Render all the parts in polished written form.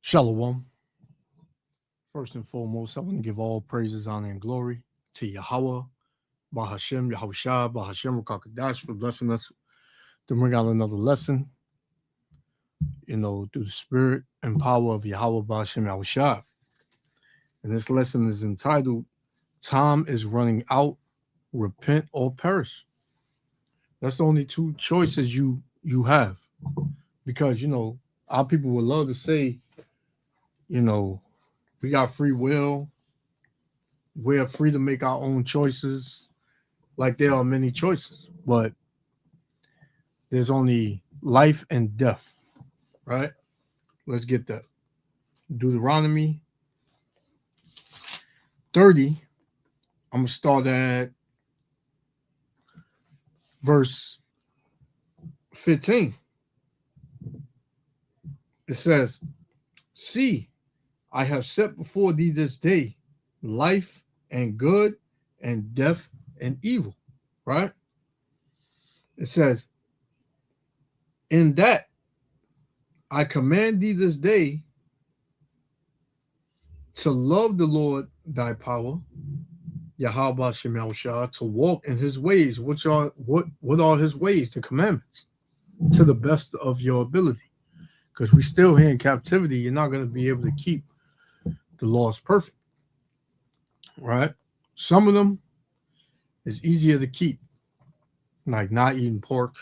Shalom. First and foremost, I want to give all praises, honor, and glory to Yahweh, Bahashem, Yahushua, Bahashem, Rakakadash for blessing us to bring out another lesson, through the spirit and power of Yahweh, Bahashem, Yahushua. And this lesson is entitled, Time is Running Out, Repent or Perish. That's the only two choices you have. Because, our people would love to say, we got free will. We're free to make our own choices. Like there are many choices, but there's only life and death, right? Let's get that. Deuteronomy 30. I'm going to start at verse 15. It says, See, I have set before thee this day life and good and death and evil, right? It says, in that I command thee this day to love the Lord thy power, Yahweh Shem Yahushua, to walk in his ways, which are what are his ways, the commandments, to the best of your ability. Because we're still here in captivity, you're not going to be able to keep the laws perfect, right? Some of them is easier to keep, like not eating pork,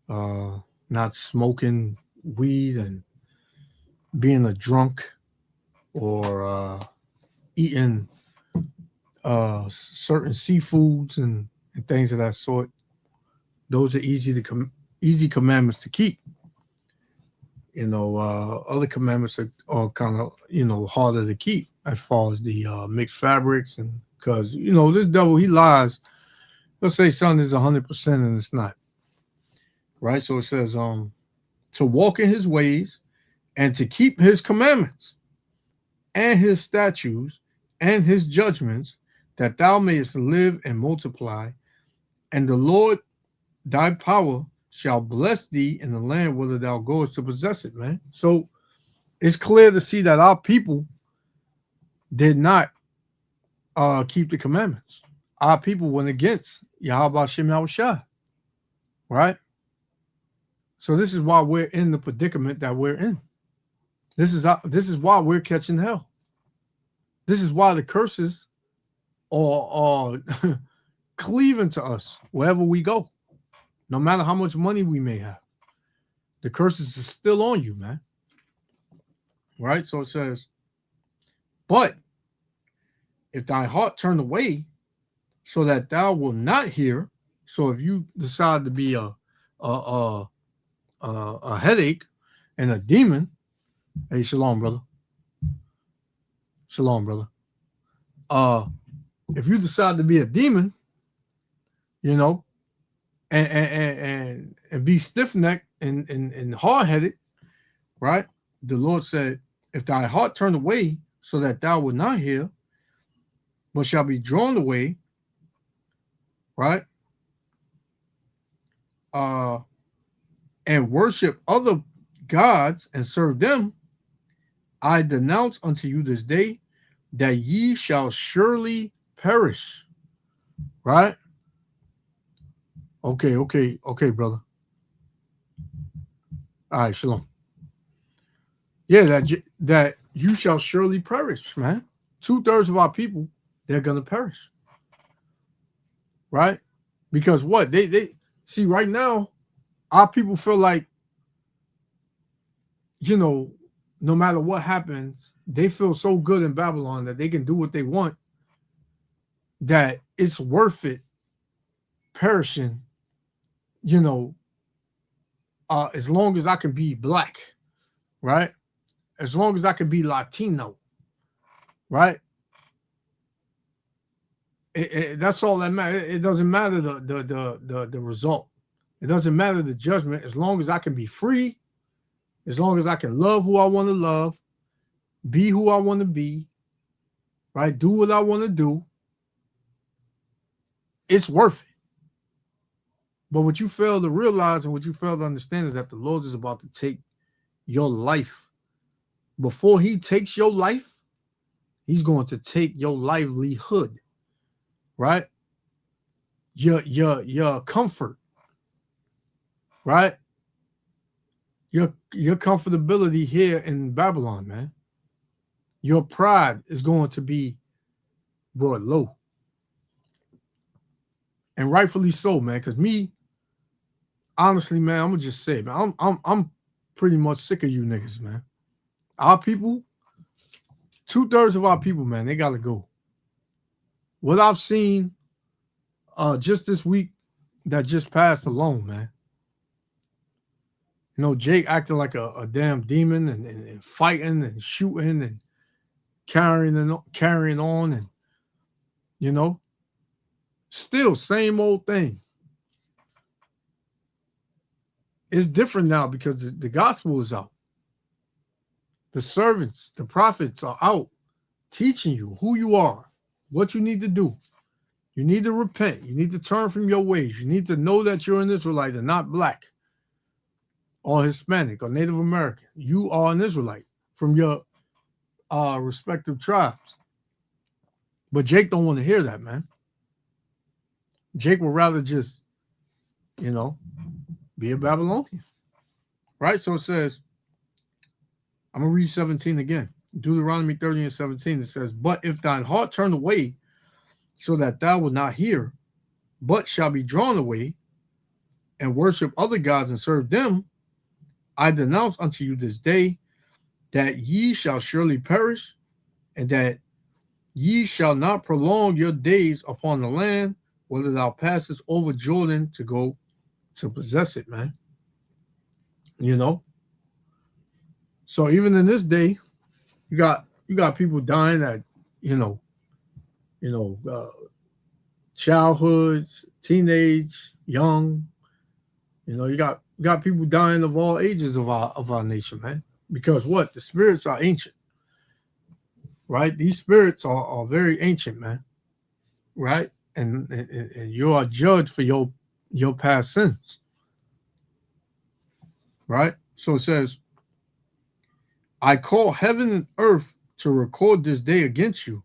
not smoking weed and being a drunk, or eating certain seafoods and things of that sort. Those are easy commandments to keep. Other commandments are kind of, harder to keep as far as the mixed fabrics. And because, this devil, he lies. He'll say something is 100% and it's not. Right? So it says, to walk in his ways and to keep his commandments and his statutes and his judgments, that thou mayest live and multiply, and the Lord thy power shall bless thee in the land whither thou goest to possess it, man. So it's clear to see that our people did not keep the commandments. Our people went against Yahweh Shem Yahushua, right? So this is why we're in the predicament that we're in. This is why we're catching hell. This is why the curses are cleaving to us wherever we go. No matter how much money we may have, the curses are still on you, man. Right? So it says, but if thy heart turn away so that thou will not hear, so if you decide to be a headache and a demon, hey, shalom, brother. Shalom, brother. If you decide to be a demon, and be stiff-necked and hard-headed, right? The Lord said, if thy heart turn away so that thou wilt not hear, but shall be drawn away, right? And worship other gods and serve them, I denounce unto you this day that ye shall surely perish, right? Okay, brother. All right, shalom. Yeah, that you shall surely perish, man. 2/3 of our people, they're gonna perish, right? Because what they see right now, our people feel like, no matter what happens, they feel so good in Babylon that they can do what they want, that it's worth it perishing, as long as I can be black, right? As long as I can be Latino, right? That's all that matters. It doesn't matter the result. It doesn't matter the judgment. As long as I can be free, as long as I can love who I want to love, be who I want to be, right? Do what I want to do. It's worth it. But what you fail to realize and what you fail to understand is that the Lord is about to take your life before he takes your life, he's going to take your livelihood, right? Your comfort, right? Your comfortability here in Babylon, man. Your pride is going to be brought low. And rightfully so, man. Because me, honestly, man, I'm gonna just say, man, I'm pretty much sick of you niggas, man. Our people, 2/3 of our people, man, they gotta go. What I've seen just this week that just passed alone, man. You know, Jake acting like a damn demon and fighting and shooting and carrying on, and you know, still same old thing. It's different now because the gospel is out. The servants, the prophets are out teaching you who you are, what you need to do. You need to repent. You need to turn from your ways. You need to know that you're an Israelite and not black or Hispanic or Native American. You are an Israelite from your respective tribes. But Jake don't want to hear that, man. Jake would rather just, you know, be a Babylonian. Right? So it says, I'm going to read 17 again. Deuteronomy 30 and 17, it says, but if thine heart turn away so that thou wilt not hear, but shall be drawn away and worship other gods and serve them, I denounce unto you this day that ye shall surely perish, and that ye shall not prolong your days upon the land, whether thou passest over Jordan to go to possess it, man. You know? So even in this day, you got people dying at, childhoods, teenage, young. You know, you got people dying of all ages of our nation, man. Because what? The spirits are ancient, right? These spirits are very ancient, man, right? And you are judged for your past sins, right? So it says, I call heaven and earth to record this day against you,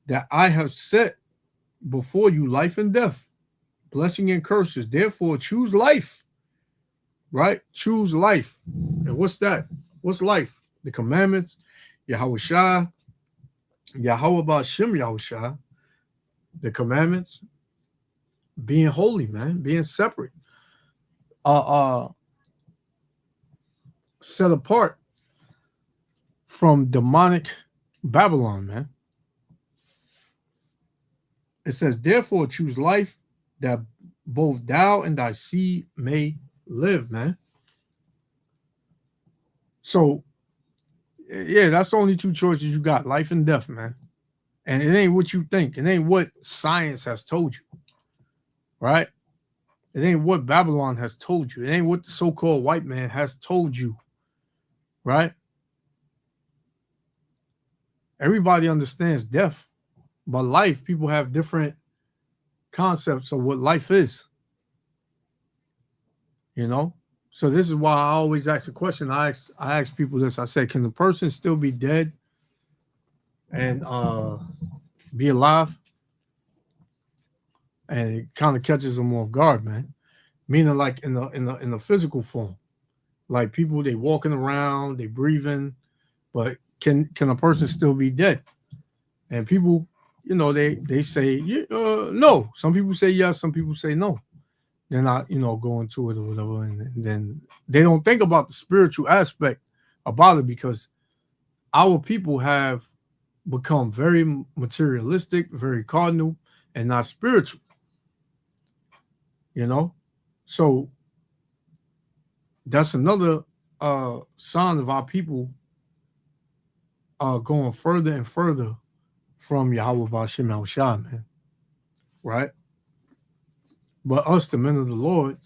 that I have set before you life and death, blessing and curses. Therefore, choose life, right? Choose life. And what's that? What's life? The commandments, Yahushua, Yahweh Ba'Shem Yahushua, the commandments, being holy, man, being separate, set apart from demonic Babylon, man. It says, therefore, choose life that both thou and thy seed may live, man. So, yeah, that's the only two choices you got, life and death, man. And it ain't what you think. It ain't what science has told you, right? It ain't what Babylon has told you. It ain't what the so-called white man has told you, right? Everybody understands death, but life, people have different concepts of what life is, you know? So this is why I always ask a question. I ask people this. I say, can the person still be dead and be alive? And it kind of catches them off guard, man. Meaning, like in the physical form, like people, they walking around, they breathing, but can a person still be dead? And people, you know, they say no. Some people say yes, some people say no. They're not, go into it or whatever, and then they don't think about the spiritual aspect about it, because our people have become very materialistic, very cardinal, and not spiritual. You know, so that's another sign of our people going further and further from Yahweh Ba'Shem Yahushua, man. Right? But us, the men of the Lord,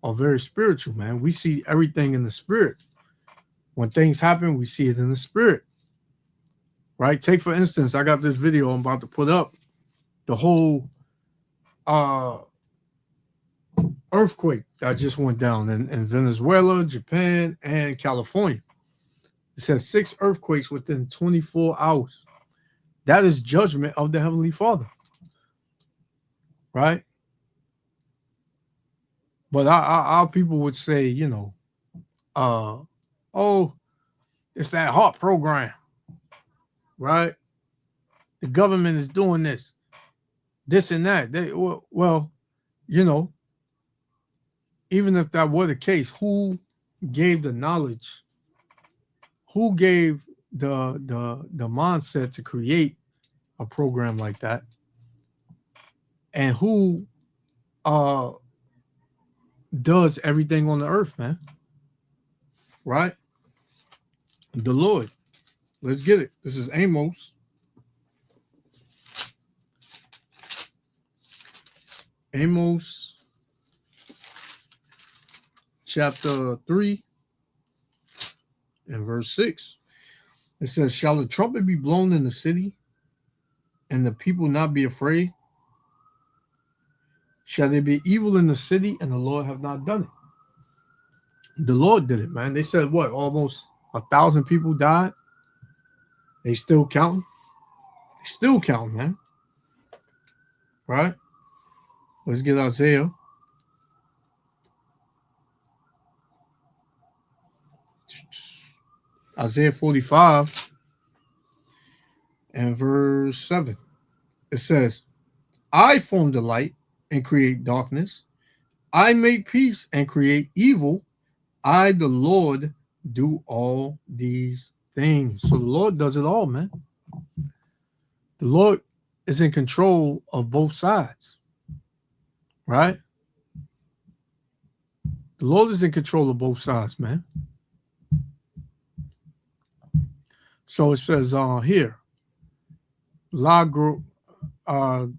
are very spiritual, man. We see everything in the spirit. When things happen, we see it in the spirit. Right? Take, for instance, I got this video I'm about to put up. The whole earthquake that just went down in Venezuela, Japan, and California. It says 6 earthquakes within 24 hours. That is judgment of the Heavenly Father. Right? But our people would say, you know, oh, it's that HARP program. Right? The government is doing this and that. Well, you know, even if that were the case, who gave the knowledge? Who gave the mindset to create a program like that? And who does everything on the earth, man? Right? The Lord. Let's get it. This is Amos. Amos chapter 3 and verse 6. It says, shall the trumpet be blown in the city and the people not be afraid? Shall there be evil in the city and the Lord have not done it? The Lord did it, man. They said what? Almost 1,000 people died. They still counting. They still counting, man. Right? Let's get Isaiah. Isaiah 45 and verse 7. It says, I form the light and create darkness. I make peace and create evil. I, the Lord, do all these things. So the Lord does it all, man. The Lord is in control of both sides. Right? The Lord is in control of both sides, man. So it says here, La Guara,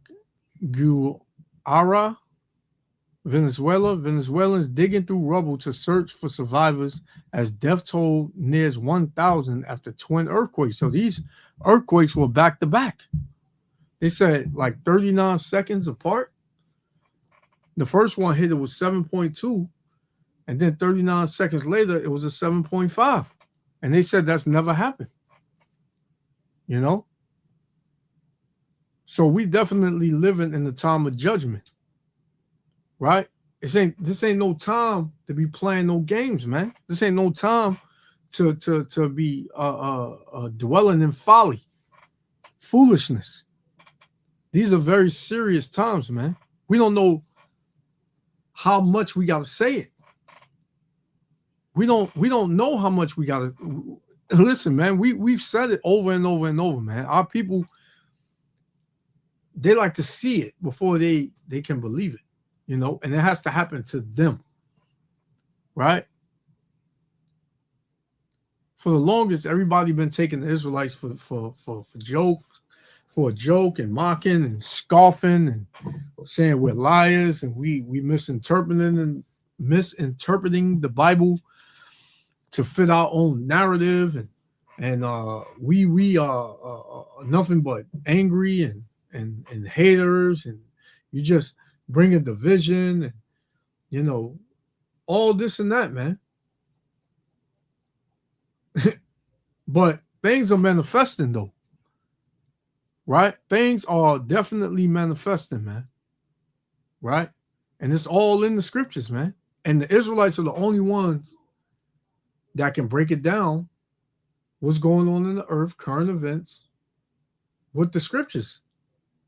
Venezuela. Venezuelans digging through rubble to search for survivors as death toll nears 1,000 after twin earthquakes. So these earthquakes were back to back. They said like 39 seconds apart. The first one hit, it was 7.2. And then 39 seconds later, it was a 7.5. And they said that's never happened. You know? So we definitely living in the time of judgment. Right? This ain't no time to be playing no games, man. This ain't no time to be dwelling in folly, foolishness. These are very serious times, man. We don't know how much we got to say it. We don't know how much we got to listen, man. We've said it over and over and over, man. Our people, they like to see it before they can believe it, you know, and it has to happen to them, right? For the longest, everybody been taking the Israelites for a joke and mocking and scoffing and saying we're liars and we misinterpreting the Bible to fit our own narrative, and we are nothing but angry and haters, and you just bring a division and, you know, all this and that, man. But things are manifesting though, right? Things are definitely manifesting, man. Right? And it's all in the scriptures, man. And the Israelites are the only ones that can break it down, what's going on in the earth, current events, with the scriptures.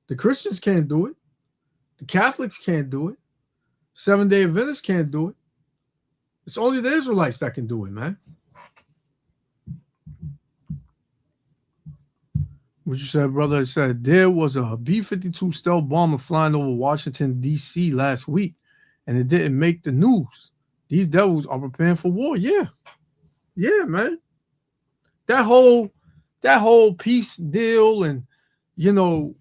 The Christians can't do it. The Catholics can't do it. Seventh-day Adventists can't do it. It's only the Israelites that can do it, man. What you said, brother? I said there was a B-52 stealth bomber flying over Washington, D.C. last week, and it didn't make the news. These devils are preparing for war. Yeah. Yeah, man. That whole peace deal and, you know,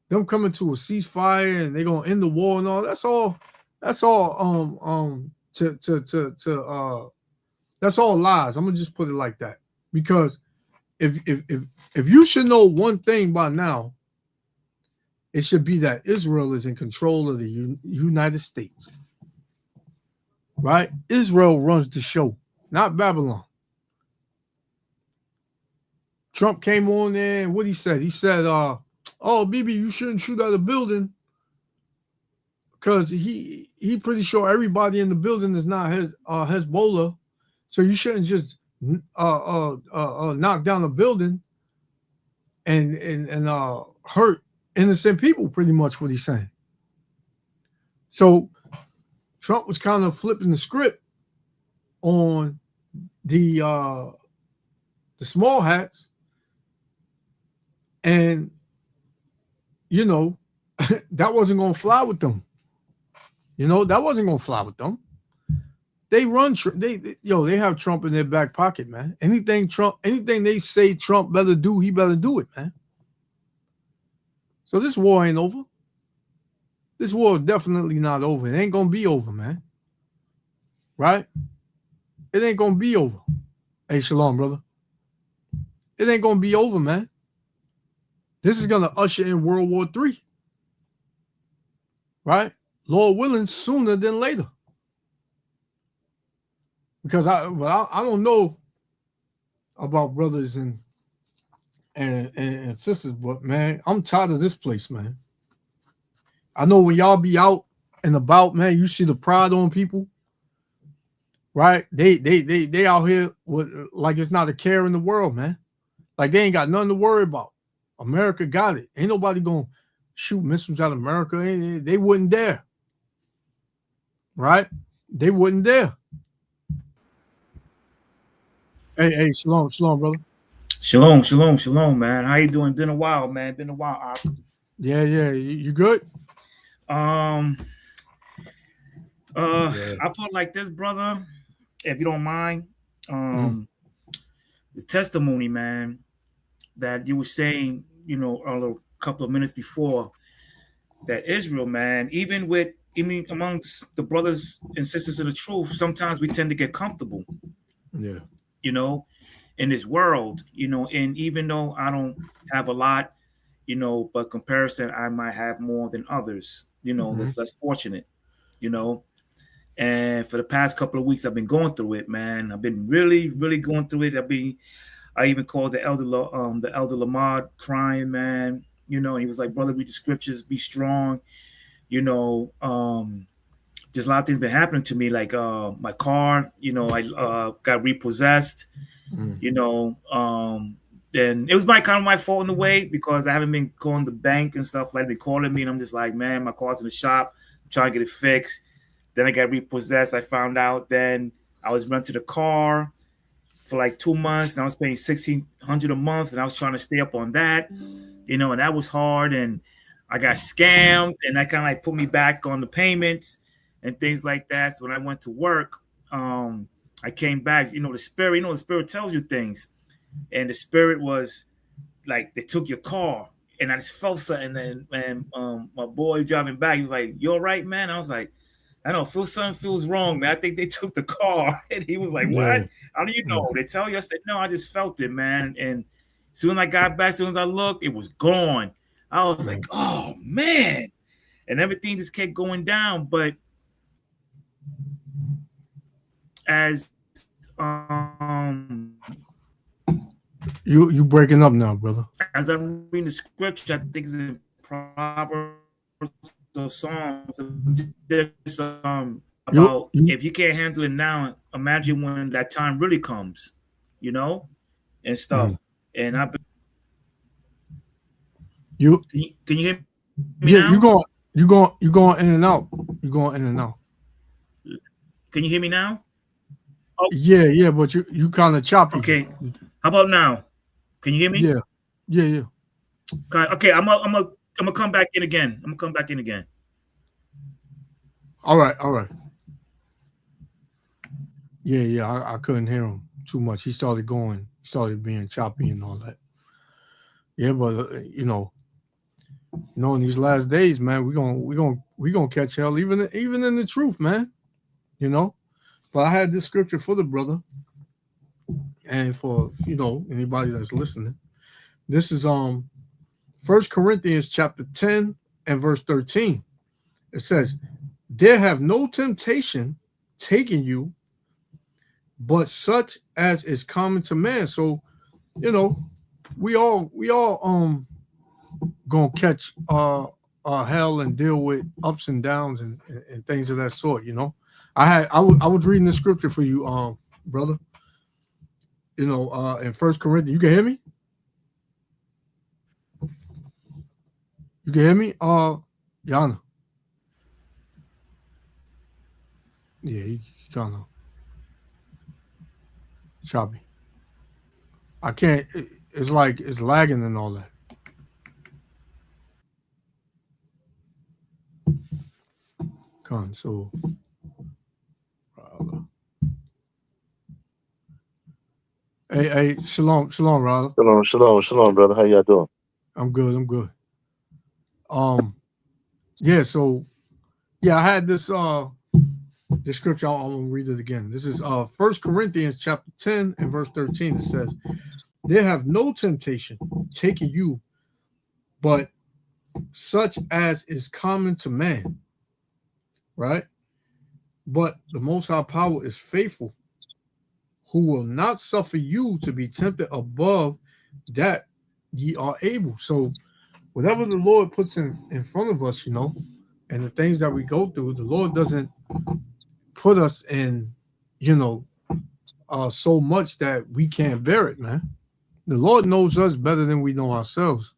them coming to a ceasefire and they're gonna end the war and all, that's all that's all lies. I'm gonna just put it like that. Because if you should know one thing by now, it should be that Israel is in control of the United States. Right? Israel runs the show, not Babylon. Trump came on there and what he said? He said, "Oh, BB, you shouldn't shoot at a building because he pretty sure everybody in the building is not Hezbollah, so you shouldn't just knock down a building and hurt innocent people." Pretty much what he's saying. So Trump was kind of flipping the script on the small hats, and you know that wasn't gonna fly with them. That wasn't gonna fly with them. They run they have Trump in their back pocket, man. Anything they say Trump better do, he better do it, man. So this war ain't over. This war is definitely not over. It ain't gonna be over, man. Right? It ain't gonna be over. Hey, shalom, brother. It ain't gonna be over, man. This is gonna usher in World War III. Right? Lord willing, sooner than later. Because I don't know about brothers and sisters, but man, I'm tired of this place, man. I know when y'all be out and about, man, you see the pride on people, right? They out here with like it's not a care in the world, man. Like they ain't got nothing to worry about. America got it. Ain't nobody gonna shoot missiles at America. They wouldn't dare. Right? They wouldn't dare. Hey, shalom, brother. Shalom, man. How you doing? Been a while, man. Been a while. Yeah. You good? I put it like this, brother, if you don't mind. The testimony, man, that you were saying, a couple of minutes before, that Israel, man, even amongst the brothers and sisters of the truth, sometimes we tend to get comfortable. Yeah. In this world, and even though I don't have a lot, but comparison, I might have more than others, that's less fortunate, and for the past couple of weeks, I've been going through it, man. I've been really, really going through it. I even called the elder Lamad crying, man, and he was like, brother, read the scriptures, be strong, there's a lot of things been happening to me, like my car, I got repossessed, and it was kind of my fault in a way because I haven't been calling the bank and stuff. Like, they calling me and I'm just like, man, my car's in the shop, I'm trying to get it fixed. Then I got repossessed. I found out. Then I was renting a car for like 2 months, and I was paying $1,600 a month, and I was trying to stay up on that, and that was hard. And I got scammed, and that kind of like put me back on the payments and things like that. So when I went to work, I came back. The spirit tells you things, and the spirit was like, they took your car, and I just felt something. And my boy driving back, he was like, "You all right, man?" I was like, "I don't feel something feels wrong, man. I think they took the car." And he was like, "What? How do you know?" They tell you. I said, "No, I just felt it, man." And as soon as I got back, as soon as I looked, it was gone. I was like, "Oh man!" And everything just kept going down. But as you breaking up now, brother. As I'm reading the scripture, I think it's in Proverbs or Psalms. About if you can't handle it now, imagine when that time really comes, and stuff. And I've been. Can you hear me now? You going in and out. You're going in and out. Can you hear me now? Oh. Yeah, but you kind of choppy. Okay. How about now? Can you hear me? Yeah. Okay, I'm gonna come back in again. All right. Yeah. I couldn't hear him too much. He started being choppy and all that. Yeah, but in these last days, man, we gonna catch hell even in the truth, man. But I had this scripture for the brother, and for anybody that's listening. This is 1 Corinthians chapter 10 and verse 13. It says, "There have no temptation taken you, but such as is common to man." So, we all gonna catch hell and deal with ups and downs and things of that sort. I was reading the scripture for you, brother. In First Corinthians, you can hear me. You can hear me, Yana. Yeah, he kind of choppy. I can't. It's like it's lagging and all that. Console. Hey, shalom, Rada. Shalom, brother. How y'all doing? I'm good. Yeah. So, yeah, I had this the scripture. I'm gonna read it again. This is 1 Corinthians chapter 10 and verse 13. It says, "There have no temptation taken you, but such as is common to man." Right? But the Most High Power is faithful, who will not suffer you to be tempted above that ye are able. So whatever the Lord puts in front of us, and the things that we go through, the Lord doesn't put us in, so much that we can't bear it, man. The Lord knows us better than we know ourselves,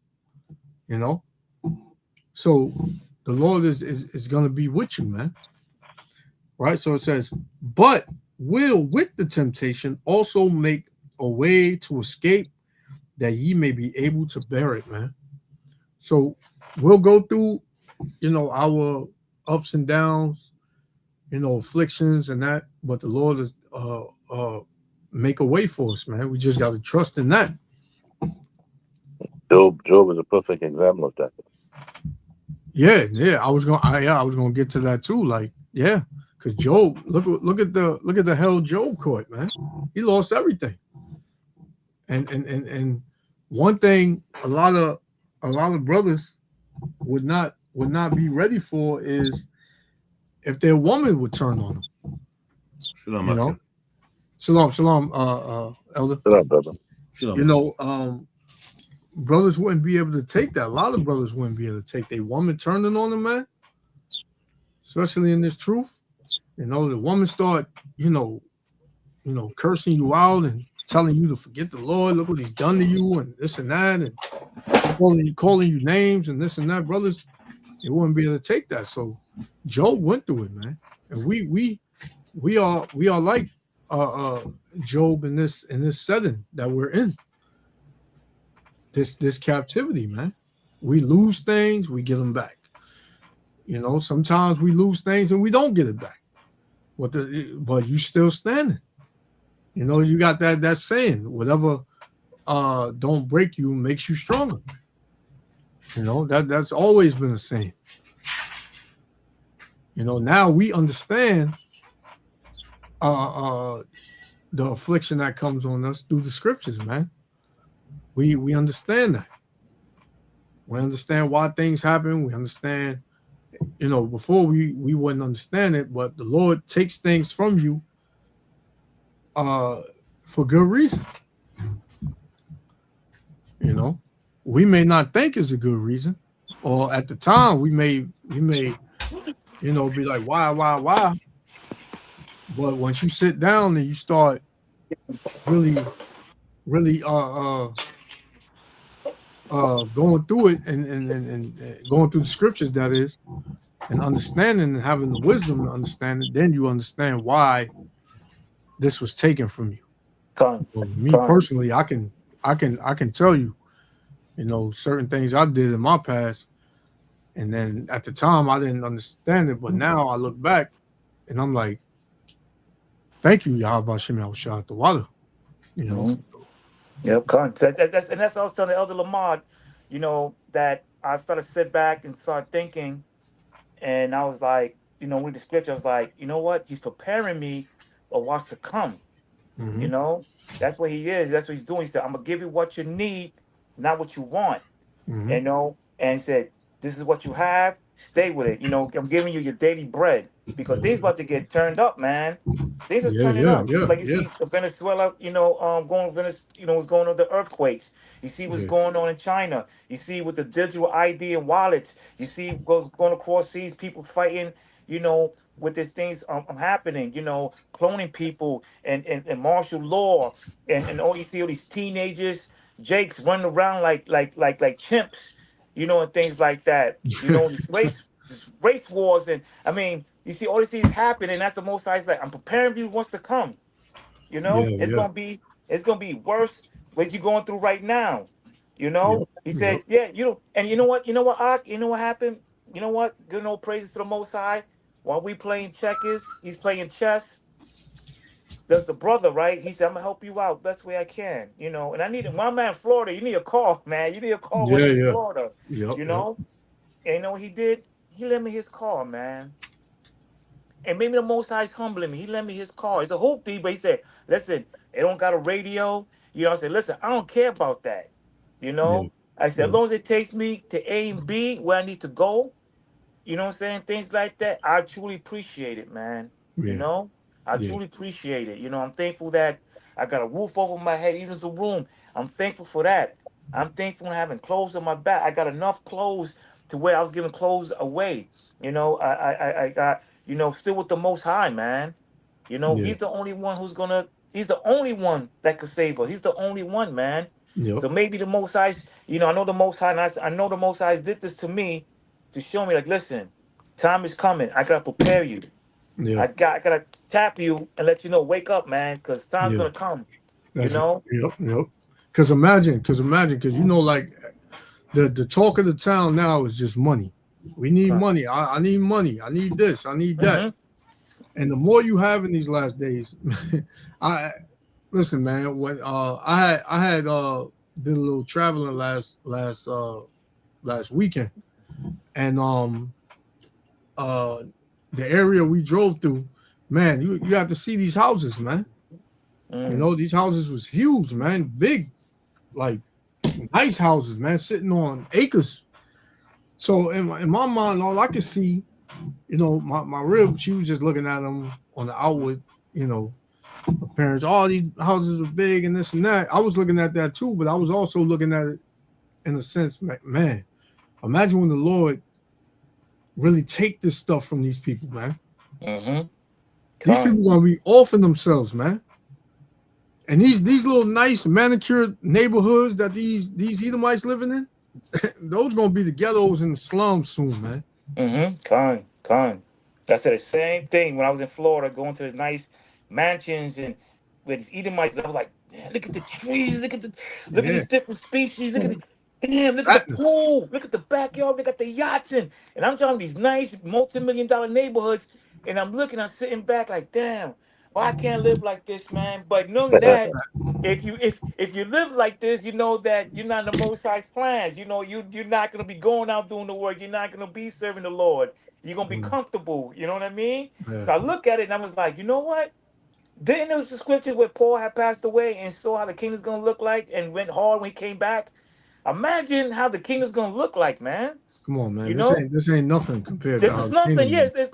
So the Lord is going to be with you, man. Right? So it says, but will with the temptation also make a way to escape, that ye may be able to bear it, man. So we'll go through, our ups and downs, afflictions and that, but the Lord is make a way for us, man. We just got to trust in that. Job is a perfect example of that. Yeah. I was gonna get to that too. Like, yeah, because Job, look at the hell Job caught, man. He lost everything. And one thing a lot of brothers would not be ready for is if their woman would turn on them. Shalom, elder. Shalom, brother. Shalom. Brothers wouldn't be able to take that. A lot of brothers wouldn't be able to take their woman turning on them, man. Especially in this truth. The woman start, cursing you out and telling you to forget the Lord. Look what he's done to you and this and that, and calling you names and this and that. Brothers, they wouldn't be able to take that. So Job went through it, man. And we are like Job in this setting that we're in. This captivity, man. We lose things, we get them back. Sometimes we lose things and we don't get it back. But you still standing. You got that saying, whatever don't break you makes you stronger. That's always been a saying. Now we understand the affliction that comes on us through the scriptures, man. We understand that. We understand why things happen. We understand, before we wouldn't understand it, but the Lord takes things from you for good reason. We may not think it's a good reason, or at the time we may be like, why? But once you sit down and you start really going through it and going through the scriptures, that is, and understanding and having the wisdom to understand it, then you understand why this was taken from you. Personally, I can tell you, certain things I did in my past, and then at the time I didn't understand it, but now I look back and I'm like, thank you, Yahweh Shem Yahushua the water. Yep, that's what I was telling Elder Lamont, that I started to sit back and start thinking, and I was like, with the scripture, I was like, you know what? He's preparing me for what's to come. Mm-hmm. That's what he is. That's what he's doing. He said, I'm gonna give you what you need, not what you want. Mm-hmm. And he said, This is what you have. Stay with it. You know, I'm giving you your daily bread because things about to get turned up, man. Things is Yeah, turning yeah, up. yeah, Like you yeah, see, the Venezuela, going what's going on with the earthquakes. You see what's yeah, going on in China. You see with the digital ID and wallets. You see what's going across seas, people fighting. With these things happening. Cloning people and martial law and all you see all these teenagers, Jakes running around like chimps. And things like that. These race wars, and I mean, you see all these things happen, and that's the most I like. I'm preparing for you what's to come. yeah, It's yeah. gonna be worse what you're going through right now. Yep, He yep. said, yeah, and Ak, you know what happened? You know what? Good old praises to the Most High. While we playing checkers, he's playing chess. There's the brother, right? He said, I'm gonna help you out best way I can, And I need it. When I'm in Florida, you need a call, man. You need a call when Yeah, you're in yeah. Florida, Yep, you yep. know? And you know what he did? He lent me his car, man. And maybe the Most High is humbling me. He lent me his car. It's a hoop thief, but he said, listen, it don't got a radio. I said, listen, I don't care about that. You Yeah, know? I said, as yeah, long as it takes me to A and B where I need to go, you know what I'm saying? Things like that. I truly appreciate it, man. You yeah, know? I yeah, truly appreciate it. I'm thankful that I got a roof over my head, even the room. I'm thankful for that. I'm thankful for having clothes on my back. I got enough clothes to where I was giving clothes away. I got, still with the Most High, man. yeah. He's the only one he's the only one that could save us. He's the only one, man. Yep. So maybe the Most High, I know the Most High, and I know the Most High did this to me to show me, like, listen, time is coming. I gotta prepare you. Yeah, I gotta tap you and let you know, wake up, man, because time's yeah. gonna come. You That's it. know? Yep, yep. Because like the talk of the town now is just money. We need money. I need money. I need this. I need that. Mm-hmm. And the more you have in these last days, I listen, man. When I had did a little traveling last weekend, and uh the area we drove through, man, you have to see these houses, man. Mm. These houses was huge, man, big, like nice houses, man, sitting on acres. So in my mind, all I could see, my rib, she was just looking at them on the outward, appearance. All these houses are big and this and that. I was looking at that too, but I was also looking at it in a sense, man, imagine when the Lord really take this stuff from these people, man. Mm-hmm. These people gonna be offing themselves, man. And these little nice manicured neighborhoods that these Edomites living in, those gonna be the ghettos and the slums soon, man. Mm-hmm. Con. I said the same thing when I was in Florida, going to the nice mansions and with these Edomites. I was like, man, look at the trees, look at Yeah, these different species, look at the fatness. pool, look at the backyard, look at the yachts, and I'm talking these nice multi-million-dollar neighborhoods, and I'm sitting back like, damn, why I can't live like this, man? But knowing that if you live like this, you know that you're not in the Most High's plans. You're not gonna be going out doing the work. You're not gonna be serving the Lord. You're gonna be Mm, comfortable. You know what I mean? yeah, So I look at it and I was like, you know what? Didn't there was the scripture where Paul had passed away and saw how the kingdom's gonna look like and went hard when he came back? Imagine how the kingdom's gonna look like, man. come on, man. You This know? ain't this ain't nothing compared to This how is the nothing. kingdom is. Yes, it's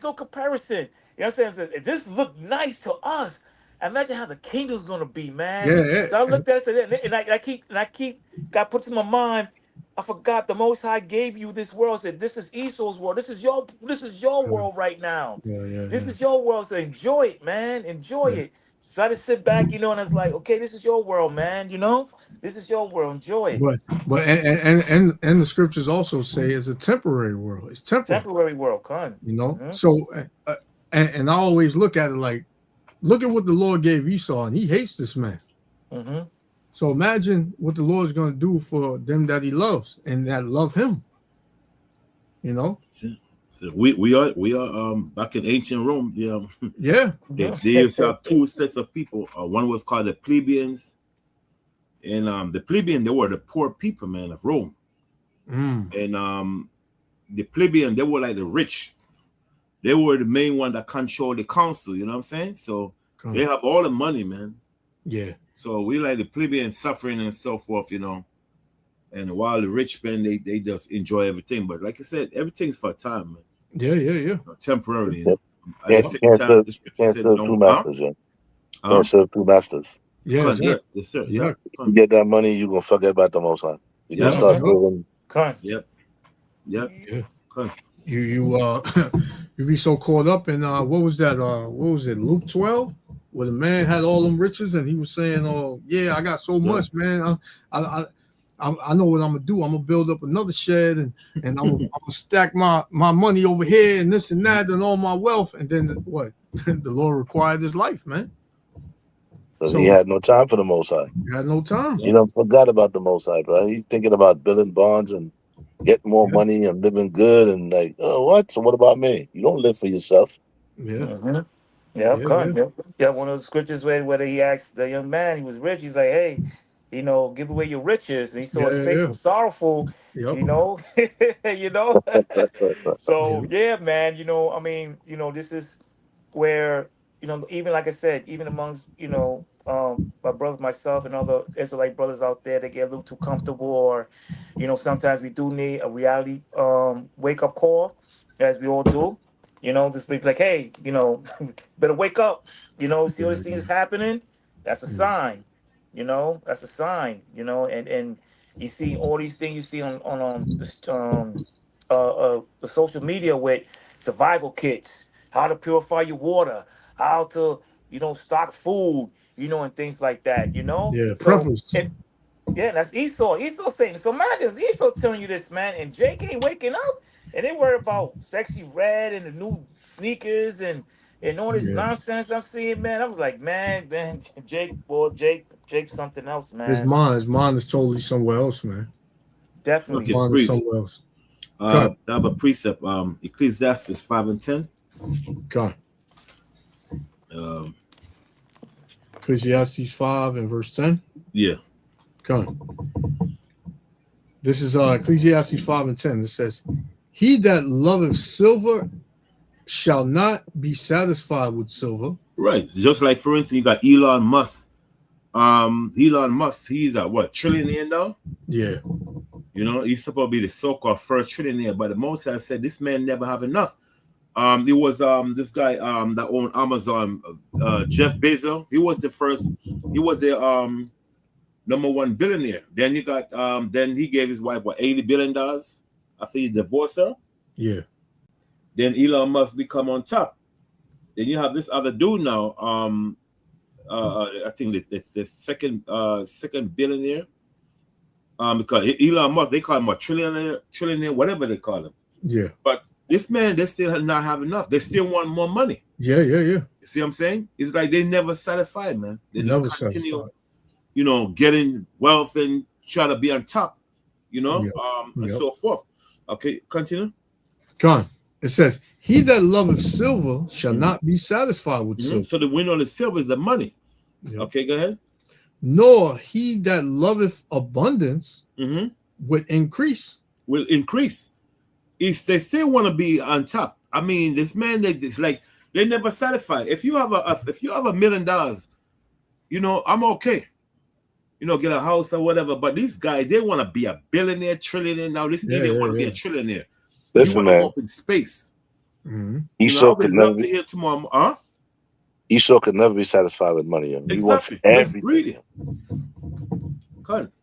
no comparison. You know what I'm saying? This look nice to us. Imagine how the kingdom's gonna be, man. Yeah, So I looked at it and I keep got put in my mind. I forgot the Most High gave you this world. Said this is Esau's world. This is your yeah, world right now. yeah, yeah, This yeah. is your world. So enjoy it, man. Enjoy Yeah. it. So I just sit back, and it's like, okay, this is your world, man. This is your world. Enjoy it. But and the scriptures also say it's a temporary world. It's temporal, Temporary world, con. So and I always look at it like, look at what the Lord gave Esau, and he hates this man. Mm-hmm. So imagine what the Lord is going to do for them that he loves and that love him. So we are back in ancient Rome. Yeah, They used to have two sets of people. One was called the plebeians, and the plebeian, they were the poor people, man, of Rome. And the plebeian, they were like the rich. They were the main one that controlled the council. You know what I'm saying? So they have all the money, man. Yeah. So we like the plebeian suffering and so forth. And while the rich men, they just enjoy everything. But like I said, everything's for a time, man. Yeah. Temporarily. Yep. At the same time, the scripture Can't said, serve two masters, yeah. Can't serve two masters. Yeah, Con, yeah. yes, sir. Yeah. You get that money, you're gonna forget about the Most High. You Yeah. gonna start serving. Con. Yep. Yeah. Con. You you be so caught up in what was that? What was it? Luke 12, where the man had all them riches and he was saying, "Oh yeah, I got so much, man. I know what I'm gonna do. I'm gonna build up another shed and I'm gonna stack my money over here and this and that and all my wealth." And then what? The Lord required his life, man. So he had no time for the Most High. He had no time. You know, forgot about the Most High, bro. He's thinking about building bonds and getting more money and living good and like, oh, what? So what about me? You don't live for yourself. Yeah. Yeah, one of those scriptures where he asked the young man, he was rich, he's like, hey, give away your riches. And he saw his face was sorrowful, Yep. So man, I mean, this is where, even like I said, even amongst, my brothers, myself, and other Israelite brothers out there, they get a little too comfortable, or, sometimes we do need a reality wake up call, as we all do. Just be like, hey, better wake up. See all these things happening. That's a sign. That's a sign. And you see all these things you see on the social media with survival kits, how to purify your water, how to stock food, and things like that. Yeah, so, preppers. That's Esau. Esau saying. So imagine if Esau telling you this, man, and Jake ain't waking up. And they worry about sexy red and the new sneakers and all this nonsense I'm seeing, man. I was like, man, Jake's something else, man. His mind is totally somewhere else, man. Definitely. His mind is somewhere else. I have a precept, Ecclesiastes 5:10. God. Ecclesiastes 5 and verse 10. Yeah. God. This is Ecclesiastes 5 and 10. It says, "He that loveth silver shall not be satisfied with silver." Right. Just like, for instance, you got Elon Musk. Elon Musk, he's a trillionaire now? Yeah. He's supposed to be the so-called first trillionaire, but the Most High said this man never have enough. There was this guy that owned Amazon, Jeff Bezos. He was the first. He was the number one billionaire. Then you got then he gave his wife $80 billion after he divorced her. Yeah. Then Elon Musk become on top. Then you have this other dude now. I think the second billionaire. Because Elon Musk, they call him a trillionaire, whatever they call him. Yeah. But this man, they still not have enough. They still want more money. Yeah. You see what I'm saying? It's like they never satisfied, man. They never just continue, satisfied. Getting wealth and try to be on top, and so forth. Okay, continue. Come on. It says, "He that loveth silver shall not be satisfied with silver." So the winner of the silver is the money. Yep. Okay, go ahead. "Nor he that loveth abundance would increase." Will increase. They still want to be on top. I mean, this man, they never satisfied. If you have $1 million, I'm okay. Get a house or whatever. But these guys, they want to be a billionaire, trillionaire. Now this they want to be a trillionaire. Listen, man. Open space. Esau could never to hear tomorrow. Huh? Esau could never be satisfied with money. He wants That's greedy.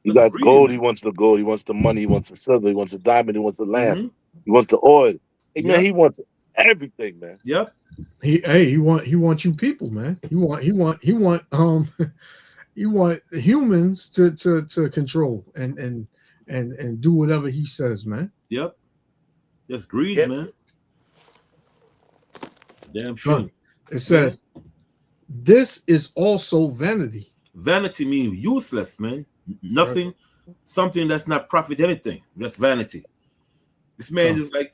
You got gold. He wants the gold. He wants the money. He wants the silver. He wants the diamond. He wants the land. He wants the oil. Hey, man, he wants everything, man. Yep. He wants you people, man. He want he want humans to control and do whatever he says, man. Yep. That's greedy, man. Damn sure. It says, "This is also vanity." Vanity means useless, man. Nothing, something that's not profit anything. That's vanity. This man just like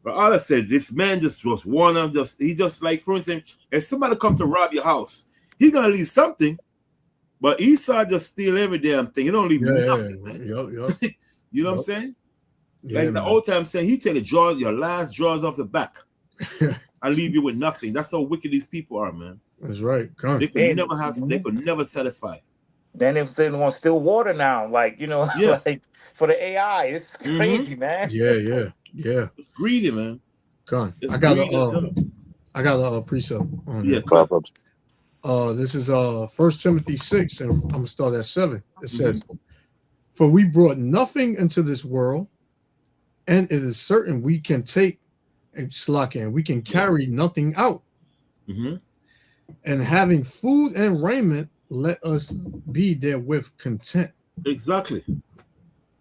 Allah said, this man just was he just like, for instance, if somebody come to rob your house, he gonna leave something, but Esau just steal every damn thing. He don't leave nothing, man. Yep. You know what I'm saying? Yeah, like the old time saying, he take your last drawers off the back and leave you with nothing. That's how wicked these people are, man. That's right. They could never satisfy. Then they're sitting on still water now, like Yeah. like for the AI. It's Mhm. crazy, man. Yeah. It's greedy, man. Con. It's I got greedy as hell. a precept on Yeah, that. come on. Proverbs. This is 1 Timothy 6, and I'm gonna start at 7. It says, "For we brought nothing into this world, and it is certain we can take and we can carry nothing out. Mhm. And having food and raiment, let us be therewith content." Exactly.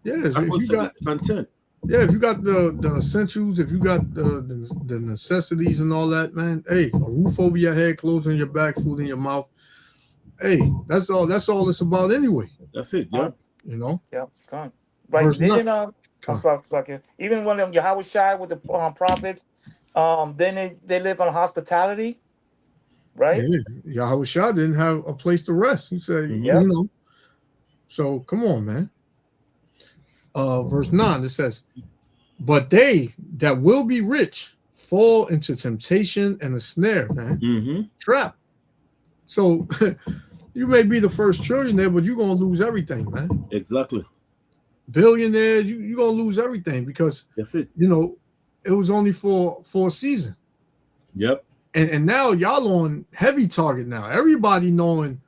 Yeah, That's if what you said, got it's content. if you got the essentials, if you got the necessities and all that, man, hey, a roof over your head, clothes on your back, food in your mouth. Hey, that's all it's about anyway. That's it. Yeah. You know? Yeah, come. Right. Verse Didn't nine. I'm sorry. Even when Yahweh Shai with the prophets, then they live on hospitality, right? Yeah, Yahweh Shah didn't have a place to rest. He said, Yep. So come on, man. Verse 9, it says, "But they that will be rich fall into temptation and a snare, man. Mm-hmm. Trap." So you may be the first trillionaire, but you're gonna lose everything, man. Exactly. Billionaire, you're gonna lose everything because That's it. it was only for a season. Yep. And now y'all on heavy target now. Everybody knowing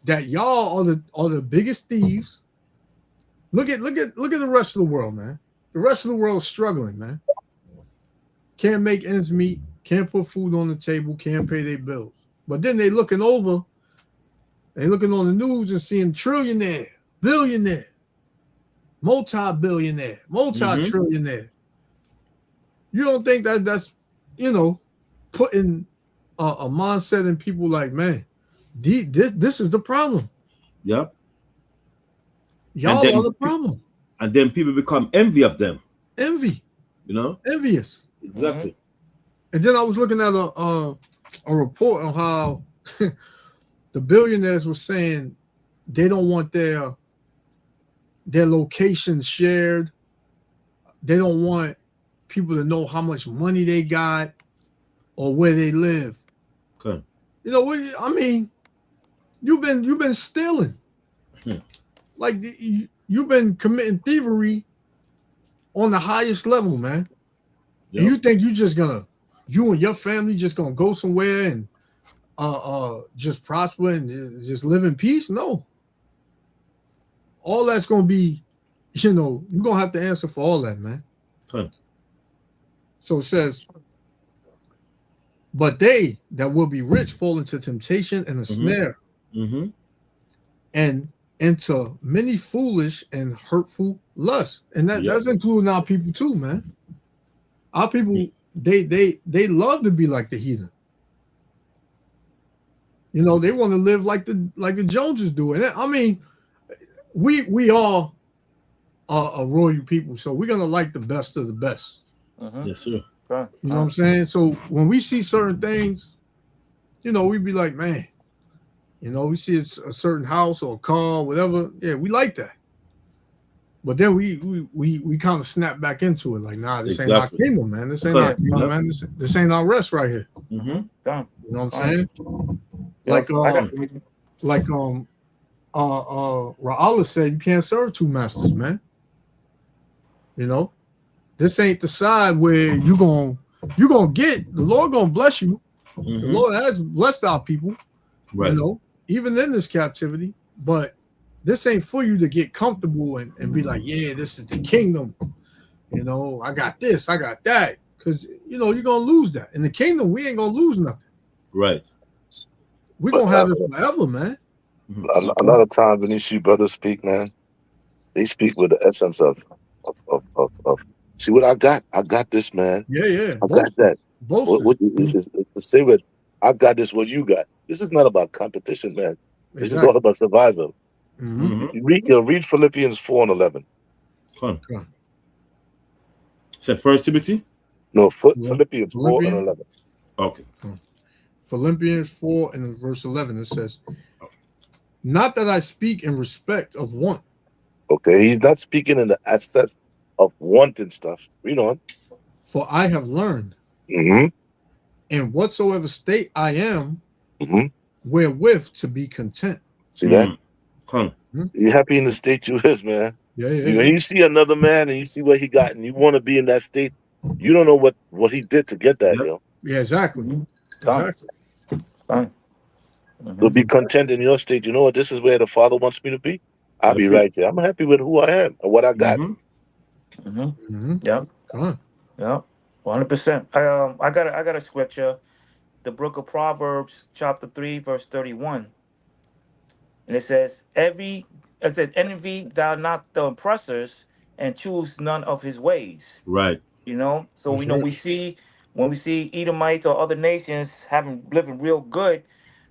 that y'all are the biggest thieves. Look at the rest of the world, man. The rest of the world is struggling, man. Can't make ends meet, can't put food on the table, can't pay their bills. But then they looking on the news and seeing trillionaire, billionaire, multi-billionaire, multi-trillionaire. You don't think that's putting a mindset in people like, man, this is the problem. Yep. Y'all are the problem. And then people become envy of them. Envy. Envious. Exactly. And then I was looking at a report on how the billionaires were saying they don't want their locations shared. They don't want people to know how much money they got or where they live. Okay. I mean, you've been stealing. Like you've been committing thievery on the highest level, man. Yep. And you think you and your family just gonna go somewhere and just prosper and just live in peace? No. All that's gonna be, you're gonna have to answer for all that, man. Okay. So it says, "But they that will be rich fall into temptation and a snare, and into many foolish and hurtful lusts." And that's including our people too, man. Our people, they love to be like the heathen. They want to live like the Joneses do. And I mean, we all are a royal people, so we're gonna like the best of the best. Yes, sir. You know what I'm saying? So when we see certain things, we be like, man, we see a certain house or a car, whatever. Yeah, we like that. But then we kind of snap back into it, like, nah, this ain't our kingdom, man. This ain't our kingdom, man. This ain't our rest right here. You know what I'm saying? Ra'Allah said, you can't serve two masters, man. This ain't the side where you gonna get, the Lord gonna bless you. The Lord has blessed our people, right? Even in this captivity, but this ain't for you to get comfortable and be like, yeah, this is the kingdom. I got this, I got that. Because, you're going to lose that. In the kingdom, we ain't going to lose nothing. Right. We're going to have it forever, man. A lot of times when you see brothers speak, man, they speak with the essence of see what I got? I got this, man. Yeah. I got that. To say what I got this, what you got. This is not about competition, man. This is all about survival. Read Philippians 4:11. Come on. Is that 1 Timothy? No, Philippians 4:11. Okay. Philippians 4 and verse 11, it says, "Not that I speak in respect of want." Okay, he's not speaking in the aspect of wanting stuff. Read on. "For I have learned in whatsoever state I am, wherewith to be content." See that? Come. You're happy in the state you is, man. Yeah, When you see another man and you see what he got, and you want to be in that state, you don't know what he did to get that, Yep. yo. Yeah, exactly. Exactly. Fine. So be content in your state. You know what? This is where the Father wants me to be. I'll be That's it. right there. I'm happy with who I am and what I got. Yeah. Come on. Yeah. 100%. I got a scripture, the book of Proverbs, chapter 3, verse 31. And it says, envy thou not the oppressors, and choose none of his ways. Right. You know, so That's we know right. when we see Edomites or other nations living real good,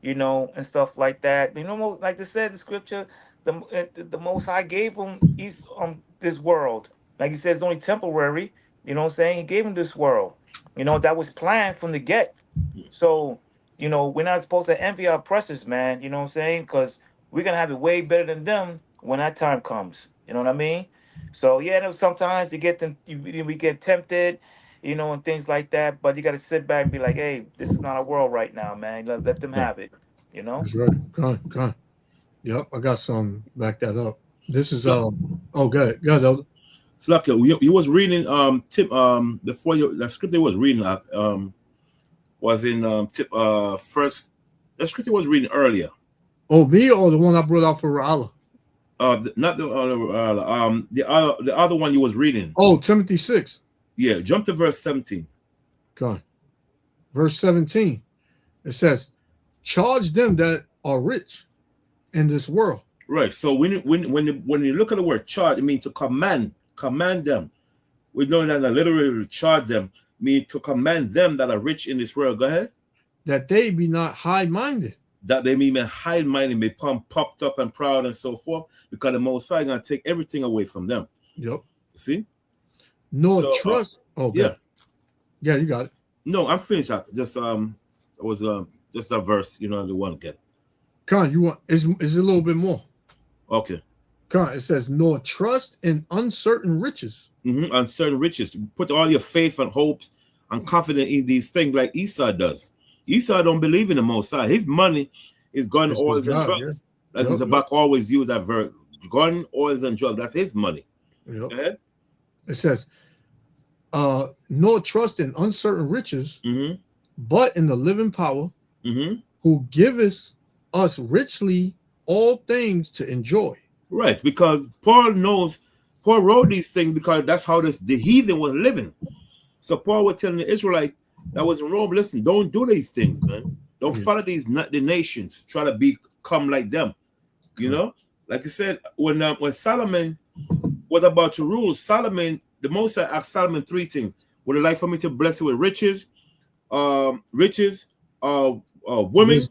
you know, and stuff like that. You know, like they said, the scripture, the Most High gave them this world. Like he says, it's only temporary. You know what I'm saying? He gave them this world. You know, that was planned from the get. So, you know, we're not supposed to envy our oppressors, man. You know what I'm saying? Because we're gonna have it way better than them when that time comes. You know what I mean? So yeah, there sometimes we get tempted, you know, and things like that. But you got to sit back and be like, hey, this is not our world right now, man. Let them have it, you know. That's right. Come on. Yep, I got some back that up. This is So- good, Elder. Slacker, you was reading Tip before the script they was reading was in Tip first. The script they was reading earlier. Oh, me or the one I brought out for Ra'ala? Not the other one you was reading. Oh, Timothy 6. Yeah, jump to verse 17. Come on. Verse 17. It says, charge them that are rich in this world. Right. So when you look at the word charge, it means to command them. We know that literally charge them mean to command them that are rich in this world. Go ahead. That they be not high-minded. That they may be high-minded, may become puffed up and proud and so forth, because the Most High gonna take everything away from them. Yep. You see? Nor So, trust. yeah. Yeah, you got it. No, I'm finished. Just it was just a verse, you know, the one again. Come on, you want is a little bit more. Okay. Come on, it says, nor trust in uncertain riches. Uncertain riches. Put all your faith and hopes and confidence in these things like Esau does. Esau don't believe in the Most High. His money is gun, It's oils, and God, drugs. yeah. Like Mr. Buck always use that verse. Gun, oils, and drugs. That's his money. Yep. Go ahead. It says, nor trust in uncertain riches, but in the living power, who giveth us richly all things to enjoy. Right, because Paul wrote these things because that's how the heathen was living. So Paul was telling the Israelite that was in Rome, listen, don't do these things, man. Don't follow the nations. Try to become like them. You know, like I said, when Solomon was about to rule, the Most High asked Solomon three things: would it like for me to bless you with riches, women,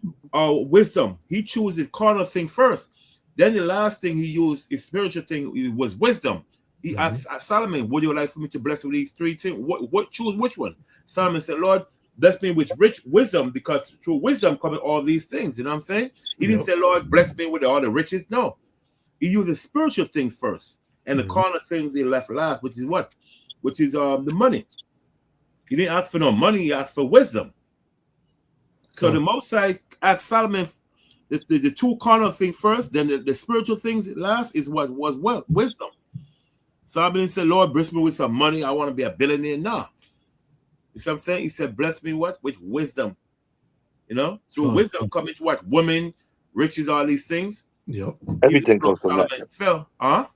wisdom? He chose his carnal thing first. Then the last thing he used, his spiritual thing, was wisdom. He asked Solomon, would you like for me to bless you with these three things? What choose which one? Solomon said, Lord, bless me with rich wisdom, because through wisdom come all these things. You know what I'm saying? He didn't say, Lord, bless me with all the riches. No. He used the spiritual things first. And the carnal things he left last, which is what? Which is the money. He didn't ask for no money, he asked for wisdom. So the Most High asked Solomon the two carnal things first, then the spiritual things last is what was wisdom. Solomon said, Lord, bless me with some money. I want to be a billionaire now. You see what I'm saying? He said, bless me what? With wisdom. You know? Through wisdom coming to what? Women, riches, all these things. Yep. Everything comes from that.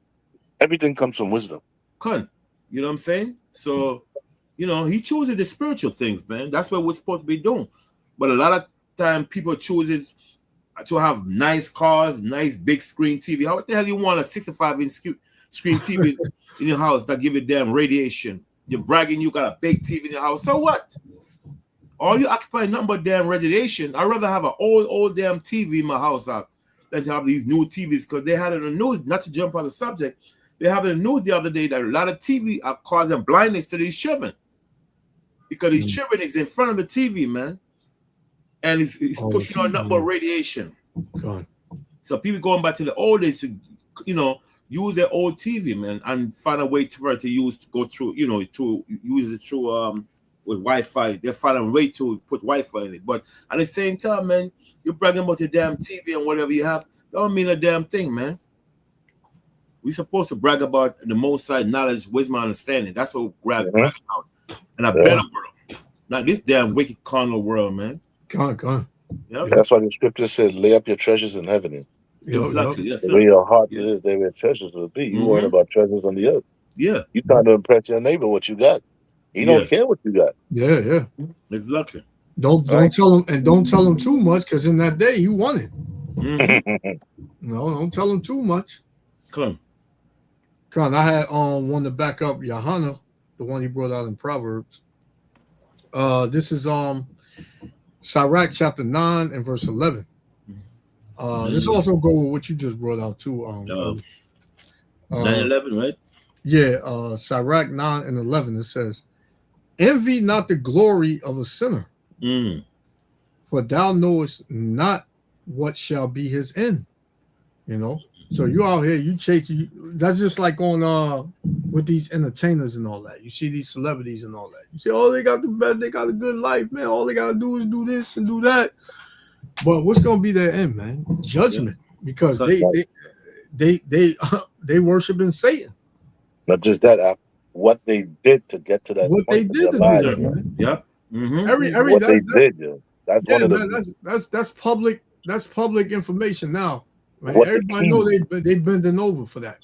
Everything comes from wisdom. You know what I'm saying? So, you know, he chooses the spiritual things, man. That's what we're supposed to be doing. But a lot of time people chooses to have nice cars, nice big screen TV. How the hell you want a 65-inch screen TV in your house that give you damn radiation? You're bragging you got a big TV in your house. So what? All you occupy nothing but damn radiation. I'd rather have an old damn TV in my house than to have these new TVs, because they had it in the news, not to jump on the subject, they have it in the news the other day that a lot of TV are causing blindness to these children. Because these children is in front of the TV, man. And it's pushing on nothing but radiation. So people going back to the old days to, you know, use their old TV, man, and find a way for it to use to go through, you know, to use it through with Wi-Fi. They're finding a way to put Wi-Fi in it. But at the same time, man, you're bragging about your damn TV and whatever you have. Don't mean a damn thing, man. We supposed to brag about the most side knowledge, wisdom, and understanding. That's what brag about. And a better world. Not this damn wicked carnal world, man. Con. Yep. That's why the scripture said, lay up your treasures in heaven. Exactly. Yes, Where sir. your heart is, there where treasures will be. You worrying about treasures on the earth. Yeah. You trying to impress your neighbor what you got. He don't care what you got. Yeah. Exactly. Don't tell him, and don't tell him too much, because in that day you won it. No, don't tell him too much. Come. I had one to back up Johanna, the one he brought out in Proverbs. This is Sirach chapter 9 and verse 11. This also go with what you just brought out too. 9-11, right? Yeah, Sirach 9 and 11. It says, "Envy not the glory of a sinner, for thou knowest not what shall be his end." You know, so you out here, you chase. That's just like on with these entertainers and all that. You see these celebrities and all that. You say, "Oh, they got the best. They got a good life, man. All they gotta do is do this and do that." But what's gonna be their end, man? Judgment, because they worshiping Satan. Not just that, what they did to get to that. What they did to do, man. Yep. What they did, yo. That's one of the. That's public. That's public information now. Right? Everybody know they bending over for that.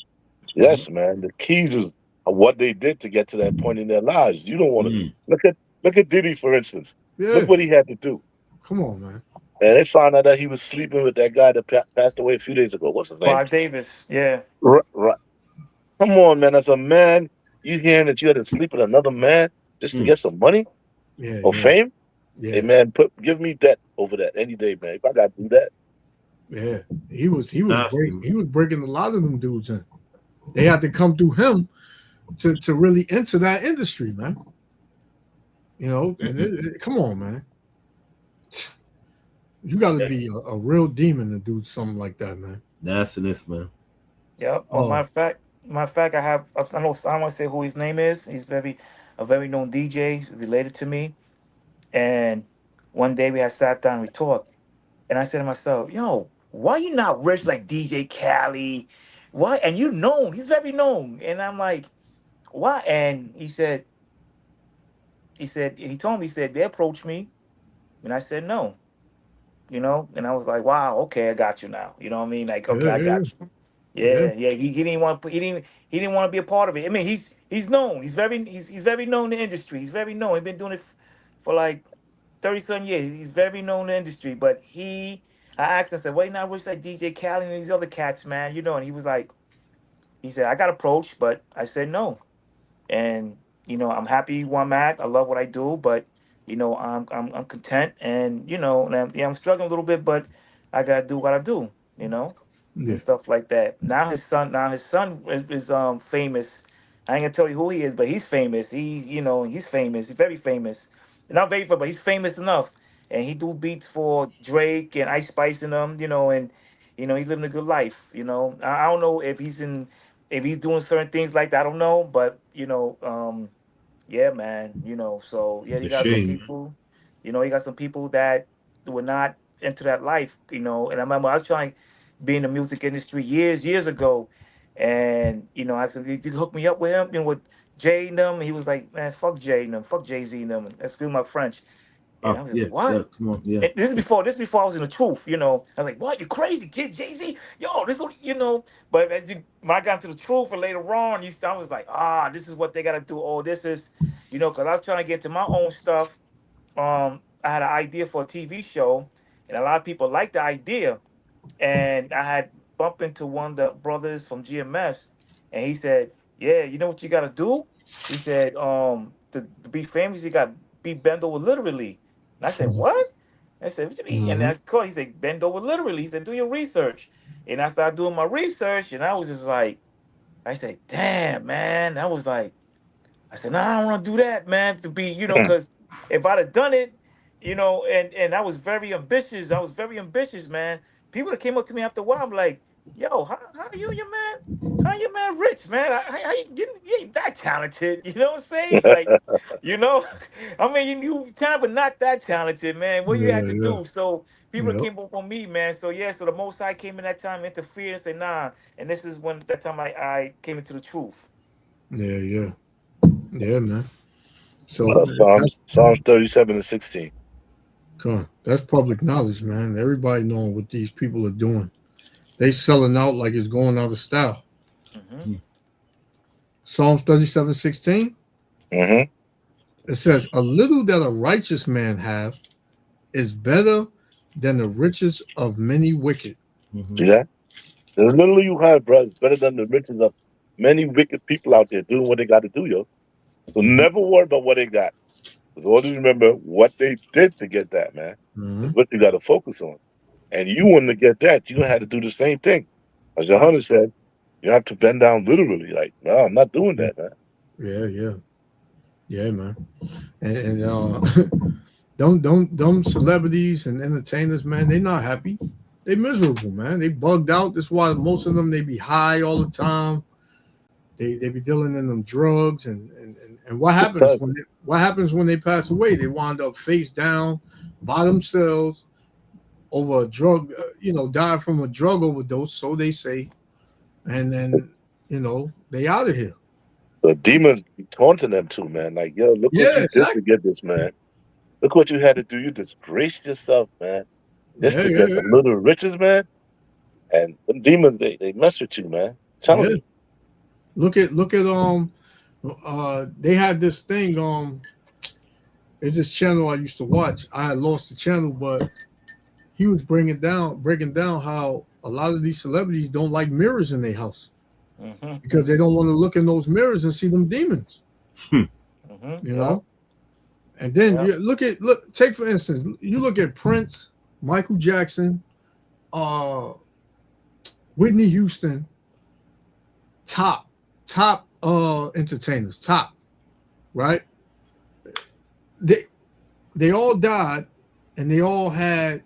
Yes, man. The keys is what they did to get to that point in their lives. You don't want to look at Diddy, for instance. Yeah. Look what he had to do. Come on, man. And they found out that he was sleeping with that guy that passed away a few days ago. What's his name? Bob Davis. Yeah. Right. Come on, man. As a man, you hearing that you had to sleep with another man just to get some money or fame? Yeah. Hey, man, give me that over that any day, man. If I got to do that. Yeah, he was breaking a lot of them dudes in. They had to come through him to really enter that industry, man. You know, and come on, man. You got to be a real demon to do something like that, man. Nastiness, man. Yep. Well, matter of fact, I don't want to say who his name is. He's a very known DJ related to me. And one day we had sat down and we talked, and I said to myself, "Yo, why you not rich like DJ Khaled? Why?" And he's very known. And I'm like, "Why?" And he told me, they approached me, and I said no. You know, and I was like, "Wow, okay, I got you now." You know what I mean? Like, okay, I got you. Yeah. He didn't want to be a part of it. I mean, he's known. He's very known in the industry. He's very known. He's been doing it for like 30-some years. He's very known in the industry. But I asked him, I said, "Why not rich like DJ Khaled and these other cats, man?" You know, and he said, "I got approached, but I said no." And I'm happy where I'm at. I love what I do, but I'm content, and I'm struggling a little bit, but I gotta do what I do, and stuff like that. Now his son is famous. I ain't gonna tell you who he is, but he's famous. He's famous. He's very famous. Not very famous, but he's famous enough. And he do beats for Drake and Ice Spice and them, and he's living a good life. I don't know if he's doing certain things like that. I don't know, but yeah, man. So yeah, you got some people. He got some people that were not into that life. And I remember I was trying to be in the music industry years ago, and I said, "Did you hook me up with him?" With Jay and them. He was like, "Man, fuck Jay and them, fuck Jay-Z and them." Excuse my French. And I was like, "What?" Yeah, come on, yeah. And this is before I was in the truth. I was like, "What? You crazy kid, Jay-Z? Yo, this what But when I got into the truth, and later on, I was like, this is what they gotta do. Oh, this is, because I was trying to get to my own stuff. I had an idea for a TV show, and a lot of people liked the idea. And I had bumped into one of the brothers from GMS, and he said, "Yeah, you know what you gotta do?" He said, to be famous, you gotta be bend over literally. And I said, "What?" I said, "What you mean?" And that's cool. He said, "Bend over literally." He said, "Do your research." And I started doing my research, and I was just like, I said, "Damn, man." I was like, I said, "No, I don't want to do that, man, to be, because if I'd have done it, and I was very ambitious. I was very ambitious, man. People that came up to me after a while, I'm like, yo, how your man rich, man? How you getting? You ain't that talented, you know what I'm saying? Like, you know, I mean, you talented, but not that talented, man. What you Yeah, had to yeah, do? So people yeah, came up on me, man. So yeah, so the Most High came in that time, interfered, and said, nah. And this is when that time I came into the truth. yeah, yeah, yeah, man. So that's Psalms 37:16. that's public knowledge, man. Everybody knowing what these people are doing. They selling out like it's going out of style. Hmm. Psalms 37:16. Mm-hmm. It says, "A little that a righteous man have is better than the riches of many wicked." Mhm. See that? The little you have, bro, is better than the riches of many wicked people out there doing what they got to do, yo. So Mhm. never worry about what they got. Just always remember what they did to get that, man. Is Mhm. what you got to focus on. And you want to get that, you're gonna have to do the same thing. As your hunter said, you have to bend down literally. Like, no, I'm not doing that, man. Yeah, yeah, yeah, man. And them celebrities and entertainers, man, they not happy. They miserable, man. They bugged out. That's why most of them they be high all the time. They be dealing in them drugs and Because what happens when they pass away? They wind up face down by themselves over a drug, die from a drug overdose, so they say, and then they out of here. the demons be taunting them too, man. Like, yo, look what Yeah, you did to exactly. get this, man. Look what you had to do. You disgraced yourself, man. Just Yeah, to yeah, get yeah, the little riches, man. And them demons, they mess with you, man. I'm telling yeah. you. Look at they had this thing it's this channel I used to watch. I had lost the channel, but he was breaking down how a lot of these celebrities don't like mirrors in their house Hmm. because they don't want to look in those mirrors and see them demons, Hmm. you Yeah. know. And then Yeah. you take for instance, you look at Prince, Michael Jackson, uh, Whitney Houston, top entertainers, top, right? They they all died, and they all had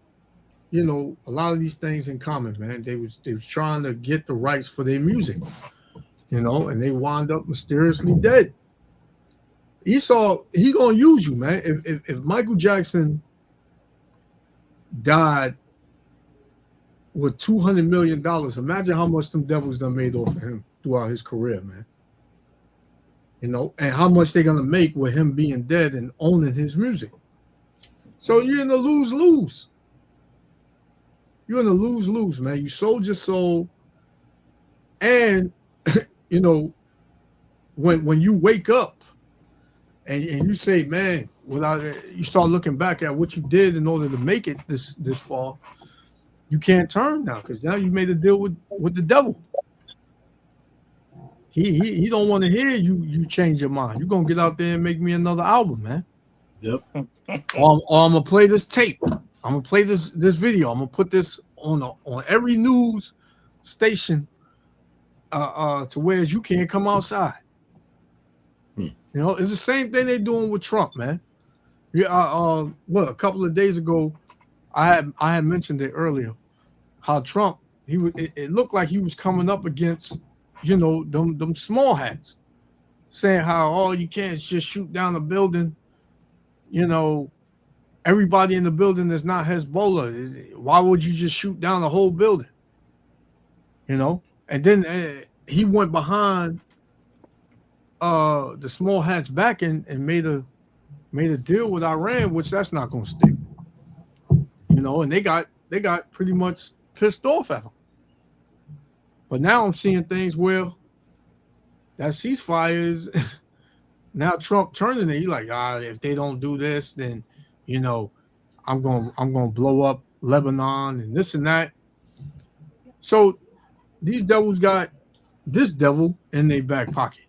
a lot of these things in common, man. They was trying to get the rights for their music, and they wound up mysteriously dead. Esau, he gonna use you, man. If Michael Jackson died with $200 million, imagine how much them devils done made off of him throughout his career, man. And how much they're gonna make with him being dead and owning his music. So you're in a lose-lose. You're in a lose-lose, man. You sold your soul, and you know when you wake up and you say, man, without you start looking back at what you did in order to make it this far, you can't turn now because now you made a deal with the devil. He don't want to hear you change your mind. You're gonna get out there and make me another album, man. Yep. Or I'm gonna play this tape. I'm gonna play this video. I'm gonna put this on every news station to where you can't come outside. It's the same thing they're doing with Trump, man. Yeah, a couple of days ago, I had mentioned it earlier. How Trump it looked like he was coming up against, them small hats, saying how you can't just shoot down a building. Everybody in the building is not Hezbollah. Why would you just shoot down the whole building? And then he went behind the small hats back and made a deal with Iran, which that's not going to stick. And they got pretty much pissed off at him. But now I'm seeing things where that ceasefire is now Trump turning it. He's like, if they don't do this, then I'm going to blow up Lebanon and this and that. So these devils got this devil in their back pocket.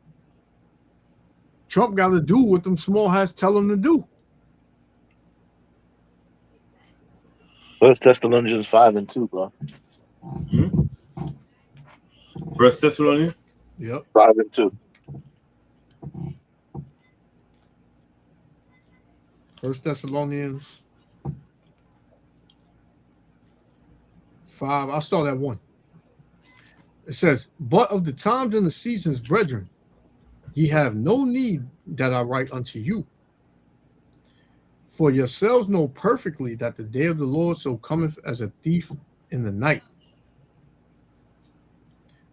Trump got to do what them small hats tell him to do. First Thessalonians 5:2, bro. First Thessalonians. Yep. 5:2. First Thessalonians 5. I'll start at 1. It says, "But of the times and the seasons, brethren, ye have no need that I write unto you. For yourselves know perfectly that the day of the Lord so cometh as a thief in the night.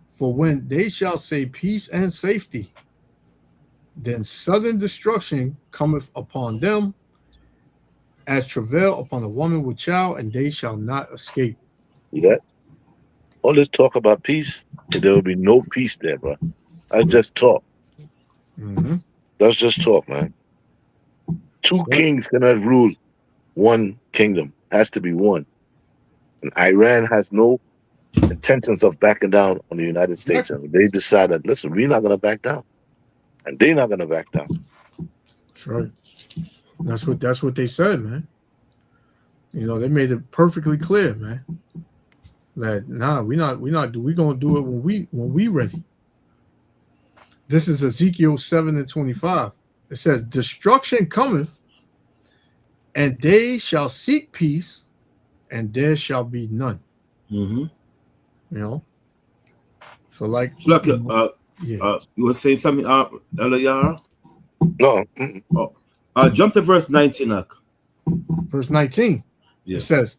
For when they shall say peace and safety, then sudden destruction cometh upon them, as travail upon a woman with child, and they shall not escape." See that? All this talk about peace, there will be no peace there, bro. I just talk. Mm-hmm. That's just talk, man. Two kings cannot rule one kingdom. Has to be one. And Iran has no intentions of backing down on the United States. And they decided, listen, we're not going to back down. And they're not going to back down. That's right. That's what they said, man. You know, they made it perfectly clear, man. That we're gonna do it when we ready. This is Ezekiel 7:25. It says, "Destruction cometh, and they shall seek peace, and there shall be none." Mm-hmm. You know. So like, Look, yeah. you were saying something, Yara? No. Jump to verse 19, Verse 19. Yeah. It says,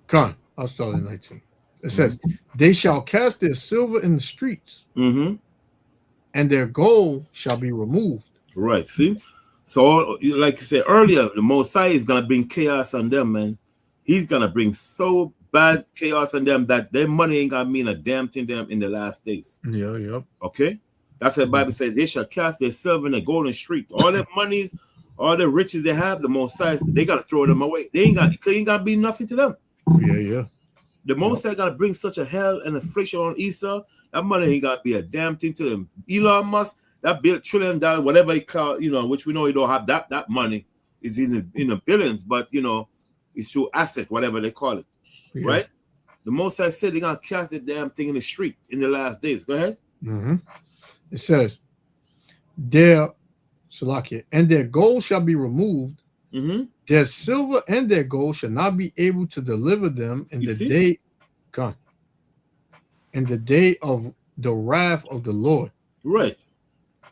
Con, I'll start at 19. It says, "They shall cast their silver in the streets, Mm-hmm. and their gold shall be removed." Right. See? So, like you said earlier, the Mosai is going to bring chaos on them, man. He's going to bring so bad chaos on them that their money ain't going to mean a damn thing to them in the last days. Yeah, yep. Okay? That's what the Bible says. They shall cast their silver in the golden street. All their monies, all the riches they have, the Mosai, they got to throw them away. They ain't got to be nothing to them. Yeah. The Mosai got to bring such a hell and affliction on Esau. That money ain't got to be a damn thing to them. Elon Musk, that $1 trillion, whatever he call, which we know he don't have that money is in the billions, but it's through asset, whatever they call it, right? The Mosai said they're gonna cast the damn thing in the street in the last days. Go ahead. Mm-hmm. It says, "Their Salakia, and their gold shall be removed. Mm-hmm. Their silver and their gold shall not be able to deliver them in the day, God, in the day of the wrath of the Lord." Right.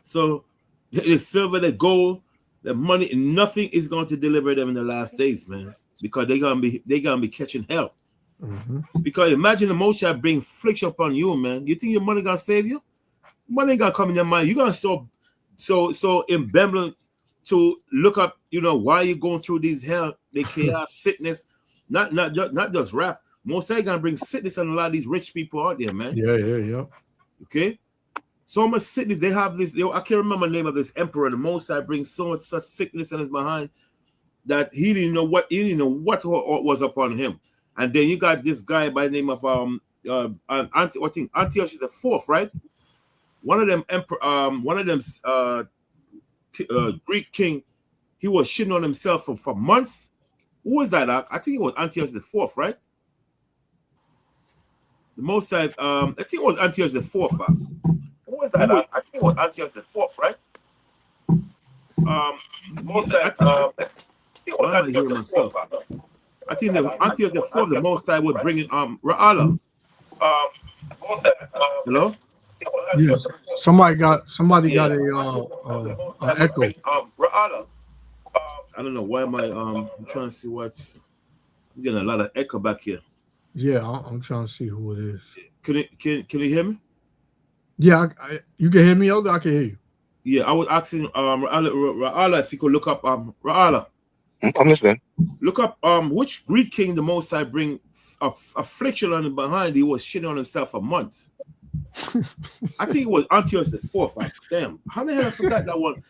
So the silver, the gold, the money, nothing is going to deliver them in the last days, man, because they're gonna be catching hell. Mm-hmm. Because imagine the Mosai bring affliction upon you, man. You think your money gonna save you? Money ain't gonna come in your mind. You're gonna so embezzling to look up, why you're going through these hell, the chaos, sickness, not just wrath. Mosai gonna bring sickness on a lot of these rich people out there, man. Yeah. Okay. So much sickness. They have this. I can't remember the name of this emperor. The Mosai brings so much such sickness in his behind that he didn't know what was upon him. And then you got this guy by the name of Antiochus the Fourth, right? One of them Greek king. He was shitting on himself for months. Who was that? I think it was Antiochus the Fourth, right? The Mosai. I think it was Antiochus the Fourth. Who was that? I think it was Antiochus the Fourth, right? I think Antiochus the Fourth, the Mosai was bringing Ra'ala. Hello? Yes. Somebody got a echo. Ra'ala. I don't know why I'm trying to see what. I'm getting a lot of echo back here. Yeah, I'm trying to see who it is. Can you hear me? Yeah, you can hear me, Elder? I can hear you. Yeah, I was asking Ra'ala if you could look up Ra'ala. I'm listening. Look up which Greek king the Mosai bring affliction on him behind. He was shitting on himself for months. I think it was Antiochus the Fourth. Damn, how the hell I forgot that one?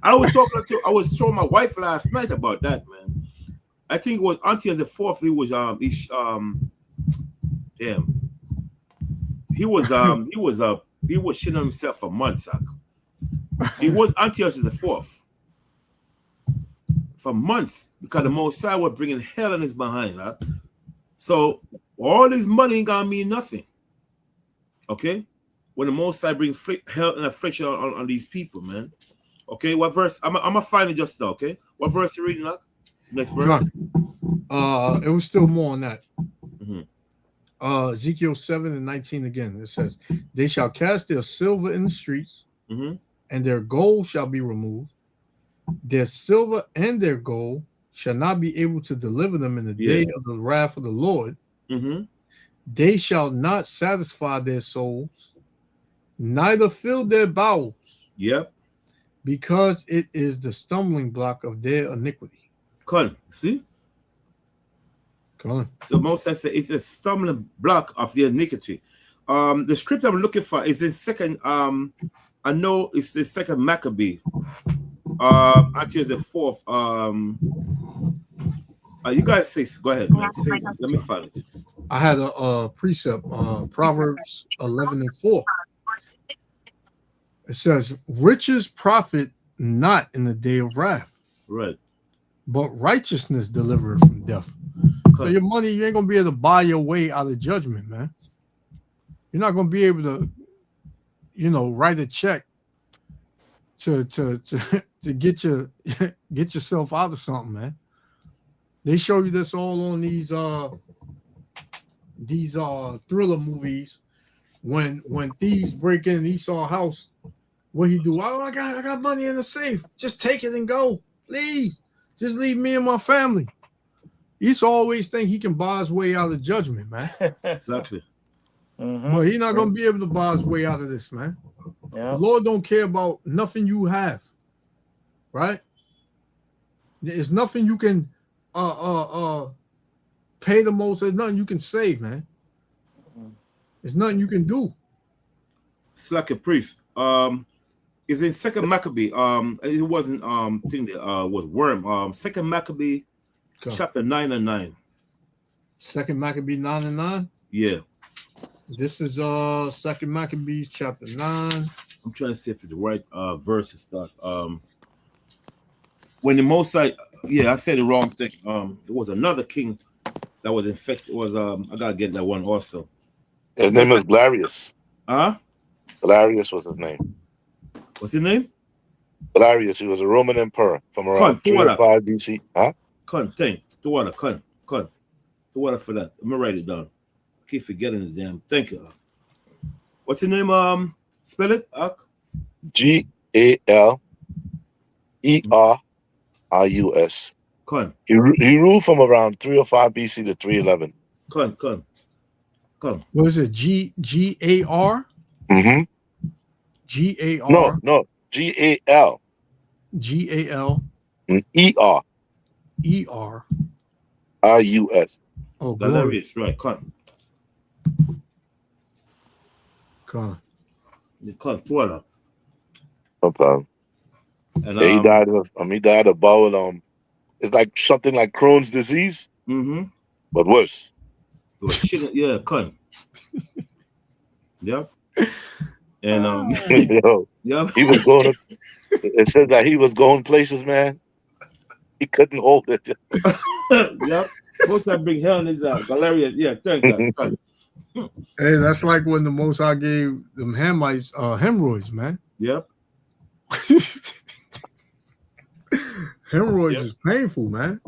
I was showing my wife last night about that, man. I think it was Antiochus the Fourth. He was damn. He was shitting on himself for months. He was Antiochus the Fourth for months because the Mosai were bringing hell in his behind. So all this money ain't gonna mean nothing. Okay, when the Mosai bring hell and affliction on these people, man. Okay, what verse? I'm gonna find it just now. Okay, what verse you reading, Next verse. It was still more on that. Mhm. Ezekiel 7:19 again. It says, "They shall cast their silver in the streets, Mhm. and their gold shall be removed. Their silver and their gold shall not be able to deliver them in the day of the wrath of the Lord. Mhm. They shall not satisfy their souls, neither fill their bowels, Yep. because it is the stumbling block of their iniquity." Come. See? Come on. So Moses said it's a stumbling block of the iniquity. The script I'm looking for is in second. I know it's the second Maccabee. Actually, it's the fourth. You guys say, go ahead, man. Say, let me find it. I had a precept, Proverbs 11:4. It says, "Riches profit not in the day of wrath, Right. but righteousness delivereth from death." So your money, you ain't gonna be able to buy your way out of judgment, man. You're not gonna be able to, write a check to get yourself out of something, man. They show you this all on these thriller movies. When thieves break in Esau house, what he do? Oh, I got money in the safe. Just take it and go, please. Just leave me and my family. Esau always think he can buy his way out of judgment, man. Exactly. But he's not gonna be able to buy his way out of this, man. Yeah. The Lord don't care about nothing you have, right? There's nothing you can pay the most. There's nothing you can save, man. There's nothing you can do. It's like a priest. It's in second Maccabee. It wasn't thing that was worm. Second Maccabee, chapter 9 and 9. Second Maccabee 9 and 9. Yeah. This is Second Maccabees chapter 9. I'm trying to see if it's the right verse and stuff. When the Mosai, I said the wrong thing. It was another king that was infected. I gotta get that one also. His name is Galerius. Huh? Galerius was his name. What's his name? Galerius. He was a Roman emperor from around 305 BC. Huh? Thanks. The water for that. I'm gonna write it down. I keep forgetting the damn. Thank you. What's your name? Spell it. Galerius. He ruled from around 305 BC to 311. Come. What is it? G-A-R? Mm-hmm. G-A-R? No. G-A-L. G-A-L. E-R. E-R. R-U-S. Oh, Galerius, right. Come. Water. No problem. And he died of bowel. It's like something like Crohn's disease, but worse. Yeah, come. Yep. And yep. He was going. It said that he was going places, man. He couldn't hold it. Yep. Most I bring hell in his Galerius. Yeah, thank God. Hey, that's like when the Most High gave them Hamites hemorrhoids, man. Yep. Hemorrhoids is painful, man.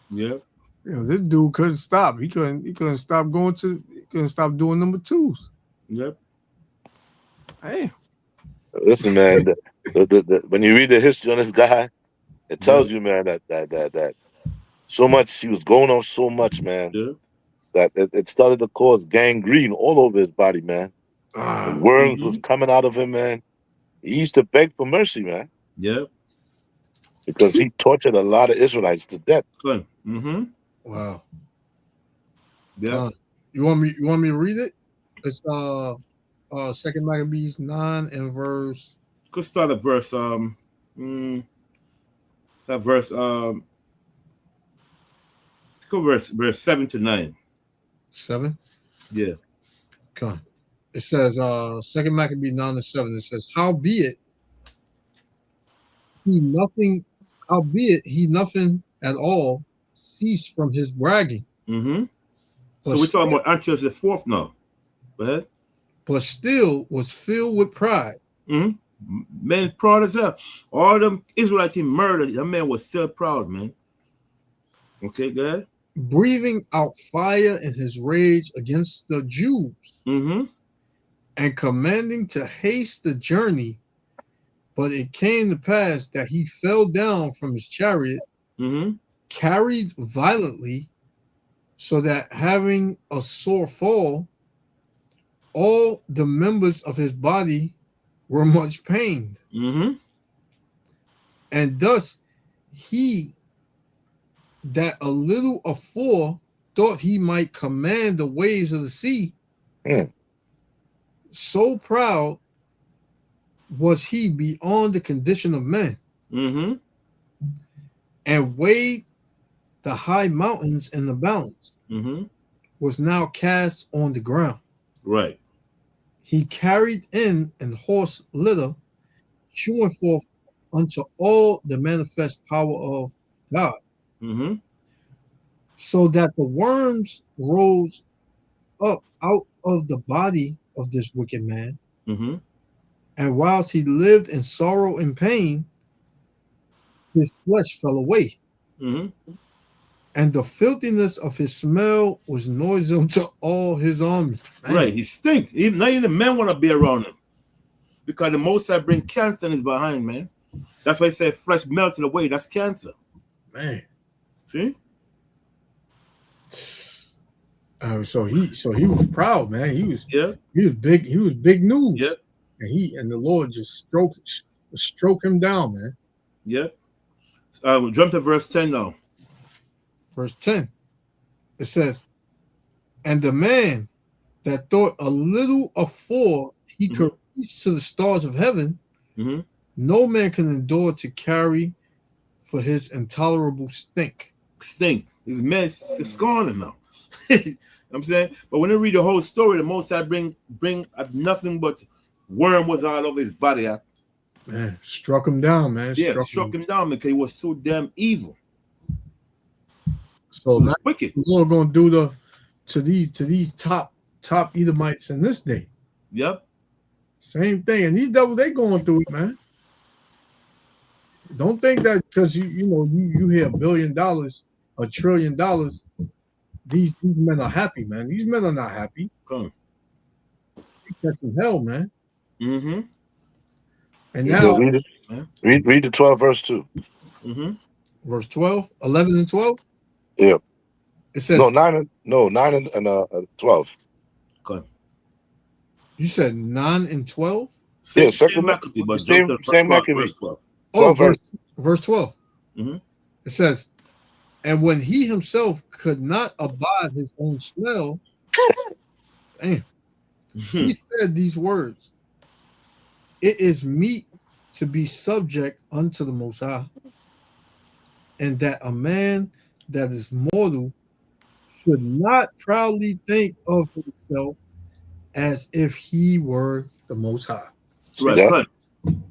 Yep. This dude couldn't stop. He couldn't stop doing number twos. Yep. Hey. Listen, man. When you read the history on this guy, it tells you, man, that so much he was going on so much, man. Yeah. That it started to cause gangrene all over his body, man. Worms was coming out of him, man. He used to beg for mercy, man. Yep. Because he tortured a lot of Israelites to death. Mm-hmm. Wow. Yeah. You want me to read it? It's Second Maccabees 9 and verse. Could start at verse verse 7 to 9. 7? Yeah. Okay. It says, Second Maccabees 9 and 7. It says, howbeit he nothing at all ceased from his bragging. Mm-hmm. So we're talking about Antiochus the fourth now. Go ahead. But still was filled with pride. Mm-hmm. Man, proud as hell. All them Israelites he murdered, that man was still proud, man. Okay, good. breathing out fire in his rage against the Jews, Mm-hmm. and commanding to haste the journey. But it came to pass that he fell down from his chariot, Mm-hmm. carried violently, so that having a sore fall, all the members of his body were much pained. Mm-hmm. And thus he that a little afore thought he might command the waves of the sea, so proud was he beyond the condition of men, Mm-hmm. and weighed the high mountains in the balance, Mm-hmm. was now cast on the ground. Right. He carried in an horse litter, shewing forth unto all the manifest power of God, Mm-hmm. so that the worms rose up out of the body of this wicked man. Mm-hmm. And whilst he lived in sorrow and pain, his flesh fell away, Mm-hmm. and the filthiness of his smell was noisome to all his army. Man, Right. He stink. Even not even the men want to be around him. Because the Most High bring cancer in his behind, man. That's why he said flesh melted away. That's cancer. man. See? So he was proud, man. He was Yeah. big. He was big news. Yeah. And the Lord just stroke him down, man. Yeah. We jump to verse 10 now. Verse 10. It says, and the man that thought a little afore he could reach to the stars of heaven, Mm-hmm. no man can endure to carry for his intolerable stink. Stink. His mess is scorning now. You know what I'm saying? But when you read the whole story, the Most High bring nothing but worm was all over his body. Man, struck him down, man. Yeah, struck him down because he was so damn evil. So now Wicked. the Lord gonna do to these top Edomites in this day. Yep. Same thing. And these devils, they going through it, man. Don't think that because you hear $1 billion, $1 trillion, these men are happy, man. These men are not happy. Come. They catching hell, man. Mm-hmm. And Yeah, now read the 12 verse 2. Mm-hmm. verse 12, 11 and 12. Yeah. It says 9 and 12. Come. you said 9 and 12. Yeah, Same second Maccabee, but same jump to same verse Maccabee. 12. Oh, 12 verse 12. Mhm. It says, and when he himself could not abide his own smell, damn, he said these words: it is meet to be subject unto the Most High, and that a man that is mortal should not proudly think of himself as if he were the Most High. Right. Yeah. Come.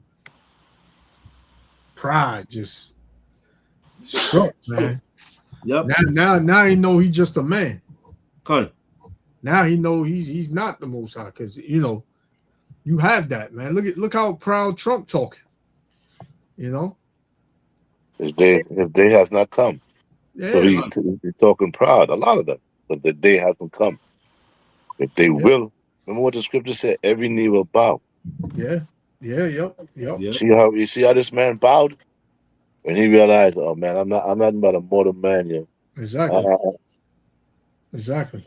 Pride just struck, man. Yep. Now he know he's just a man. Come. Now he know he's not the Most High, because you have that, man. Look how proud Trump talking. His day has not come. Yeah, So he's talking proud, a lot of them, but the day hasn't come. If they will, remember what the scripture said, every knee will bow. yep. Yeah. You see how this man bowed? When he realized, oh man, I'm not but a mortal man here. Exactly.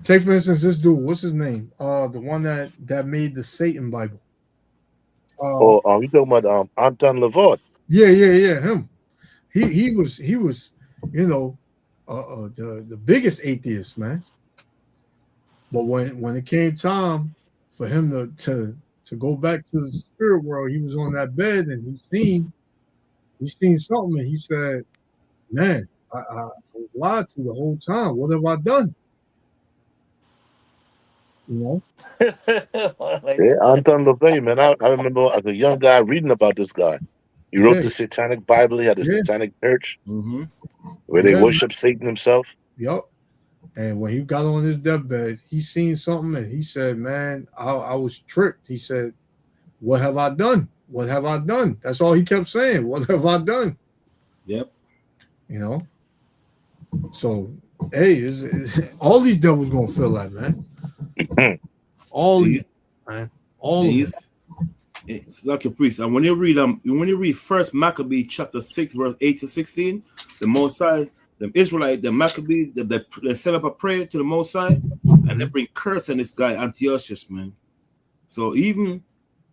Take for instance this dude. What's his name? The one that made the Satan Bible. You talking about Anton LaVoie? Yeah, him. He was the biggest atheist, man. But when it came time for him to go back to the spirit world, he was on that bed and he seen something, and he said, man, I was lied to the whole time. What have I done? Yeah, Anton LaVoie, man. I remember as a young guy reading about this guy. He wrote the Satanic Bible. He had a satanic church where they worship Satan himself. Yep. And when he got on his deathbed, he seen something and he said, man, I was tricked. He said, what have I done? What have I done? That's all he kept saying. What have I done? Yep. So, hey, all these devils gonna feel that, man. All these, man. All of them. It's like a priest. And when you read First Maccabee chapter 6, verse 8 to 16, the Most High, the Israelite, the Maccabee, they set up a prayer to the Most High, and they bring curse on this guy Antiochus, man. So even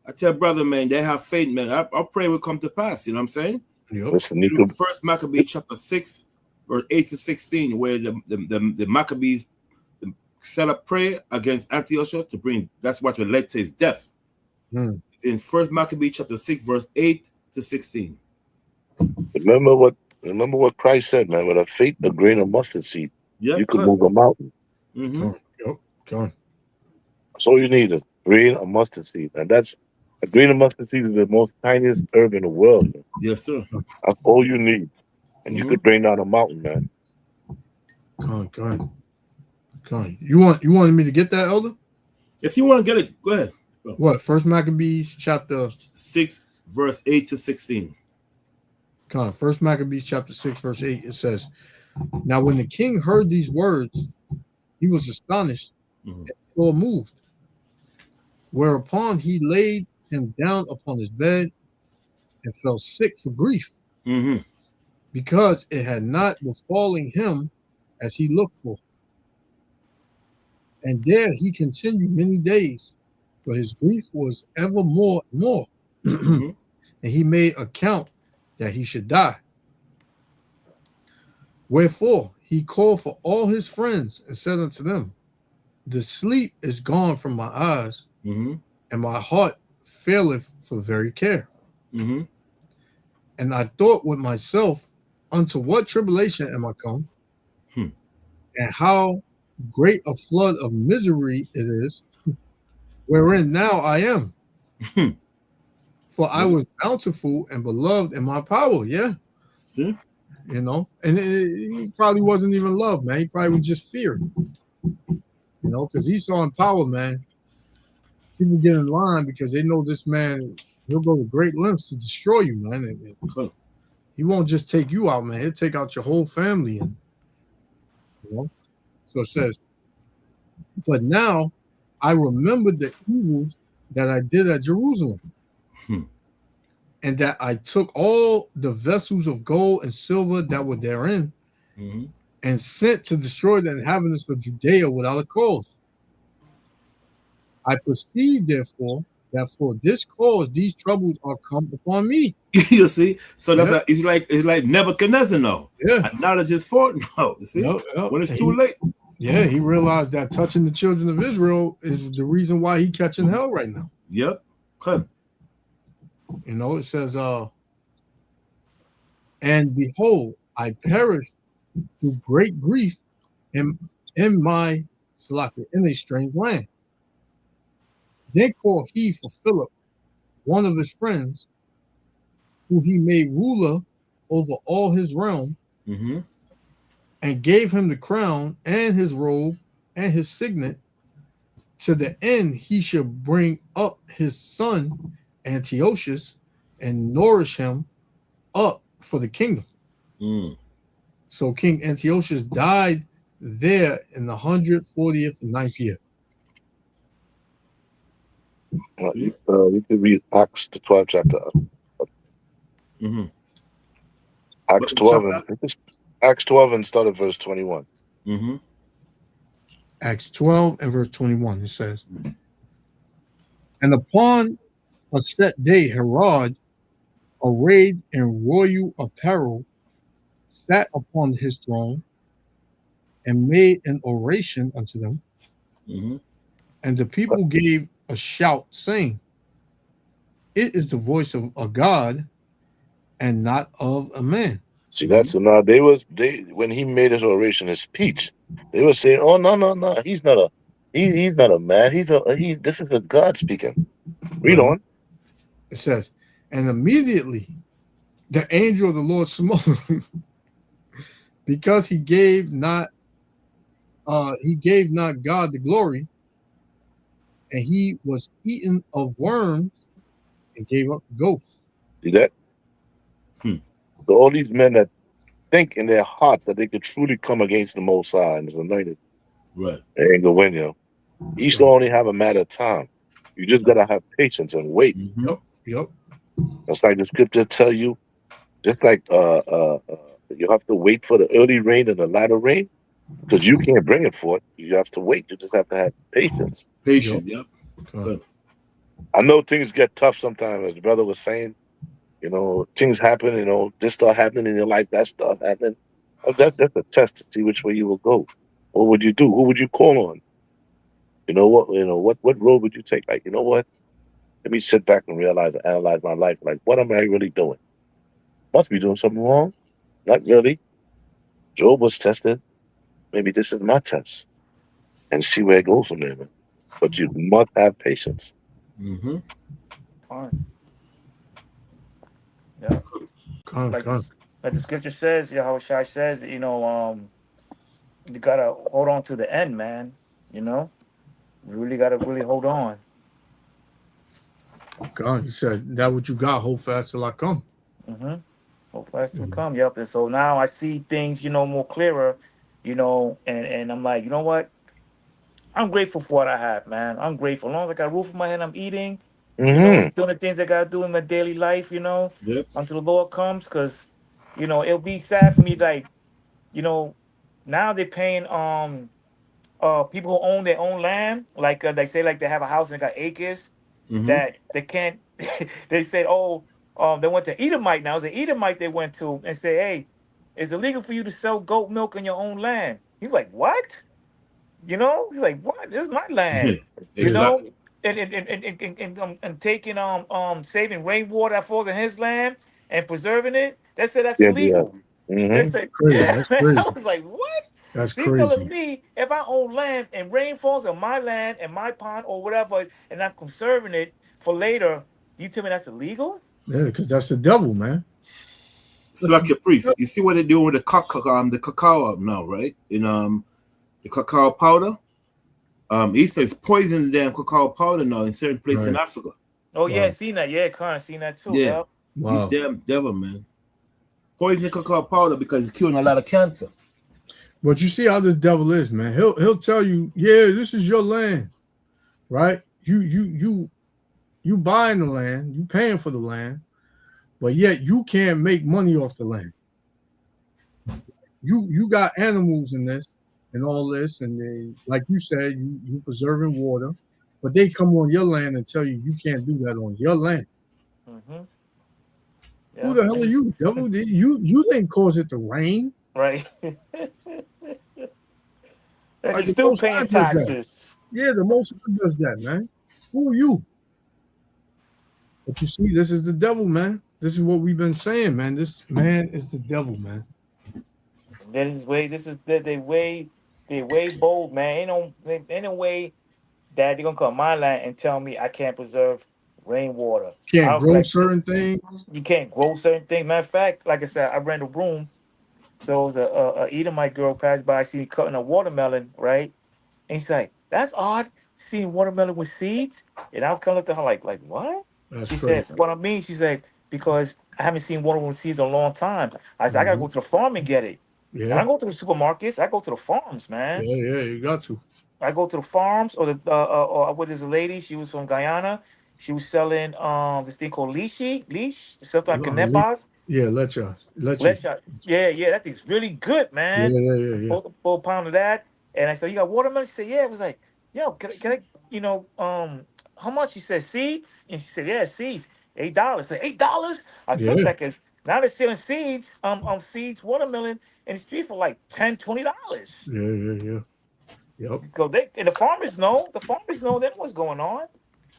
I tell brother, man, they have faith, man. I pray will come to pass. You know what I'm saying? Yep. Listen, First Maccabee chapter 6, verse 8 to 16, where the Maccabees set up prayer against Antiochus to bring. That's what led to his death. In First Maccabee chapter 6, verse 8 to 16. Remember what Christ said, man. With a faith, a grain of mustard seed, you can move a mountain. Yep. Come on. That's all you need, a grain of mustard seed, and that's a grain of mustard seed is the most tiniest herb in the world. Man. Yes, sir. That's all you need, and you could bring down a mountain, man. Come on. You wanted me to get that, Elder? If you want to get it, go ahead. What? First Maccabees chapter 6, verse 8 to 16. Come on. First Maccabees chapter 6, verse 8. It says, "Now when the king heard these words, he was astonished or moved. Whereupon he laid him down upon his bed and fell sick for grief, because it had not befallen him as he looked for. And there he continued many days, for his grief was ever more and more. And he made account that he should die. Wherefore he called for all his friends and said unto them, the sleep is gone from my eyes, and my heart faileth for very care. And I thought with myself, unto what tribulation am I come? And how great a flood of misery it is, wherein now I am. For I was bountiful and beloved in my power. Yeah. You know, and he probably wasn't even love, man. He probably was just fear. You know, because Esau in power, man. People get in line because they know this man, he'll go to great lengths to destroy you, man. And he won't just take you out, man. He'll take out your whole family. And you know, so it says, but now I remember the evils that I did at Jerusalem, and that I took all the vessels of gold and silver that were therein, and sent to destroy the inhabitants of Judea without a cause. I perceive, therefore, that for this cause these troubles are come upon me. You see, so that's it's like Nebuchadnezzar, no. Acknowledge his fault, no. You see, when it's too late. Yeah, he realized that touching the children of Israel is the reason why he catching hell right now. Yep. You know, it says, and behold, I perished through great grief in my in a strange land. Then called he for Philip, one of his friends, who he made ruler over all his realm, and gave him the crown and his robe and his signet, to the end he should bring up his son Antiochus and nourish him up for the kingdom. So King Antiochus died there in the 140th and 9th year. You could read Acts the 12th chapter. Acts 12 Acts 12 and start at verse 21. Acts 12 and verse 21, it says, and upon a set day Herod, arrayed in royal apparel, sat upon his throne and made an oration unto them. And the people gave a shout, saying, it is the voice of a God and not of a man. See, that's now they when he made his oration, his speech, they were saying, oh no, he's not a man, this is a God speaking. Read on. It says, and immediately the angel of the Lord smote him, because he gave not God the glory, and he was eaten of worms and gave up ghosts. See that? So all these men that think in their hearts that they could truly come against the Most High and His anointed, Right. they ain't gonna win, yo. Esau only have a matter of time. You just gotta have patience and wait. Mhm. Yep. That's like the scripture tell you. Just like you have to wait for the early rain and the latter rain, because you can't bring it forth. You have to wait. You just have to have patience. Patient. Yep. Good. I know things get tough sometimes, as the brother was saying. You know, things happen. You know, this start happening in your life, that start happening. That's a test to see which way you will go. What would you do? Who would you call on? You know what? You know what road would you take? Like, you know what? Let me sit back and realize and analyze my life. Like, what am I really doing? Must be doing something wrong. Not really. Job was tested. Maybe this is my test, and see where it goes from there, man. But you must have patience. Mm-hmm. Fine. Yeah. Like the scripture says, Yahweh Shai says, you gotta hold on to the end, man. You know, you really gotta really hold on. God, you said that what you got, hold fast till I come. Mm-hmm. Hold fast and come. Yep. And so now I see things, more clearer, and I'm like, you know what? I'm grateful for what I have, man. I'm grateful. As long as I got a roof over my head, I'm eating, Mm-hmm. doing the things I gotta do in my daily life, Yep. until the Lord comes, because, it'll be sad for me, like, now they're paying people who own their own land, like they say, like they have a house and they got acres, Mm-hmm. that they can't. They said, oh, they went to Edomite. Now it's an Edomite they went to and said, hey, it's illegal for you to sell goat milk on your own land. He's like, what? He's like, what? This is my land. You know, Exactly. and taking saving rainwater that falls in his land and preserving it. They said that's Yeah, yeah. illegal. They Mm-hmm. said, Crazy. yeah, That's man. I crazy. was like, what? That's He's telling crazy. me if I own land and rain falls on my land and my pond or whatever, and I'm conserving it for later, you tell me that's illegal? Yeah, because that's the devil, man. It's like your priest. You see what they're doing with the cacao now, right? In the cacao powder. He says poison the damn cacao powder now in certain places in Right. Africa. Oh yeah, Wow. seen that. Yeah, kind of seen that too. Yeah. Yeah. Wow. These damn devil, man. Poison the cacao powder because it's curing a lot of cancer. But you see how this devil is, man. He'll tell you, yeah, this is your land, right? You buying the land, you paying for the land, but yet you can't make money off the land. You got animals in this and all this, and they, like you said, you preserving water, but they come on your land and tell you you can't do that on your land. Mm-hmm. Who Yeah. the hell are you, devil? You didn't cause it to rain. Right. And Like you're the still Most High paying does that. taxes. Yeah, the Most High does that, man. Who are you? But you see, this is the devil, man. This is what we've been saying, man. This man is the devil, man. That is way. This is they way bold, man. Ain't no way that they're gonna come my land and tell me I can't preserve rainwater. I Can't don't grow like certain things. you can't grow certain things. Matter of fact, like I said, I rent a room. So it was a Edomite girl passed by, she cutting a watermelon, right? And she's like, "That's odd, seeing watermelon with seeds." And I was kind of looking at her like what? That's She crazy. said, "What I mean?" She said, "Because I haven't seen watermelon with seeds in a long time." I said, "I gotta go to the farm and get it." And I Yeah, go to the supermarkets. I go to the farms, man. yeah. You got to. I go to the farms, or what is a lady? She was from Guyana. She was selling this thing called leash, something like canepas. Yeah, let you. Yeah, that thing's really good, man. Yeah. Full pound of that. And I said, "You got watermelon?" She said, "Yeah." It was like, "Yo, can I how much?" She said, "Seeds." And she said, "Yeah, seeds. $8." I said, $8. I took Yeah, that because now they're selling seeds, seeds, watermelon in the street for like $10, $20. yeah. Yep. Because they and the farmers know that what's going on.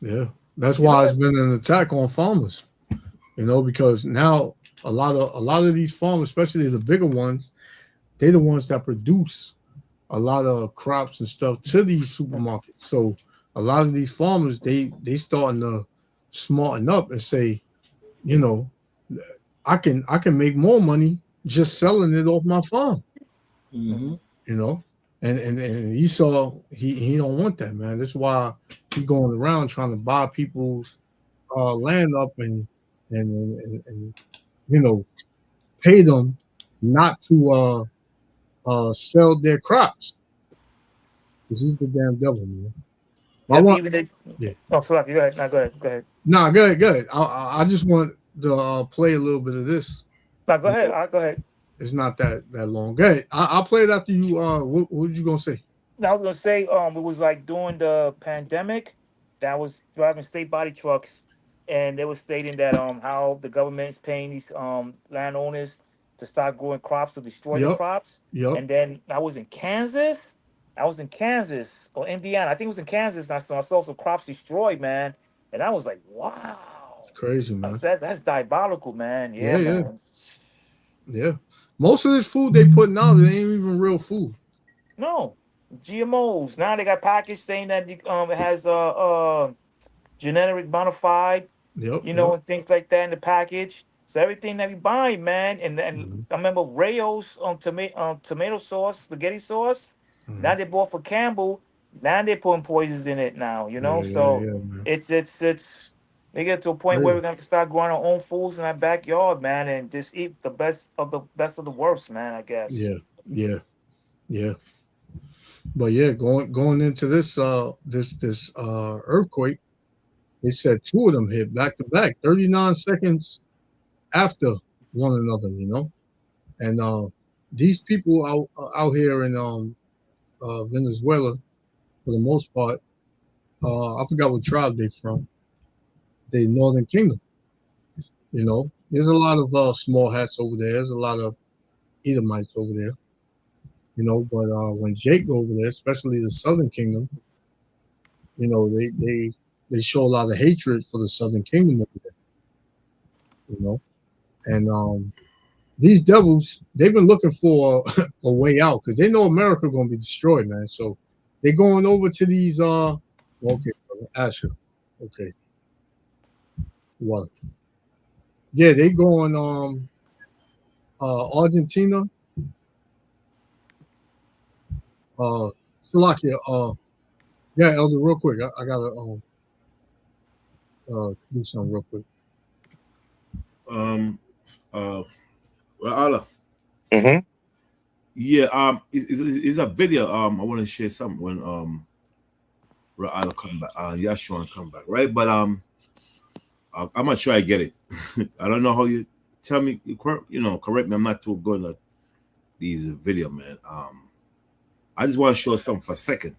Yeah. That's You why know it's been an attack on farmers. Because now a lot of these farmers, especially the bigger ones, they're the ones that produce a lot of crops and stuff to these supermarkets. So a lot of these farmers, they starting to smarten up and say, you know, I can make more money just selling it off my farm. Mm-hmm. You know, and Esau, he don't want that, man. That's why he going around trying to buy people's land up and pay them not to sell their crops. This is the damn devil, man. Yeah. Oh, sorry. Go ahead. No, go ahead. Go ahead. No, go ahead. I just want to play a little bit of this. No, go ahead. Go ahead. It's not that long. Go ahead. I'll play it after you. What were you gonna say? No, I was gonna say, it was like during the pandemic that I was driving state body trucks, and they were stating that how the government is paying these landowners to start growing crops to destroy the crops. Yep. And then I was in Kansas. Or Indiana. I think it was in Kansas. And I saw some crops destroyed, man. And I was like, wow. It's crazy, man. That's diabolical, man. Yeah, man. Yeah. Most of this food they putting out, it ain't even real food. No. GMOs. Now they got packaged saying that it has genetic modified, and things like that in the package. So everything that we buy, man, and I remember Rayo's tomato sauce, spaghetti sauce. Now they bought for Campbell. Now they're putting poisons in it now, it's they get to a point where we're gonna have to start growing our own foods in our backyard, man, and just eat the best of the worst, man, I guess. Yeah. But yeah, going into this earthquake, they said 2 of them hit back to back, 39 seconds after one another, and these people out here in Venezuela, for the most part, I forgot what tribe they're from. The Northern Kingdom. There's a lot of small hats over there. There's a lot of Edomites over there. But when Jake go over there, especially the Southern Kingdom, they show a lot of hatred for the Southern Kingdom over there. And these devils, they've been looking for a way out because they know America going to be destroyed, man. So they're going over to these Asher. Okay. What? Yeah, they going Argentina. Slovakia. Yeah, Elder, real quick. I gotta do something real quick. Allah. Mm-hmm. Yeah, it's a video. I want to share something when Ra'ala come back, Yashua come back, right? But I'm gonna try to get it. I don't know how you tell me, correct me. I'm not too good at these video, man. I just want to show something for a second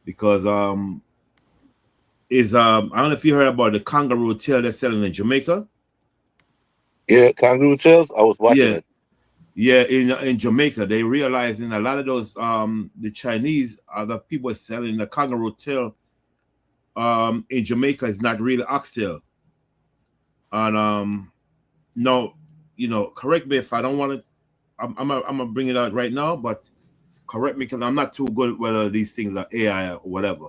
because I don't know if you heard about the kangaroo tail they're selling in Jamaica. Yeah, kangaroo tails. I was watching it. Yeah, in Jamaica, they realizing a lot of those the Chinese other people selling the kangaroo tail in Jamaica is not really oxtail. And no, correct me if I don't want to. I'm gonna bring it out right now, but correct me because I'm not too good at whether these things are AI or whatever.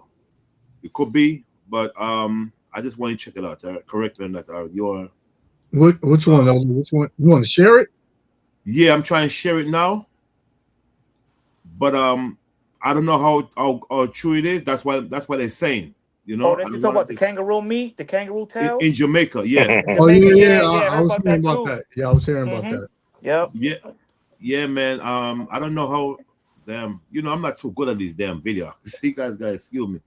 It could be, but I just want you to check it out. Correct me on that. Which one? Which one? You want to share it? Yeah, I'm trying to share it now, but I don't know how true it is. That's what they're saying. Oh, you talking about the kangaroo meat, the kangaroo tail in Jamaica? Yeah. Oh yeah. I was hearing about that. Yeah, I was hearing about that. Yep. Yeah, man. I don't know how. Damn, I'm not too good at these damn videos. You guys excuse me,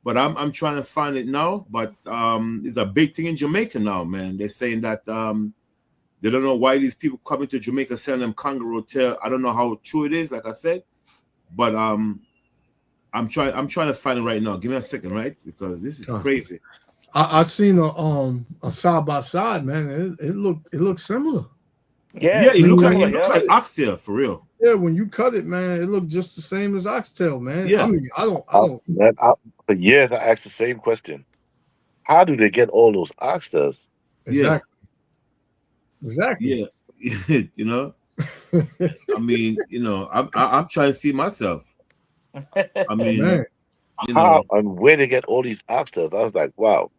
but I'm trying to find it now. But it's a big thing in Jamaica now, man. They're saying that they don't know why these people coming to Jamaica selling them kangaroo tail. I don't know how true it is, like I said, but I'm trying to find it right now. Give me a second, right? Because this is crazy. I seen a side by side, man. It looked similar. Yeah, it looks like oxtail for real. Yeah, when you cut it, man, it looked just the same as oxtail, man. Yeah. I mean, I don't. For years, I asked the same question: how do they get all those oxtails? Exactly. Yeah. I mean, I'm trying to see myself. I mean, man. How and where they get all these oxtails? I was like, wow.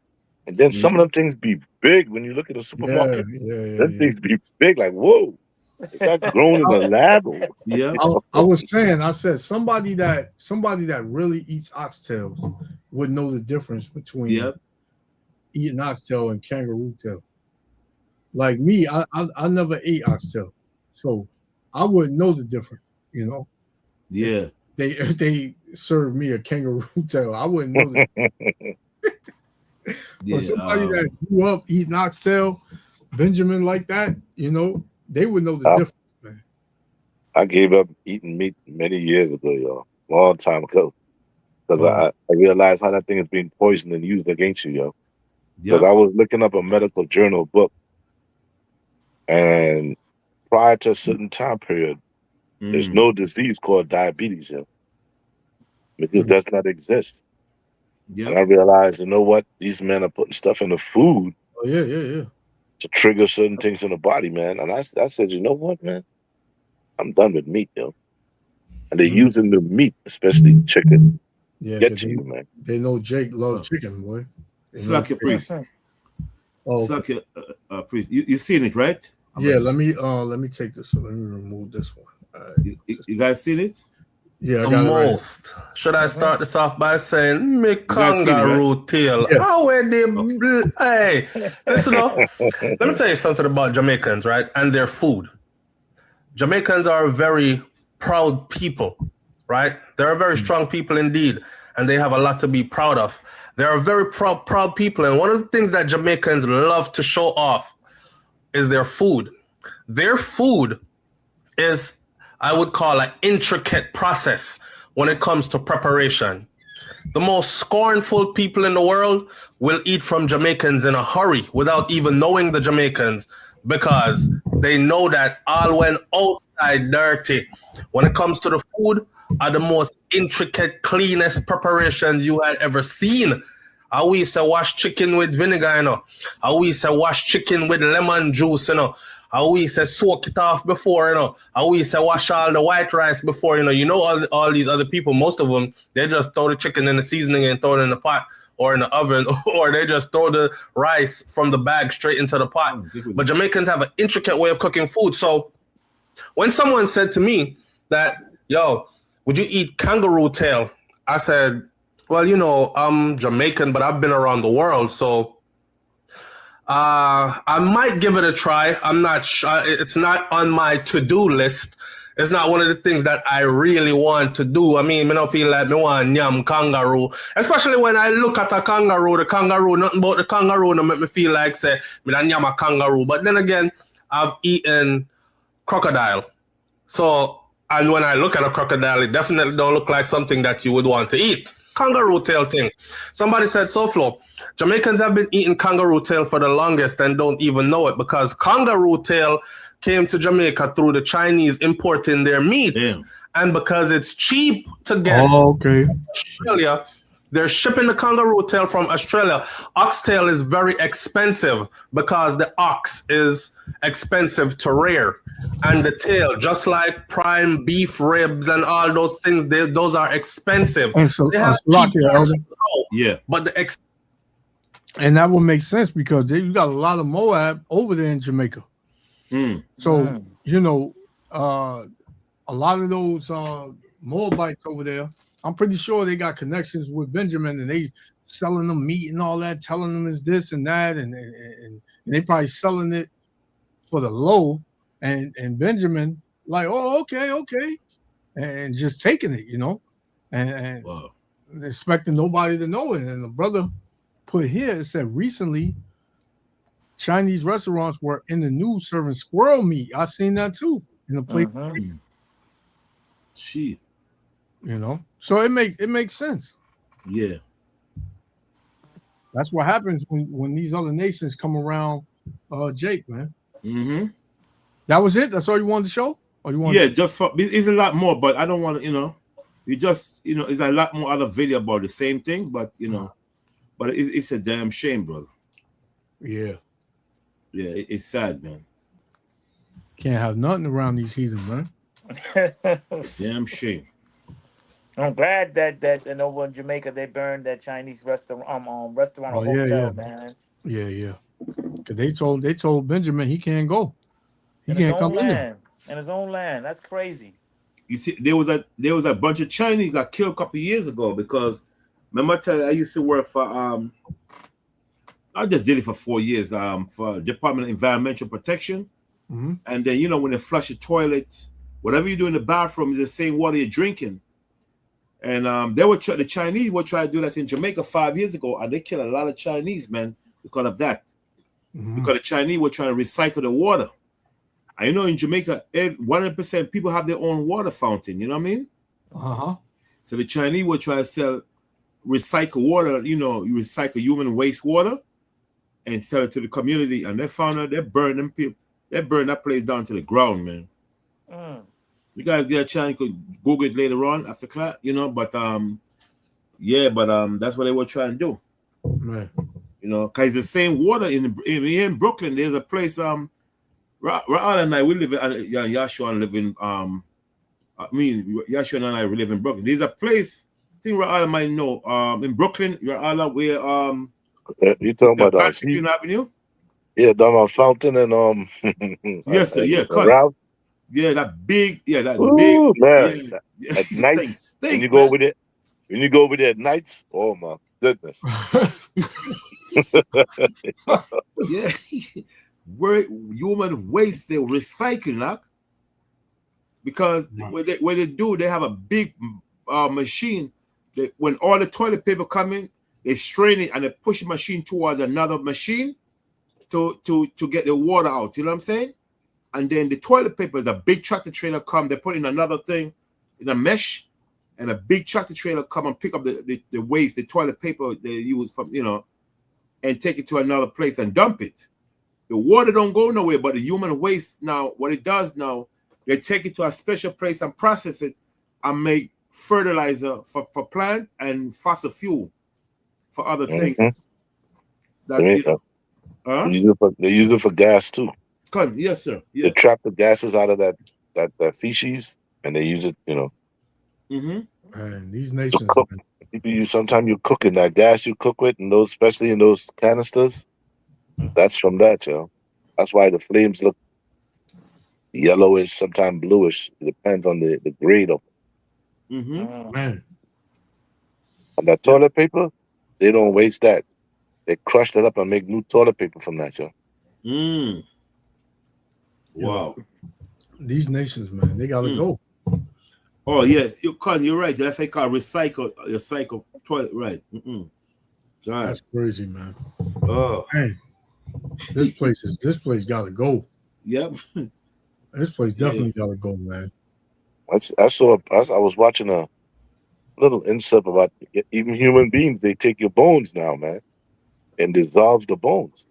And then some of them things be big when you look at the supermarket. Them things be big, like whoa. Is that grown in the lab? Yeah. I said somebody that really eats oxtails would know the difference between eating oxtail and kangaroo tail. Like me, I never ate oxtail. So I wouldn't know the difference. You know, Yeah. if they served me a kangaroo tail, I wouldn't know that. Yeah. But somebody that grew up eating oxtail, Benjamin like that, you know, they would know the difference, man. I gave up eating meat many years ago, y'all. Long time ago. Because I realized how that thing is being poisoned and used against you, yo. Because I was looking up a medical journal book, and prior to a certain time period, there's no disease called diabetes, yo. Because it does not exist. Yeah. And I realized, you know what? These men are putting stuff in the food Oh, yeah. to trigger certain things in the body, man. And I said, you know what, man? I'm done with meat, yo. And they're using the meat, especially chicken. Yeah, Get to you, man. They know Jake loves chicken, boy. Slack your priest. Slack your priest. You seen it, right? Yeah, let me take this one. Let me remove this one. You guys seen it? Yeah, I got it right. Most. Should I start this off by saying me kangaroo tail? Yeah. How are they? Hey, listen up. Let me tell you something about Jamaicans, right? And their food. Jamaicans are very proud people, right? They're a very strong people indeed, and they have a lot to be proud of. They are very proud people, and one of the things that Jamaicans love to show off is their food. Their food is, I would call, an intricate process when it comes to preparation. The most scornful people in the world will eat from Jamaicans in a hurry without even knowing the Jamaicans, because they know that all went outside dirty. When it comes to the food, are the most intricate, cleanest preparations you had ever seen. How we say wash chicken with vinegar, you know. How we say wash chicken with lemon juice, you know. How we say soak it off before, you know. How we say wash all the white rice before, you know. You know, all these other people, most of them, they just throw the chicken in the seasoning and throw it in the pot or in the oven, or they just throw the rice from the bag straight into the pot. But Jamaicans have an intricate way of cooking food. So when someone said to me that, yo, would you eat kangaroo tail? I said, well, you know, I'm Jamaican, but I've been around the world, so I might give it a try. I'm not sure. It's not on my to-do list. It's not one of the things that I really want to do. I mean, I don't feel like me want yam kangaroo, especially when I look at a kangaroo. The kangaroo, nothing about the kangaroo, no make me feel like say me don't yam a kangaroo. But then again, I've eaten crocodile, so. And when I look at a crocodile, it definitely don't look like something that you would want to eat. Kangaroo tail thing. Somebody said, SoFlo, Jamaicans have been eating kangaroo tail for the longest and don't even know it, because kangaroo tail came to Jamaica through the Chinese importing their meats. Damn. And because it's cheap to get Australia, they're shipping the kangaroo tail from Australia. Oxtail is very expensive because the ox is expensive to rear. And the tail, just like prime beef ribs and all those things, those are expensive. And so, they have yeah, but and that would make sense because you got a lot of Moab over there in Jamaica. So you know, a lot of those Moabites over there, I'm pretty sure they got connections with Benjamin, and they selling them meat and all that, telling them it's this and that, and they probably selling it for the low. And Benjamin like, oh, okay, and just taking it, you know, and expecting nobody to know it. And the brother put here, it said recently Chinese restaurants were in the news serving squirrel meat. I seen that too in the plate. Shit, you know, so it makes sense. Yeah, that's what happens when these other nations come around. Jake, man. That was it. That's all you wanted to show. Or you want? Yeah, just for it's a lot more, but I don't want to. You know, it's a lot more other video about the same thing, but you know, but it's a damn shame, brother. Yeah. It's sad, man. Can't have nothing around these heathens, man. Damn shame. I'm glad that over in Jamaica they burned that Chinese restaurant or hotel, man. Yeah. Cause they told Benjamin he can't go. He can't come in there. In his own land. That's crazy. You see, there was a bunch of Chinese got killed a couple of years ago because remember I tell you I used to work for I just did it for 4 years for Department of Environmental Protection. And then when they flush the toilets whatever you do in the bathroom is the same water you're drinking. And the Chinese were trying to do that in Jamaica 5 years ago, and they killed a lot of Chinese, man, because of that. Because the Chinese were trying to recycle the water. I know in Jamaica, 100% people have their own water fountain. You know what I mean? So the Chinese were trying to sell recycle water. You know, you recycle human waste water and sell it to the community. And they found out they burned them people. They burned that place down to the ground, man. You guys get a chance, you could Google it later on after class, you know. But that's what they were trying to do. Right. You know, because the same water in Brooklyn. There's a place. Ra'al and I, we live in Yashua and live in Yashua and I, we live in Brooklyn. There's a place, I think Ra'al might know, in Brooklyn, Ra'al, where you talking about Pasadena Avenue? Yeah, down on Fountain and yes, sir, yeah, Ralph. Yeah, that big, Ooh, big, man. yeah. At night, when you go over there, at night, oh my goodness. Yeah. Where human waste they recycle, like, because what they do, they have a big machine that when all the toilet paper come in, they strain it and they push the machine towards another machine to get the water out. You know what I'm saying? And then the toilet paper, the big tractor trailer come, they put in another thing in a mesh, and a big tractor trailer come and pick up the waste, the toilet paper they use from, you know, and take it to another place and dump it. The water don't go nowhere, but the human waste now, what it does now, they take it to a special place and process it and make fertilizer for plant and fossil fuel for other things. That, they use it for gas too. Yes, sir. Yeah. They trap the gases out of that feces, and they use it, you know. And these nations, people sometimes you cook in that gas you cook with, and those, especially in those canisters. That's from that, yo. That's why the flames look yellowish, sometimes bluish. It depends on the grade of it. Man. And that toilet paper, they don't waste that. They crush it up and make new toilet paper from that, yo. Wow. These nations, man, they gotta go. Oh yeah, you're right. That's like recycle toilet, right? That's crazy, man. Oh, man. This place gotta go. Yep. This place definitely gotta go, man. I was watching a little insight about even human beings. They take your bones now, man, and dissolve the bones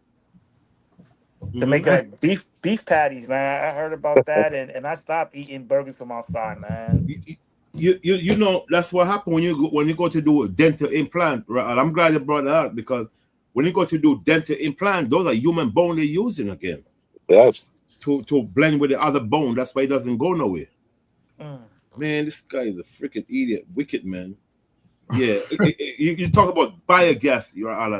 to make like beef patties, man. I heard about that, and I stopped eating burgers from outside, man. You know, that's what happened when you go to do a dental implant, right? I'm glad you brought that up, because when you go to do dental implant, those are human bone they're using again. Yes. To blend with the other bone. That's why it doesn't go nowhere. Man, this guy is a freaking idiot, wicked man. Yeah, you talk about biogas,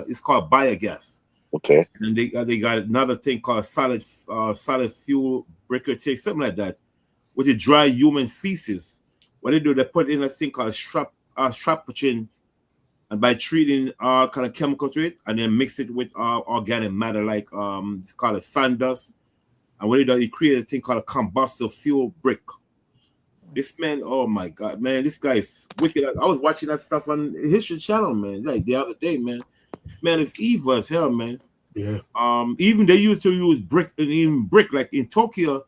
it's called biogas. Okay. And they got another thing called solid fuel briquette, something like that, with the dry human feces. What they do, they put in a thing called strappogen, and by treating all kind of chemical to it, and then mix it with organic matter, like it's called a sawdust. And what he does, he created a thing called a combustible fuel brick. This man, oh my God, man, this guy is wicked. I was watching that stuff on History Channel, man, like the other day, man. This man is evil as hell, man. Yeah. Even they used to use brick, like in Tokyo,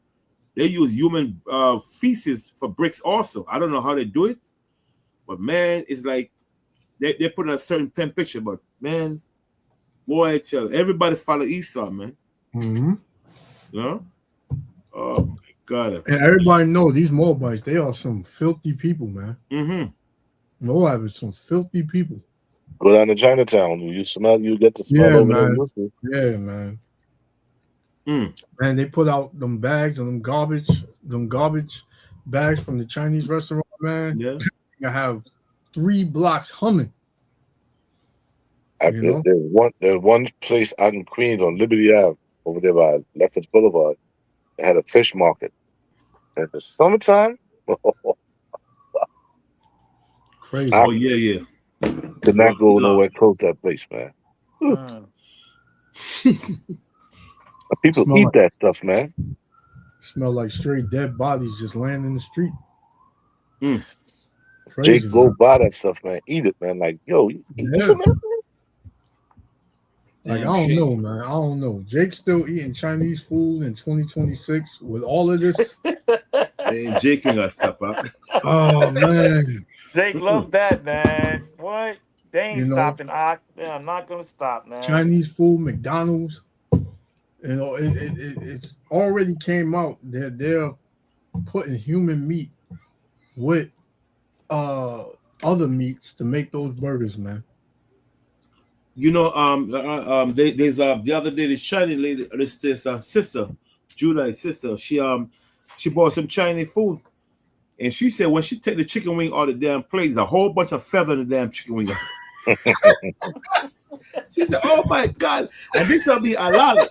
they use human feces for bricks also. I don't know how they do it, but man, it's like they put in a certain pen picture, but man, boy, I tell everybody follow Esau, man. You know? Oh my God. And everybody know these Moabites, they are some filthy people, man. Moab is some filthy people. Go down to Chinatown. You get to smell over there. Yeah, man. Man, they put out them bags and them garbage bags from the Chinese restaurant, man. Yeah. You have 3 blocks humming. There's one place out in Queens on Liberty Ave, over there by Lefferts Boulevard. They had a fish market. And the summertime, crazy. Oh yeah. Did not go nowhere close to that place, man. People eat that stuff, man. Smell like straight dead bodies just laying in the street. Crazy, Jake, go man. buy that stuff, man. Eat it, man. Like, yo, you eat Yeah. some of that? Like, I Damn don't shame. know, man. I don't know. Jake's still eating Chinese food in 2026 with all of this. And Jake ain't got stop up. Oh man, Jake loves that, man. What? They ain't You know- stopping. I'm not gonna stop, man. Chinese food, McDonald's. You know, it's already came out that they're putting human meat with other meats to make those burgers, man. You know, there's the other day this Chinese lady, this sister, July's sister, she bought some Chinese food, and she said when she take the chicken wing out of the damn plate, there's a whole bunch of feather in the damn chicken wing. She said, "Oh my God!" And this will be a lot.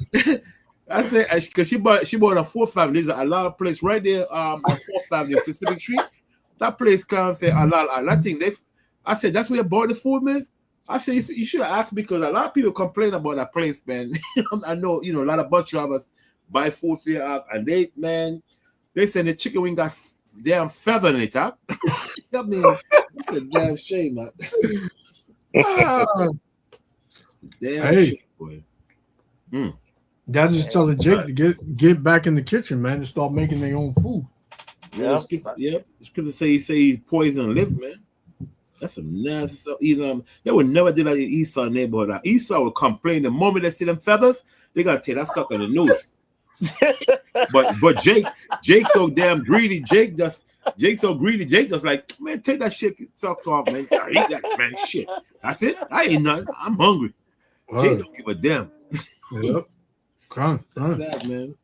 I said, because she bought a 4th Avenue. There's a lot of place right there on 4th Avenue, Pacific Street. That place comes say a lot. I think I said that's where you bought the food, man. I said you should have asked because a lot of people complain about that place, man. I know, a lot of bus drivers buy food here, and they said the chicken wing got damn feather in it, huh? I mean, it's a damn shame, man. Ah, Damn Hey. shit, boy. that just telling Jake to get back in the kitchen, man, and start making their own food. Yeah, the scripture say poison live, man. That's some nasty stuff. They would never do that in Esau neighborhood. Esau would complain the moment they see them feathers, they gotta take that sucker in the news. but Jake so damn greedy. Jake so greedy. Jake just like, man, take that shit suck off, man. I eat that, man. Shit. That's it. I ain't nothing. I'm hungry. Jake don't give a damn. Yep. Come. That's sad, man.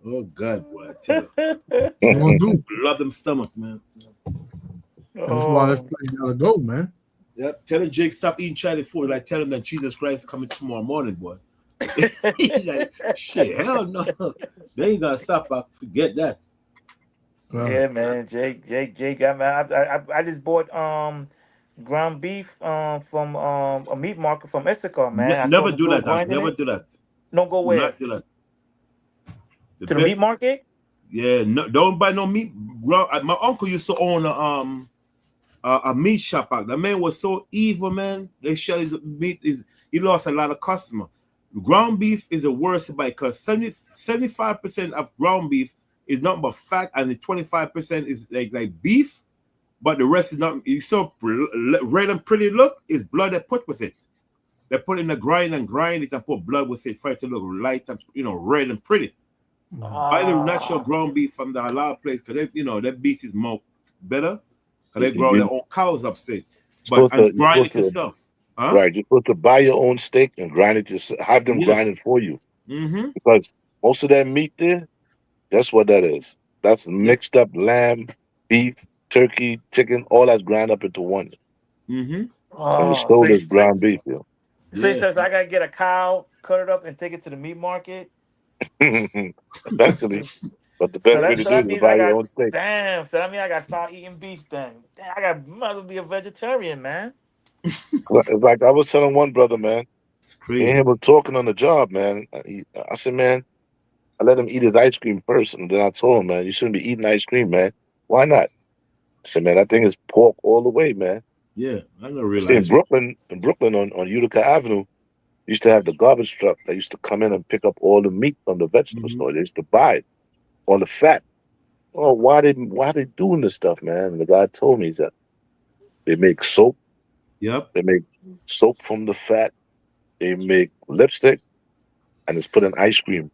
Oh God, boy. I tell you. What you gonna do? Love them stomach, man. That's why this place gotta go, man. Yep. Telling Jake stop eating Chinese food. Like tell him that Jesus Christ is coming tomorrow morning, boy. He's like, shit, hell no. They ain't gonna stop. Forget that. Yeah, man. Jake. I just bought ground beef from a meat market from Issachar, man. I saw Never the do dude that. grinding Never it. do that. Don't go Do where? not do that. To the meat market? Yeah, no, don't buy no meat. My uncle used to own a meat shop. The man was so evil, man. They shut his meat. He lost a lot of customer. Ground beef is the worst to buy because 75% of ground beef is nothing but fat, and the 25% is like beef, but the rest is not. It's so red and pretty look. Is blood they put with it. They put it in the grind it and put blood with it for it to look light and red and pretty. Buy the natural ground beef from the halal place because their beef is more better because they grow their own cows upstate. But grind it yourself. Huh? Right, you're supposed to buy your own steak and grind it yourself. Have them grind it for you. Mm-hmm. Because most of that meat there, that's what that is. That's mixed up lamb, beef, turkey, chicken, all that's ground up into one. Mm-hmm. And it's sold as ground beef, yo. So he says I gotta get a cow, cut it up, and take it to the meat market. Eventually. But the best way to do it is buy your own steak. Damn, so that means I gotta start eating beef then. Damn, might as well be a vegetarian, man. It's like I was telling one brother, man. It's Me crazy. and him were talking on the job, man. I said, man, I let him eat his ice cream first. And then I told him, man, you shouldn't be eating ice cream, man. Why not? I said, man, that thing is pork all the way, man. Yeah, I don't realize. See, in Brooklyn on Utica Avenue, used to have the garbage truck that used to come in and pick up all the meat from the vegetable store. They used to buy it, all the fat. Oh, why they doing this stuff, man? And the guy told me that they make soap. Yep. They make soap from the fat. They make lipstick, and it's put in ice cream.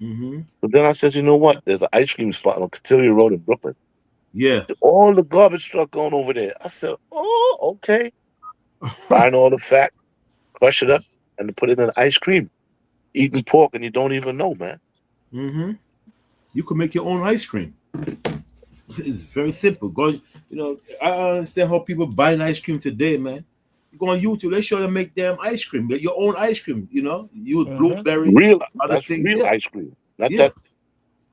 Mm-hmm. But then I said, you know what? There's an ice cream spot on Cotillion Road in Brooklyn. Yeah. All the garbage truck going over there. I said, oh, okay. Buying all the fat, crush it up, and put it in ice cream. Eating pork and you don't even know, man. Mm-hmm. You can make your own ice cream. It's very simple. I understand how people buying ice cream today, man. You go on YouTube, they show them make damn ice cream. Make your own ice cream, Use blueberry. Real, other that's things. real ice cream. Not that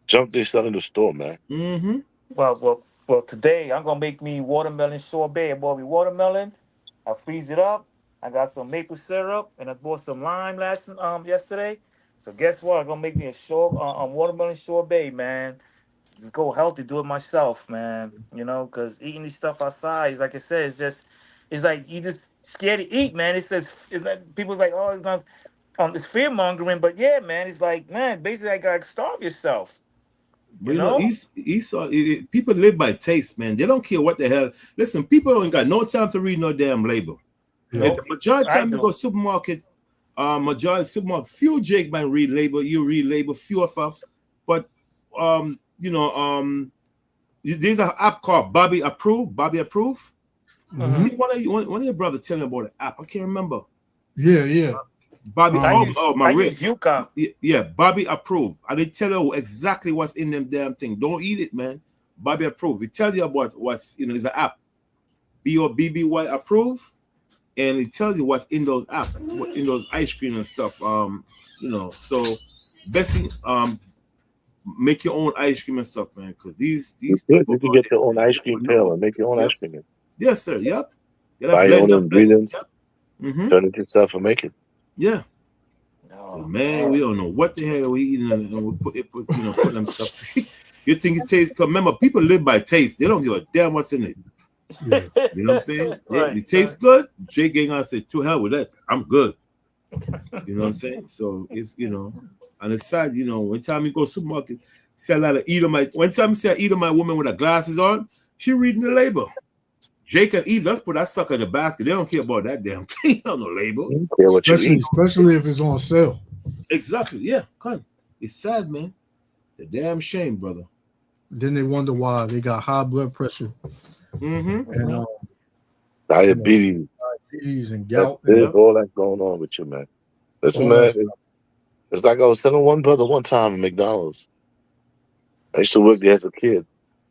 junk they sell in the store, man. Mm-hmm. Well, today I'm gonna make me watermelon sorbet. I bought me watermelon. I freeze it up. I got some maple syrup and I bought some lime yesterday. So guess what? I'm gonna make me a watermelon sorbet, man. Just go healthy, do it myself, man. You know, because eating this stuff outside, is like I said, it's like you just scared to eat, man. It says people's like, oh, it's not, it's fear mongering, but yeah, man, it's like, man, basically, I gotta starve yourself. But You know, people live by taste, man. They don't care what the hell. Listen, people ain't got no time to read no damn label. Yeah. And the majority of I time you do. go supermarket, few Jake man read label, you read label, few of us. But there's an app called Bobby Approve. Mhm. I think one of your brothers tell me about the app. I can't remember. Yeah. Bobby, I use Yuka. yeah, Bobby Approve. And they tell you exactly what's in them damn thing. Don't eat it, man. Bobby Approve. It tells you about what's, it's an app. BOBBY Approve. And it tells you what's in those apps, in those ice cream and stuff. So best thing, make your own ice cream and stuff, man. Because these You people can get your own ice cream pail and make your own Yep. ice cream. Yes, sir. Yep. Buy your own ingredients, Mm-hmm. turn it yourself and make it. Yeah. Oh, Man, we don't know what the hell we eating and we put them stuff. You think it tastes good? Remember, people live by taste. They don't give a damn what's in it. Yeah. You know what I'm saying? Yeah, Right, it tastes good. Jake ain't gonna say, to hell with that. I'm good. You know what I'm saying? So it's, and it's sad, one time you go to supermarket, see a lot of Edomite. One time you see an Edomite woman with her glasses on, she reading the label. Jake and Eve, let's put that sucker in the basket. They don't care about that damn thing on the label. You don't care what you eat. Especially if it's on sale. Exactly. Yeah. Come on. It's sad, man. The damn shame, brother. Then they wonder why they got high blood pressure Mm-hmm. and Diabetes, and gout. there's all that going on with you, man. Listen, man, it's like I was telling one brother one time at McDonald's. I used to work there as a kid.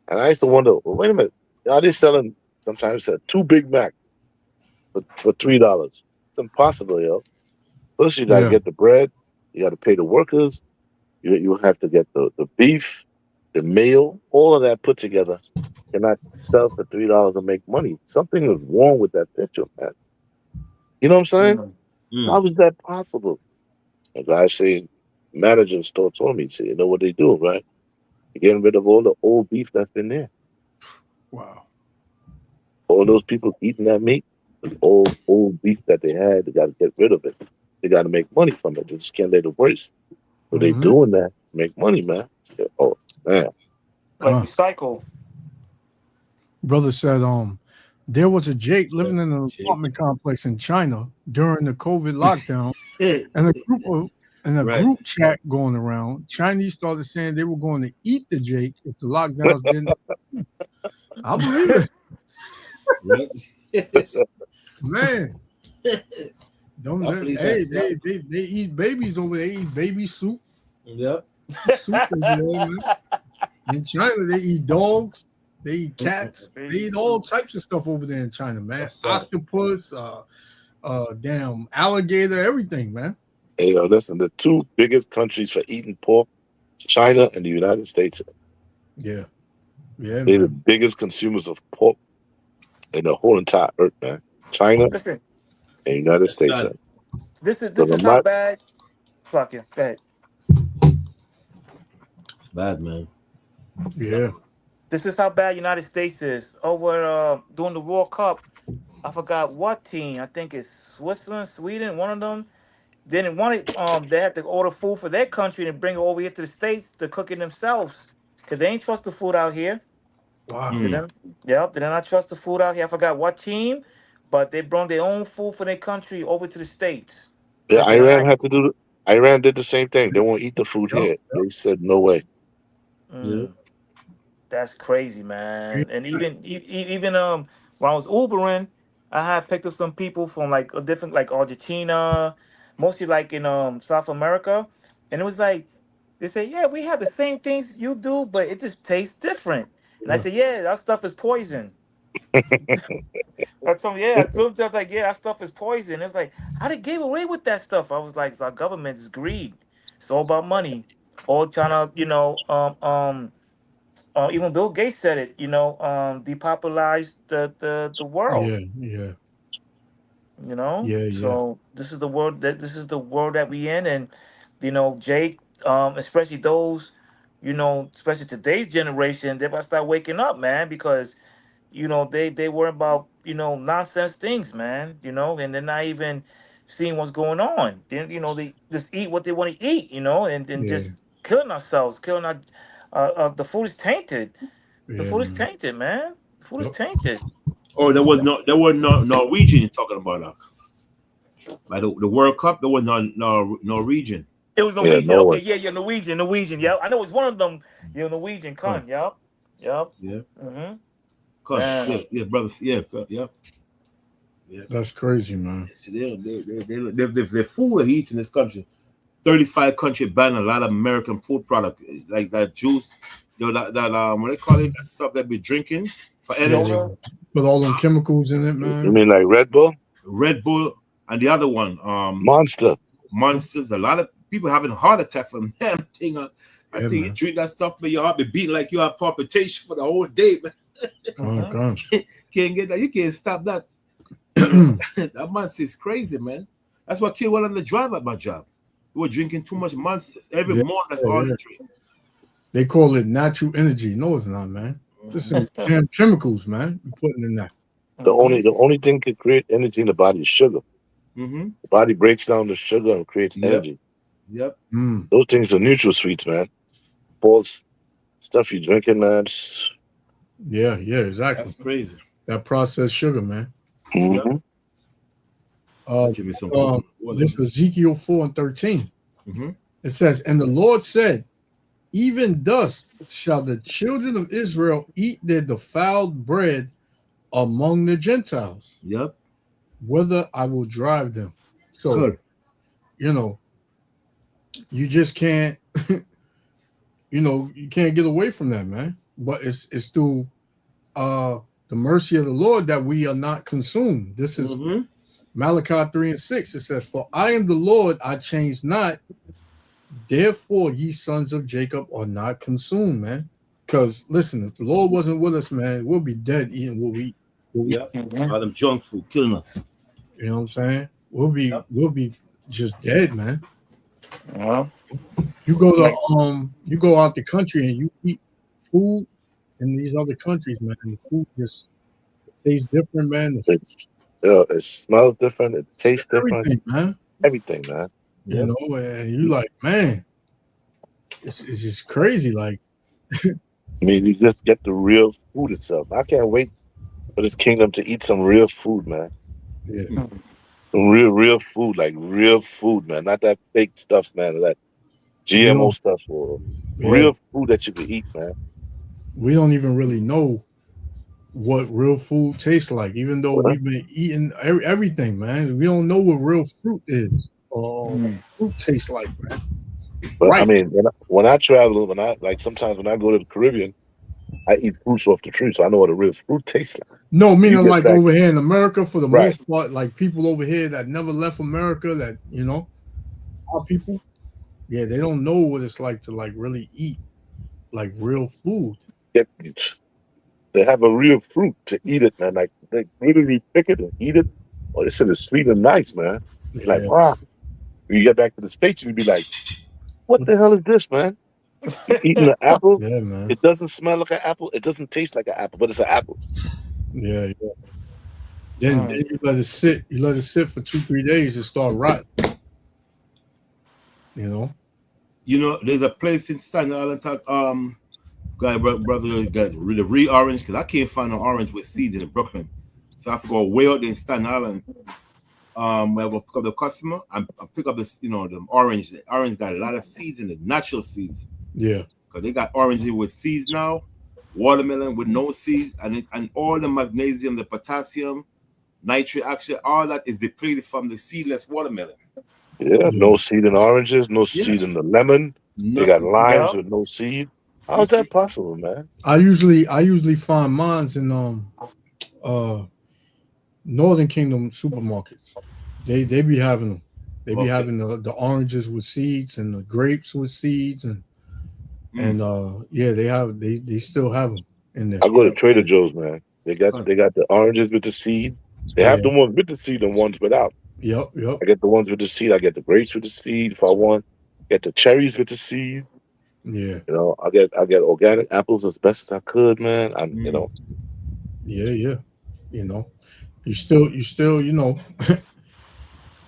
And I used to wonder, well, wait a minute, are they selling sometimes 2 Big Mac for $3? It's impossible, yo. First, you got to get the bread. You got to pay the workers. You have to get the beef, the meal, all of that put together. Cannot sell for $3 and make money. Something is wrong with that picture, man. You know what I'm saying? Mm-hmm. How is that possible? A guy saying, manager in store told me, you know what they do, right? You're getting rid of all the old beef that's been there. Wow. All those people eating that meat, the old beef that they had, they got to get rid of it. They got to make money from it. They just can't let it waste. So they doing that, make money, man. Oh, man. Like recycle. Brother said, there was a Jake living in an apartment complex in China during the COVID lockdown, and a group chat going around. Chinese started saying they were going to eat the Jake if the lockdowns didn't. I believe it. Man. They eat babies over there. They eat baby soup. Yep. Soup in China, they eat dogs. They eat cats. They eat all types of stuff over there in China, man. Octopus, damn alligator, everything, man. Hey, listen, the 2 biggest countries for eating pork, China and the United States. Yeah. They're the biggest consumers of pork in the whole entire earth, man. China and United States. This is how bad. Fuck it. Go ahead. It's bad, man. Yeah. This is how bad United States is. Over during the World Cup, I forgot what team. I think it's Switzerland, Sweden, one of them. They didn't want it. They had to order food for their country and bring it over here to the States to cook it themselves. Because they ain't trust the food out here. Wow. They did not trust the food out here. I forgot what team, but they brought their own food for their country over to the States. Yeah, Iran did the same thing. They won't eat the food here. They said no way. That's crazy, man. And even when I was Ubering, I had picked up some people from like a different, like Argentina, mostly like in South America, and it was like they say, yeah, we have the same things you do, but it just tastes different. And I said, yeah, that stuff is poison. I told him, just like, yeah, that stuff is poison. It's like, how they gave away with that stuff? I was like, it's our government is greed. It's all about money. All trying to, even Bill Gates said it, depopularize the world. Yeah. So this is the world that we in, and you know, Jake, especially those, you know, especially today's generation, they about to start waking up, man, because you know they worry about, you know, nonsense things, man, you know, and they're not even seeing what's going on. Then, you know, they just eat what they want to eat, you know, and Yeah, just killing ourselves, killing our the food is tainted. The yeah, food is man. tainted, man. The food is Yep. tainted. Oh, there was no Norwegian you're talking about. Like the World Cup, there was no Norwegian. It was Yeah, Norwegian. no Okay, one. yeah, Norwegian. Yeah, I know it's one of them. You know, Norwegian Huh. con. Yep, yep. Yeah. Mm-hmm. Yeah, Man. yeah, brothers. Yeah, yeah. Yeah. That's crazy, man. So the food we eat in this country, 35 country ban a lot of American food product like that juice, you know, that what they call it, that stuff that we drinking for energy, Yeah, put all them chemicals in it, You man. mean like Red Bull? Red Bull, and the other one, Monster. Monsters. A lot of people having heart attack from them thing. I Yeah, think you man. drink that stuff, but your heart be beating like you have palpitation for the whole day, man. Oh God. Can't get that. You can't stop that. That monster is crazy, man. That's what killed one of the driver at my job. We were drinking too much Monsters every Yeah, morning. That's all yeah. you drink. They call it natural energy. No, it's not, man. Just some damn chemicals, man. You putting in that. The only thing can create energy in the body is sugar. Mm-hmm. The body breaks down the sugar and creates Yep. energy. Yep. Mm. Those things are neutral sweets, man. False stuff you drinking, man. Yeah, exactly. That's crazy. That processed sugar, man. Mhm. Give me some This is Ezekiel 4:13. Mm-hmm. It says, "And the Lord said, even thus shall the children of Israel eat their defiled bread among the Gentiles, Yep. whither I will drive them." So, Good. you know, you just can't, you can't get away from that, man. But it's through the mercy of the Lord that we are not consumed. This is Mm-hmm. Malachi 3:6. It says, "For I am the Lord, I change not. Therefore, ye sons of Jacob are not consumed," man. Because listen, if the Lord wasn't with us, man, we'll be dead eating what we eat. Yep. Mhm. All them junk food killing us. You know what I'm saying? We'll be just dead, man. Yeah. You go to you go out the country and you eat food in these other countries, man. The food just tastes different, man. It smells different. It tastes different. Everything, man. Everything, man. You know, and you like, man, it's just crazy. Like, I mean, you just get the real food itself. I can't wait for this kingdom to eat some real food, man. yeah, Some real food, like real food, man. Not that fake stuff, man. That GMO stuff or real food that you can eat, man. We don't even really know what real food tastes like, even though we've been eating everything, man. We don't know what real fruit is or what fruit tastes like, man. But I mean, when I travel, sometimes when I go to the Caribbean, I eat fruits off the tree, so I know what a real fruit tastes like. No, meaning get like back- over here in America, for the Right. most part, like people over here that never left America, that our people, yeah, they don't know what it's like to like really eat like real food. They have a real fruit to eat it, man. Like they literally pick it and eat it. Oh, this shit is sweet and nice, man. Yeah. Like, wow. When you get back to the States, you'd be like, what the hell is this, man? You eating an apple? Yeah, man. It doesn't smell like an apple. It doesn't taste like an apple, but it's an apple. Yeah. Then you let it sit. You let it sit for 2-3 days and start rotting. You know. There's a place in Staten Island, brother got the real orange because I can't find an orange with seeds in Brooklyn, so I have to go way out there in Staten Island. Where we'll pick up the customer and pick up this, the orange. The orange got a lot of seeds in it, natural seeds. Yeah. Because they got oranges with seeds now, watermelon with no seeds, and all the magnesium, the potassium, nitrate, actually, all that is depleted from the seedless watermelon. Yeah, no seed in oranges, no seed in the lemon. They got limes with no seed. How's that possible, man? I usually find mines in Northern Kingdom supermarkets. They be having them. They be having the oranges with seeds and the grapes with seeds and they still have them in there. I go to Trader Joe's, man. They got the oranges with the seed. They have the ones with the seed and ones without. Yep. I get the ones with the seed. I get the grapes with the seed if I want. Get the cherries with the seed. Yeah, You know, I get organic apples as best as I could, man. You know, yeah. You know, you still, you know,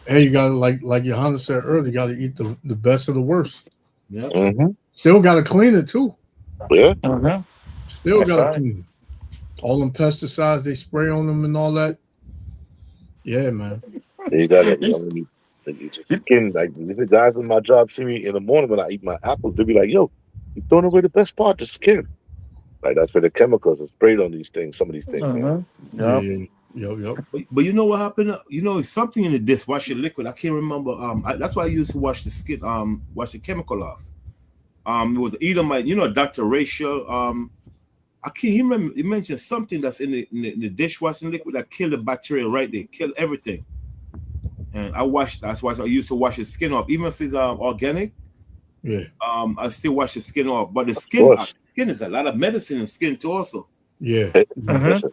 hey, you gotta like Johanna said earlier, you gotta eat the best of the worst. Yeah. Still gotta clean it too. yeah. Mhm. Still That's gotta right. clean it. All them pesticides they spray on them and all that. Yeah, man. You gotta, you know, when you just skin like the guys in my job see me in the morning when I eat my apples, they be like, "Yo, you throwing away the best part, the skin." Like that's where the chemicals are sprayed on these things. Some of these things, man. Yeah, Yep. yep. But you know what happened? You know, it's something in the dishwasher liquid. I can't remember. That's why I used to wash the skin. Wash the chemical off. It was Edomite. You know, Dr. Rachel. I can't remember. He mentioned something that's in the dishwashing liquid that killed the bacteria right there, killed everything. And I washed. That's why I used to wash the skin off, even if it's organic. Yeah. I still wash the skin off. But the course. skin is a lot of medicine in skin too, also. Yeah. Hey, Mhm. listen,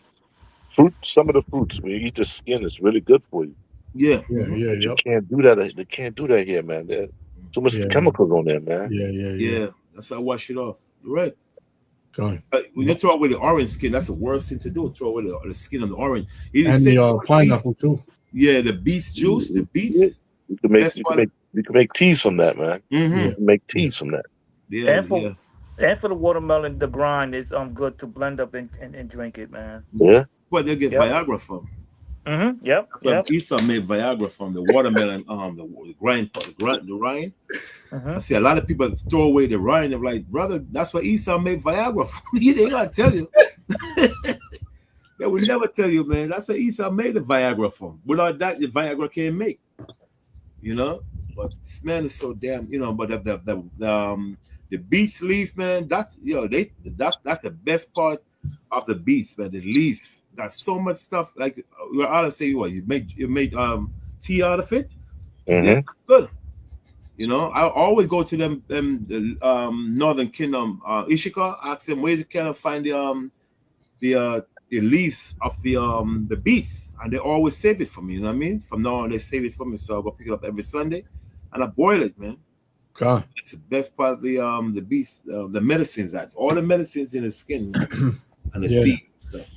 some of the fruits when you eat the skin is really good for you. Yeah. Yeah, yeah, But you yep. can't do that. They can't do that here, man. There's too much Yeah. chemicals on there, man. Yeah. That's how I wash it off. You're right. Go ahead. When you throw away the orange skin, that's the worst thing to do. Throw away the skin of the orange. And the pineapple too. Yeah, the beets juice, the beets. You can make teas from that, man. Mm-hmm. You can make teas from that. Yeah, And for the watermelon, the grind is good to blend up and drink it, man. Yeah. Where they get Viagra from. Mm-hmm. Yep. Esau made Viagra from the watermelon, the grind part, the rind. Mm-hmm. I see a lot of people throw away the rind. They're like, brother, that's what Esau made Viagra from. They gotta tell you. They would never tell you, man. That's what Esau made the Viagra from. Without that, the Viagra can't make. You know, but this man is so damn. You know, but the beets leaf, man. That's that's the best part of the beets, man. The leaves got so much stuff. Like we're all say, what you made tea out of it. Mm-hmm. Yeah, it's good. You know, I always go to them the Northern Kingdom, Ishika, ask them where can I find the leaves of the beets, and they always save it for me. You know what I mean? From now on, they save it for me, so I go pick it up every Sunday, and I boil it, man. God. It's the best part of the beets, the medicines. That all the medicines in the skin and the seed stuff.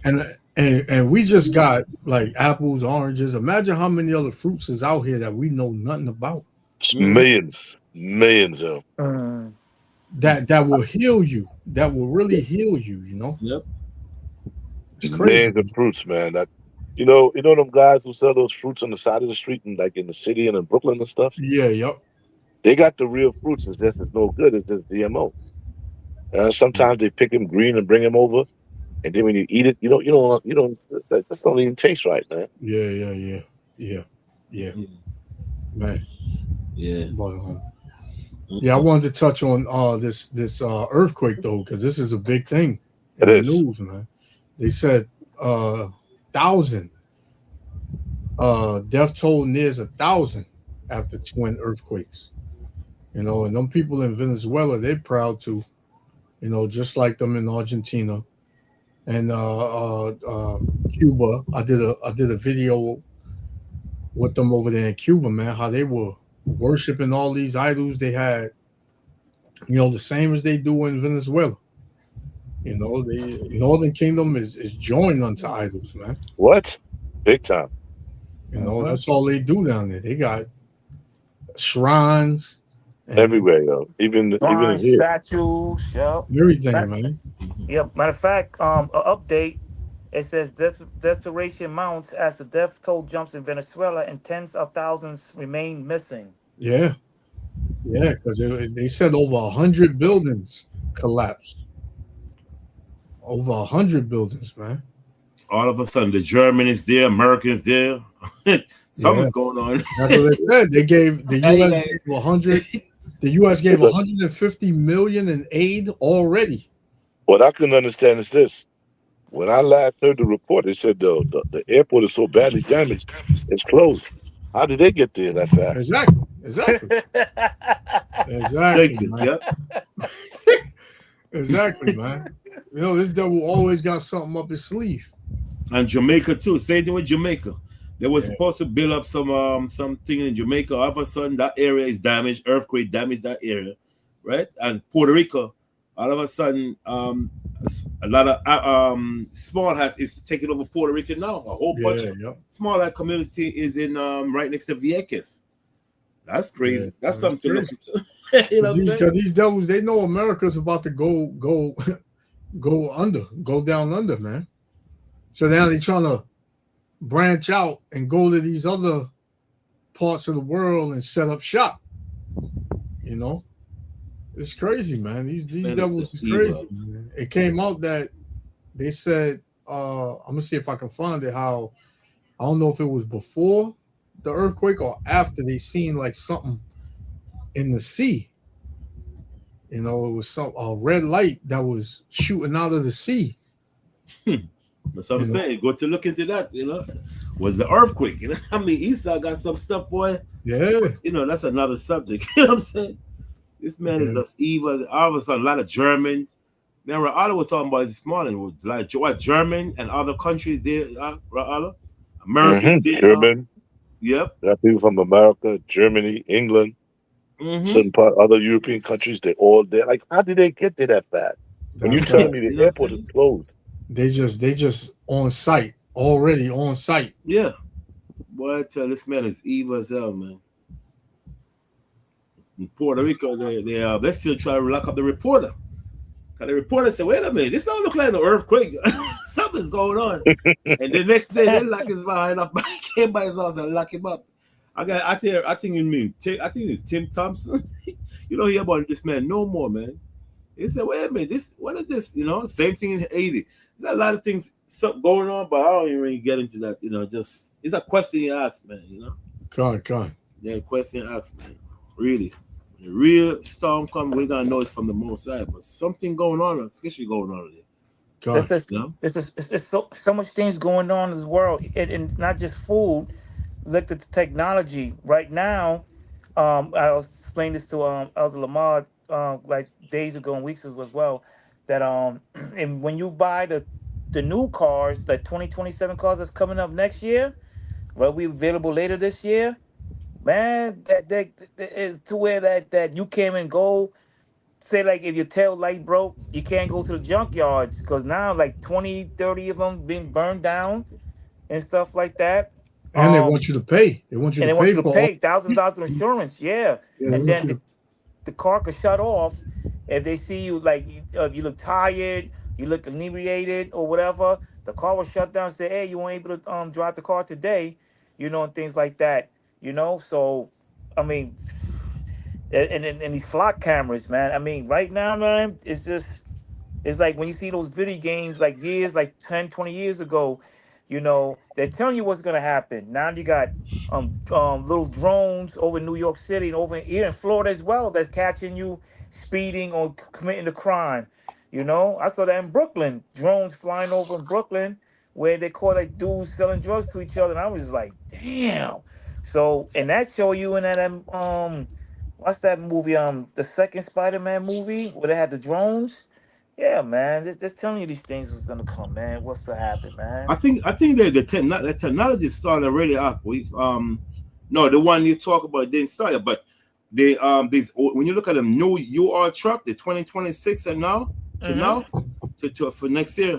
And we just got like apples, oranges. Imagine how many other fruits is out here that we know nothing about. Millions of that will heal you. That will really heal you. You know. Yep. It's crazy. Millions of fruits, man. That you know them guys who sell those fruits on the side of the street and like in the city and in Brooklyn and stuff. Yeah. Yep. They got the real fruits. It's no good. It's just GMO. Sometimes they pick them green and bring them over, and then when you eat it, you don't. That don't even taste right, man. Yeah. Man. Yeah. But, I wanted to touch on this earthquake though, because this is a big thing in the news, man. They said 1,000 death toll nears 1,000 after twin earthquakes. You know, and them people in Venezuela, they're proud to, you know, just like them in Argentina and Cuba. I did a video with them over there in Cuba, man, how they were worshiping all these idols they had, you know, the same as they do in Venezuela. You know, the Northern Kingdom is joined unto idols, man. What? Big time. You know, that's all they do down there. They got shrines everywhere, yo. Even here. Statues, yep. Everything, man. Yep. Matter of fact, an update. It says desperation mounts as the death toll jumps in Venezuela and tens of thousands remain missing. Yeah, because they said over 100 buildings collapsed. Over 100 buildings, man. All of a sudden, the Germans there, Americans there. Something's going on. That's what they said. They gave the U.S. gave 100. The U.S. gave 150 million in aid already. What I couldn't understand is this: when I last heard the report, they said the airport is so badly damaged, it's closed. How did they get there that fast? Exactly. Thank you. Man. Yep. Exactly, man. You know, this devil always got something up his sleeve. And Jamaica too. Same thing with Jamaica. They were supposed to build up something in Jamaica. All of a sudden, that area is damaged. Earthquake damaged that area, right? And Puerto Rico, all of a sudden, a lot of small hat is taking over Puerto Rico now. A whole bunch of small hat community is in right next to Vieques. That's crazy. Yeah, that's something to look into. You know what I'm saying? These devils, they know America's about to go down under, man. So now they're trying to branch out and go to these other parts of the world and set up shop. You know, it's crazy, man. These devils is crazy, man. It came out that they said, I'm gonna see if I can find it. How I don't know if it was before the earthquake or after they seen like something in the sea. You know, it was a red light that was shooting out of the sea. That's what I'm saying. Go to look into that, you know. Was the earthquake, you know? I mean, Esau got some stuff, boy. Yeah. You know, that's another subject. You know what I'm saying? This man is just evil. All of a sudden, a lot of Germans. Now, Ra'ala was talking about this morning, was like what German and other countries there, Ra'ala? Americans, German. Yep. There are people from America, Germany, England, certain other European countries, they're all there. Like, how did they get there that fast? When you tell me the airport is closed. They just on site, already on site. Yeah. Boy, I tell this man is evil as hell, man. In Puerto Rico, they still try to lock up the reporter. Because the reporter said, wait a minute, this don't look like an earthquake. Something's going on. And the next day, they lock his behind up, came by his house and lock him up. I think it's Tim Thompson. You don't hear about this man no more, man. He said, wait a minute, what is this? You know, same thing in Haiti. There's a lot of things going on, but I don't even really get into that. You know, just it's a question you ask, man. You know, God. Yeah, question you ask, man. Really, the real storm comes, we're gonna know it's from the Most High, but something going on, officially going on there. There's so much things going on in this world, and not just food. Look at the technology right now. I was explaining this to Elder Lamar like days ago and weeks ago as well. That and when you buy the new cars, the 2027 cars that's coming up next year, will be available later this year, man. That is to where that you can't even go. Say like if your tail light broke, you can't go to the junkyards because now like 20, 30 of them being burned down and stuff like that. And they want you to pay. They want you to pay $1,000 of insurance. Yeah. And then the car could shut off if they see you like you look tired, you look inebriated or whatever. The car will shut down and say, hey, you weren't able to drive the car today, you know, and things like that, you know. So, I mean, and these flock cameras, man. I mean, right now, man, it's like when you see those video games like 10, 20 years ago, you know, they're telling you what's gonna happen. Now you got little drones over New York City and over here in Florida as well that's catching you speeding or committing a crime. You know, I saw that in Brooklyn, drones flying over in Brooklyn where they caught like dudes selling drugs to each other, and I was like, damn. So, and that show you in that what's that movie? The second Spider-Man movie where they had the drones. Yeah, man, just telling you these things was gonna come, man. What's to happen, man? I think the technology started already up. No, the one you talk about didn't start yet, but they these when you look at them new UR truck, the 2026 and now to for next year,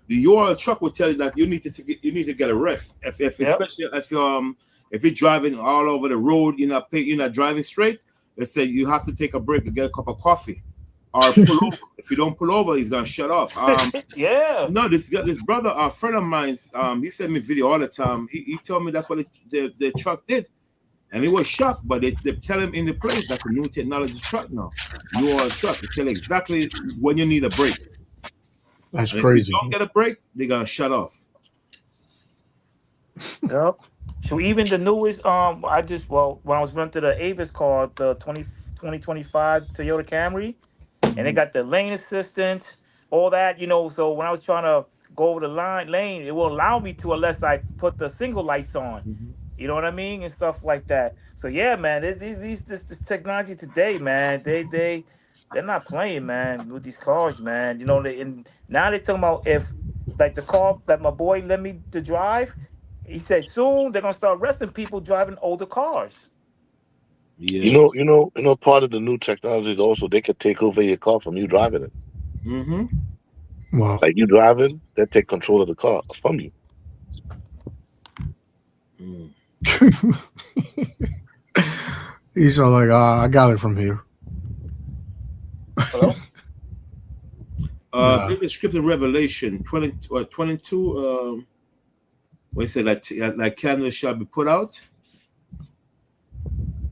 the UR truck will tell you that you need to get a rest especially if you're driving all over the road, you're not driving straight. They say you have to take a break and get a cup of coffee. Or pull over. If you don't pull over, he's gonna shut off. Yeah. No, this brother, a friend of mine, he sent me video all the time. He told me that's what the truck did, and he was shocked. But they tell him in the place that's a new technology truck now. You are a truck. They tell you exactly when you need a break. That's crazy. If you don't get a break, they're gonna shut off. Yep. So even the newest, when I was renting the Avis car, the 2025 Toyota Camry. And they got the lane assistance, all that, you know. So when I was trying to go over the lane, it will allow me to unless I put the single lights on. You know what I mean? And stuff like that. So yeah, man, this technology today, man, they're not playing, man, with these cars, man. You know, and now they're talking about if like the car that my boy let me to drive, He said soon they're gonna start arresting people driving older cars. Yeah. You know, part of the new technology is also they could take over your car from you driving it. Mm-hmm. Wow. Like you driving, they take control of the car from you. Mm. He's all like, I got it from here. Hello? Nah. In the script in Revelation 22, where it said like candle shall be put out.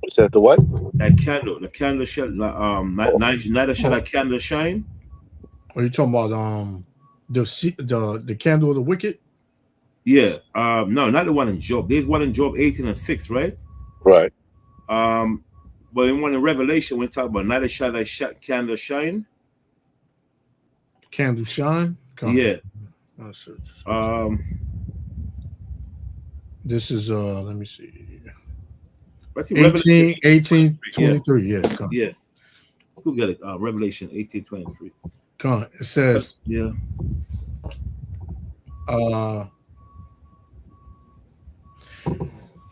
It says the what? The candle shall neither shall a candle shine. Are you talking about the candle of the wicked? Yeah. No, not the one in Job. There's one in Job 18:6, right? Right. But in one in Revelation, we talk about neither shall thy candle shine. Candle shine? Yeah. This is let me see. I think 18:23. Yeah. Yeah. Who got it? Revelation 18:23. Come on. It says Yeah.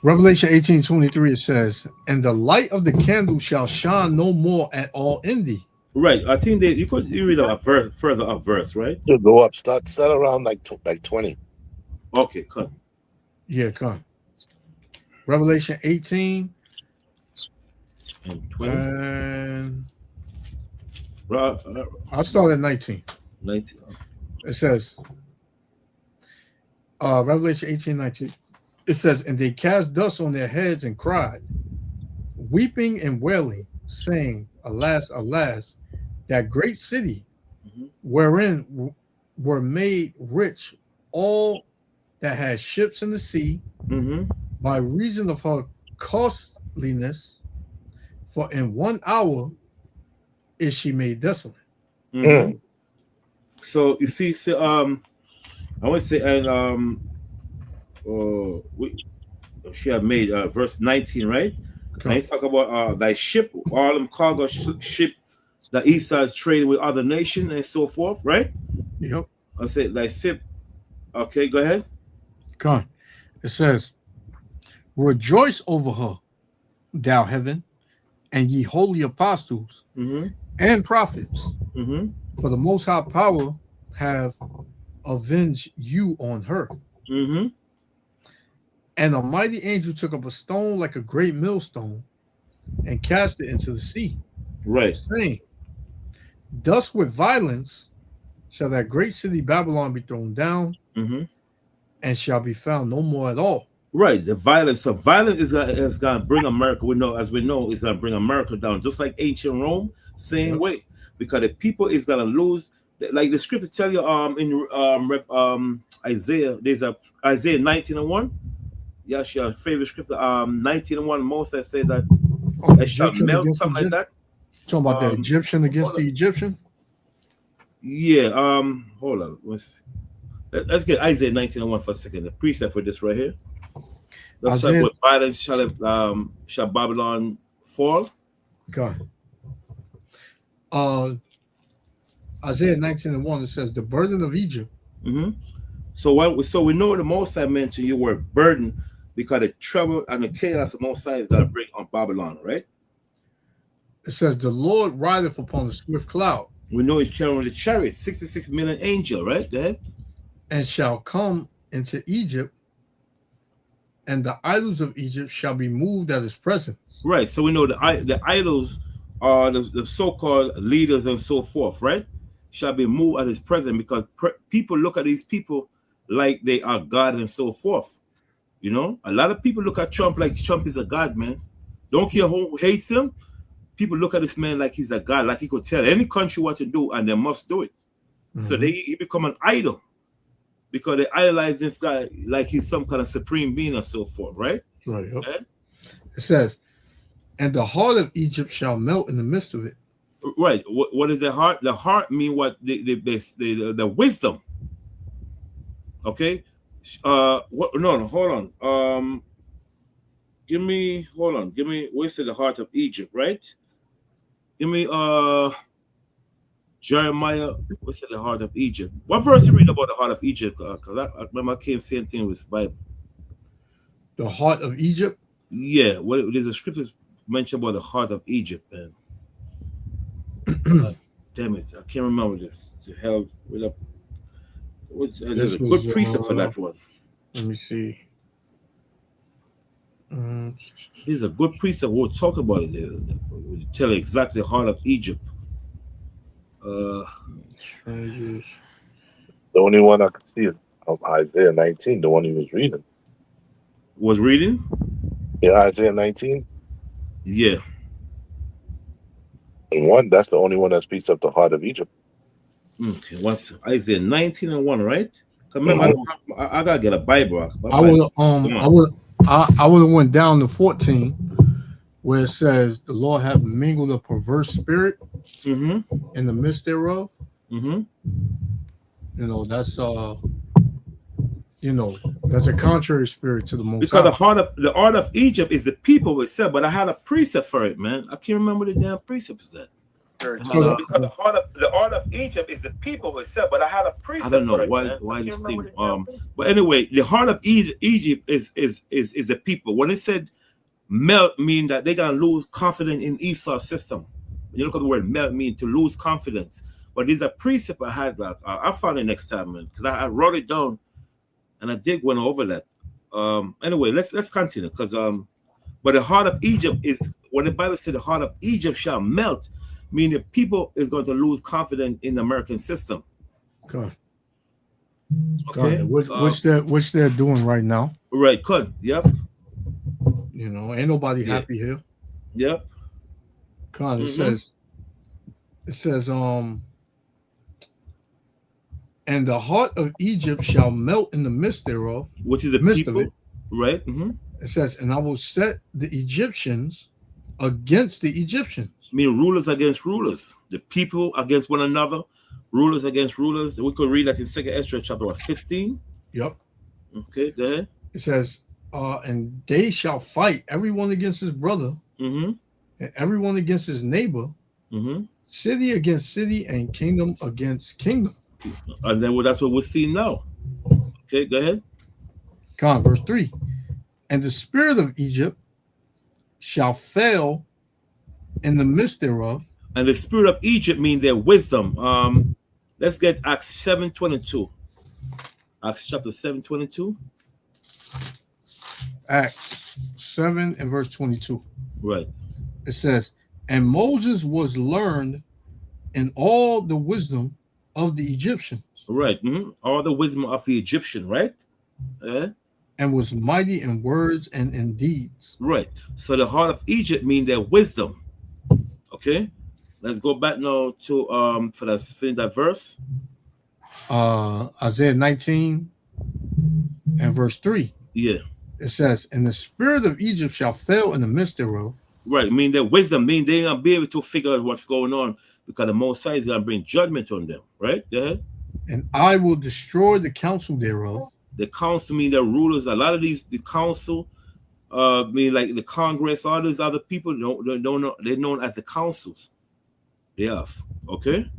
Revelation 18:23, it says, and the light of the candle shall shine no more at all in thee. Right. I think you read a verse further up verse, right? So go up. Start around like 20. Okay, come. Yeah, come. Revelation 18 and 20. And I'll start at 19. 19. It says Revelation 18:19. It says, and they cast dust on their heads and cried, weeping and wailing, saying, alas, alas, that great city, wherein were made rich all that had ships in the sea, by reason of her costliness, for in 1 hour is she made desolate. So you see, I would say, and she had made verse 19, right? And you talk about thy ship, all them cargo ship that Esau is trading with other nations and so forth, right? Yep. I say thy ship. Okay, go ahead. Come on. It says, rejoice over her, thou heaven, and ye holy apostles and prophets, for the Most High power have avenged you on her. And a mighty angel took up a stone like a great millstone and cast it into the sea. Right. Saying, thus with violence shall that great city Babylon be thrown down, and shall be found no more at all. Right. The violence. So violence is going to bring America. As we know, it's going to bring America down, just like ancient Rome. Same way, because the people is going to lose. Like the scripture tell you, in Isaiah, there's a Isaiah 19:1. Yeah, your favorite scripture, 19:1. Moses said that it shall melt, something like that. Talking about the Egyptian against the Egyptian. Yeah. Hold on. Let's get Isaiah 19:1 for a second. The precept for this right here. Let's talk with violence shall Babylon fall. God. Isaiah 19:1, it says the burden of Egypt. So we know the Most High mentioned you were burdened because the trouble and the chaos the Most High is going to bring on Babylon, right? It says the Lord rideth upon the swift cloud. We know he's carrying the chariot, 66 million angel, right? Go ahead. And shall come into Egypt, and the idols of Egypt shall be moved at his presence. Right. So we know the idols are the so-called leaders and so forth, right? Shall be moved at his presence, because people look at these people like they are God and so forth. You know, a lot of people look at Trump like Trump is a God, man. Don't care who hates him. People look at this man like he's a God, like he could tell any country what to do and they must do it. So he become an idol because they idolize this guy like he's some kind of supreme being or so forth, right? Right. Yep. Okay? It says, and the heart of Egypt shall melt in the midst of it. Right. What is the heart? The heart mean what the wisdom. Okay. No, hold on. Give me what's the heart of Egypt, right? Give me Jeremiah, what's the heart of Egypt? What verse you read about the heart of Egypt? Because I remember I can't say anything with the Bible. The heart of Egypt. Yeah, well, there's a scripture mentioned about the heart of Egypt, man. Damn it, I can't remember this. The hell, there's a good precept for that one. Let me see. There's a good precept. We'll talk about it. We'll tell you exactly the heart of Egypt. Strangers. The only one I could see is Isaiah 19, the one he was reading. Was reading? Yeah, Isaiah 19. Yeah. And 1, that's the only one that speaks of the heart of Egypt. Okay, what's Isaiah 19 and 1, right? Remember, I gotta get a Bible. I would have went down to 14, where it says the Lord have mingled a perverse spirit in the midst thereof. You know, that's that's a contrary spirit to the Most because High. the heart of Egypt is the people itself, but I had a precept for it, man. I can't remember the damn precept is that. Because the heart of Egypt is the people itself, but I had a precept. I don't know for it, why this thing. But anyway, the heart of Egypt is the people. When it said melt, mean that they're gonna lose confidence in Esau's system. You look at the word melt, mean to lose confidence. But there's a precept I had. I'll find it next time, man, because I wrote it down and I did went over that. Anyway, let's continue, because but the heart of Egypt is, when the Bible said the heart of Egypt shall melt, meaning people is going to lose confidence in the American system. God. Okay, which they're doing right now. Right, good. Yep. You know, ain't nobody happy here. Yep. God, it says, and the heart of Egypt shall melt in the midst thereof, which is the midst people, of it. Right? It says, and I will set the Egyptians against the Egyptians. I mean, rulers against rulers, the people against one another, rulers against rulers. We could read that in 2 Ezra chapter 15. Yep. Okay, go ahead. It says, and they shall fight everyone against his brother, and everyone against his neighbor, city against city, and kingdom against kingdom. And then that's what we're seeing now. Okay, go ahead. Come on, verse 3. And the spirit of Egypt shall fail in the midst thereof. And the spirit of Egypt means their wisdom. Let's get Acts 7:22. Acts chapter 7:22. Acts 7 and verse 22. Right. It says, and Moses was learned in all the wisdom of the Egyptians. Right. All the wisdom of the Egyptian, right? And was mighty in words and in deeds. Right. So the heart of Egypt means their wisdom. Okay. Let's go back now to for that finish that verse. Isaiah 19 and verse 3. Yeah. It says, and the spirit of Egypt shall fail in the midst thereof. Right. I mean, their wisdom mean they're gonna be able to figure out what's going on, because the Most High is gonna bring judgment on them. Right? Go ahead. And I will destroy the counsel thereof. The council mean the rulers. A lot of the council, mean like the Congress, all these other people don't know. They're known as the councils. They have. Okay.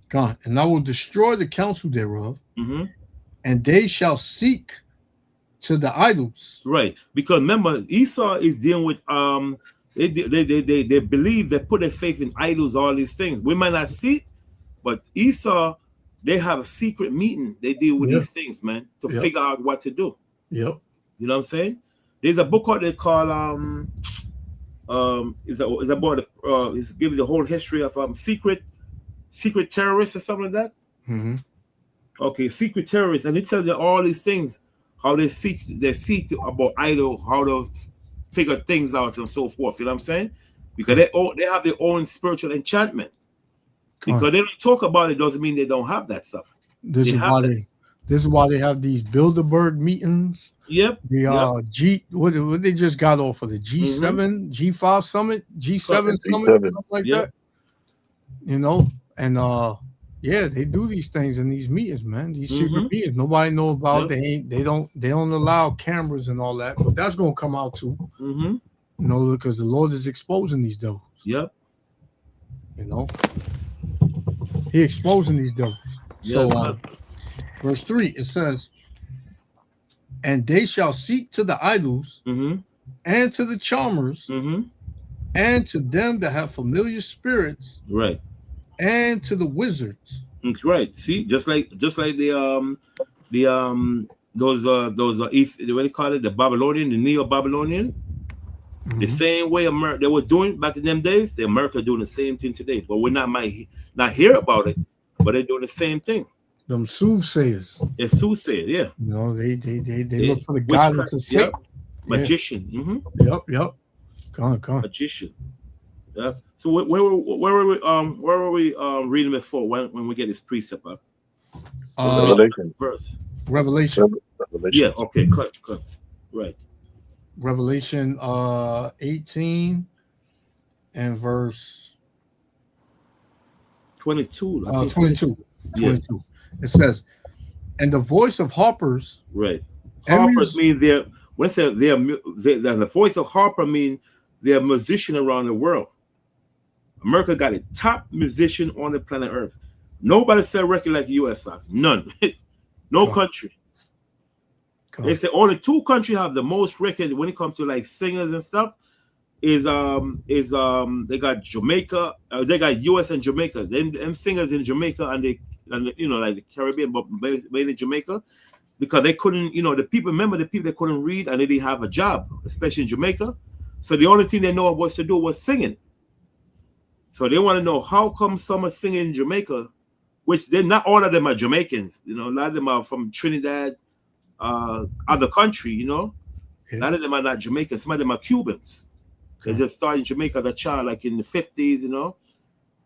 God, and I will destroy the counsel thereof, and they shall seek to the idols. Right, because remember, Esau is dealing with they believe, they put their faith in idols, all these things. We might not see it, but Esau, they have a secret meeting. They deal with these things, man, to figure out what to do. Yep. You know what I'm saying? There's a book out they call is about it gives the whole history of secret terrorists or something like that. Okay, secret terrorists, and it tells you all these things, how they seek about idol, how to figure things out and so forth. You know what I'm saying? Because they have their own spiritual enchantment. Because they don't talk about it doesn't mean they don't have that stuff. This is why they have these Bilderberg meetings. Yep. What they just got off of the G7, G5 summit, G7 summit, something like that. You know, and they do these things in these meetings, man. These secret meetings, nobody know about. They don't allow cameras and all that, but that's gonna come out too. You know, because the Lord is exposing these devils. Yep. You know, He exposing these devils. So, verse 3, it says, and they shall seek to the idols Mm-hmm. and to the charmers Mm-hmm. and to them that have familiar spirits Right. and to the wizards. Right. See, just like those East, what do you call it, the Babylonian, the Neo-Babylonian, the same way America they were doing back in them days, the America doing the same thing today. But we're not hear about it, but they're doing the same thing. Them soothsayers. It's soothsayer, yeah. You know, they Yeah. look for the guidance of Witchcraft, Satan. Magician. Mm-hmm. Yep. Come on. Magician. Yeah. So where were we reading before when we get this precept up? Revelation. Verse. Revelation. Revelation. Yeah, okay, cut. Right. Revelation 18 and verse 22. I think. 22. Yeah. 22. It says, and the voice of harpers. Right. And Harpers mean they're when I say the voice of harper mean they're a musician around the world. America got a top musician on the planet Earth. Nobody sell record like the US. None. No country. They say only 2 countries have the most record when it comes to like singers and stuff. Is they got Jamaica, they got US and Jamaica. Them singers in Jamaica and you know, like the Caribbean, but mainly in Jamaica, because they couldn't, you know, the people that couldn't read and they didn't have a job, especially in Jamaica. So the only thing they know what to do was singing. So they want to know how come some are singing in Jamaica, which they're not all of them are Jamaicans. You know, a lot of them are from Trinidad, other country. You know, a lot of them are not Jamaican. Some of them are Cubans. They just started in Jamaica as a child, like in the 50s. You know,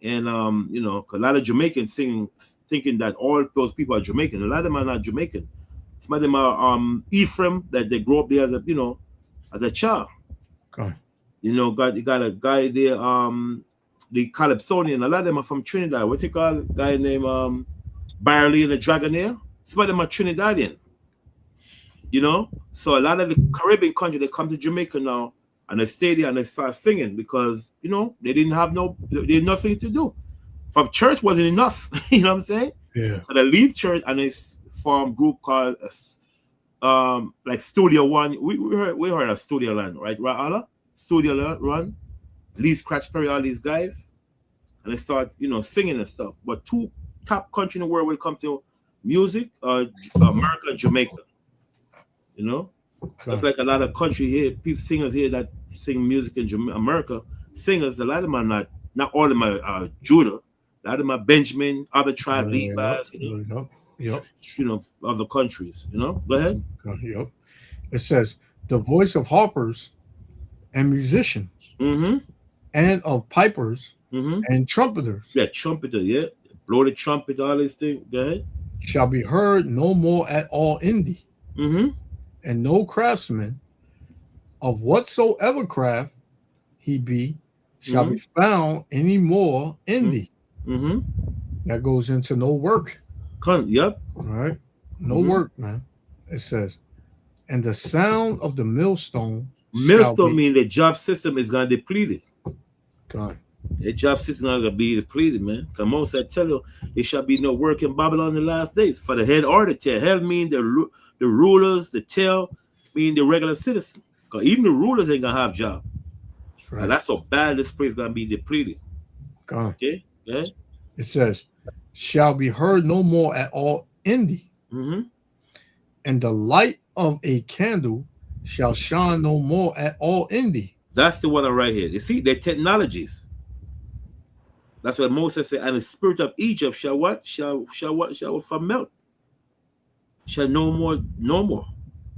and you know, a lot of Jamaicans singing, thinking that all those people are Jamaican. A lot of them are not Jamaican. Some of them are Ephraim, that they grew up there as a, you know, as a child. Okay. You know, you got a guy there, the Calypsonian, a lot of them are from Trinidad. What's it called? A guy named Barley and the Dragonair. Some of them are Trinidadian. You know? So a lot of the Caribbean country, they come to Jamaica now and they stay there and they start singing because, you know, they had nothing to do. From church wasn't enough. You know what I'm saying? Yeah. So they leave church and they form a group called like Studio One. We heard of Studio Land, right, Allah? Studio Run, Lee Scratch Perry, all these guys, and they start, you know, singing and stuff. But 2 top countries in the world when it comes to music, America and Jamaica. You know, it's like a lot of country here, people singers here that sing music in America. Singers, a lot of them are not all of them are Judah. A lot of them are Benjamin, other tribe, Levi's, you know, you know, other countries. You know, go ahead. Yep. It says the voice of harpers and musicians, and of pipers and trumpeters. Yeah, trumpeter, yeah. Blow the trumpet, all these things. Go ahead. Shall be heard no more at all in thee. And no craftsman of whatsoever craft he be shall be found any more in thee. That goes into no work. Yep. All right. No work, man. It says, and the sound of the millstone. Millstone mean the job system is gonna deplete it. God. The job system is not gonna be depleted, man. Come on, I tell you, there shall be no work in Babylon in the last days. For the head or the tail. Head mean the rulers, the tail mean the regular citizen. Because even the rulers ain't gonna have job. That's right. That's how bad this place is gonna be depleted. God. Okay? Yeah. It says, shall be heard no more at all in thee. And the light of a candle shall shine no more at all in thee. That's the one right here. You see, the technologies. That's what Moses said. And the spirit of Egypt shall what? Shall melt. Shall no more.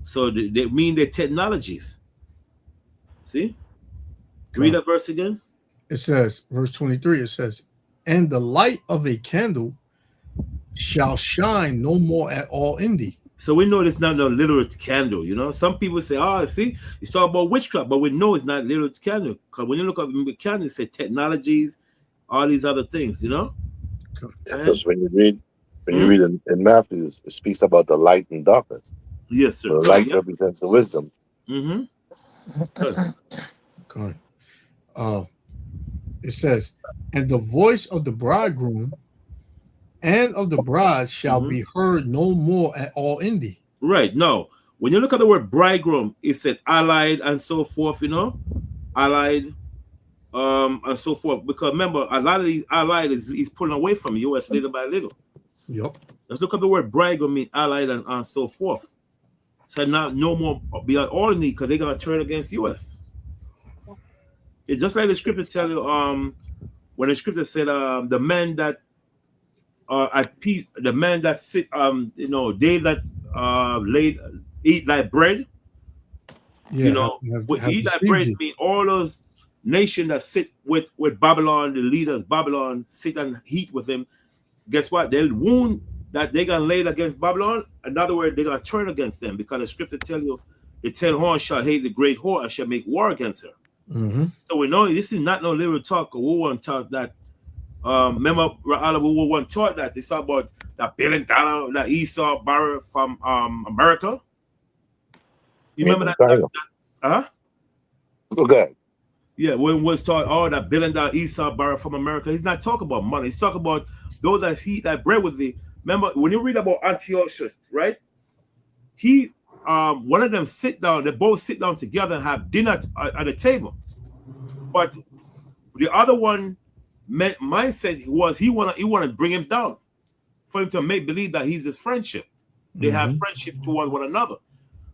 So they mean the technologies. See? Read that verse again. It says, verse 23, it says, and the light of a candle shall shine no more at all in thee. So we know it's not no literal candle, you know. Some people say, see, it's talking about witchcraft, but we know it's not literal candle. Because when you look up the candle, it says technologies, all these other things, you know. Because when you read in Matthew, it speaks about the light and darkness. Yes, sir. So the light represents the wisdom. Good. It says, and the voice of the bridegroom and of the bride shall be heard no more at all in thee. Right. No. when you look at the word bridegroom, it said allied and so forth, you know, allied, and so forth. Because remember, a lot of these allied is pulling away from the U.S. little by little. Yep. Let's look at the word bridegroom, mean allied and so forth. So now no more be all in because they're gonna turn against U.S. It's just like the scripture tell you, when the scripture said, the men that are at peace, the men that sit, you know, they that eat like bread. Yeah, you know, have eat like deceived bread you. mean all those nations that sit with Babylon, the leaders, Babylon, sit and eat with them. Guess what? They'll wound that they're gonna lay against Babylon. In other words, they're gonna turn against them because the scripture tell you the 10 horns shall hate the great whore and shall make war against her. Mm-hmm. So we know this is not no little talk. We want to talk that. Remember, we want to talk that they talk about that $1 billion that Esau borrowed from America. You remember that? Huh? Okay. Yeah, when was taught all that $1 billion Esau borrowed from America, he's not talking about money. He's talking about those that eat that bread with the. Remember when you read about Antiochus, right? He, one of them sit down. They both sit down together and have dinner at a table. But the other one mindset was he want to bring him down, for him to make believe that he's his friendship. They have friendship toward one another.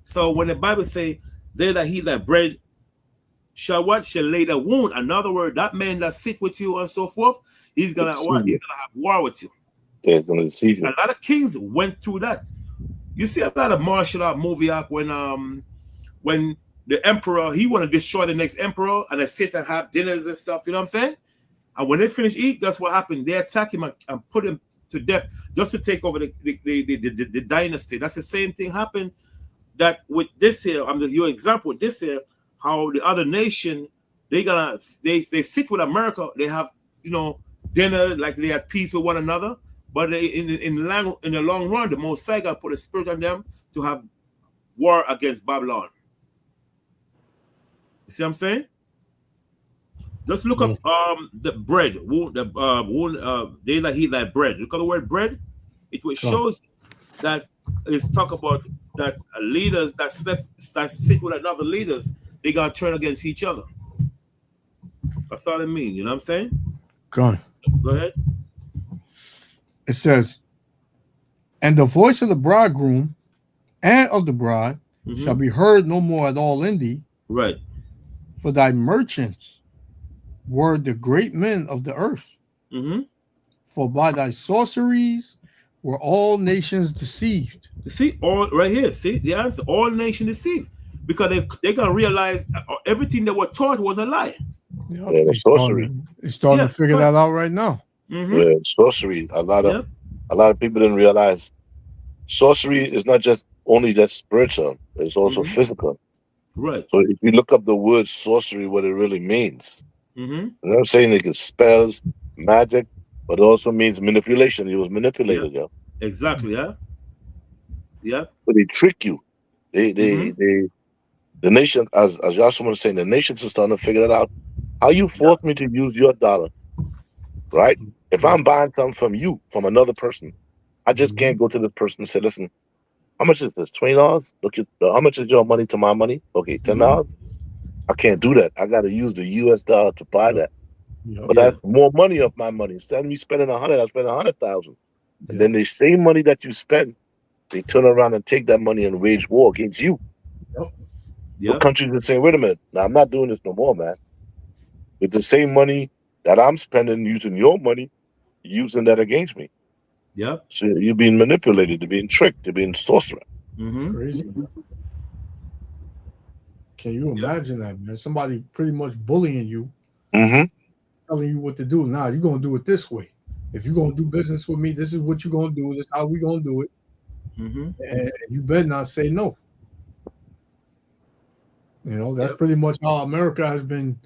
So when the Bible say they that eat that bread shall lay the wound. In other words, that man that sit with you and so forth, he's gonna have war with you. They're gonna deceive you. A lot of kings went through that. You see a lot of martial art movie when the emperor he want to destroy the next emperor and they sit and have dinners and stuff. You know what I'm saying? And when they finish eat, that's what happened. They attack him and put him to death just to take over the dynasty. That's the same thing happened. That with this here, I'm your example with this here. How the other nation they sit with America, they have dinner like they at peace with one another, but in the long run, the Most High God put a spirit on them to have war against Babylon. You see what I'm saying? Just look up the bread. They that eat like bread. Look at the word bread. It shows that it's talk about that leaders that sit with another leaders. They gotta turn against each other. That's all it means. You know what I'm saying? Go ahead. It says, and the voice of the bridegroom and of the bride shall be heard no more at all in thee. Right. For thy merchants were the great men of the earth. For by thy sorceries were all nations deceived. You see, all right here. See the answer. All nations deceived. Because they're gonna realize everything they were taught was a lie. Yeah, the sorcery. They're starting to figure that out right now. Yeah, sorcery. A lot of people didn't realize sorcery is not just only just spiritual; it's also physical. Right. So if you look up the word sorcery, what it really means, you know what I'm saying? It spells magic, but it also means manipulation. He was manipulated, yeah. Exactly. Yeah. Yeah. But they trick you. The nation, as Joshua was saying, the nations are starting to figure it out. How you force me to use your dollar, right? If I'm buying something from you, from another person, I just can't go to this person and say, listen, how much is this? $20? Look at how much is your money to my money? Okay, $10. I can't do that. I got to use the US dollar to buy that. But that's more money of my money. Instead of me spending 100, I spend 100,000. And then the same money that you spend, they turn around and take that money and wage war against you. The countries are saying, wait a minute, now I'm not doing this no more, man. With the same money that I'm spending using your money, using that against me. Yeah. So you're being manipulated, you're being tricked, you're being sorcerer. Crazy. Can you imagine that, man? Somebody pretty much bullying you, telling you what to do. Now you're gonna do it this way. If you're gonna do business with me, this is what you're gonna do. This is how we're gonna do it. And you better not say no. That's pretty much how America has been,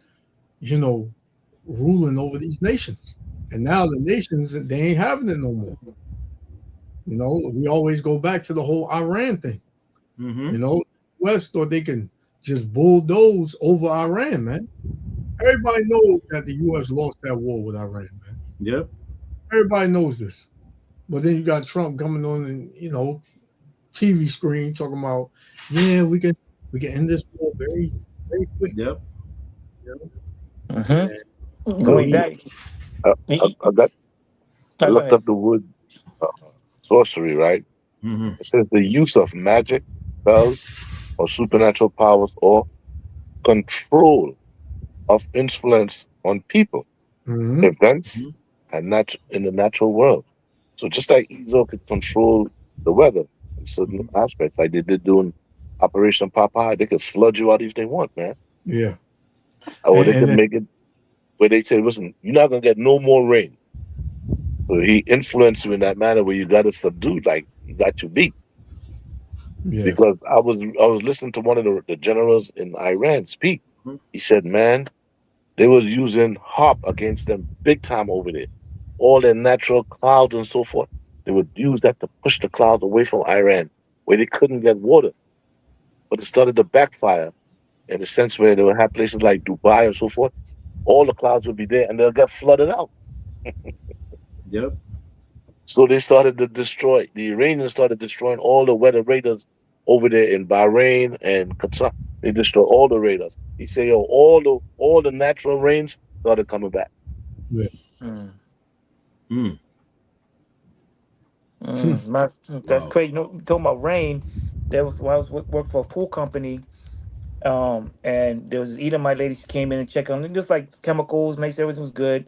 ruling over these nations. And now the nations, they ain't having it no more. We always go back to the whole Iran thing. West thought they can just bulldoze over Iran, man. Everybody knows that the U.S. lost that war with Iran, man. Yep. Everybody knows this. But then you got Trump coming on and, TV screen talking about, yeah, we can end this war very, very quick. Yep. You Mm-hmm. know? Going he- back. I looked up the word sorcery, right? Mm-hmm. It says the use of magic, spells, or supernatural powers or control of influence on people, Mhm. events, and in the natural world. So just like Ezo could control the weather in certain aspects, like they did doing Operation Popeye, they could flood you out if they want, man. Yeah. Or they could And- make it where they say, listen, you're not gonna get no more rain. So he influenced you in that manner where you got it subdued, like you got you beat. Yeah. Because I was listening to one of the generals in Iran speak. He said, man, they was using HARP against them big time over there. All their natural clouds and so forth. They would use that to push the clouds away from Iran, where they couldn't get water. But it started to backfire in the sense where they would have places like Dubai and so forth. All the clouds would be there and they'll get flooded out. Yep. So they started to destroy, the Iranians started destroying all the weather radars over there in Bahrain and Qatar. They destroyed all the radars. He said, yo, all the natural rains started coming back. Mm. Mm. That's Wow. crazy. You know, talking about rain, there was when I was working for a pool company, and there was this Edomite lady. She came in and checked on it, just like chemicals, make sure everything was good.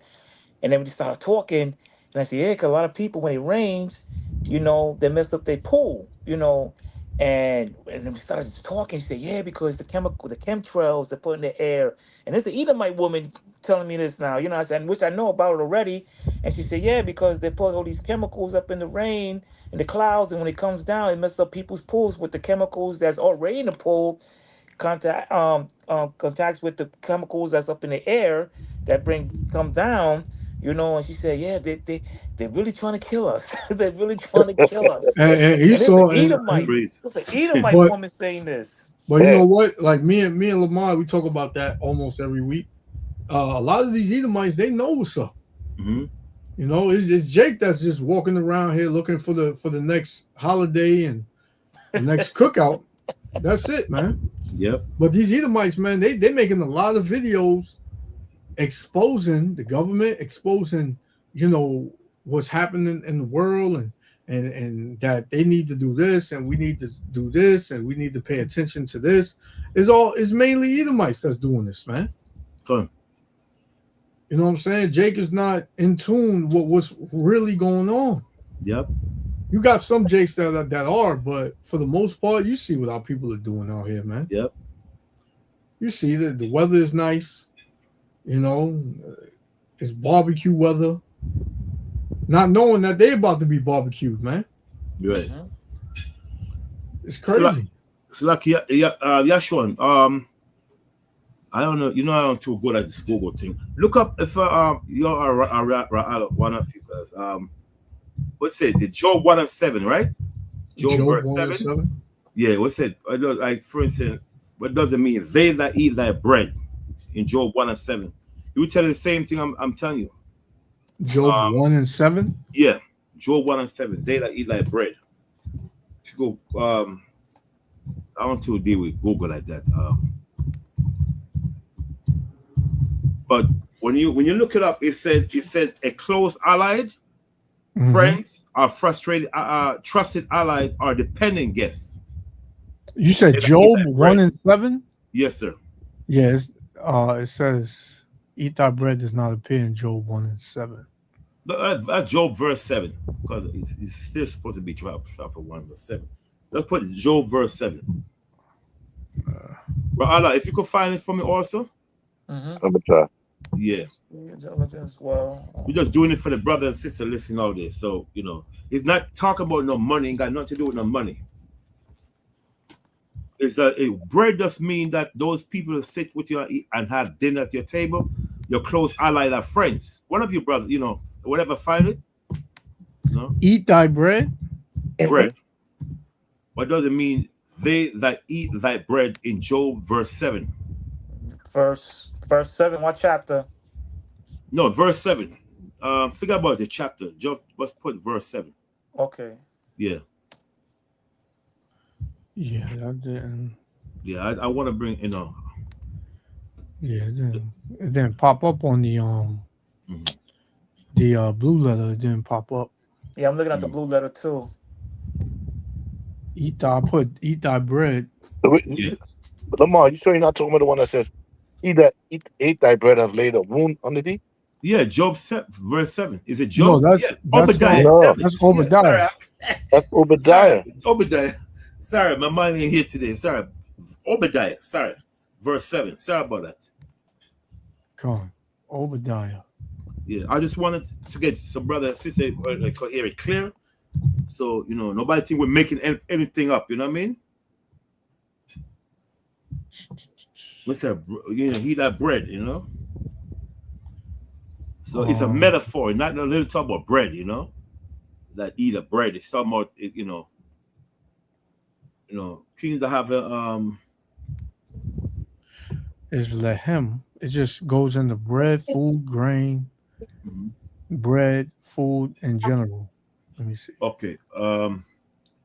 And then we just started talking, and I said, yeah, 'cause a lot of people when it rains, you know, they mess up their pool, you know. And then we started just talking. She said, yeah, because the chemtrails they put in the air. And it's an Edomite woman telling me this now, you know. I said, which I know about it already. And she said, yeah, because they put all these chemicals up in the rain, in the clouds, and when it comes down, it messes up people's pools with the chemicals that's already in the pool contacts with the chemicals that's up in the air that come down, you know. And she said, yeah, they're really trying to kill us. They're really trying to kill us. and And it's an Esau, Edomite. Crazy. It's an Edomite But- woman saying this. But you Yeah. know what? Like me and Lamar, we talk about that almost every week. A lot of these Edomites, they know what's up. Mm-hmm. You know, it's Jake that's just walking around here looking for the next holiday and the next cookout. That's it, man. Yep. But these Edomites, man, they making a lot of videos exposing the government, exposing, you know, what's happening in the world, and that they need to do this and we need to do this and we need to pay attention to this. It's mainly Edomites that's doing this, man. Fun. You know what I'm saying? Jake is not in tune with what's really going on. Yep. You got some Jakes that are, but for the most part, you see what our people are doing out here, man. Yep. You see that the weather is nice. You know, it's barbecue weather. Not knowing that they're about to be barbecued, man. Right. It's crazy. So like Sean, I don't know. You know, I'm too good at this Google thing. Look up if you're one of you guys. What's it? The Job 1 and 7, right? Job verse 7. Yeah. What's it? Like for instance, what does it mean? They that eat thy bread in Job 1 and 7. You tell the same thing. I'm telling you. Job 1 and 7. Yeah, Job 1 and 7. They that eat thy bread. If you go, I want to deal with Google like that. But when you look it up, it said a close allied, friends, or frustrated, trusted allied, or dependent guests. You said Job 1 and 7? Yes, sir. Yes. It says, "Eat thy bread" does not appear in Job 1 and 7. Job verse 7, because it's still supposed to be chapter 1 verse 7. Let's put Job verse 7. But Allah, if you could find it for me also. I'm gonna try. Yeah. Well, We're just doing it for the brother and sister listening all this. So, you know, it's not talking about no money, ain't got nothing to do with no money. It's that bread does mean that those people who sit with you and have dinner at your table, your close allied are friends. One of your brothers, you know, whatever, find it. No? Eat thy bread. Bread. What does it mean? They that eat thy bread in Job verse 7. verse 7, what chapter? No, verse 7. Figure about the chapter. Just put verse 7. Okay. Yeah. Yeah, that didn't. Yeah, I want to bring, Yeah, it didn't pop up on Mhm. the blue letter. It didn't pop up. Yeah, I'm looking at the blue letter too. I put eat thy bread. Yeah. Lamar, you sure you're not talking about the one that says, "He that ate thy bread have laid a wound under thee"? Yeah, Job 7, verse 7. Is it No, Job? Yeah, that's Obadiah. No, Damn it. that's Yeah, sorry. Obadiah. that's Obadiah. Sorry, Obadiah. Sorry, my mind ain't here today. Sorry. Obadiah. Sorry. Verse 7. Sorry about that. Come on, Obadiah. Yeah, I just wanted to get some brother and sister hear it clear. So, nobody think we're making anything up. You know what I mean? What's that? He that bread, So it's a metaphor, not a little talk about bread, that eat a bread. It's talking about, kings that have a Is lehem. It just goes into bread, food, grain, Mhm. bread, food in general. Let me see. Okay.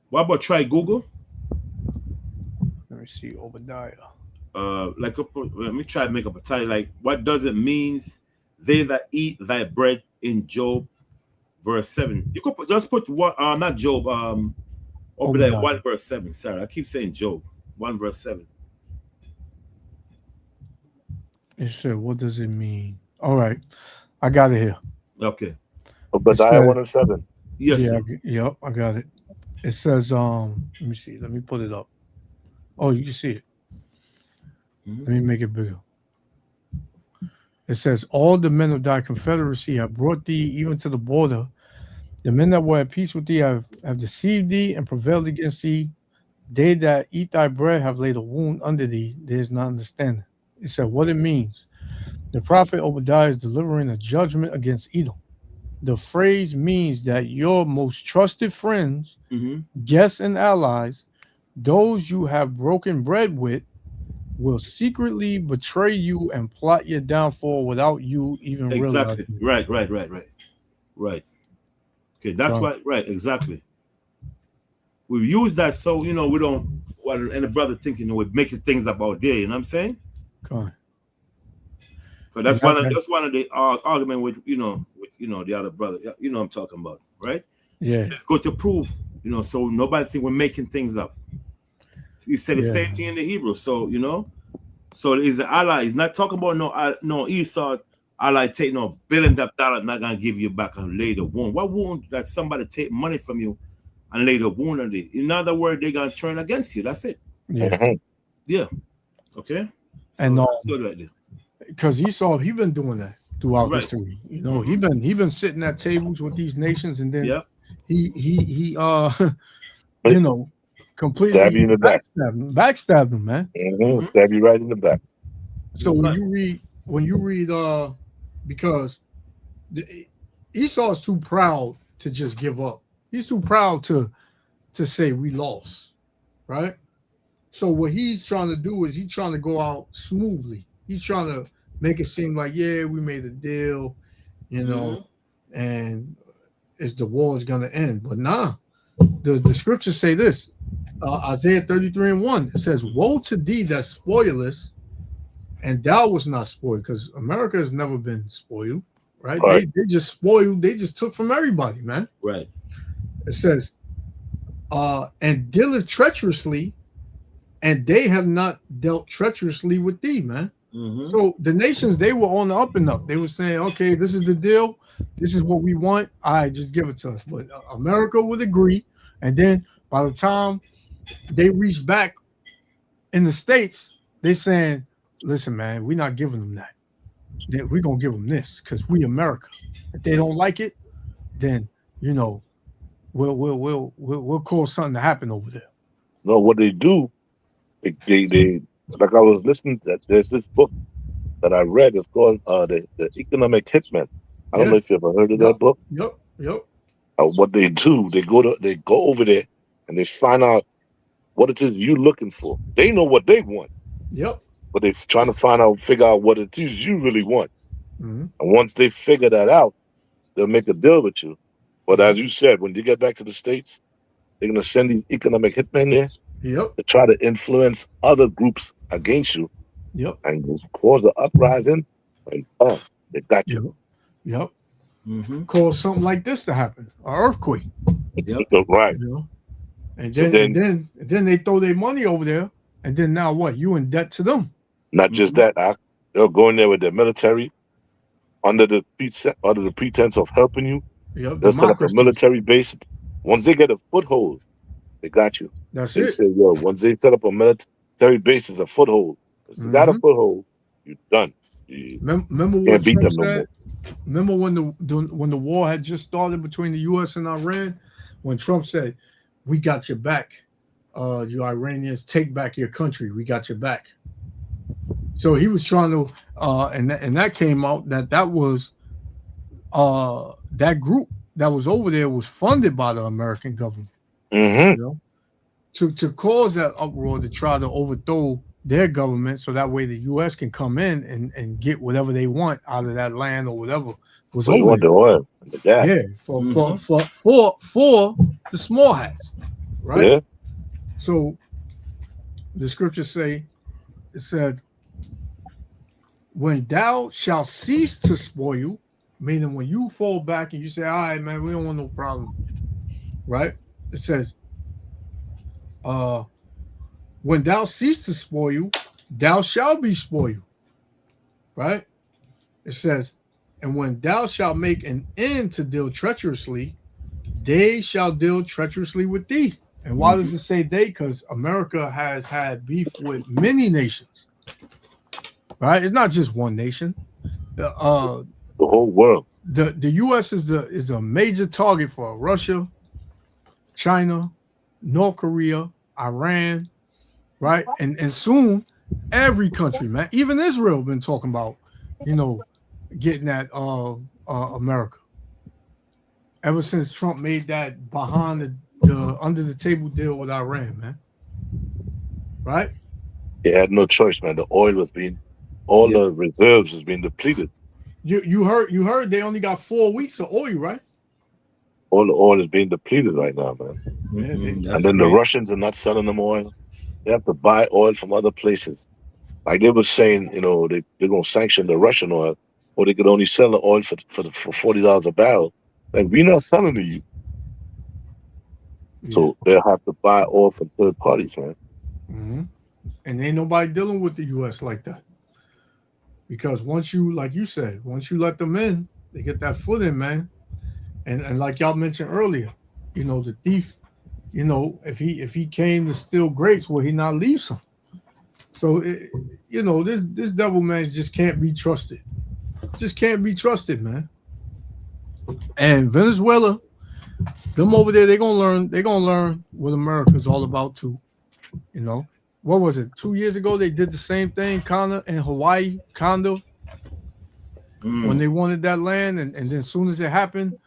What about try Google? Let me see Obadiah. Let me try to make up a title. Like, what does it means? They that eat thy bread in Job, verse 7. You could just put one. Not Job. Obadiah 1 verse 7. Sorry, I keep saying Job 1 verse 7. It said, what does it mean? All right, I got it here. Okay. Obadiah 1:7. Yes. Yeah, Sir. yep, I got it. It says, let me see. Let me put it up. Oh, you can see it. Let me make it bigger. It says, all the men of thy confederacy have brought thee even to the border. The men that were at peace with thee have deceived thee and prevailed against thee. They that eat thy bread have laid a wound under thee. There is not understanding. It said what it means. The prophet Obadiah is delivering a judgment against Edom. The phrase means that your most trusted friends, guests, and allies, those you have broken bread with, will secretly betray you and plot your downfall without you even realizing. Right. Okay, that's right, exactly. We use that so we don't want any brother thinking we're making things up out there, you know what I'm saying? Okay. So that's one of the argument with the other brother. You know what I'm talking about, right? Yeah. So it's good to prove, so nobody think we're making things up. He said the same thing in the Hebrew. So, so is the ally. He's not talking about no Esau ally take no billions of dollars, not gonna give you back and lay the wound. What wound that somebody take money from you and lay the wound on it? In other words, they're gonna turn against you. That's it. Yeah. Yeah. Okay. So And that's good right there. Because Esau, he been doing that throughout history. He been sitting at tables with these nations, and then he completely stab you in the back. Backstab him, man. Stab you right in the back. So when you read because Esau is too proud to just give up. He's too proud to say we lost, right? So what he's trying to do is he's trying to go out smoothly. He's trying to make it seem like, yeah, we made a deal, and the war is gonna end. But nah, the scriptures say this. Isaiah 33:1. It says, woe to thee that spoilest, and thou was not spoiled, because America has never been spoiled, right? They just spoiled, they just took from everybody, man. Right. It says, and dealeth treacherously, and they have not dealt treacherously with thee, man. So the nations, they were on the up and up. They were saying, okay, this is the deal. This is what we want. All right, just give it to us. But America would agree. And then by the time they reach back in the States, they saying, listen, man, we're not giving them that. We're going to give them this because we America. If they don't like it, then, we'll cause something to happen over there. No, what they do, they like I was listening to, there's this book that I read. It's called the Economic Hitman. I don't know if you ever heard of that book. Yep. What they do, they go over there and they find out what it is you're looking for. They know what they want. Yep. But they're trying to figure out what it is you really want. Mm-hmm. And once they figure that out, they'll make a deal with you. But as you said, when you get back to the States, they're gonna send these economic hitmen there. Yep. to try to influence other groups against you Yep. and cause an uprising, and they got you. Yep. Mm-hmm. Cause something like this to happen, an earthquake. Yep. Right. You know, and So then they throw their money over there, and then now what? You in debt to them. Not just that, they'll go in there with their military under the pretense of helping you. Yep. They'll set up a Democracy. military base. Once they get a foothold, they got you. That's They it. say, yo, once they set up a military base as a foothold, if they got a foothold, you're done. You Remember what can't beat Trump them no more. said? Remember when the war had just started between the U.S. and Iran? When Trump said, "We got your back, you Iranians, take back your country. We got your back." So he was trying to, and that came out that was that group that was over there was funded by the American government. Mm-hmm. You know, to cause that uproar to try to overthrow their government, so that way the U.S. can come in and get whatever they want out of that land or whatever was So you over want there. the oil and the gas. Yeah, for the small hats, right? Yeah. So the scriptures say, it said, when thou shalt cease to spoil, meaning when you fall back and you say, all right, man, we don't want no problem, right? It says, when thou cease to spoil, thou shalt be spoiled, right? It says, and when thou shalt make an end to deal treacherously, they shall deal treacherously with thee. And why does it say they? Because America has had beef with many nations, right? It's not just one nation. The whole world. The U.S. is a major target for Russia, China, North Korea, Iran, right? And soon every country, man, even Israel been talking about, getting at America. Ever since Trump made that behind the under the table deal with Iran, man. Right? They had no choice, man. The oil was the reserves was being depleted. You heard they only got 4 weeks of oil, right? All the oil is being depleted right now, man. Yeah, and then the Russians are not selling them oil. They have to buy oil from other places. Like they were saying, they're gonna sanction the Russian oil, or they could only sell the oil for $40 a barrel. Like we're not selling to you. Yeah. So they'll have to buy oil from third parties, man. Mm-hmm. And ain't nobody dealing with the U.S. like that. Because once you, like you said, once you let them in, they get that foot in, man. And like y'all mentioned earlier, the thief, if he came to steal grapes, will he not leave some? So this devil, man, just can't be trusted. Just can't be trusted, man. And Venezuela, them over there, they're gonna learn what America's all about too. What was it? 2 years ago they did the same thing, kinda in Hawaii, kinda. When they wanted that land, and then as soon as it happened,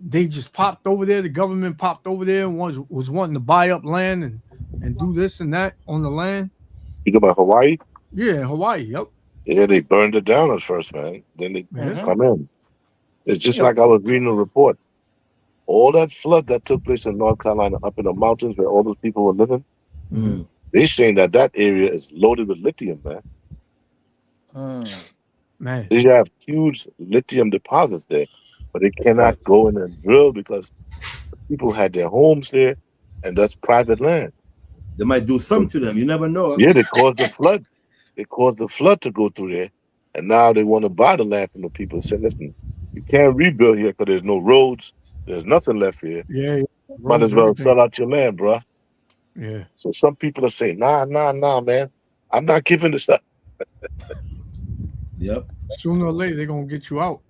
they just popped over there. The government popped over there and was wanting to buy up land and do this and that on the land. You go about Hawaii? Yeah, Hawaii, yep. Yeah, they burned it down at first, man. Then they come in. It's just Yep. like I was reading a report. All that flood that took place in North Carolina, up in the mountains where all those people were living, they saying that area is loaded with lithium, man. Man, They have huge lithium deposits there, but they cannot go in and drill because people had their homes there, and that's private land. They might do something to them. You never know. Yeah, they caused the flood. They caused the flood to go through there, and now they want to buy the land from the people and say, listen, you can't rebuild here because there's no roads. There's nothing left here. Yeah. Might as well sell out your land, bro. Yeah. So some people are saying, nah, man. I'm not giving this up. Yep. Sooner or later, they're gonna get you out.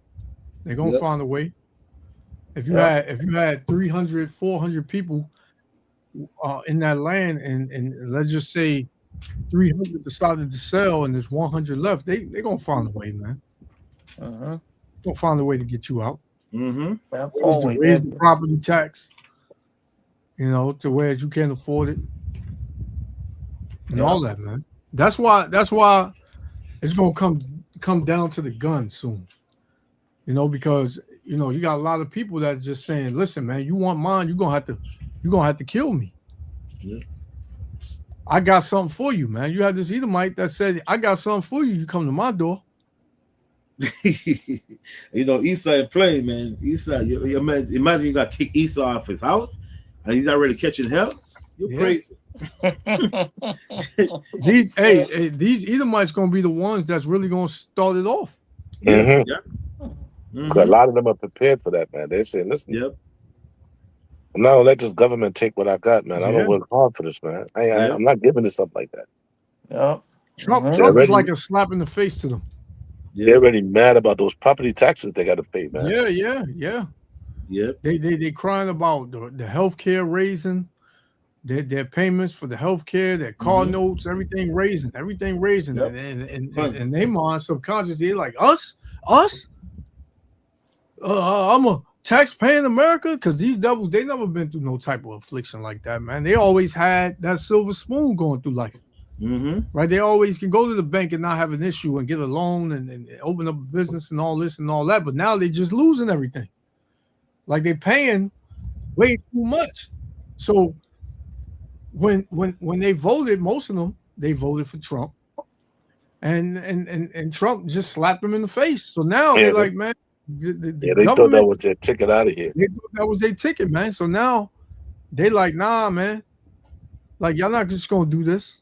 They're gonna find a way. If you had 300, 400 people in that land, and let's just say 300 decided to sell, and there's 100 left, they gonna find a way, man. Gonna find a way to get you out. Raise the property tax, to where you can't afford it, and all that, man. That's why it's gonna come down to the gun soon. Because you got a lot of people that just saying, listen, man, you want mine, you're gonna have to kill me. I got something for you, man. You had this Edomite that said, I got something for you. You come to my door. You know, Esau ain't playing, man. Esau, you imagine you got to kick Esau off his house and he's already catching hell. You're crazy. These Edomites gonna be the ones that's really gonna start it off. Mhm. Yeah. A lot of them are prepared for that, man. They're saying, listen, Yep. I'm not gonna let this government take what I got, man. I Yeah. don't work hard for this, man. I'm not giving this up like that. Yeah. Trump is already- like a slap in the face to them. They're already mad about those property taxes they got to pay, man. Yeah. Yep. They crying about the healthcare raising, their payments for the healthcare, their car notes, everything raising. Yep. And they mind subconsciously like us. I'm a taxpaying America because these devils, they never been through no type of affliction like that, man. They always had that silver spoon going through life. Right? They always can go to the bank and not have an issue and get a loan and open up a business and all this and all that. But now they just losing everything. Like they paying way too much. So when they voted, most of them, they voted for Trump. And Trump just slapped them in the face. So now they're like, man, they thought that was their ticket out of here. They thought that was their ticket, man. So now they like, nah, man. Like, y'all not just gonna do this.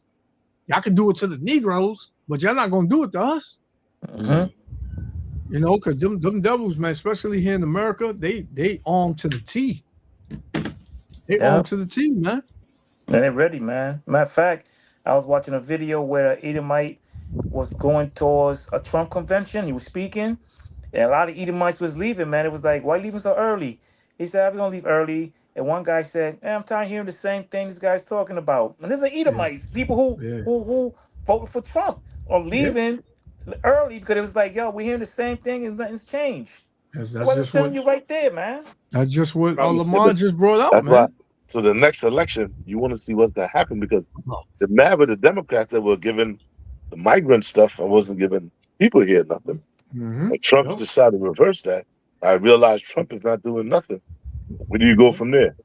Y'all can do it to the Negroes, but y'all not gonna do it to us. You know, because them devils, man, especially here in America, they arm to the T. They arm to the T, man. And they're ready, man. Matter of fact, I was watching a video where an Edomite was going towards a Trump convention. He was speaking, and a lot of Edomites was leaving, man. It was like, why leaving so early? He said, we're gonna leave early. And one guy said, I'm tired of hearing the same thing this guy's talking about. And there's an Edomites, people who voted for Trump are leaving early because it was like, yo, we're hearing the same thing and nothing's changed. That's That's just telling what you right there, man. that's just what Probably Lamont just brought out, That's man. why. So the next election, you want to see what's going to happen because the mad with the Democrats that were giving the migrant stuff and wasn't giving people here nothing. And Trump decided to reverse that. I realized Trump is not doing nothing. Where do you go from there?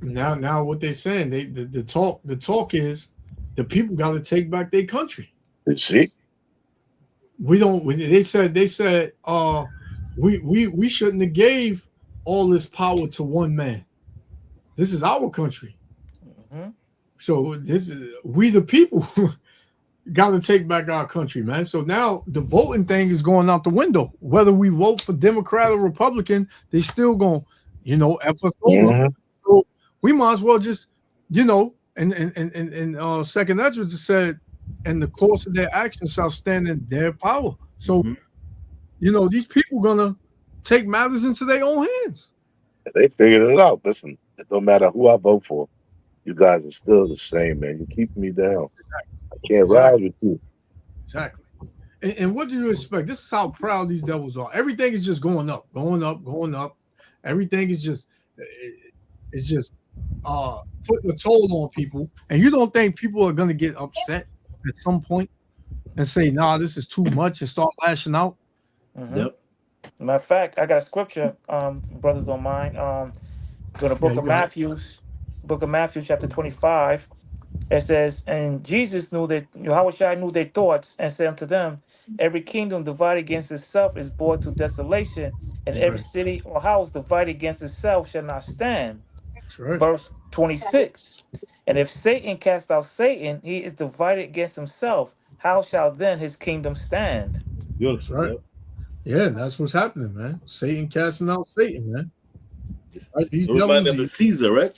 Now what they're saying, the talk is the people got to take back their country. You see? They said we shouldn't have gave all this power to one man. This is our country. So this is we the people got to take back our country, man. So now the voting thing is going out the window. Whether we vote for Democrat or Republican, they still going, F us over. So we might as well just, and Second Ezra just said, and the course of their actions shall stand in their power. So, these people gonna take matters into their own hands. They figured it out. Listen, it don't matter who I vote for. You guys are still the same, man. You keep me down. I can't ride with you. Exactly. And what do you expect? This is how proud these devils are. Everything is just going up. Everything is just, it's just putting a toll on people. And you don't think people are going to get upset at some point and say, nah, this is too much and start lashing out? Yep. Matter of fact, I got a scripture, brothers don't mind. Go to Book of Matthew, chapter 25. It says, and Jesus knew that Yahushua knew their thoughts and said unto them, every kingdom divided against itself is brought to desolation, and every city or house divided against itself shall not stand. Verse 26. And if Satan cast out Satan, he is divided against himself. How shall then his kingdom stand? Beautiful. Right. Yeah, that's what's happening, man. Satan casting out Satan, man. Right? These Remind them of Caesar, right?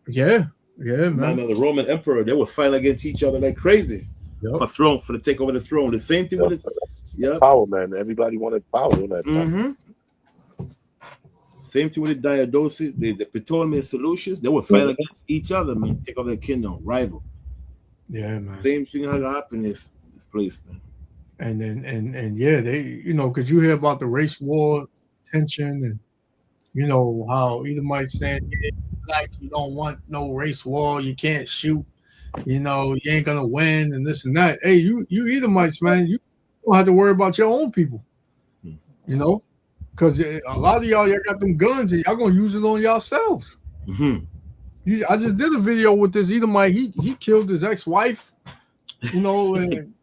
Yeah, man. Man, the Roman emperor, they were fighting against each other like crazy for to take over the throne. The same thing with it. Power, man. Everybody wanted power in that time. Same thing with the Diadosis, the Ptolemy solutions. They were fighting against each other, man. Take over the kingdom, rival. Yeah, man. Same thing had happened in this place, man. And then they, because you hear about the race war tension, and how Edomites saying, blacks, we don't want no race war, you can't shoot, you ain't gonna win, and this and that. Hey, you Edomites, man, you don't have to worry about your own people, because a lot of y'all got them guns and y'all gonna use it on yourselves. I just did a video with this Edomite. He killed his ex-wife, and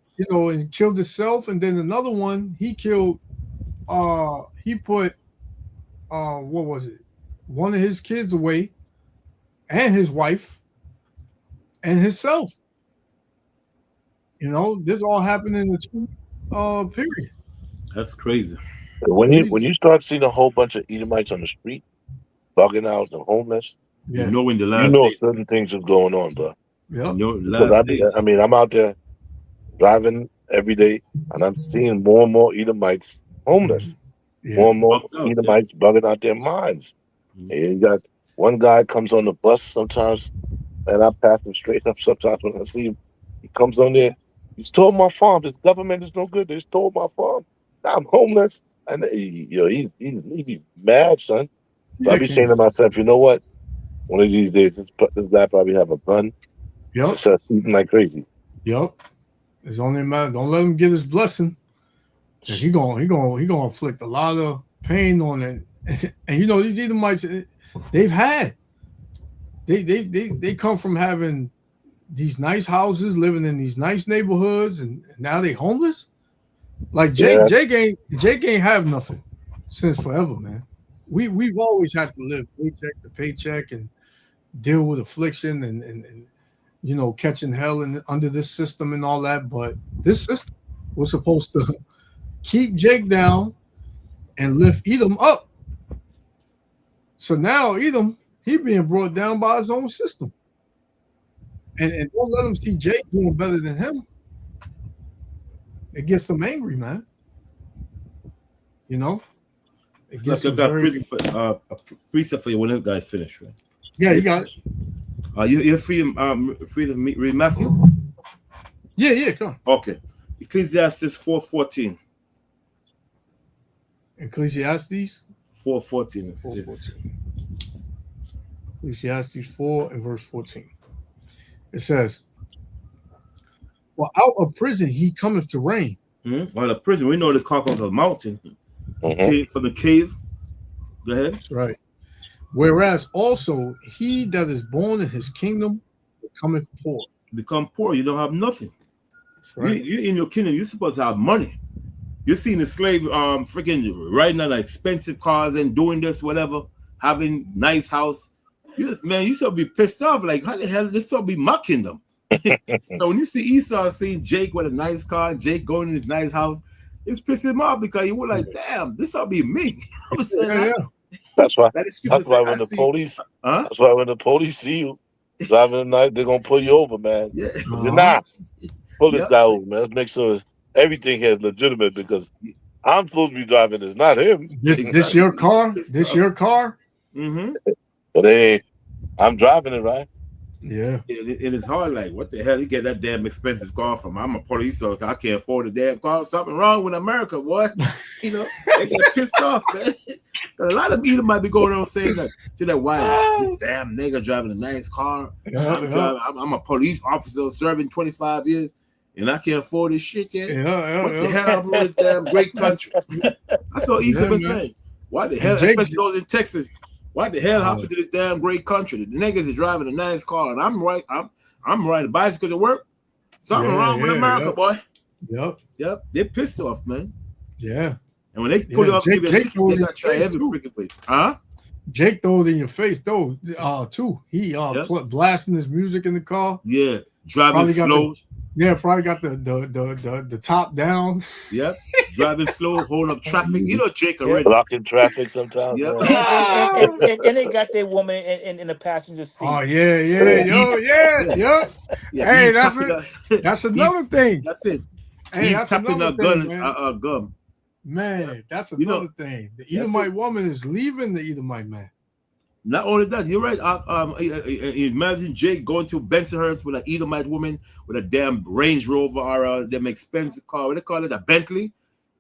killed himself. And then another one, he killed. He put what was it? One of his kids away, and his wife, and himself. This all happened in the 2 period. That's crazy. When you start seeing a whole bunch of Edomites on the street, bugging out, the homeless, Yeah. You know when the last days, certain things is going on, bro. Yeah. you know the Because last days. I'm out there driving every day, and I'm seeing more and more Edomites homeless. Yeah. More and more Bugged out, Edomites bugging out their minds. Mhm. And you got one guy comes on the bus sometimes, and I pass him straight up sometimes when I see him. He comes on there. He stole my farm. This government is no good. They stole my farm. Now I'm homeless. And he be mad, son. So I be saying to myself, you know what? One of these days, this guy probably have a gun. Yep. Start shooting like crazy. Yep. It's only a matter. Don't let him get his blessing. He gonna inflict a lot of pain on it. And these Edomites, they've had. They come from having these nice houses, living in these nice neighborhoods, and now they homeless. Like Jake ain't have nothing since forever, man. We've always had to live paycheck to paycheck and deal with affliction and catching hell under this system and all that. But this system was supposed to keep Jake down and lift Edom up. So now Edom, he being brought down by his own system. And don't let him see Jake doing better than him. It gets them angry, man. It It's gets like them I've got very- a precept for you when you guys finish, right? Yeah, you got it. You're free to read Matthew? Yeah, come on. Okay. Ecclesiastes 4:14. Ecclesiastes 4:14. 4:14. Ecclesiastes 4 and verse 14. It says, "For out of prison he cometh to reign." Well, the prison, we know the conquer of the mountain. Came from the cave. Go ahead. That's right. Whereas also he that is born in his kingdom becometh poor. Become poor. You don't have nothing. That's right. You in your kingdom, you're supposed to have money. You're seeing the slave freaking riding on expensive cars and doing this, whatever, having nice house. You should be pissed off. Like, how the hell this should be my kingdom? So when you see Esau seeing Jake with a nice car, Jake going in his nice house, it's pissing him off because you were like, damn, this will be me. Yeah. That's why. That is That's why when the police. Huh? That's why when the police see you driving at night, they're gonna pull you over, man. Yeah. You're not. Pull Yep. it down, man. Let's make sure everything here is legitimate because I'm supposed to be driving. It's not him. This your car? This your car? Mm-hmm. But hey, I'm driving it, right? Yeah. It is hard. Like, what the hell? You get that damn expensive car from? I'm a police officer. I can't afford a damn car. Something wrong with America, boy. They get pissed off, man. A lot of people might be going around saying that to that wife. This damn nigga driving a nice car. I'm a police officer serving 25 years, and I can't afford this shit yet. What the hell for this damn great country? I saw Issa was saying, why the hell, especially those in Texas. What the hell happened to this damn great country? The niggas is driving a nice car, and I'm riding a bicycle to work. Something wrong with America, boy. Yep. They're pissed off, man. Yeah. And when they pull you up, they gotta try every freaking way. Huh? Jake threw it in your face, though. Too. He blasting his music in the car. Yeah. Driving slow. Probably got the top down. Yep. Driving slow, holding up traffic. You know Jake already. Blocking traffic sometimes. Yep. And they got their woman in the passenger seat. Oh yeah. Hey, that's another thing. That's it. Hey, He's tapping a gun. Man, that's another thing. The Edomite woman is leaving the Edomite man. Not only that, you're right. Imagine Jake going to Bensonhurst with an Edomite woman with a damn Range Rover or them expensive car. What they call it, a Bentley,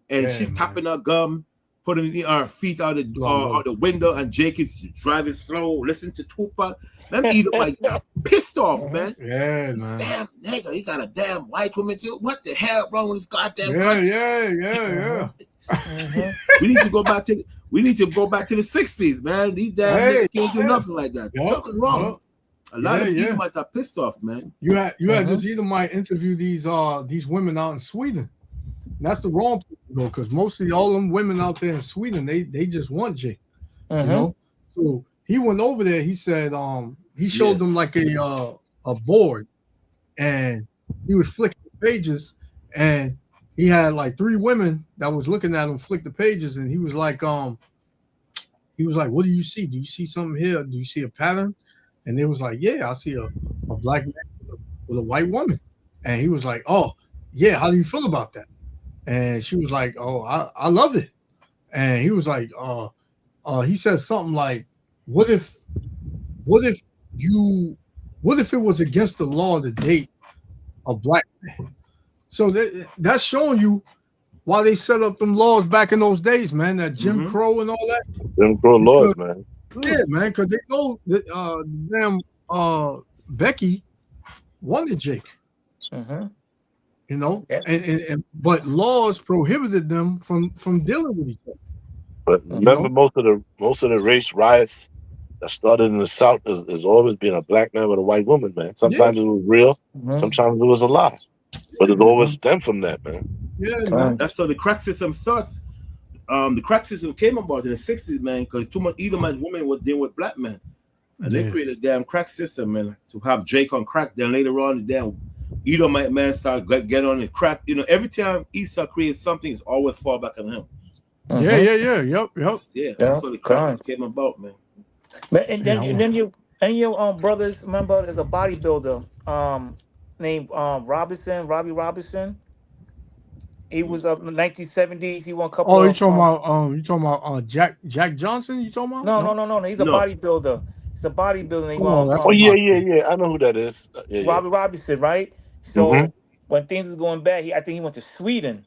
and she tapping her gum, putting her feet out the window, and Jake is driving slow, listening to Tupac. Them Edomite pissed off, man. Yeah, this man. Damn nigga, he got a damn white woman too. What the hell wrong with this goddamn country? Yeah. We need to go back to the 60s, man. These damn niggas can't do nothing like that. Something wrong. A lot of Yeah. Edomites are pissed off, man. You had this Edomite interview these women out in Sweden. And that's the wrong people though, because mostly all them women out there in Sweden, they just want Jake. You know? So he went over there, he said he showed them like a board, and he was flicking the pages, and he had like 3 women that was looking at him flick the pages, and he was like, what do you see? Do you see something here? Do you see a pattern? And they was like, yeah, I see a black man with a white woman. And he was like, oh, yeah, how do you feel about that? And she was like, oh, I love it. And he was like, he said something like, what if it was against the law to date a black man? So that's showing you why they set up them laws back in those days, man, that Jim Crow and all that. Jim Crow laws, man. Yeah, man, because they know that damn Becky wanted Jake. You know, and but laws prohibited them from dealing with each other. But remember, most of the race riots that started in the South has always been a black man with a white woman, man. Sometimes it was real, sometimes it was a lie, but it always stemmed from that, man. Yeah, man. That's how the crack system starts. The crack system came about in the 60s, man, because too much Edomite women was dealing with black men. And they created a damn crack system, man, to have Jake on crack. Then later on, the damn Edomite man started getting on the crack. You know, every time Esau creates something, it's always fall back on him. Yeah. Yep. Yeah, that's how the crack came about, man. But and then your brothers, remember, there's a bodybuilder named Robbie Robinson. He was up in the 1970s. He won a couple. Oh, you talking about Jack Johnson? You talking about? No. He's a bodybuilder. He's a bodybuilder. Yeah. I know who that is. Robbie Robinson, right? So when things was going bad, I think he went to Sweden,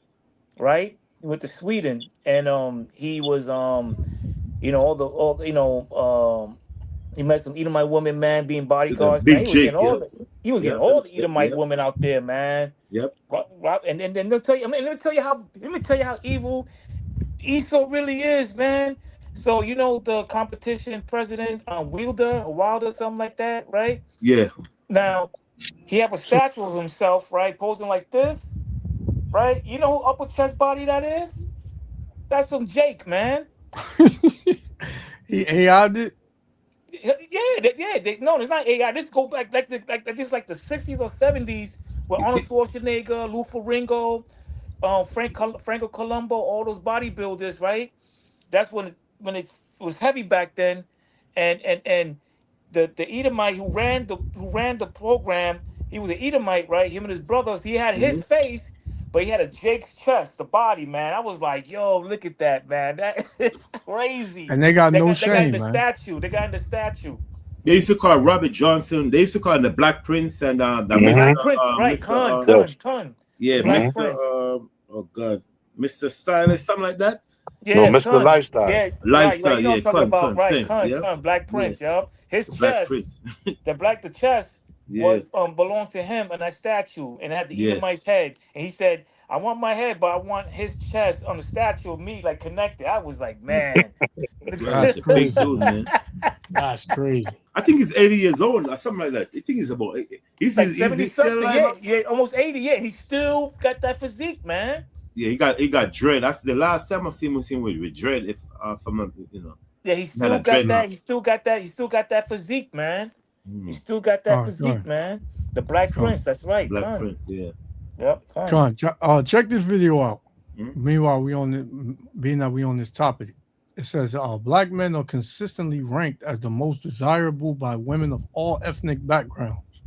right? He went to Sweden, and he was he met some Edomite women, man, being bodyguards. Big Jake, he was getting all the Edomite women out there, man. Yep. And then they'll tell you. Let me tell you how evil Esau really is, man. So you know the competition president, Wilder, something like that, right? Yeah. Now he have a statue of himself, right, posing like this, right? You know who upper chest body that is? That's from Jake, man. He AI'd it. No, it's not AI. This go back like the 60s or 70s with Arnold Schwarzenegger, Lou Ferrigno, Franco Colombo, all those bodybuilders, right? That's when it was heavy back then, and the Edomite who ran the program, he was an Edomite, right? Him and his brothers, he had his face, but he had a Jake's chest, the body, man. I was like, yo, look at that, man. That is crazy. And they got no They shame, got in the man. statue. They got in the statue. They used to call Robert Johnson. They used to call him the Black Prince and the Black Mr. Prince, right? Con. Yeah, Black Mr. Prince. Oh God, Mr. Stylist, something like that. Yeah, No, Mr. Lifestyle. Yeah, Lifestyle, right, you know what I'm talking about, right? Con, Con, Black Prince, yup. His Black chest, Prince. the chest was belonged to him in that statue, and it had the Edomite's head. And he said, "I want my head, but I want his chest on the statue of me, like connected." I was like, man, That's a big dude, man. That's crazy. I think he's 80 years old or something like that. I think he's about 80. He's like still 70 something, alive? yeah, almost 80, yeah. And he still got that physique, man. Yeah, he got dread. That's the last time I seen him with dread. If from Yeah, he still got that. He still got that. He still got that physique, man. He still got that physique, man. The Black Prince. That's right. Black Prince. Yeah. Yep. Check this video out. Meanwhile, we on this topic. It says black men are consistently ranked as the most desirable by women of all ethnic backgrounds.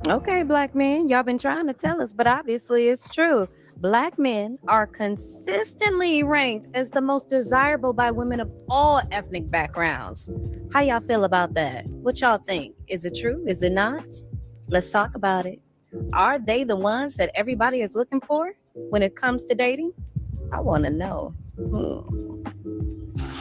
Okay, black men, y'all been trying to tell us, but obviously it's true. Black men are consistently ranked as the most desirable by women of all ethnic backgrounds. How y'all feel about that? What y'all think? Is it true? Is it not? Let's talk about it. Are they the ones that everybody is looking for when it comes to dating? I want to know.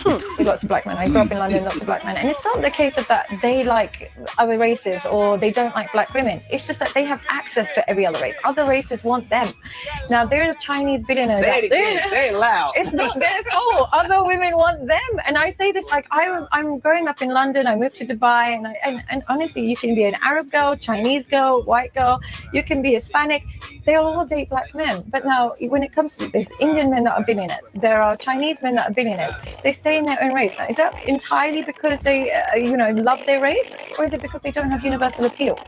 with lots of black men. I grew up in London, lots of black men. And it's not the case of that they like other races or they don't like black women. It's just that they have access to every other race. Other races want them. Now, there are Chinese billionaires. Say it again. Say it loud. It's not their fault. Other women want them. And I say this like I'm growing up in London. I moved to Dubai. And honestly, you can be an Arab girl, Chinese girl, white girl. You can be Hispanic. They all date black men. But now, when it comes to this, Indian men that are billionaires, there are Chinese men that are billionaires. They stay in their own race. Now, is that entirely because they, love their race, or is it because they don't have universal appeal?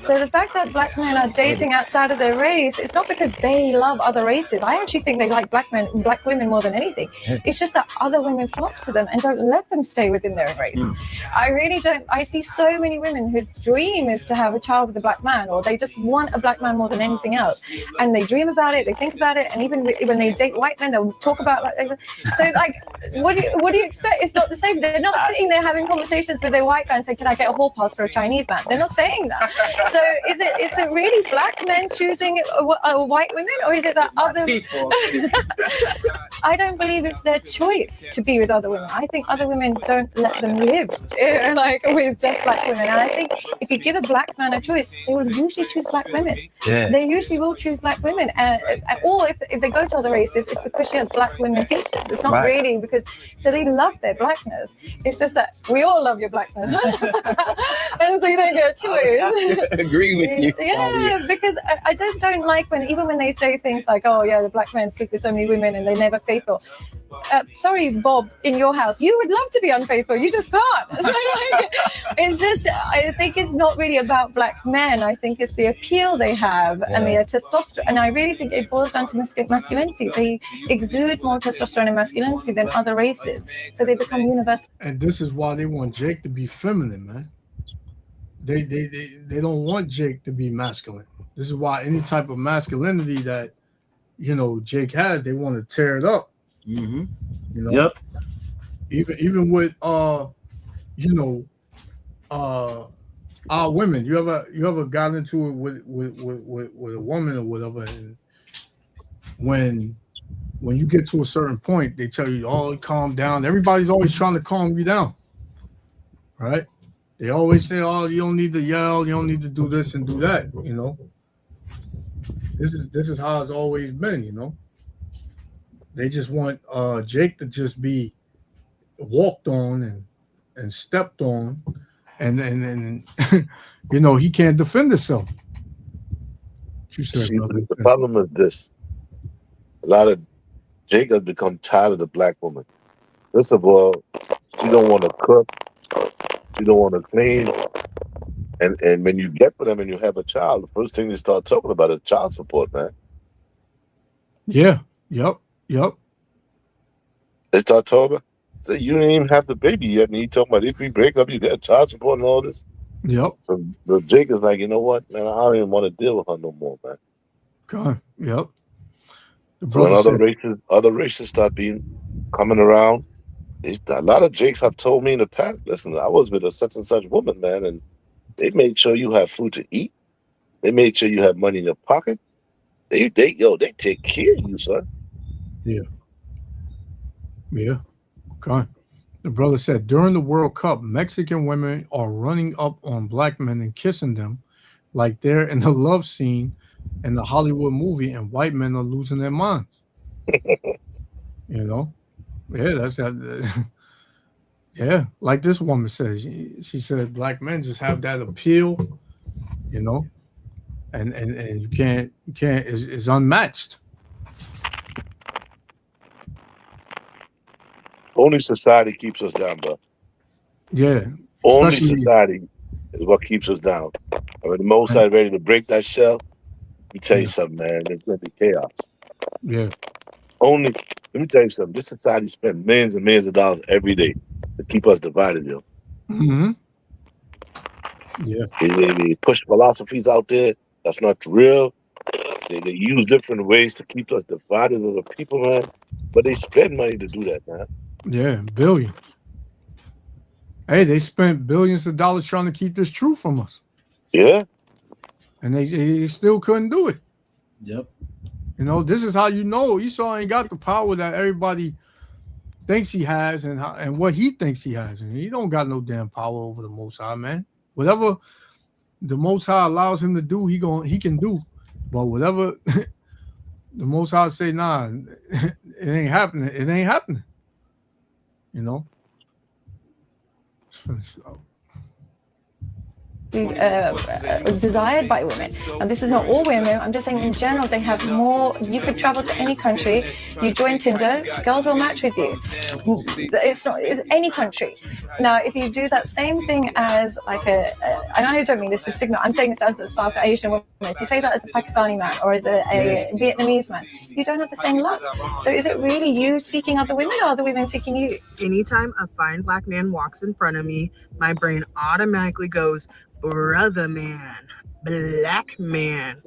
So the fact that black men are dating outside of their race, it's not because they love other races. I actually think they like black women more than anything. It's just that other women flock to them and don't let them stay within their own race. I really don't. I see so many women whose dream is to have a child with a black man, or they just want a black man more than anything else. And they dream about it, they think about it, and even when they date white men, they'll talk about so like, what do you expect? It's not the same. They're not sitting there having conversations with their white guy and saying, "Can I get a hall pass for a Chinese man?" They're not saying that. So is it really black men choosing white women, or is it that other? I don't believe it's their choice to be with other women. I think other women don't let them live with just black women. And I think if you give a black man a choice, they will usually choose black women. Yeah. They usually will choose black women, or if they go to other races, it's because she has black women features. It's not really because. So they love their blackness. It's just that we all love your blackness, and so you don't get a choice. Agree with you. Yeah, because I just don't like when they say things like, "Oh yeah, the black men sleep with so many women and they're never faithful." Sorry, Bob, in your house, you would love to be unfaithful. You just can't. So, it's just, I think it's not really about black men. I think it's the appeal they have and the testosterone. And I really think it boils down to masculinity. They exude more testosterone and masculinity than other races. So they become universal. And this is why they want Jake to be feminine, man. They don't want Jake to be masculine. This is why any type of masculinity that, Jake had, they want to tear it up. Mm-hmm. Yep. Even with our women, you ever got into it with a woman or whatever, and when you get to a certain point, they tell you, "Oh, calm down." Everybody's always trying to calm you down, right? They always say, "Oh, you don't need to yell, you don't need to do this and do that." This is how it's always been, They just want Jake to just be walked on and stepped on, and he can't defend himself. You said, See, the problem is this: a lot of Jake has become tired of the black woman. First of all, she don't want to cook, she don't want to clean, and when you get with them and you have a child, the first thing they start talking about is child support, man. Yeah. Yep. They start talking about, say, you didn't even have the baby yet, and you talking about if we break up, you get child support and all this. Yep. So the Jake is like, you know what, man, I don't even want to deal with her no more, man. God. Yep. So when other races start coming around, a lot of Jakes have told me in the past, listen, I was with a such and such woman, man, and they made sure you have food to eat. They made sure you have money in your pocket. They take care of you, son. Yeah. Okay. The brother said, during the World Cup, Mexican women are running up on black men and kissing them like they're in the love scene in the Hollywood movie, and white men are losing their minds. Yeah, that's that. Yeah, like this woman says, she said black men just have that appeal, and you can't it's unmatched. Only society keeps us down, bro. Yeah. Only society is what keeps us down. When the Most High ready to break that shell, let me tell you something, man. There's going to be chaos. Yeah. Let me tell you something. This society spends millions and millions of dollars every day to keep us divided, yo. Mm-hmm. Yeah. They push philosophies out there that's not real. They use different ways to keep us divided as a people, man. But they spend money to do that, man. Yeah, billions. Hey, they spent billions of dollars trying to keep this truth from us. Yeah. And they still couldn't do it. Yep. This is how Esau ain't got the power that everybody thinks he has and what he thinks he has, and he don't got no damn power over the Most High, man. Whatever the Most High allows him to do, he can do. But whatever the Most High say, nah, it ain't happening. It ain't happening. You know. Desired by women, and this is not all women. I'm just saying in general, they have more. You could travel to any country, you join Tinder, girls will match with you. It's any country. Now, if you do that same thing as like and I don't mean this to signal. I'm saying this as a South Asian woman. If you say that as a Pakistani man or as a Vietnamese man, you don't have the same luck. So, is it really you seeking other women, or other women seeking you? Anytime a fine black man walks in front of me, my brain automatically goes, brother man, black man,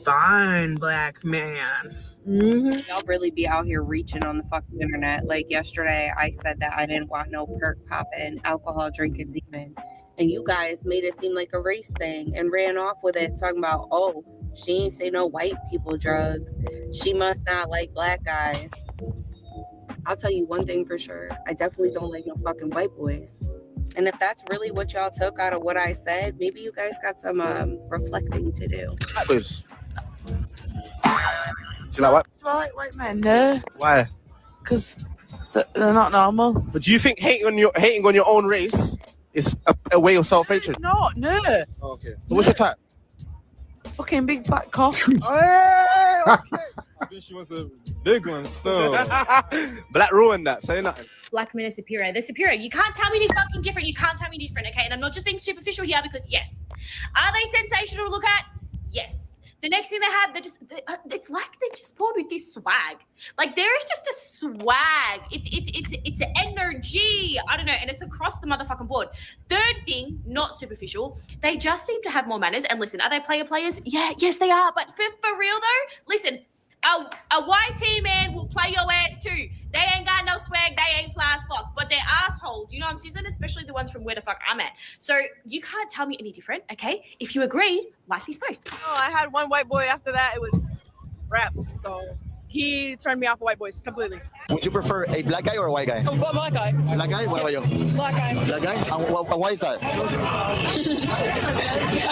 fine black man. Y'all really be out here reaching on the fucking internet. Like yesterday, I said that I didn't want no perk popping, alcohol drinking demon. And you guys made it seem like a race thing and ran off with it, talking about, oh, she ain't say no white people drugs. She must not like black guys. I'll tell you one thing for sure. I definitely don't like no fucking white boys. And if that's really what y'all took out of what I said, maybe you guys got some reflecting to do. Please. You like what? I like white men, no. Why? Because they're not normal. But do you think hating on your own race is a way of self-hatred? No. Okay. So what's your type? Fucking big black cock. She wants a big one still. Black ruined that. Say nothing. Black men are superior. They're superior. You can't tell me they're fucking different. You can't tell me different, okay? And I'm not just being superficial here because, yes. Are they sensational to look at? Yes. The next thing they have, it's like they're just born with this swag. Like, there is just a swag. It's an energy. I don't know. And it's across the motherfucking board. Third thing, not superficial. They just seem to have more manners. And listen, are they players? Yeah, yes, they are. But for real, though, listen, a white team man will play your ass too. They ain't got no swag. They ain't fly as fuck, but they're assholes. You know what I'm saying? Especially the ones from where the fuck I'm at. So you can't tell me any different, okay? If you agree, like this post. Oh, I had one white boy. After that, it was raps. So he turned me off of white boys completely. Would you prefer a black guy or a white guy? Oh, black guy. Black guy? What about you? Black guy. Black guy? And why is that? I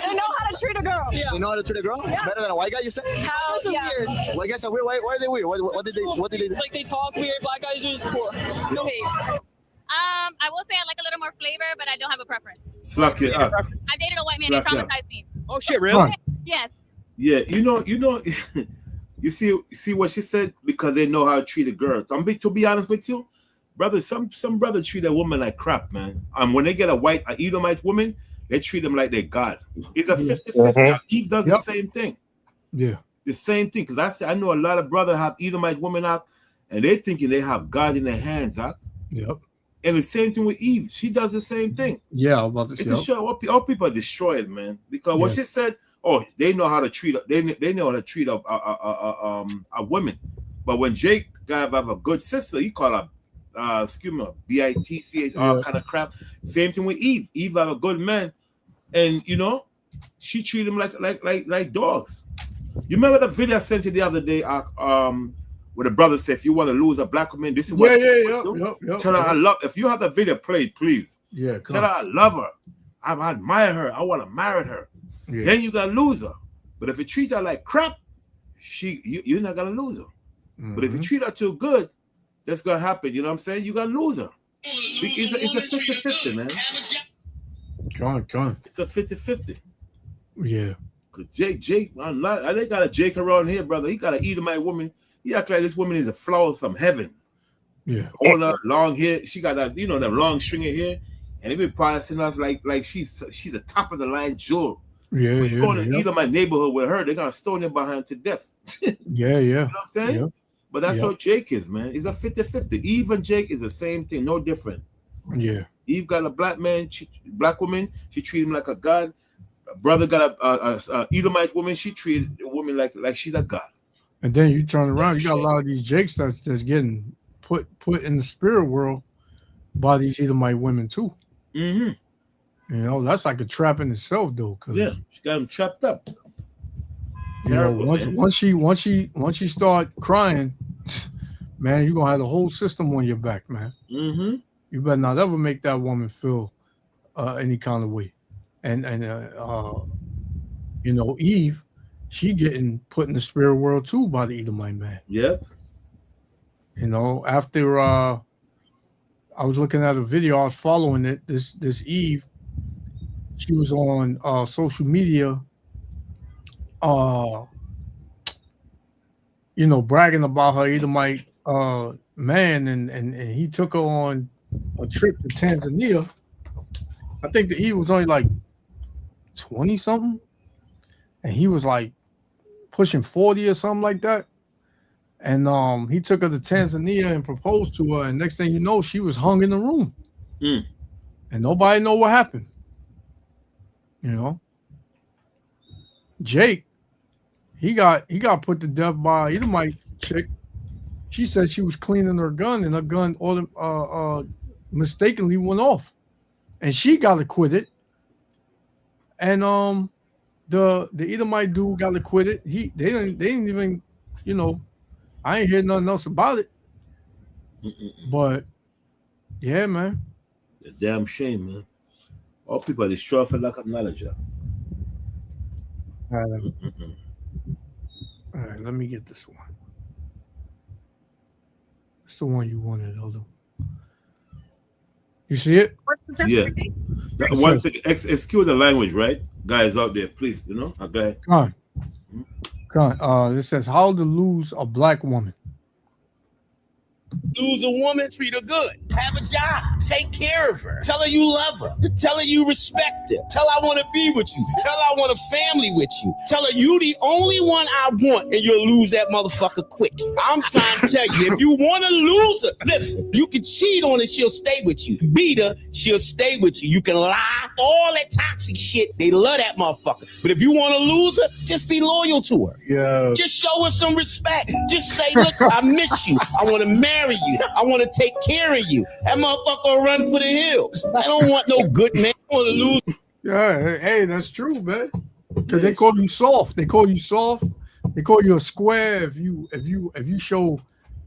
don't know how to treat a girl. Yeah. You know how to treat a girl? Yeah. Better than a white guy, you say? How? Yeah. Weird. White guys are weird. Why are they weird? What did they do? It's like they talk weird. Black guys are just poor. No hate. I will say I like a little more flavor, but I don't have a preference. Slap it up. I dated a white man. He traumatized me. Oh shit, really? Yes. Yeah, you know. You see what she said, because they know how to treat a girl. To be honest with you, brother, some brother treat a woman like crap, man. When they get a Edomite woman, they treat them like they're God. It's a 50-50. Eve does the same thing. Yeah. The same thing. Because I know a lot of brothers have Edomite women out, and they're thinking they have God in their hands out. Yep. And the same thing with Eve. She does the same thing. Yeah, about this. It's a show. All people are destroyed, man. Because what she said, they know how to treat. They know how to treat a woman. But when Jake have a good sister, he call her bitch, kind of crap. Same thing with Eve. Eve have a good man, and she treat him like dogs. You remember the video I sent you the other day? Where the brother said, if you want to lose a black woman, this is what tell her I love. If you have the video played, please. Yeah. Tell her I love her. I admire her. I want to marry her. Yeah. Then you gotta lose her. But if you treat her like crap, you're not gonna lose her. Mm-hmm. But if you treat her too good, that's gonna happen. You know what I'm saying? You gotta lose her. It's a 50-50, man. Go on. It's a 50-50. Yeah. Cause Jake, they got a Jake around here, brother. He got an Edomite woman. He act like this woman is a flower from heaven. Yeah. All that long hair. She got that, that long string of hair. And they be passing us like she's the top of the line jewel. Yeah, when you go to Edomite neighborhood with her, they're gonna stone you behind to death. Yeah. You know what I'm saying? Yeah. But that's how Jake is, man. It's a 50-50. Eve and Jake is the same thing, no different. Yeah. Eve got a black man, black woman, she treat him like a god. A brother got a Edomite woman, she treated a woman like she's a god. And then you turn around, you got a lot of these Jakes that's getting put in the spirit world by these Edomite women too. Mm-hmm. That's like a trap in itself, though. Yeah, she got him trapped up. Once she start crying, man, you're gonna have the whole system on your back, man. Mm-hmm. You better not ever make that woman feel any kind of way. And you know, Eve, she getting put in the spirit world too by the Edomite man. Yep. You know, after I was looking at a video, I was following it. This Eve, she was on social media, you know, bragging about her Edomite man, and he took her on a trip to Tanzania. I think the Eve was only like 20 something, and he was like pushing 40 or something like that. And he took her to Tanzania and proposed to her, and next thing you know, she was hung in the room, and nobody know what happened. You know, Jake, he got put to death by Edomite chick. She said she was cleaning her gun, and her gun mistakenly went off, and she got acquitted. And the Edomite dude got acquitted. They didn't even, you know, I ain't hear nothing else about it. But yeah, man, a damn shame, man. All people are destroyed for lack of knowledge. All right, let me get this one. It's the one you wanted, Eldo. You see it? Yeah. Once excuse the language, right? Guys out there, please, you know, a guy. Come on. It says how to lose a black woman. Lose a woman, treat her good. Have a job. Take care of her. Tell her you love her. Tell her you respect her. Tell her I want to be with you. Tell her I want a family with you. Tell her you the only one I want, and you'll lose that motherfucker quick. I'm trying to tell you, if you want to lose her, listen, you can cheat on her, she'll stay with you. Beat her, she'll stay with you. You can lie, all that toxic shit. They love that motherfucker. But if you want to lose her, just be loyal to her. Yeah. Just show her some respect. Just say, look, I miss you. I want to marry you. I want to take care of you. That motherfucker will run for the hills. I don't want no good man. I want to lose. Yeah, hey, that's true, man. Because they call you soft. They call you soft. They call you a square if you show,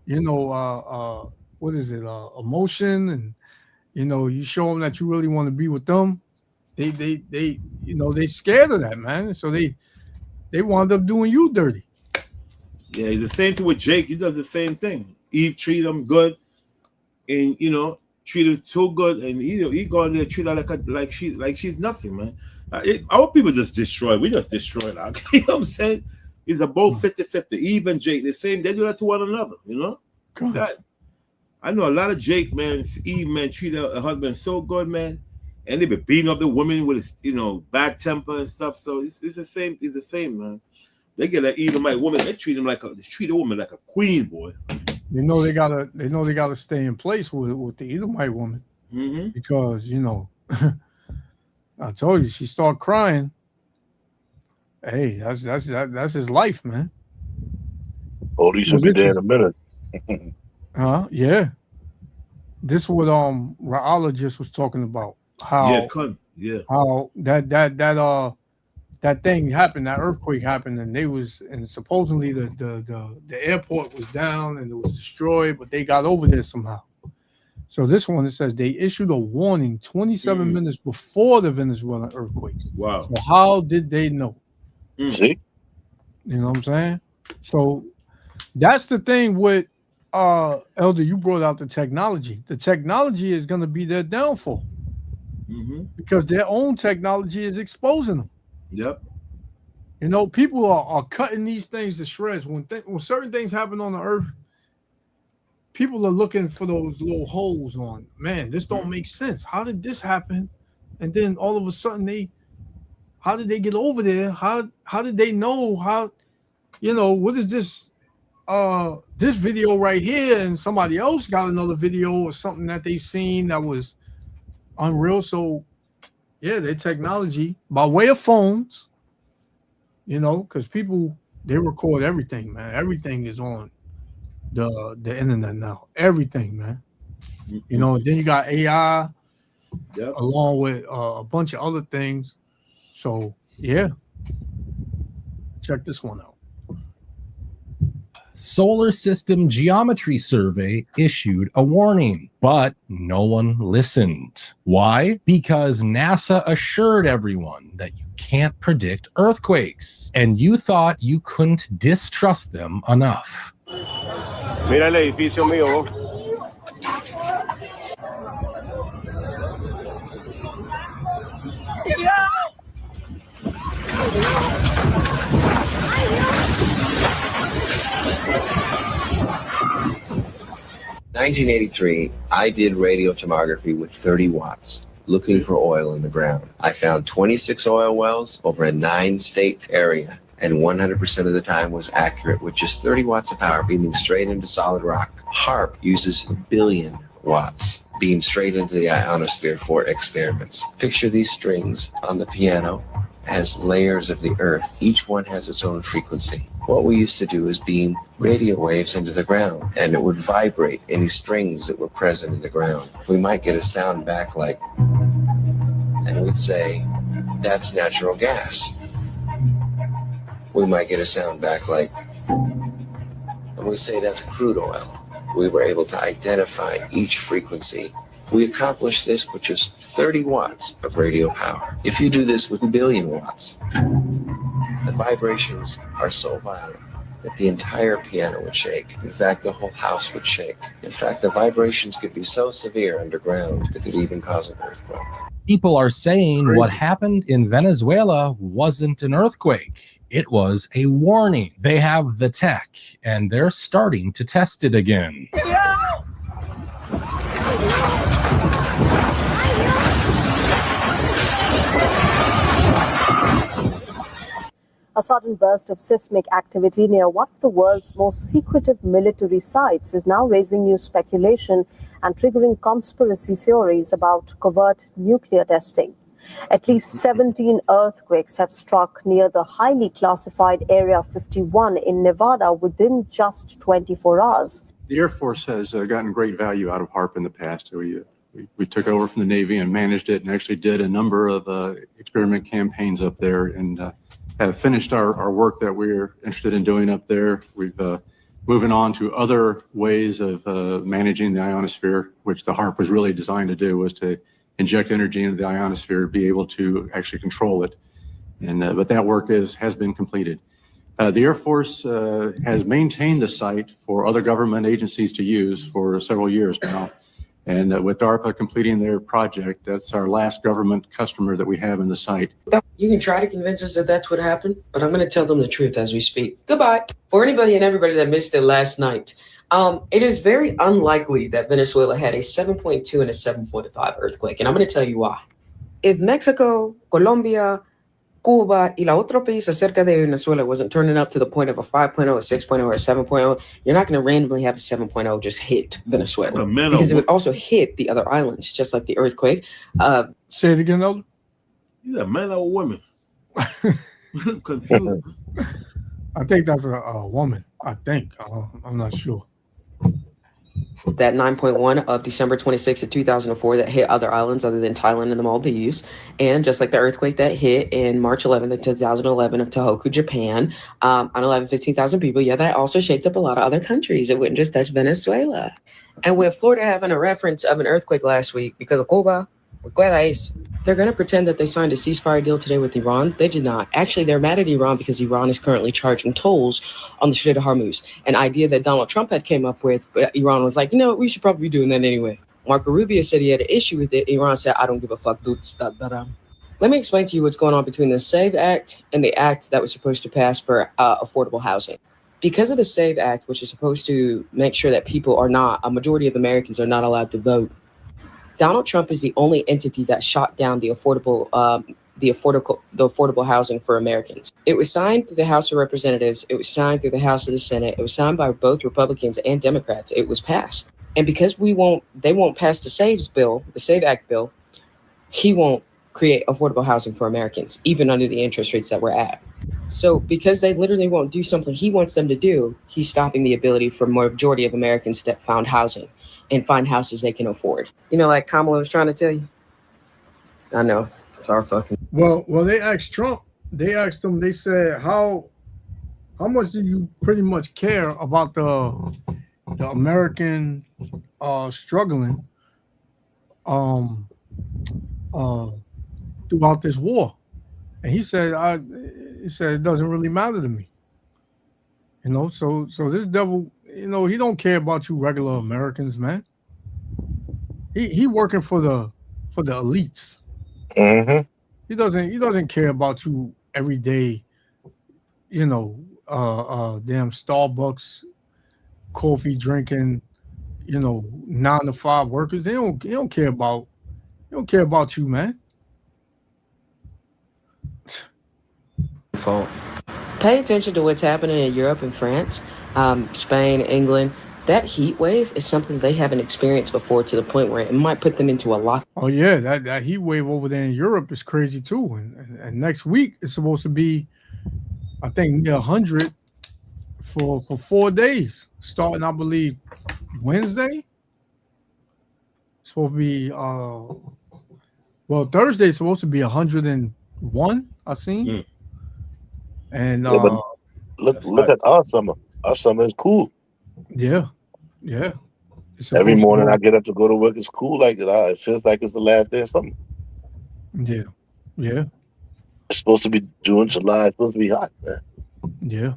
you know, what is it, emotion, and you know, you show them that you really want to be with them. They you know, they scared of that, man. So they wound up doing you dirty. Yeah, it's the same thing with Jake. He does the same thing. Eve treat him good, and you know, treat him too good, and he go in there treat her like she's nothing, man. Our people just destroy. We just destroy that. You know what I'm saying? It's about 50-50. Eve and Jake, the same. They do that to one another. You know. I know a lot of Jake, man. Eve, man, treat her husband so good, man, and they be beating up the woman with his, you know, bad temper and stuff. So it's the same. It's the same, man. They get an Edomite woman. They treat a woman like a queen, boy. They know they gotta stay in place with the Edomite woman, because you know, I told you, she started crying. Hey, that's his life, man. Police will be there in a minute. Yeah. This is what Ra'ala just was talking about. How how that thing happened, that earthquake happened, and supposedly the airport was down and it was destroyed, but they got over there somehow. So this one, it says they issued a warning 27 minutes before the Venezuelan earthquakes. Wow. So how did they know? See? You know what I'm saying? So that's the thing with Elder, you brought out the technology. The technology is going to be their downfall because their own technology is exposing them. Yep. You know, people are cutting these things to shreds. When certain things happen on the earth, people are looking for those little holes on. Man, this don't make sense. How did this happen? And then all of a sudden, how did they get over there? How did they know? How, you know, what is this? This video right here, and somebody else got another video or something that they seen that was unreal. So yeah, their technology by way of phones, you know, because people, they record everything, man. Everything is on the internet now. Everything, man. You know, then you got AI along with a bunch of other things. So yeah, check this one out. Solar System Geometry Survey issued a warning, but no one listened. Why? Because NASA assured everyone that you can't predict earthquakes, and you thought you couldn't distrust them enough. Mira el edificio mío. 1983, I did radiotomography with 30 watts, looking for oil in the ground. I found 26 oil wells over a 9-state area, and 100% of the time was accurate with just 30 watts of power beaming straight into solid rock. HAARP uses 1 billion watts beamed straight into the ionosphere for experiments. Picture these strings on the piano as layers of the earth. Each one has its own frequency. What we used to do is beam radio waves into the ground, and it would vibrate any strings that were present in the ground. We might get a sound back like, and we'd say, that's natural gas. We might get a sound back like, and we say that's crude oil. We were able to identify each frequency. We accomplished this with just 30 watts of radio power. If you do this with 1 billion watts, the vibrations are so violent that the entire piano would shake. In fact, the whole house would shake. In fact, the vibrations could be so severe underground that it could even cause an earthquake. People are saying what happened in Venezuela wasn't an earthquake. It was a warning. They have the tech, and they're starting to test it again. A sudden burst of seismic activity near one of the world's most secretive military sites is now raising new speculation and triggering conspiracy theories about covert nuclear testing. At least 17 earthquakes have struck near the highly classified Area 51 in Nevada within just 24 hours. The Air Force has gotten great value out of HAARP in the past. We took over from the Navy and managed it, and actually did a number of experiment campaigns up there, and have finished our work that we're interested in doing up there. We've moving on to other ways of managing the ionosphere, which the HAARP was really designed to do, was to inject energy into the ionosphere, be able to actually control it. And but that work has been completed. The Air Force has maintained the site for other government agencies to use for several years now. And with DARPA completing their project, that's our last government customer that we have in the site. You can try to convince us that that's what happened, but I'm going to tell them the truth as we speak. Goodbye. For anybody and everybody that missed it last night, it is very unlikely that Venezuela had a 7.2 and a 7.5 earthquake, and I'm going to tell you why. If Mexico, Colombia, Cuba y la otro país acerca de Venezuela wasn't turning up to the point of a 5.0, a 6.0, or a 7.0, you're not going to randomly have a 7.0 just hit Venezuela. Because it would also hit the other islands, just like the earthquake. Say it again, Elder. You a man or a woman? Confused. I think that's a woman. I think. I'm not sure. That 9.1 of December 26th of 2004 that hit other islands other than Thailand and the Maldives. And just like the earthquake that hit in March 11th of 2011 of Tohoku, Japan, on 15,000 people, yeah, that also shaped up a lot of other countries. It wouldn't just touch Venezuela. And with Florida having a reference of an earthquake last week because of Cuba, they're going to pretend that they signed a ceasefire deal today with Iran. They did not. Actually, they're mad at Iran because Iran is currently charging tolls on the Strait of Hormuz, an idea that Donald Trump had came up with. But Iran was like, we should probably be doing that anyway. Marco Rubio said he had an issue with it. Iran said, I don't give a fuck, dude. Stop that. Let me explain to you what's going on between the SAVE Act and the act that was supposed to pass for affordable housing. Because of the SAVE Act, which is supposed to make sure that a majority of Americans are not allowed to vote, Donald Trump is the only entity that shot down the affordable housing for Americans. It was signed through the House of Representatives. It was signed through the House of the Senate. It was signed by both Republicans and Democrats. It was passed. And because they won't pass the SAVE Act bill, he won't create affordable housing for Americans, even under the interest rates that we're at. So because they literally won't do something he wants them to do, he's stopping the ability for majority of Americans to find housing and find houses they can afford. Like Kamala was trying to tell you. I know. It's our fucking... Well, they asked Trump. They asked him, they said, how how much do you pretty much care about the American struggling throughout this war? And he said it doesn't really matter to me. You know, so this devil, you know, he don't care about you regular Americans, man. He working for the elites. Mm-hmm. He doesn't care about you everyday, you know, damn Starbucks coffee drinking, you know, 9 to 5 workers. They don't care about you, man. Fault. Pay attention to what's happening in Europe and France, Spain, England. That heat wave is something they haven't experienced before, to the point where it might put them into a lock. Oh yeah, that heat wave over there in Europe is crazy too. And next week it's supposed to be, I think, near 100 for 4 days, starting I believe Wednesday. It's supposed to be Thursday is supposed to be 101. I seen. And Yeah, but look at our summer. Our summer is cool. yeah. It's Every supposed to morning go- I get up to go to work. It's cool. Like it feels like it's the last day of summer. Yeah. It's supposed to be June, July. It's supposed to be hot, man. Yeah.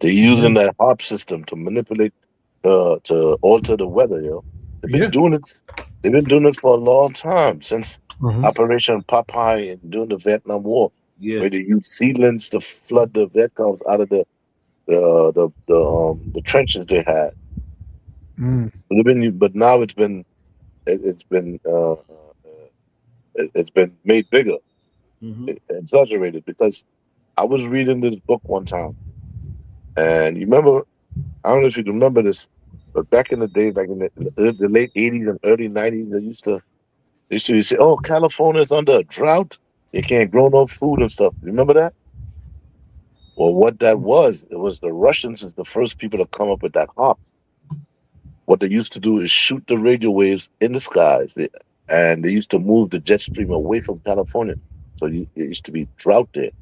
They're using that HARP system to manipulate, to alter the weather. You know, they've been doing it. They've been doing it for a long time, since Operation Popeye and during the Vietnam War, where they used seedlings to flood the Vietcongs out of the trenches they had. But now it's been made bigger, exaggerated. Because I was reading this book one time, and you remember, I don't know if you remember this, but back in the day, like in the late 80s and early 90s, they used to say, "Oh, California's under a drought. You can't grow no food and stuff." Remember that? Well, what that was, it was the Russians is the first people to come up with that HARP. What they used to do is shoot the radio waves in the skies, and they used to move the jet stream away from California. So it used to be drought there.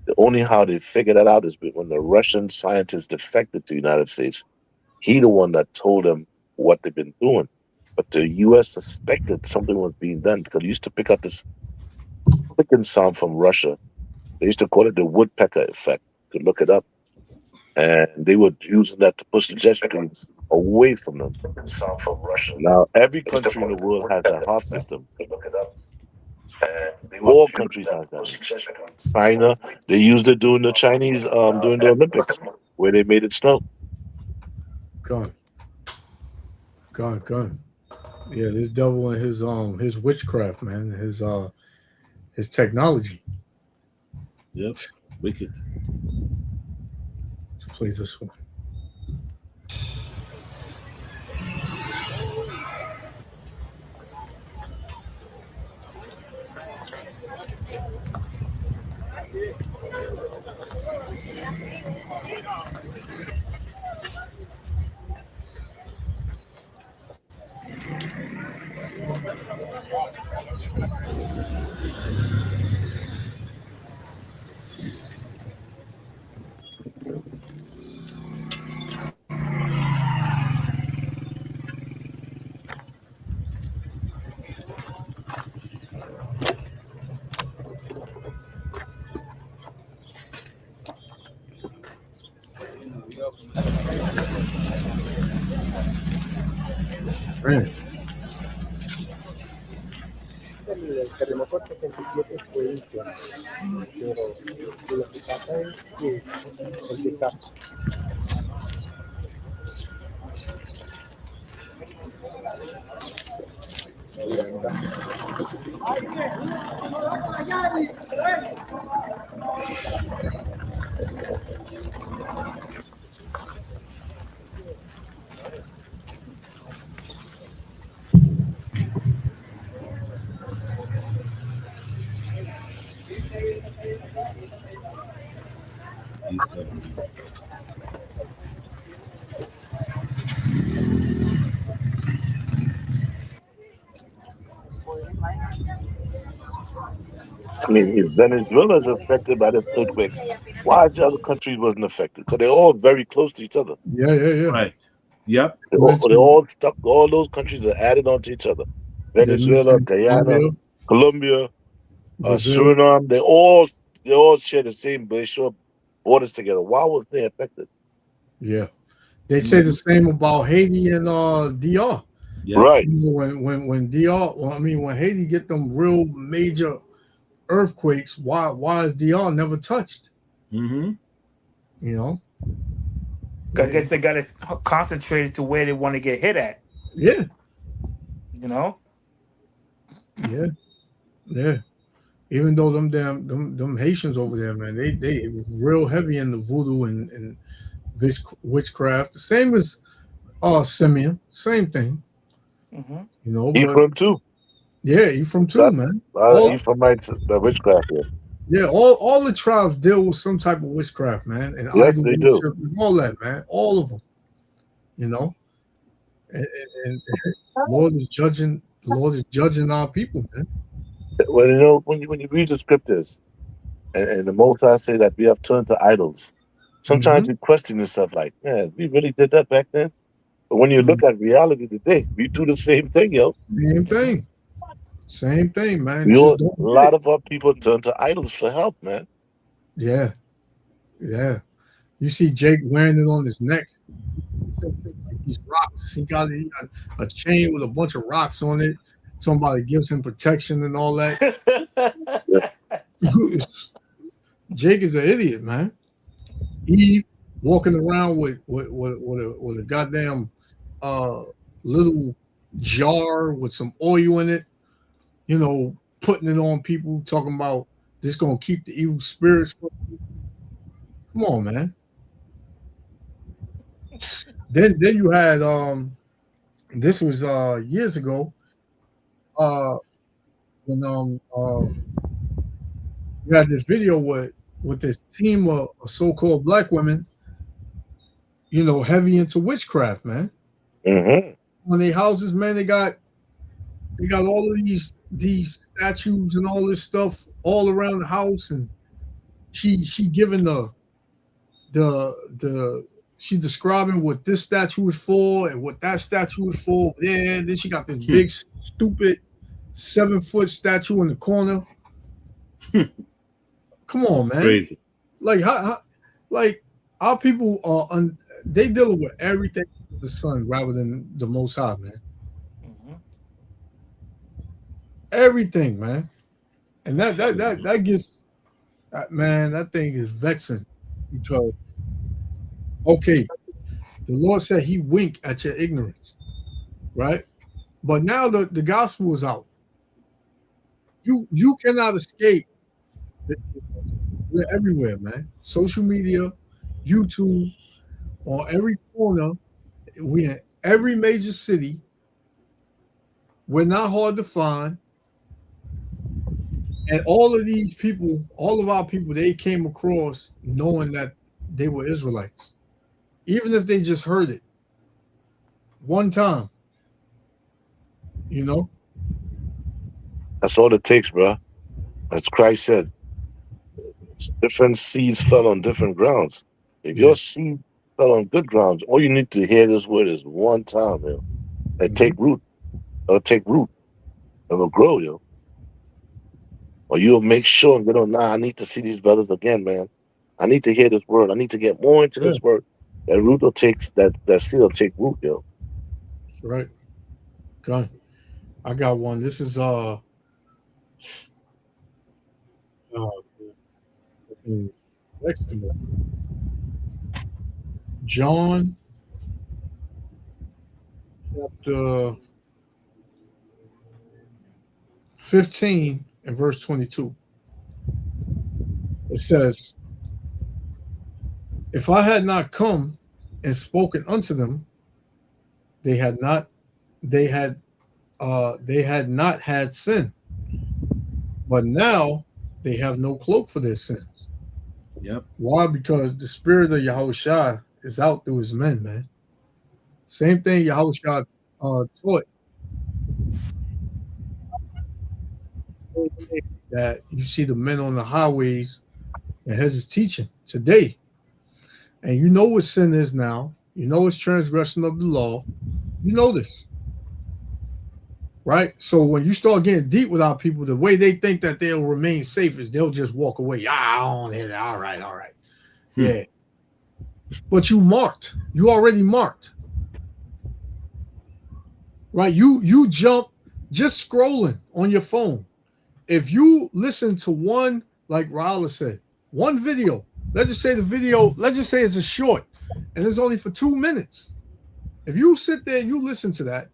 The only how they figured that out is when the Russian scientists defected to the United States. He the one that told them what they've been doing. But the U.S. suspected something was being done, because they used to pick up this clicking sound from Russia. They used to call it the woodpecker effect. You could look it up. And they were using that to push the jet streams away from them. Sound from Russia. Now, every country in the world has a HARP system. Look it up. All countries have that. China, they used it during the Chinese, during the Olympics, where they made it snow. Gone. Yeah, this devil and his witchcraft, man, his technology. Yep, wicked. Let's play this one. Man. El terremoto 67 fue intenso, pero lo que pasa es que empieza. I mean, if Venezuela is affected by this earthquake, why the other countries wasn't affected? Because they're all very close to each other. Yeah. Right. Yep. They all stuck. All those countries are added onto each other. Venezuela, Guyana, Colombia, Suriname. They all share the same. They share borders together. Why was they affected? Yeah. They say the same about Haiti and DR. Yeah. Right. When DR, when Haiti get them real major earthquakes, why is DR never touched? Mm-hmm. You know, I guess they got it concentrated to where they want to get hit at. Yeah. You know. Yeah. Even though them Haitians over there, man, they real heavy in the voodoo and this witchcraft. The same as Simeon, same thing. Mm-hmm. You know, Ephraim too. Yeah, Ephraim too, man. Ephraimites, the witchcraft. Yeah, all the tribes deal with some type of witchcraft, man. And yes, they do. All that, man. All of them. You know, and Lord is judging our people, man. Well, you know, when you read the scriptures, and the Most High say that we have turned to idols, sometimes you question yourself, like, man, we really did that back then. But when you look at reality today, we do the same thing, yo. Same thing, man. A lot of our people turn to idols for help, man. Yeah. You see Jake wearing it on his neck. These rocks. He got a chain with a bunch of rocks on it. Somebody gives him protection and all that. Jake is an idiot, man. Eve walking around with a goddamn little jar with some oil in it, you know, putting it on people, talking about this gonna keep the evil spirits from you. Come on, man. Then you had this was years ago when you had this video with this team of so-called black women, you know, heavy into witchcraft, man. Mm-hmm. On their houses, man, they got all of these statues and all this stuff all around the house, and she giving she describing what this statue is for and what that statue is for. Yeah, then she got this big stupid 7-foot statue in the corner. Come on, man. Crazy. Like how like our people are they dealing with everything with the sun rather than the Most High, man. Everything, man. And that gets man, that thing is vexing because okay, the Lord said he winked at your ignorance, right? But now the gospel is out. You cannot escape. We're everywhere, man. Social media, YouTube, on every corner. We're in every major city. We're not hard to find. And all of these people, all of our people, they came across knowing that they were Israelites. Even if they just heard it one time, you know? That's all it takes, bro. As Christ said, different seeds fell on different grounds. If your seed fell on good grounds, all you need to hear this word is one time, yo. And take root. It'll take root. It will grow, yo. Or you'll make sure, you know, I need to see these brothers again, man. I need to hear this word. I need to get more into this word. That root will take that seed will take root, yo. Right. Gun. I got one. This is John chapter 15 and verse 22. It says, if I had not come and spoken unto them, they had not had sin. But now they have no cloak for their sins. Yep. Why? Because the spirit of Yahushua is out through his men, man. Same thing Yahushua taught. that you see the men on the highways and heads is teaching today. And you know what sin is now. You know it's transgression of the law. You know this. Right? So when you start getting deep with our people, the way they think that they'll remain safe is they'll just walk away. I don't hear that. All right. Yeah. But you marked. You already marked. Right? You jump just scrolling on your phone. If you listen to one, like Raula said, one video, let's just say it's a short and it's only for 2 minutes. If you sit there and you listen to that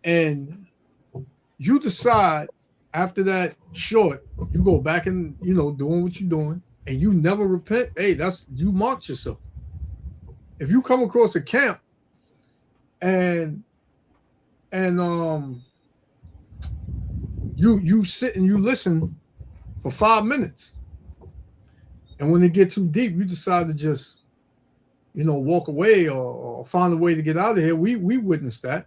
and you decide after that short, you go back and, doing what you're doing and you never repent, hey, you marked yourself. If you come across a camp and you sit and you listen for 5 minutes, and when it get too deep, you decide to just, walk away or find a way to get out of here. We witnessed that.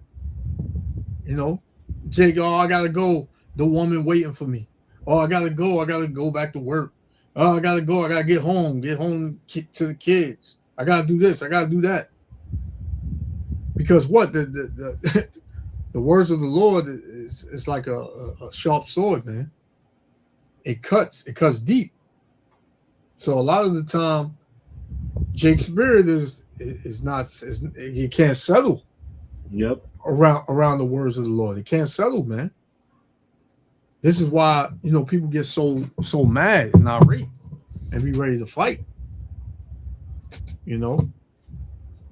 Jake, I gotta go. The woman waiting for me. Oh, I gotta go back to work. Oh, I gotta go. I gotta get home to the kids. I gotta do this. I gotta do that. Because what the words of the Lord is like a sharp sword, man. It cuts deep. So a lot of the time, Jake's spirit is not, he can't settle. Yep. Around the words of the Lord, he can't settle, man. This is why people get so mad and irate and be ready to fight.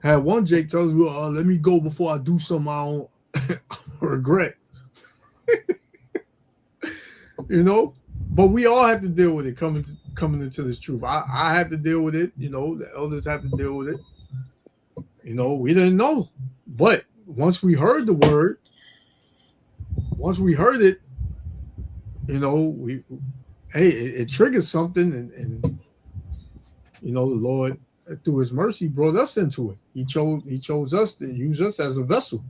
Had one Jake tells me, "Let me go before I do something I don't regret." But we all have to deal with it coming into this truth. I have to deal with it. The elders have to deal with it. We didn't know, but once we heard the word, once we heard it, it triggered something, and the Lord, through His mercy, brought us into it. He chose us to use us as a vessel.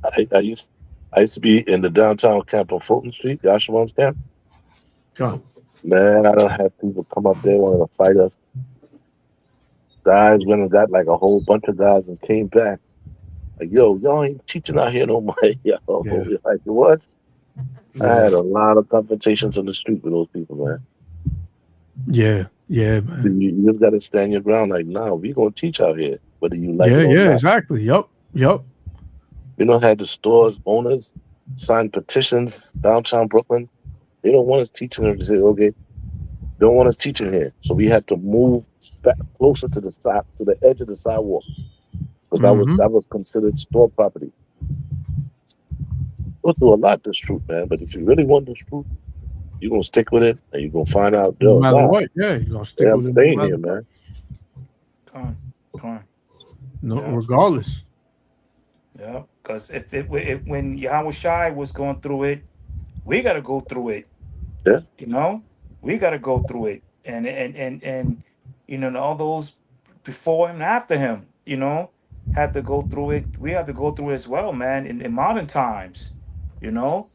I used to be in the downtown camp on Fulton Street, Yashamon's camp. Come. Man, I don't have people come up there wanting to fight us. Guys went and got like a whole bunch of guys and came back. Like, yo, y'all ain't teaching out here no more. Yo, like, what? I had a lot of confrontations on the street with those people, man. Yeah, man. You just got to stand your ground. Like, nah, we gonna teach out here, whether you like it or not. Exactly. Yep. Had the stores owners sign petitions downtown Brooklyn. They don't want us teaching them to say, okay, don't want us teaching here. So we had to move back closer to the side, to the edge of the sidewalk, because that was considered store property. Go through a lot this truth, man. But if you really want this truth, you're gonna stick with it, and you're gonna find out. No matter what, you're gonna stick with it. I'm staying here, man. Come on. No, regardless. Yeah, because if when Yahweh Shai was going through it, we got to go through it. Yeah. We got to go through it, and all those before him and after him, had to go through it. We have to go through it as well, man. In modern times, and now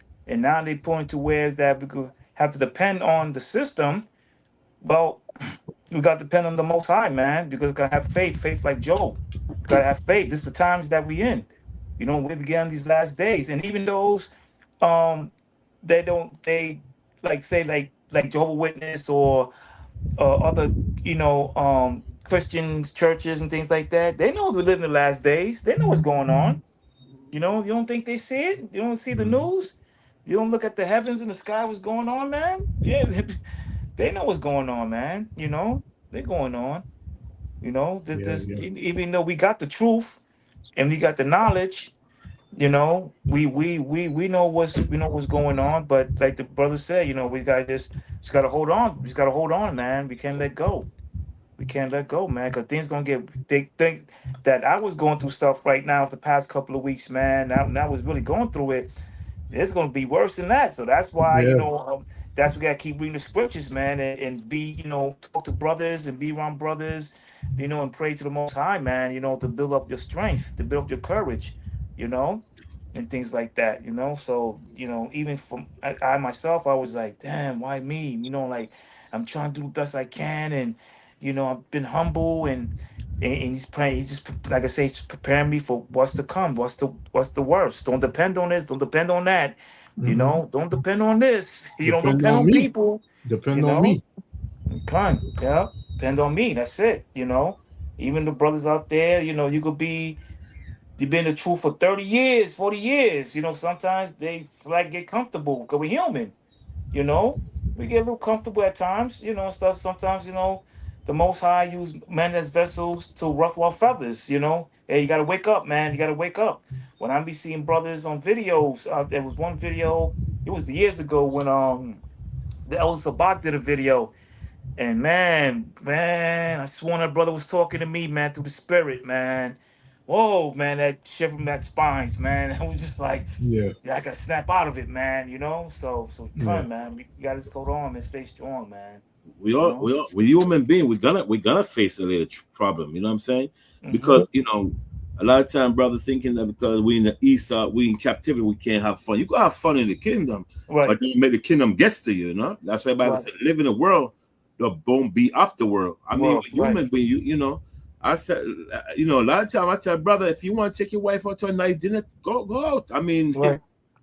they point to where is that we have to depend on the system. Well, we got to depend on the Most High, man, because we got to have faith like Job. Got to have faith. This is the times that we in. We began these last days, and even those, they like say like Jehovah Witness or other Christians churches and things like that. They know we live in the last days. They know what's going on. You don't think they see it? You don't see the news? You don't look at the heavens and the sky? What's going on, man? Yeah, they know what's going on, man. They're going on. Even though we got the truth and we got the knowledge, we know what's going on. But like the brother said, we gotta just gotta hold on. We just gotta hold on, man. We can't let go. We can't let go, man, because things gonna get. They think that I was going through stuff right now for the past couple of weeks, man. Now I was really going through it. It's gonna be worse than that. So that's why that's why we gotta keep reading the scriptures, man, and be talk to brothers and be around brothers, and pray to the Most High, man. To build up your strength, to build up your courage, and things like that, you know. So, you know, even from I myself, I was like, damn, why me? You know, like I'm trying to do the best I can, and you know, I've been humble, and he's praying. He's just, like I say, he's preparing me for what's to come. What's the worst? Don't depend on this. Don't depend on that. You know, don't depend on this. You don't depend on me. people. Depend you on know? me. Come, yeah, depend on me. That's it. You know, even the brothers out there, you know, you've been the truth for 30 years, 40 years. You know, sometimes they like get comfortable because we're human. You know, we get a little comfortable at times. You know, stuff. Sometimes, you know, the Most High use men as vessels to ruffle our feathers. You know, hey, you gotta wake up, man. You gotta wake up. When I be seeing brothers on videos, there was one video. It was years ago when the El Sabak did a video. And man, I sworn that brother was talking to me, man, through the spirit, man. Whoa, man, that shiver from that spines, man. I was just like, Yeah. I gotta snap out of it, man. You know, so Yeah. come, man. We gotta just hold on and stay strong, man. We human being. We're gonna face a little problem. You know what I'm saying? Because you know, a lot of time brothers thinking that because we in the east, we in captivity, we can't have fun. You can have fun in the kingdom, right? But don't make the kingdom gets to you. You know, that's why the Bible said, "Live in the world, don't be of the world." I mean, human being. You know, I said, you know, a lot of time I tell brother, if you want to take your wife out to a nice dinner, go out. I mean,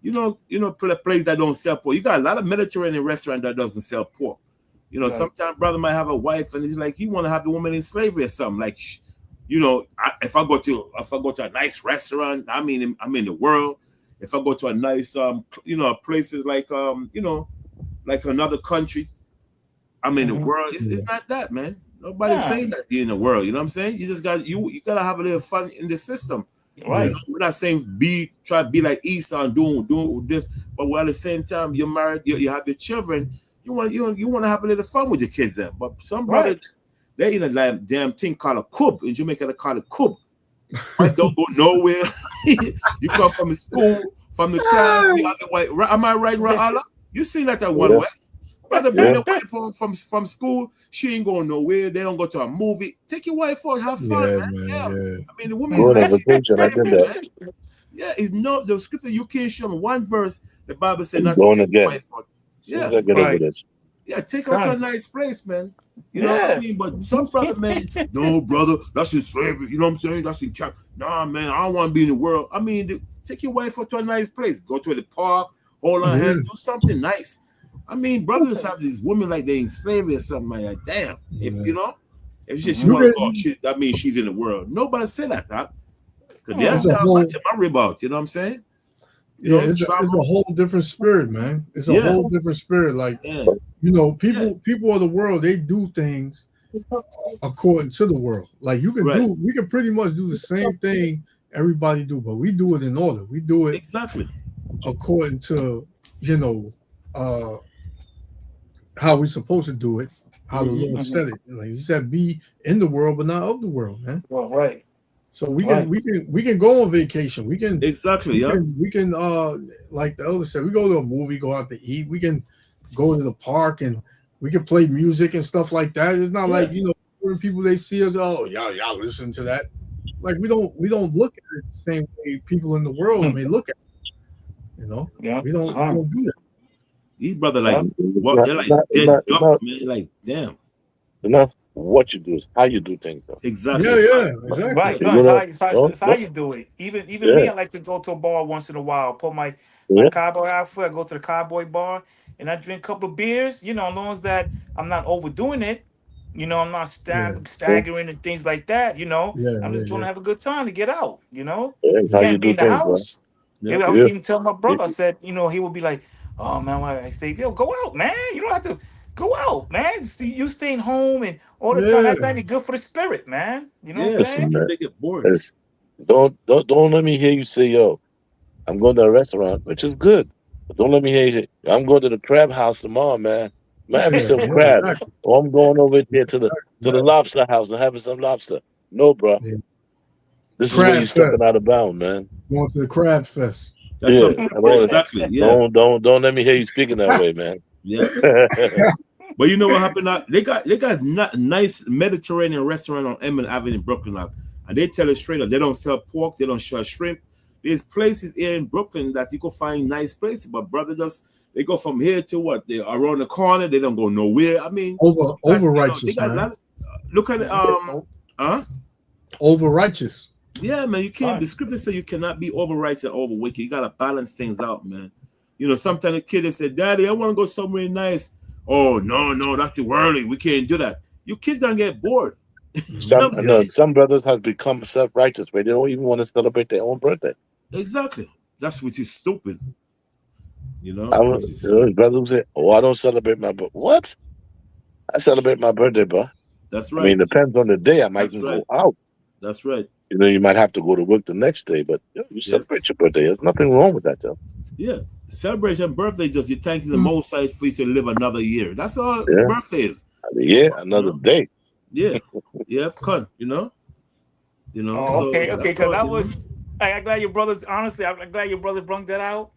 you know, a place that don't sell pork. You got a lot of Mediterranean restaurant that doesn't sell pork. You know, sometimes brother might have a wife and he's like, he want to have the woman in slavery or something. Like, you know, if I go to a nice restaurant, I'm in the world. If I go to a nice you know, places like you know, like another country, I'm in the world. It's not that, man. Nobody's saying that you're in the world. You know what I'm saying? You just got you gotta have a little fun in the system. Right. You know, we're not saying try to be like Esau and doing this, but while at the same time you're married, you have your children. You want to have a little fun with your kids then. But some brothers, they in a damn thing called a cub. In Jamaica, they call it cub. Right? Don't go nowhere. You come from the school, from the class. You have the white. Am I right, Ra'ala? You seen that at One West? Brother, bring your wife from school. She ain't going nowhere. They don't go to a movie. Take your wife out, have fun, man. Yeah. I mean, the woman is actually, yeah, it's no the scripture. You can't show me one verse. The Bible said not to take your wife out. Yeah, yeah, take her to a nice place, man. You know what I mean? But some brother, man, no, brother, that's in slavery. You know what I'm saying? That's in cap. Nah, man, I don't want to be in the world. I mean, take your wife out to a nice place. Go to the park, hold her hand, do something nice. I mean, brothers have these women like they in slavery or something like that. Damn, if you know, if she want to go, that means she's in the world. Nobody say that, huh? Because they're my rib out. You know what I'm saying? Yeah, it's a whole different spirit, man. It's a whole different spirit. Like, you know, people of the world, they do things according to the world. Like we can pretty much do the same thing everybody do, but we do it in order. We do it exactly according to, you know, how we're supposed to do it, how the Lord said it. Like he said, be in the world, but not of the world, man. Well, right. So we can go on vacation. We can we can like the elder said, we go to a movie, go out to eat. We can go to the park and we can play music and stuff like that. It's not like, you know, people they see us, oh y'all listen to that. Like we don't look at it the same way people in the world may look at it. You know, we don't do that. These brother like what they're like dead duck, man. Like damn. Enough. What you do is how you do things, though. Exactly. Exactly. Right. It's how you do it. Even me, I like to go to a bar once in a while. Put my cowboy outfit. I go to the cowboy bar and I drink a couple of beers. You know, as long as that I'm not overdoing it. You know, I'm not staggering and things like that. You know, I'm just trying to have a good time to get out. You know, you can't be in the house. I was even telling my brother. I said, you know, he would be like, "Oh man, I say, yo, go out, man. You don't have to." Go out, man. See, you staying home and all the time. That's not any good for the spirit, man. You know what I'm saying? They get bored. Don't let me hear you say, yo, I'm going to a restaurant, which is good. But don't let me hear you. I'm going to the crab house tomorrow, man. I'm having some crab. Or I'm going over there to the lobster house and having some lobster. No, bro. This is where you're stepping out of bounds, man. Going to the crab fest. Exactly. Yeah. Don't let me hear you speaking that way, man. Yeah. But you know what happened? They got nice Mediterranean restaurant on Emmett Avenue in Brooklyn, and they tell us straight up they don't sell pork, they don't sell shrimp, there's places here in Brooklyn that you can find nice places, but brother, just they go from here to what? They around the corner. They don't go nowhere. I mean, over righteous, they got a man. lot. Look at Over righteous. Yeah, man, you can't. The scripture says you cannot be over righteous and over wicked. You gotta balance things out, man. You know, sometimes a kid they say, "Daddy, I want to go somewhere nice." Oh no, that's too early. We can't do that. Your kids gonna get bored. Some brothers have become self-righteous where they don't even want to celebrate their own birthday. Exactly. That's which is stupid. You know, brothers who say, "Oh, I don't celebrate my birthday." What? I celebrate my birthday, bro. That's right. I mean, it depends on the day. I might go out. That's right. You know, you might have to go to work the next day, but you celebrate your birthday. There's nothing wrong with that, though. Yeah. Celebration birthday, just you thank the Most High for you to live another year. That's all birthday is. Another day. Yeah. Cut, you know? Oh, okay, because I'm glad your brothers, honestly, I'm glad your brothers brought that out.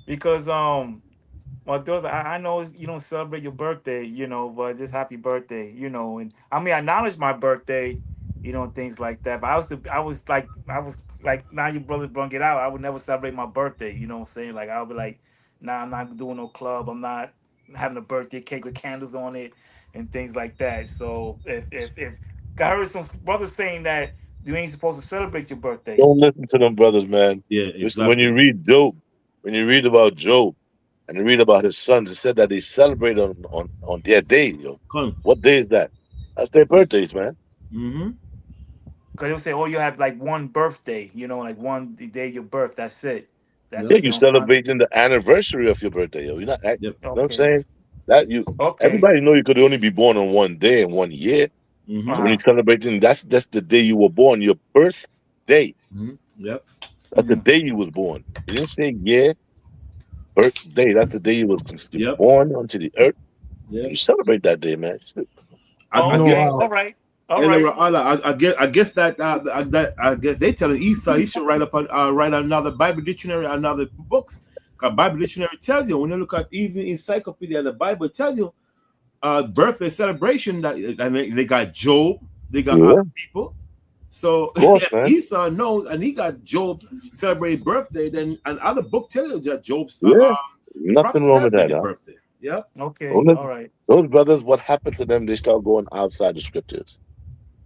Because my daughter, I know you don't celebrate your birthday, you know, but just happy birthday, you know. And I mean, I acknowledge my birthday, you know, and things like that. But I was like, now your brothers brought it out. I would never celebrate my birthday, you know what I'm saying? Like, I'll be like, nah, I'm not doing no club. I'm not having a birthday cake with candles on it and things like that. So if I heard some brothers saying that you ain't supposed to celebrate your birthday. Don't listen to them brothers, man. Yeah, exactly. When you read Job, when you read about Job, and you read about his sons, it said that they celebrate on their day. Yo. What day is that? That's their birthdays, man. Mm-hmm. Because they'll say, oh, you have like one birthday, you know, like one day of your birth. That's it. That's you're celebrating the anniversary of your birthday. Yo. You're not. You know what I'm saying? That everybody know you could only be born on one day and 1 year. Mm-hmm. So when you're celebrating, that's the day you were born, your birthday. Mm-hmm. Yep. That's the day you was born. You didn't say birthday. That's the day you was born onto the earth. Yeah. You celebrate that day, man. All right. I guess they telling Esau he should write another Bible dictionary, another books. Because Bible dictionary tells you when you look at even encyclopedia, the Bible tells you birthday celebration that and they got Job, they got other people. So Esau knows, and he got Job celebrate birthday. Then another book tell you that Job's nothing wrong with that. Birthday. Yeah. Okay. All right. Those brothers, what happened to them? They start going outside the scriptures.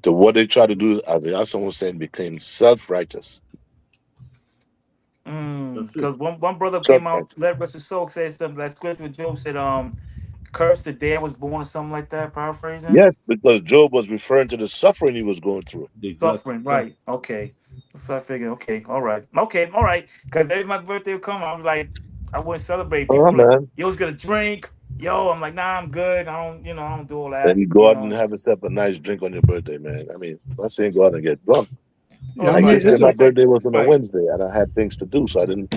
So what they try to do, as someone was saying, became self-righteous. Because one brother came out, let Russell Soak say something. That scripture Job said, "Curse the day I was born," or something like that. Paraphrasing. Yes, because Job was referring to the suffering he was going through. Suffering, right? Okay. So I figured, okay, all right. Because every my birthday would come, I was like, I wouldn't celebrate. People like, yo, was gonna drink. Yo, I'm like, nah, I'm good. I don't do all that. Then you go out and have yourself a nice drink on your birthday, man. I mean, I'm not saying go out and get drunk. Yeah, my birthday was on a Wednesday, and I had things to do, so I didn't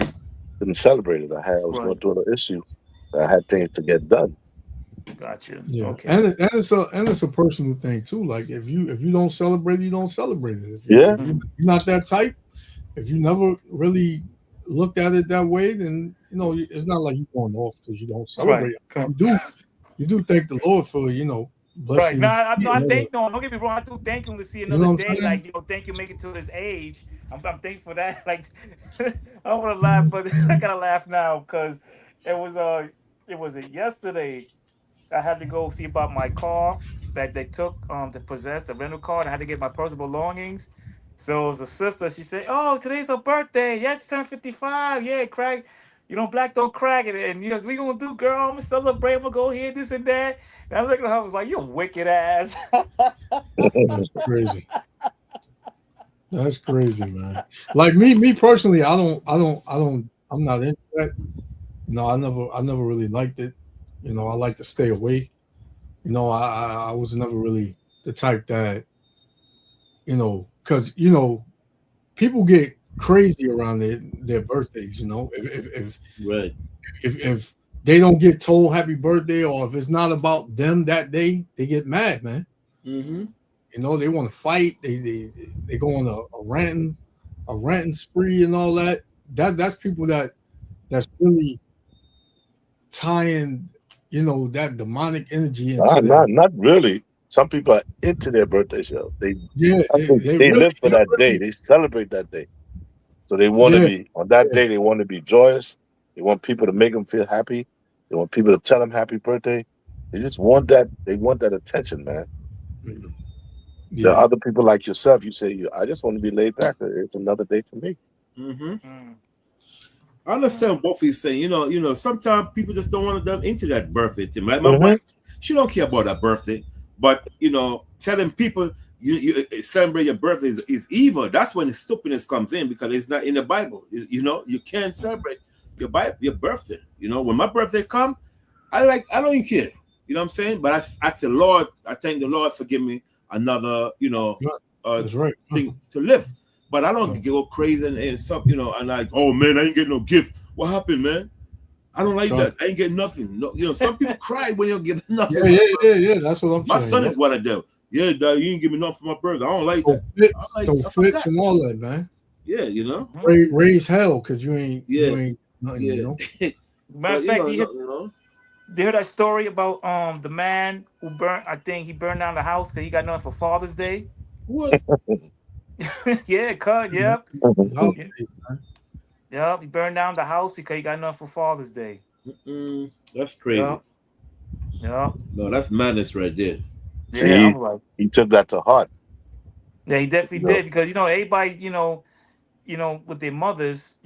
celebrate it. I was going through an issue. I had things to get done. Gotcha. Yeah. Okay. And it's a personal thing too. Like if you don't celebrate it, you don't celebrate it. If you're not that type, if you never really looked at it that way, then it's not like you're going off because you don't celebrate. Right. You do thank the Lord for blessing. Right. I thank no. Don't get me wrong. I do thank him to see another day. Like thank you making to this age. I'm thankful for that. Like I want to laugh, but I gotta laugh now because it was yesterday. I had to go see about my car that they took to possess the rental car, and I had to get my personal belongings. So it was a sister. She said, "Oh, today's her birthday. Yeah, it's turned 55. Yeah, crack. Black don't crack it." And what we gonna do, girl? I'm gonna celebrate. I'm gonna go here, this and that. And I looked at her. I was like, "You wicked ass." That's crazy. That's crazy, man. Like me personally, I'm not into that. No, I never really liked it. I like to stay away. I was never really the type that, because people get crazy around their birthdays. If they don't get told happy birthday, or if it's not about them that day, they get mad, man. Mm-hmm. They want to fight. They go on a ranting spree and all that. That's people that's really tying that demonic energy into not really. Some people are into their birthday show. They really live for that day. They celebrate that day. So they want to Yeah. be on that day. They want to be joyous. They want people to make them feel happy. They want people to tell them happy birthday. They just want that. They want that attention, man. There are other people like yourself. You say, I just want to be laid back. It's another day for me. I understand what he's saying. You know, sometimes people just don't want to dive into that birthday thing. Like my wife, she don't care about that birthday, but telling people you celebrate your birthday is evil. That's when the stupidness comes in, because it's not in the Bible. You can't celebrate your birthday. When my birthday come, I don't even care. You know what I'm saying? But I ask the Lord, I thank the Lord for giving me another, that's right. thing to live. But I don't go crazy and stuff, and like, oh man, I ain't get no gift. What happened, man? I don't like that. I ain't get nothing. No, some people cry when you give nothing. Yeah. That's what I'm saying. My son is what I do. Yeah, Dad, you ain't give me nothing for my birthday. I don't like that. Don't fix and all that, man. Yeah, Raise hell because you ain't nothing, Matter of fact, you heard that story about the man who burned? I think he burned down the house because he got nothing for Father's Day. What? Yeah, yep. Yep, he burned down the house because he got nothing for Father's Day. That's crazy. Yep. No, that's madness right there. See, he took that to heart. Yeah, he definitely did, because everybody, with their mothers,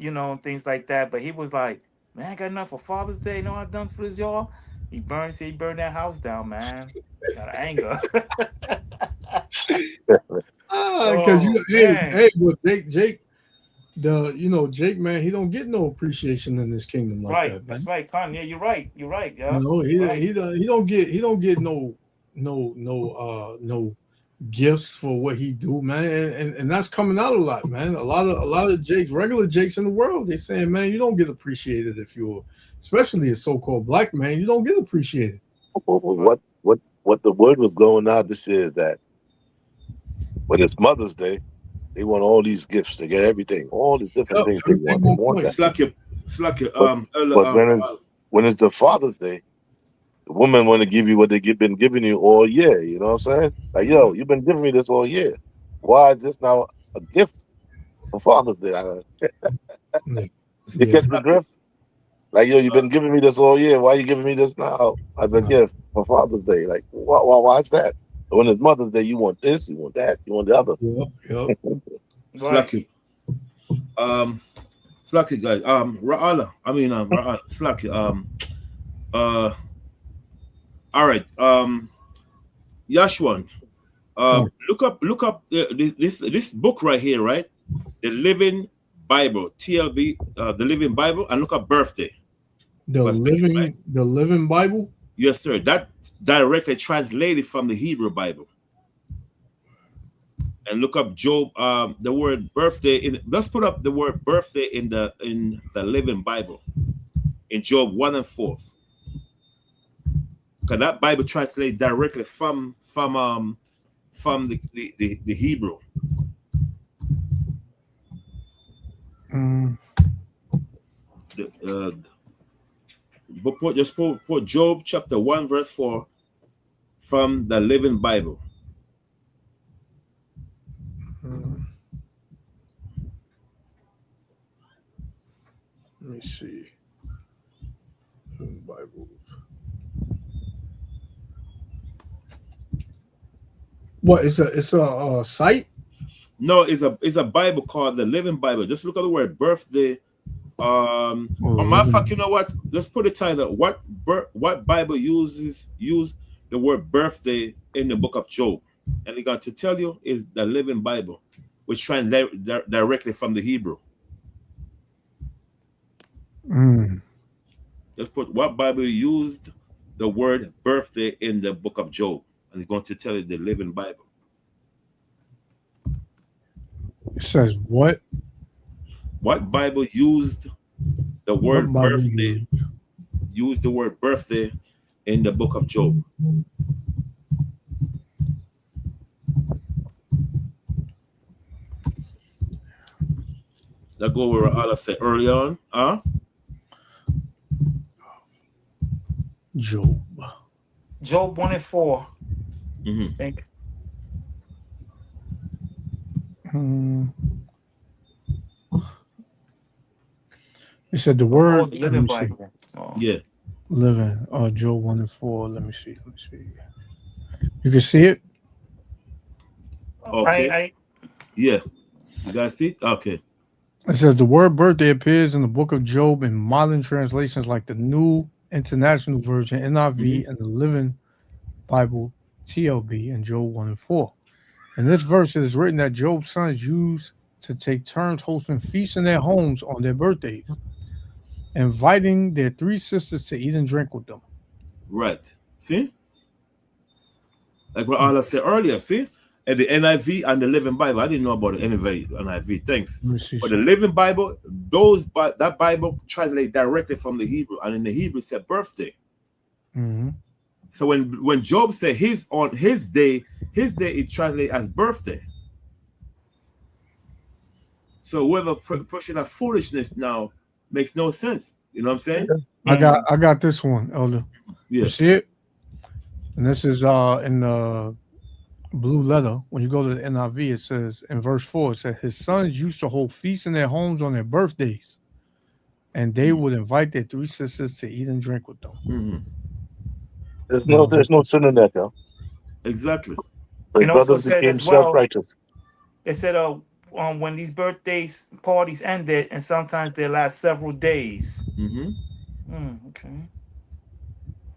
things like that. But he was like, man, I got nothing for Father's Day. I've done for this, y'all. He burned that house down, man. Got anger. Because but Jake, Jake, man, he don't get no appreciation in this kingdom like that. That's right, Con. Yeah, you're right. Yeah. He don't get no gifts for what he do, man, and that's coming out a lot, man. A lot of Jakes, regular Jakes in the world, they saying, man, you don't get appreciated if you're, especially a so-called black man, you don't get appreciated. What the word was going out this year is that when it's Mother's Day, they want all these gifts. They get everything, all the different things they want. They want that. When it's the Father's Day, the women want to give you what they've been giving you all year. You know what I'm saying? Like, yo, you've been giving me this all year. Why is this now a gift for Father's Day? You get the drift? Like, yo, you've been giving me this all year. Why are you giving me this now as a gift for Father's Day? Like, why is that? But when it's Mother's Day, you want this, you want that, you want the other. Slacky. Slacky, guys. Ra'ala. Slacky. All right. Yashwan. Look up this book right here, right? The Living Bible, TLB, the Living Bible, and look up birthday. The Living Bible? Yes, sir. That directly translated from the Hebrew Bible. And look up Job, the word birthday. Let's put up the word birthday in the Living Bible. In Job 1 and 4. Because that Bible translates directly from the Hebrew. Just put Job chapter 1 verse 4 from the Living Bible. Let me see. Bible. What it's a site? No, it's a Bible called the Living Bible. Just look at the word birthday. Matter of fact, you know what? Let's put a title. What Bible use the word birthday in the book of Job? And they got to tell you is the Living Bible, which translates directly from the Hebrew. Just put what Bible used the word birthday in the book of Job, and it's going to tell you the Living Bible. It says what? What Bible used the word birthday? Used the word birthday in the book of Job. That go where Allah said early on, Job 1 and 4. I think. It said the Oh, word. the let Living me see. Bible. Oh. Yeah. Living. Job 1:4. Let me see. You can see it. Okay. Yeah. You guys see? Okay. It says the word birthday appears in the book of Job in modern translations like the New International Version, NIV, and the Living Bible, TLB, in Job 1:4. In this verse, it is written that Job's sons used to take turns hosting feasts in their homes on their birthdays, inviting their three sisters to eat and drink with them. Right. See? Like what Allah said earlier, see? And the NIV and the Living Bible. I didn't know about the NIV. Thanks. But the Living Bible, that Bible translates directly from the Hebrew, and in the Hebrew it said birthday. Mm-hmm. So when Job said on his day it translates as birthday. So whoever pushing that foolishness now makes no sense. You know what I'm saying? I got this one, Elder. Yeah. You see it? And this is in the blue letter. When you go to the NIV, it says in verse 4, it says his sons used to hold feasts in their homes on their birthdays, and they would invite their three sisters to eat and drink with them. Mm-hmm. There's no sin in that, yo. Exactly. The brothers became self-righteous. It said when these birthdays parties ended, and sometimes they last several days. Mm-hmm. Okay.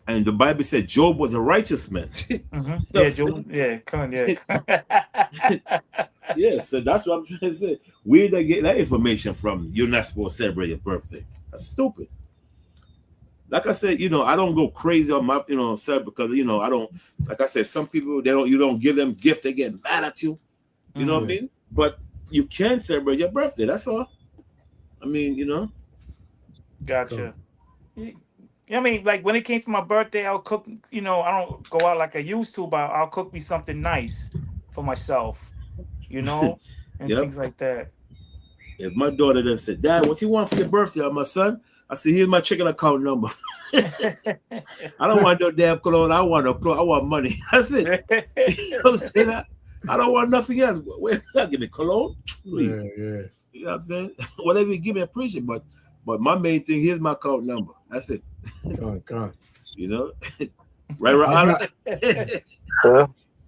And the Bible said Job was a righteous man. Mm-hmm. Yeah, Job. Yeah, come on, yeah. Yeah, so that's what I'm trying to say. Where they get that information from? You're not supposed to celebrate your birthday. That's stupid. Like I said, I don't go crazy on my, self because I don't. Like I said, some people you don't give them gift, they get mad at you. You know what I mean? But you can celebrate your birthday. That's all. I mean, Gotcha. I mean, like when it came for my birthday, I'll cook. I don't go out like I used to, but I'll cook me something nice for myself. And things like that. If my daughter then said, "Dad, what you want for your birthday, my son?" I said, "Here's my checking account number." I don't want no damn cologne. I want I want money. That's it. You know what I'm saying? I don't want nothing else. Wait, give me cologne, please. Yeah. You know what I'm saying? Whatever you give me, I appreciate. But my main thing, here's my account number. That's it. God. Right.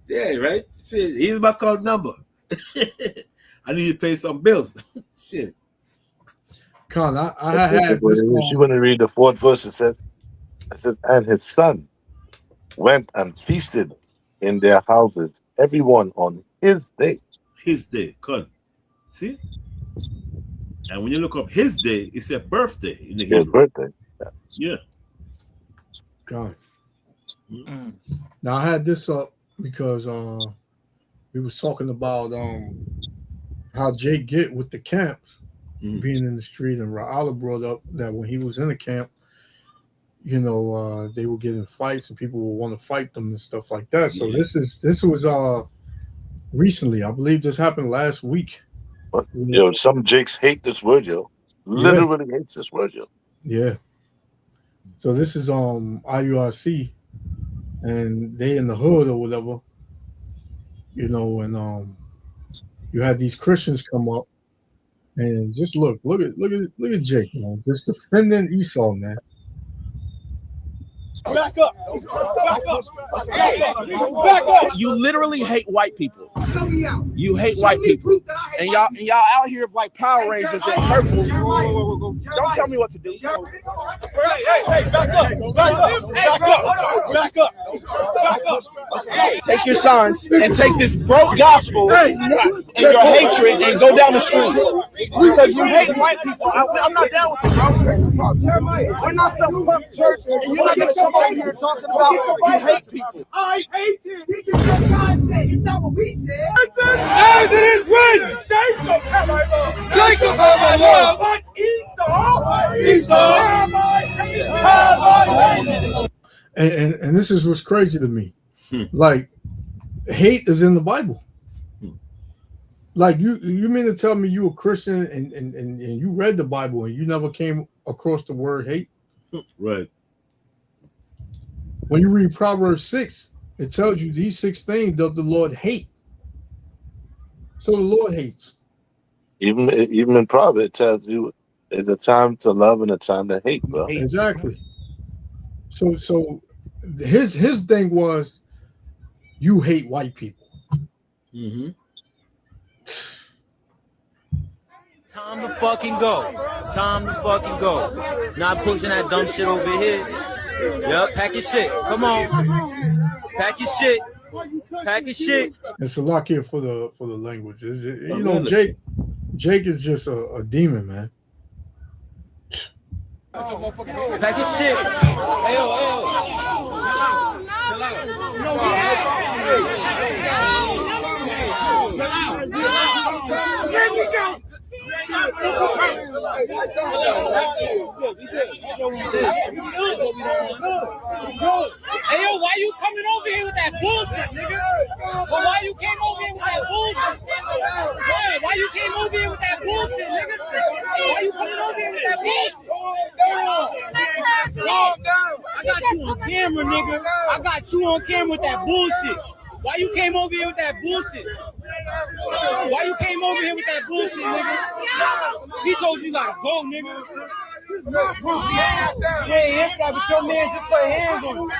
Yeah, right. See, here's my account number. I need to pay some bills. Shit. Con, I had this. She want to read the fourth verse. It says, and his son went and feasted in their houses, everyone on his day. His day, con. See? And when you look up his day, it's a birthday in the Hebrew. Birthday. Yeah. God. Now I had this up because we was talking about how Jake get with the camps being in the street, and Ra'ala brought up that when he was in the camp, they were getting fights and people would want to fight them and stuff like that. So this was recently, I believe this happened last week. But, some Jakes hate this word, yo. Literally hates this word, yo. Yeah. So this is IURC, and they in the hood or whatever, and you had these Christians come up and just look at Jake, man, just defending Esau, man. Back up. Back up. Back up. You literally hate white people. You hate white people. And y'all out here like Power Rangers in purple. Don't tell me what to do. Hey, back up. Back up. Back up. Back up. Back up. Take your signs and take this broke gospel and your hatred and go down the street. Because you hate white people. I'm not down with it, bro. We're not some punk church, and you're not going to come over here talking about you hate people. I hate it. This is what God said. It's not what we said. As it is written, Jacob have I loved. Jacob have I loved. But Esau have I hated. And this is what's crazy to me. Like, hate is in the Bible. Like, you mean to tell me you a Christian and you read the Bible and you never came across the word hate? Right. When you read Proverbs 6, it tells you these 6 things does the Lord hate. So the Lord hates. Even in Proverbs, it tells you It's a time to love and a time to hate, bro. Exactly. So his thing was, you hate white people. Mm-hmm. Time to fucking go. Time to fucking go. Not pushing that dumb shit over here. Yep, pack your shit. Come on. Pack your shit. Pack your shit. It's a lot here for the language. You know, Jake is just a demon, man. Pack your shit. Ayo. Hey yo, why you coming over here with that bullshit, nigga? But why you came over here with that bullshit? Why you came over here with that bullshit, nigga? Why you coming over here with that bullshit? Calm down. I got you on camera, nigga. I got you on camera with that bullshit. Why you came over here with that bullshit? Why you came over here with that bullshit, nigga? He told you gotta go, nigga. Yeah, but your man just put hands on him.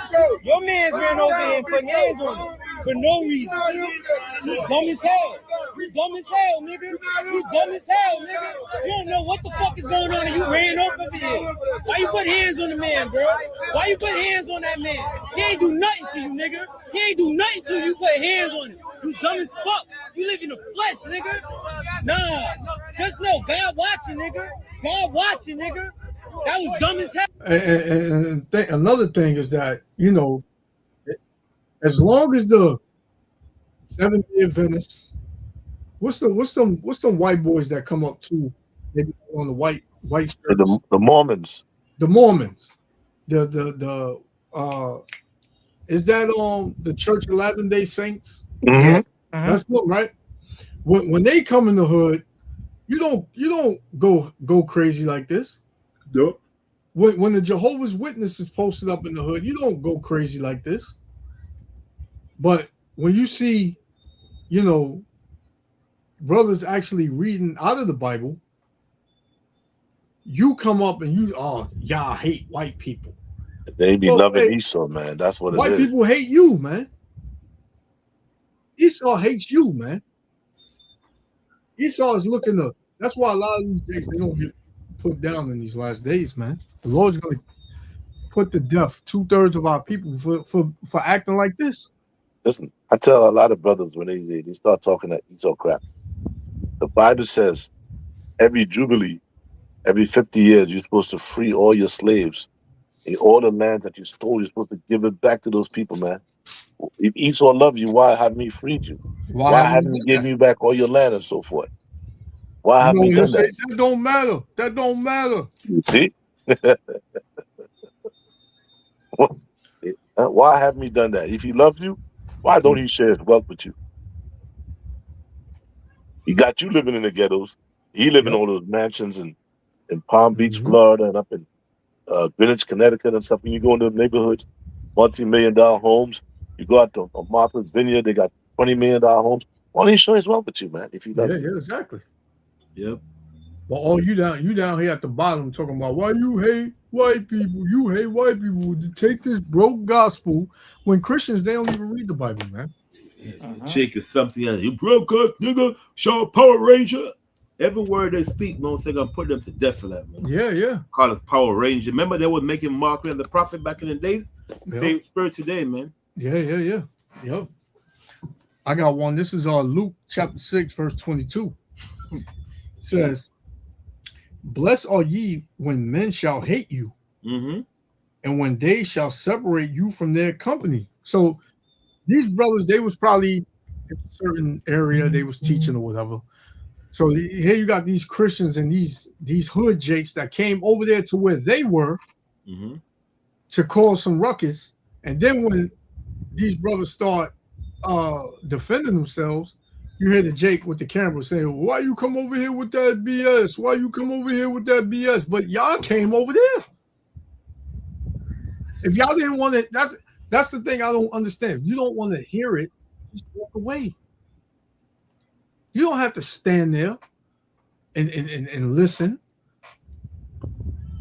Your man's ran over here and put hands on him for no reason. You dumb as hell. You dumb as hell, nigga. You dumb as hell, nigga. You don't know what the fuck is going on and you ran over here. Why you put hands on the man, bro? Why you put hands on that man? He ain't do nothing to you, nigga. He ain't do nothing to you put hands on him. You dumb as fuck. You live in the flesh, nigga. Nah. Just know God watching, nigga. God watching, nigga. That was dumb as hell. And another thing is that, you know, as long as the Seventh-day Adventists, what's some white boys that come up to maybe on the white shirts? The Mormons. The Mormons. Is that the Church of Latter-day Saints? Mm-hmm. That's what, right? When they come in the hood, you don't go crazy like this. Nope. When the Jehovah's Witness is posted up in the hood, you don't go crazy like this. But when you see, you know, brothers actually reading out of the Bible, you come up and y'all hate white people. They be loving Esau, man. That's what it is. White people hate you, man. Esau hates you, man. Esau is looking to. That's why a lot of these days they don't get put down in these last days, man. The Lord's going to put to death 2/3 of our people for acting like this. Listen, I tell a lot of brothers when they start talking that Esau crap. The Bible says every Jubilee, every 50 years, you're supposed to free all your slaves. And all the lands that you stole, you're supposed to give it back to those people, man. If Esau loved you, why haven't he freed you? Why haven't he given you back all your land and so forth? Why haven't he done that? That don't matter. That don't matter. See? Why haven't he done that? If he loves you, why don't he share his wealth with you? He got you living in the ghettos. He live in all those mansions in Palm Beach, Florida, and up in Greenwich, Connecticut, and stuff. When you go into the neighborhoods, multi-million-dollar homes. You go out to Martha's Vineyard, they got $20 million homes. Why don't he share his wealth with you, man? If he loves you. Yeah, exactly. Yep. Well, you down here at the bottom talking about why you hate white people. You hate white people to take this broke gospel when Christians, they don't even read the Bible, man. Jake is something else. You broke us, nigga. Show Power Ranger. Every word they speak, man, they're gonna put them to death for that, man. Yeah. Call us Power Ranger. Remember they were making mockery of the prophet back in the days? Same spirit today, man. Yeah. Yep. I got one. This is Luke chapter 6, verse 22. It says, "Blessed are ye when men shall hate you, and when they shall separate you from their company." So these brothers, they was probably in a certain area they was teaching or whatever. So here you got these Christians and these hood jakes that came over there to where they were to cause some ruckus. And then when these brothers start defending themselves, you hear the Jake with the camera saying, "Why you come over here with that BS? Why you come over here with that BS?" But y'all came over there. If y'all didn't want it, that's the thing I don't understand. If you don't want to hear it, just walk away. You don't have to stand there and listen.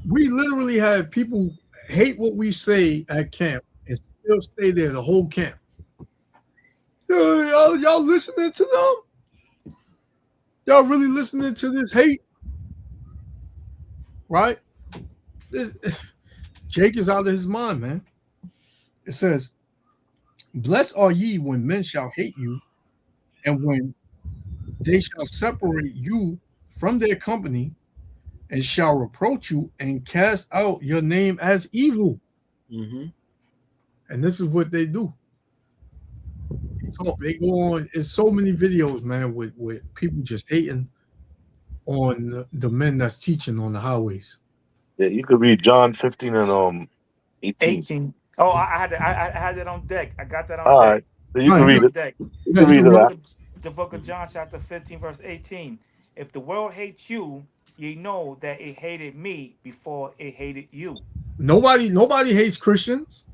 We literally had people hate what we say at camp and still stay there the whole camp. Y'all listening to them? Y'all really listening to this hate? Right? Jake is out of his mind, man. It says, blessed are ye when men shall hate you, and when they shall separate you from their company, and shall reproach you and cast out your name as evil. Mm-hmm. And this is what they do. They go on. It's so many videos, man, with people just hating on the men that's teaching on the highways. Yeah, you could read John 15 and 18. Oh, I had that on deck. I got that on All deck. right. So you can read it. Deck. You can read it. The book of John, chapter 15, verse 18. If the world hates you, ye know that it hated me before it hated you. Nobody hates Christians.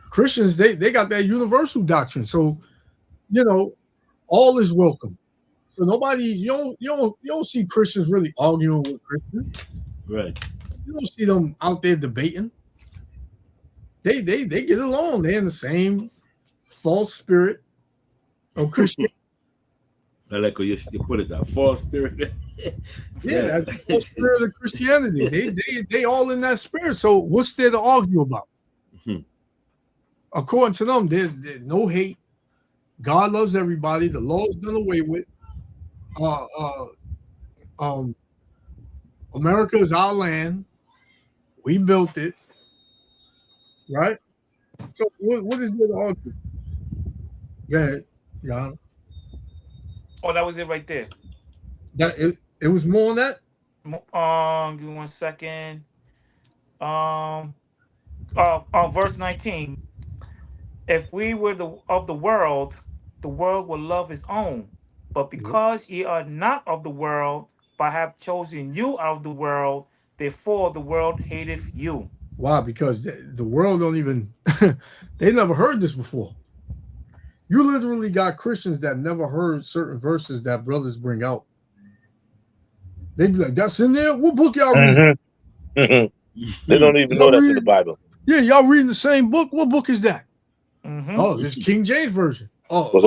Christians, they got that universal doctrine. So, all is welcome. So nobody, you don't see Christians really arguing with Christians. Right. You don't see them out there debating. They get along. They're in the same false spirit of Christianity. I like how you put it, that false spirit. Yeah, that's the false spirit of Christianity. They all in that spirit. So what's there to argue about? Mm-hmm. According to them, there's no hate. God loves everybody. The law is done away with. America is our land. We built it. Right? So what is there to argue? Go ahead, Jan. Oh, that was it right there. That it was more on that? Give me 1 second. Verse 19. If we were of the world would love his own. But because ye are not of the world, but have chosen you out of the world, therefore the world hateth you. Why? Because the world don't even they never heard this before. You literally got Christians that never heard certain verses that brothers bring out. They'd be like, that's in there? What book y'all reading? Mm-hmm. They don't even know that's in the Bible. Yeah, y'all reading the same book? What book is that? Mm-hmm. Oh, this King James Version. Oh, but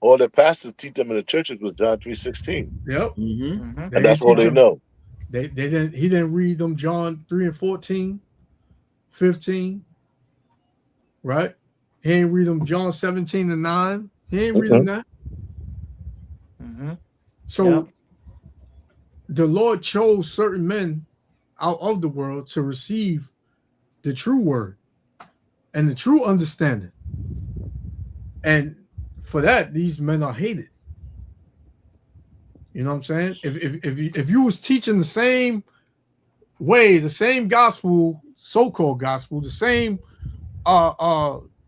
all their pastors teach them in the churches was John 3:16. Yep. Mm-hmm. And that's all they know. He didn't read them John 3 and 14, 15. Right? He ain't read them John 17 and 9. He ain't reading that. Mm-hmm. So the Lord chose certain men out of the world to receive the true word and the true understanding. And for that, these men are hated. You know what I'm saying? If you was teaching the same way, the same gospel, so-called gospel, the same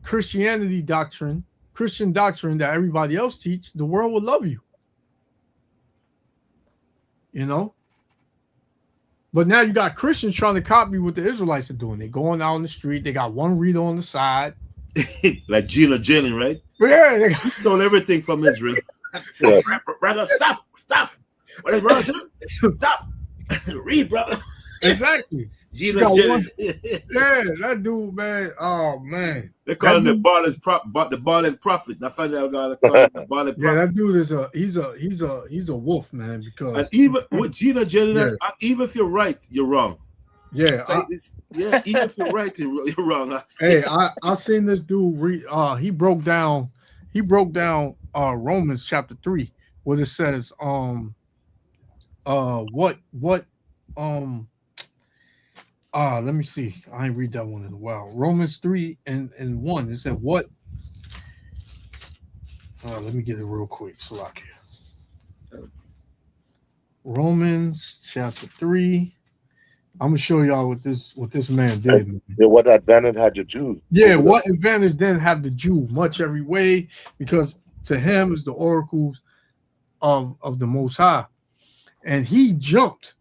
Christian doctrine that everybody else teach, the world would love you. You know? But now you got Christians trying to copy what the Israelites are doing. They're going out on the street. They got one reader on the side. Like Gina Jennings, right? Yeah. They stole everything from Israel. Brother, stop. What is brother? Stop. Read, brother. Exactly. Gina Jennings. Yeah, that dude, man. Oh, man. They call him the Baal's prophet. That's how they got to call him the Baal's prophet. Yeah, that dude is he's a wolf, man. Because and even with Gina Jennings, even if you're right, you're wrong. Yeah, even if you're right, you're wrong. Hey, I seen this dude read. He broke down Romans chapter 3, where it says let me see. I ain't read that one in a while. Romans 3 and 1. It said what? Let me get it real quick. Salakia. Romans chapter 3. I'm gonna show y'all what this man did. Man. Yeah, what advantage had the Jews? Yeah, what advantage then have the Jew? Much every way, because to him is the oracles of the Most High, and he jumped.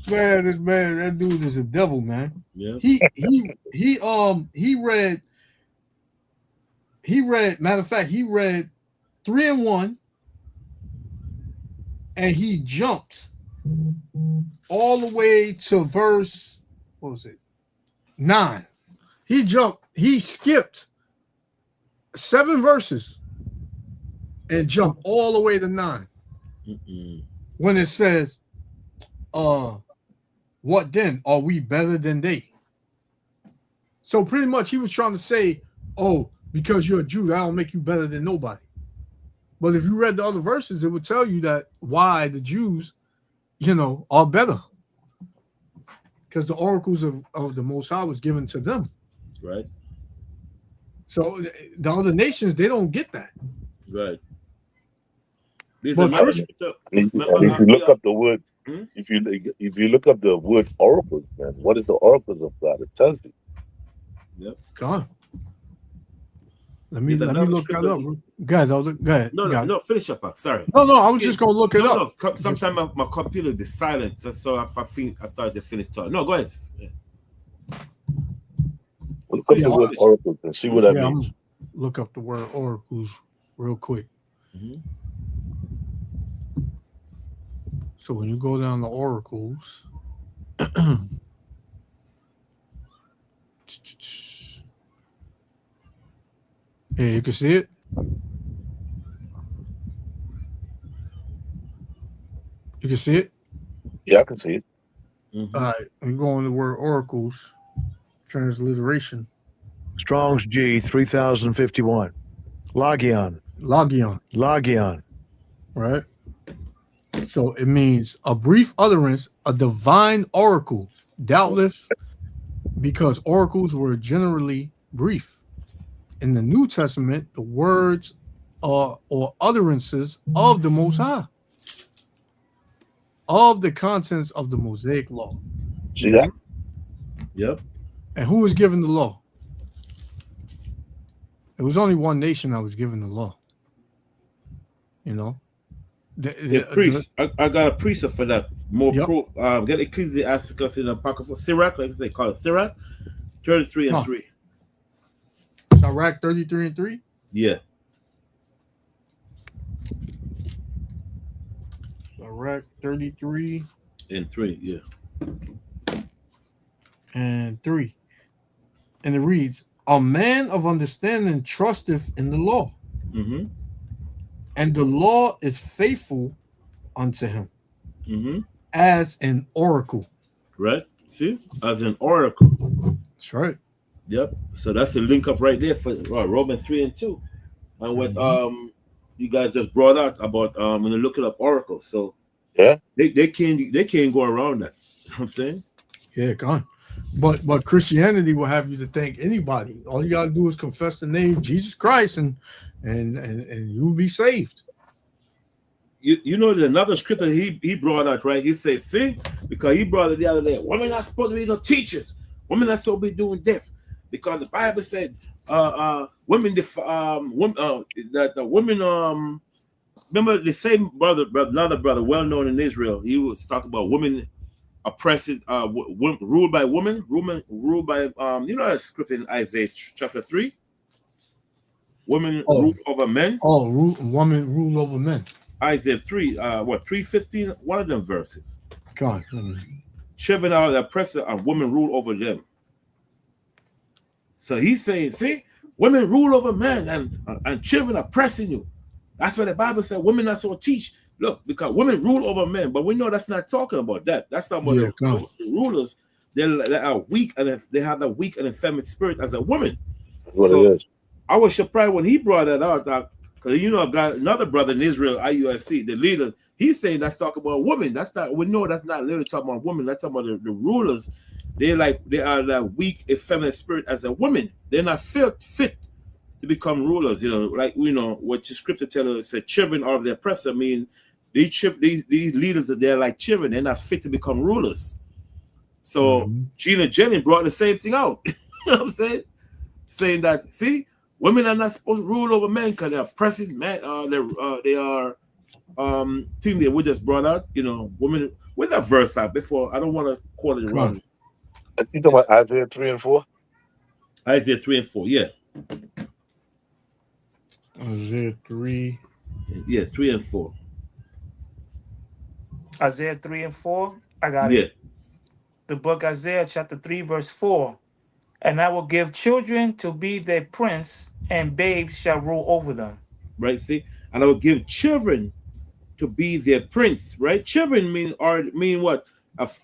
Man, that dude is a devil, man. Yeah. He read. Matter of fact, he read 3 and 1, and he jumped all the way to verse, what was it? 9. He skipped 7 verses and jumped all the way to 9. When it says, what then? Are we better than they? So pretty much he was trying to say, oh, because you're a Jew, that don't make you better than nobody. But if you read the other verses, it would tell you that why the Jews, are better. Because the oracles of the Most High was given to them. Right. So the other nations, they don't get that. Right. But if you look up the word, if you look up the word oracles, man, what is the oracles of God? It tells you. Yep. Come on. Let me look that up. Go ahead. No, finish up. Sorry. No, I was just gonna look it up. No, sometimes my computer is silent, so if I think I started to finish talking. No, go ahead. Yeah. Look up the word oracles and see what that means. Look up the word oracles real quick. So when you go down the oracles, yeah, you can see it. You can see it? Yeah, I can see it. All right, I'm going to the word oracles, transliteration. Strong's G 3051. Logion. Right? So it means a brief utterance, a divine oracle, doubtless, because oracles were generally brief. In the New Testament, the words or utterances of the Most High, of the contents of the Mosaic law. See that? Yep. And who was given the law? It was only one nation that was given the law. The priest. I got a precept for that. Get Ecclesiasticus in the Apocryphal Sirach, like they call it Sirach, 33 and 3. Sirach 33 and 3? Yeah. Sirach 33 and 3, yeah. And 3. And it reads, a man of understanding trusteth in the law. And the law is faithful unto him as an oracle. Right? See? As an oracle. That's right. Yep. So that's a link up right there for Romans 3 and 2. And what you guys just brought out about when you look it up oracle. So yeah, they can't go around that. You know what I'm saying? Yeah, go on. But Christianity will have you to thank anybody. All you gotta do is confess the name Jesus Christ and you'll be saved. You know, there's another scripture he brought out, right? He says, see, because he brought it the other day. Women are not supposed to be no teachers. Women are supposed to be doing this. Because the Bible said women that the women remember the same another brother well known in Israel, he was talking about women oppressed, ruled by women, ruled by you know that scripture in Isaiah chapter 3. Women rule over men. Women rule over men. Isaiah 3, 3:15, one of them verses. God. Children are the oppressor and women rule over them. So he's saying, see, women rule over men and children are oppressing you. That's what the Bible said. Women are so teach. Look, because women rule over men, but we know that's not talking about that. That's not about the rulers. They are weak and they have a weak and effeminate spirit as a woman. What it is. I was surprised when he brought that out, because you know, I got another brother in Israel, IUIC, the leader. He's saying that's talking about women. That's not. We know that's not literally talking about women. That's talking about the rulers. They are that weak, effeminate spirit as a woman. They're not fit to become rulers. You know, like we know what the scripture tells us. Said children are the oppressor. I mean, these leaders are there like children. They're not fit to become rulers. So Gina Jennings brought the same thing out. You know what I'm saying? Saying that, see, women are not supposed to rule over men because they're oppressing men. They are thing that we just brought out. You know, women with that verse out before. I don't want to call it wrong. You talking about Isaiah 3 and 4? Isaiah 3 and 4, yeah. Isaiah 3. Yeah, 3 and 4. Isaiah 3 and 4. I got Yeah. it. The book Isaiah chapter 3 verse 4. And I will give children to be their prince, and babes shall rule over them. Right. See, and I will give children to be their prince. Right. Children mean what?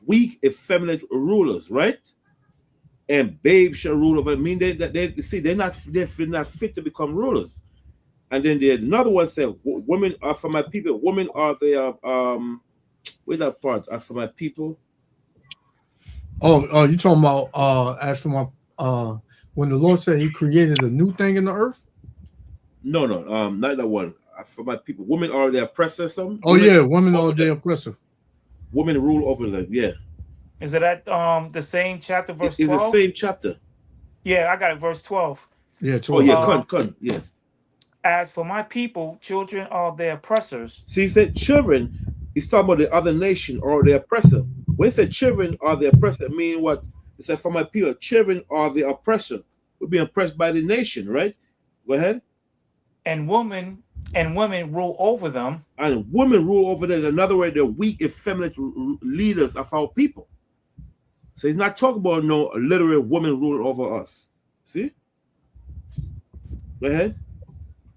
Weak, effeminate rulers. Right. And babes shall rule over. I mean they're not fit to become rulers. And then there's another one said, "Women are for my people. Women are the where's that part? Are for my people." Oh, you talking about as for my when the Lord said He created a new thing in the earth? No, not that one. For my people, women are the oppressor. Some. Oh yeah, women are the oppressor. Women rule over them. Yeah. Is it at the same chapter, verse 12? It's the same chapter. Yeah, I got it, verse 12. Yeah, 12. Oh yeah, come. Yeah. As for my people, children are their oppressors. See, he said children. He's talking about the other nation or the oppressor. When he said children are the oppressor, meaning what? He said, for my people, children are the oppressor. We're being oppressed by the nation, right? Go ahead. And women rule over them. And women rule over them. In another way, they're weak, effeminate leaders of our people. So he's not talking about no literal woman rule over us. See? Go ahead.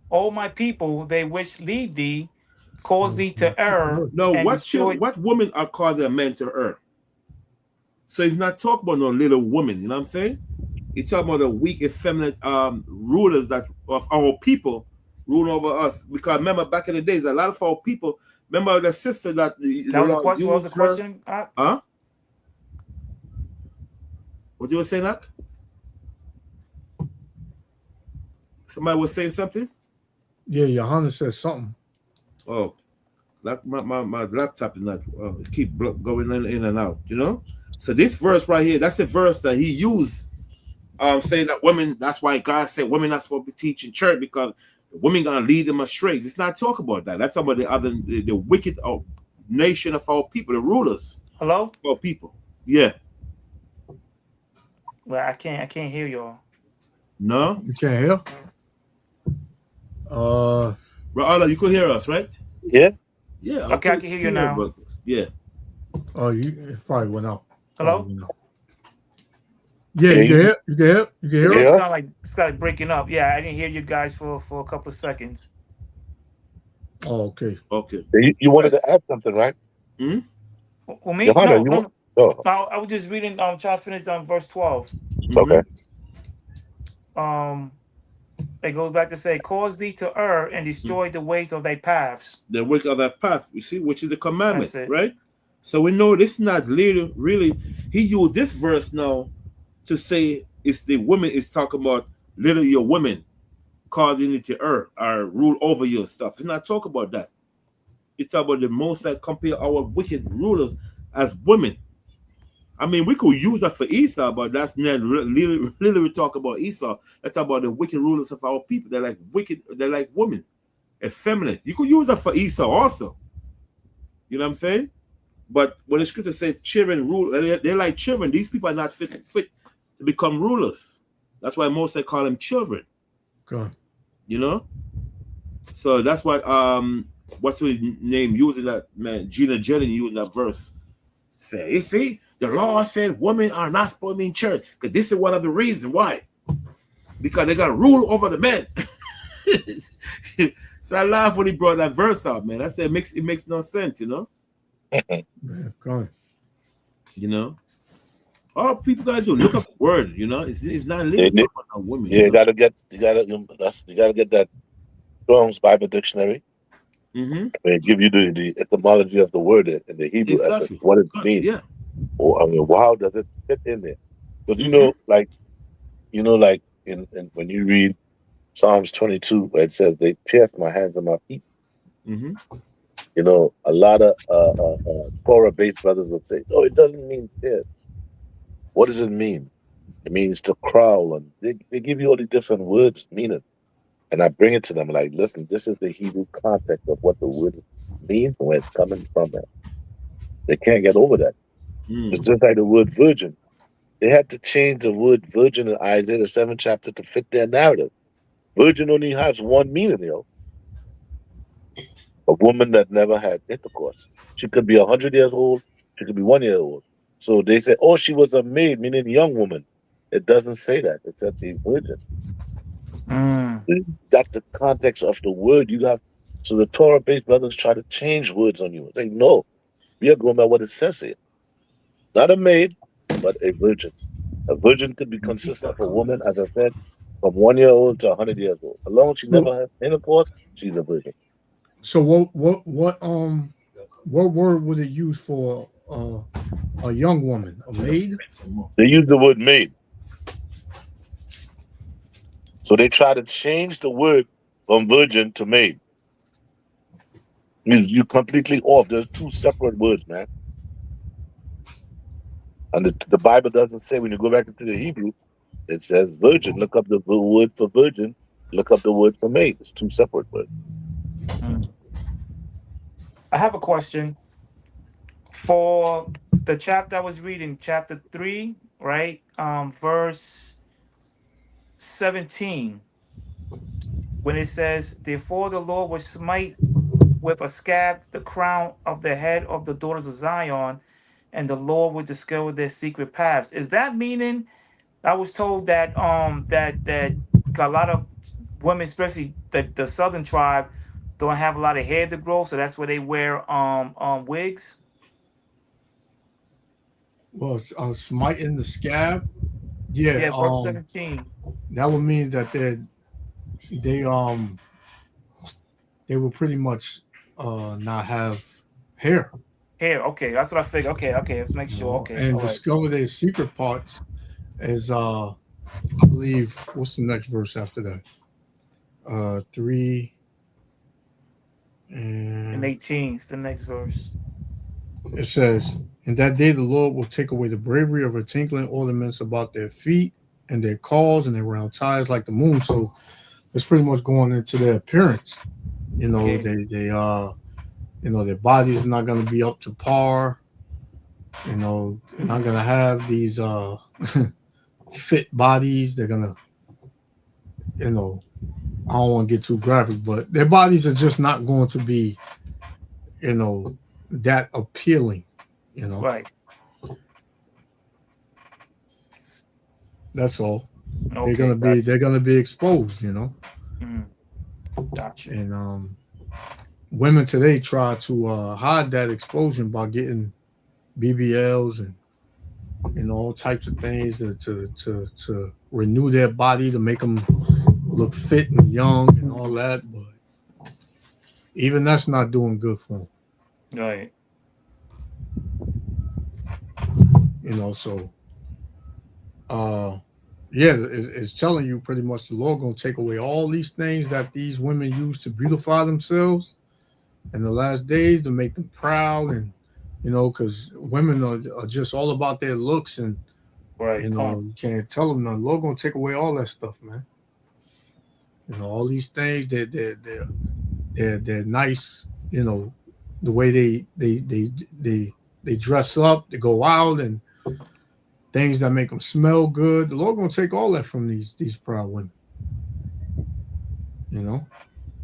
O my people, they which lead thee, cause thee to err. No, what women are causing men to err? So he's not talking about no little woman, you know what I'm saying? He's talking about the weak, effeminate rulers that of our people rule over us. Because remember, back in the days, a lot of our people, remember the sister that was a question. What was the question? Huh? What you were saying, that? Somebody was saying something? Yeah, Johanna said something. Oh, like my laptop is not keep going in and out, you know. So this verse right here, that's the verse that he used, saying that women. That's why God said women not supposed to be teaching church because the women gonna lead them astray. It's not talking about that. That's talking about the wicked nation of our people, the rulers. Hello, our people. Yeah. Well, I can't hear y'all. No, you can't hear. Ra'ala, you could hear us, right? Yeah. Yeah. Okay, I can hear you now. But yeah. Oh, it probably went out. Hello? Yeah, you can hear. You can hear. It's kind of breaking up. Yeah, I didn't hear you guys for a couple of seconds. Oh, okay. Okay. You wanted to add something, right? Hmm? Well, me? Johanna, No. Oh. I was just reading. Trying to finish on verse 12. Okay. It goes back to say, cause thee to err and destroy the ways of thy paths. The work of that path, you see, which is the commandment, right? So we know this is not really. He used this verse now to say it's the women is talking about little your women causing you to err or rule over your stuff. He's not talking about that. He's talking about the most that compare our wicked rulers as women. I mean, we could use that for Esau, but that's not literally talk about Esau. That's about the wicked rulers of our people. They're like wicked, they're like women, effeminate. You could use that for Esau also. You know what I'm saying? But when the scripture says children rule, they're like children. These people are not fit to become rulers. That's why Moses call them children. Good. You know? So that's what what's his name using that, man, Gina Jennings using that verse. Say, you see, the law said women are not supposed to be in church. Because this is one of the reasons why. Because they got to rule over the men. So I laughed when he brought that verse out, man. I said it makes no sense, you know? You know? All people gotta do, look up the word, you know. It's not literally talking about women. Yeah, you gotta get that Strong's Bible Dictionary. They give you the etymology of the word in the Hebrew as what it means. Yeah. Or, I mean, how does it fit in there? But you know, like in when you read Psalms 22, where it says they pierced my hands and my feet. You know, a lot of Torah-based brothers would say, "No, it doesn't mean pierce." What does it mean? It means to crawl, and they give you all these different words meaning. And I bring it to them like, listen, this is the Hebrew context of what the word means and where it's coming from. They can't get over that. It's just like the word virgin. They had to change the word virgin in Isaiah the 7th chapter to fit their narrative. Virgin only has one meaning, A woman that never had intercourse. She could be 100 years old. She could be 1 year old. So they say, oh, she was a maid, meaning a young woman. It doesn't say that. It said the virgin. That's the context of the word. You have so the Torah-based brothers try to change words on you. They no, we are going by what it says here. Not a maid, but a virgin. A virgin could be consistent of a woman, as I said, from 1 year old to 100 years old. As long as she never had intercourse, she's a virgin. So what word would it use for a young woman? A maid? They use the word maid. So they try to change the word from virgin to maid. You completely off. There's two separate words, man. And the Bible doesn't say, when you go back into the Hebrew, it says virgin. Look up the word for virgin. Look up the word for maid. It's two separate words. I have a question for the chapter I was reading, chapter 3, right? Verse 17, when it says, therefore the Lord will smite with a scab the crown of the head of the daughters of Zion, and the Lord will discover their secret paths. Is that meaning? I was told that that a lot of women, especially the southern tribe, don't have a lot of hair to grow, so that's why they wear wigs. Well, smiting the scab. Yeah, verse 17. That would mean that they will pretty much not have hair. Hair, okay, that's what I figured. Okay, let's make sure. Okay, and all right. discover their secret parts is I believe, what's the next verse after that? 3 and 18 is the next verse. It says, in that day the Lord will take away the bravery of her tinkling ornaments about their feet and their calls and their round ties like the moon. So it's pretty much going into their appearance. You know, their bodies are not going to be up to par. You know, they're not going to have these fit bodies. They're going to, you know, I don't want to get too graphic, but their bodies are just not going to be, you know, that appealing, you know. Right. That's all. Okay, they're gonna be exposed, you know. Gotcha. And women today try to hide that exposure by getting BBLs and all types of things to renew their body, to make them look fit and young and all that. But even that's not doing good for them. Right. You know, so it's telling you pretty much the Lord gonna take away all these things that these women use to beautify themselves in the last days, to make them proud, and you know, because women are just all about their looks, and you know, you can't tell them nothing. The Lord gonna take away all that stuff, man. You know, all these things, they're nice, you know, the way they dress up, they go out, and things that make them smell good. The Lord gonna take all that from these proud women. You know.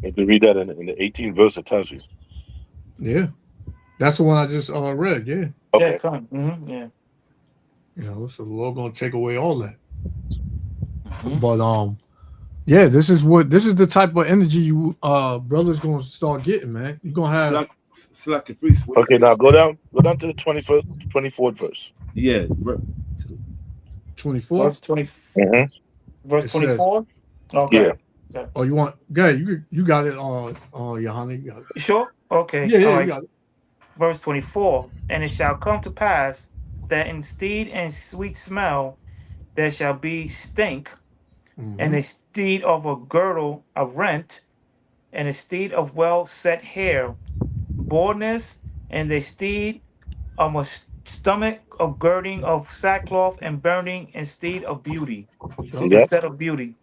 If you read that in the 18th verse, it tells you. Yeah, that's the one I just read. Yeah. Okay. Yeah, come. Mm-hmm. Yeah. You know, so the Lord gonna take away all that. But yeah, this is the type of energy you brothers gonna start getting, man. You're gonna have Slack your priest. Okay, now go down to the 24th verse. Yeah, 24. Verse 20. Verse 24. Okay. Yeah. Oh, you want? Yeah, you got it. Yohani, you got it. Sure. Okay. Yeah, All you right. got it. Verse 24. And it shall come to pass that instead and sweet smell there shall be stink, and instead of a girdle of rent, and instead of well set hair, baldness, and instead of a stomach of girding of sackcloth and burning instead of beauty. See that? Instead of beauty.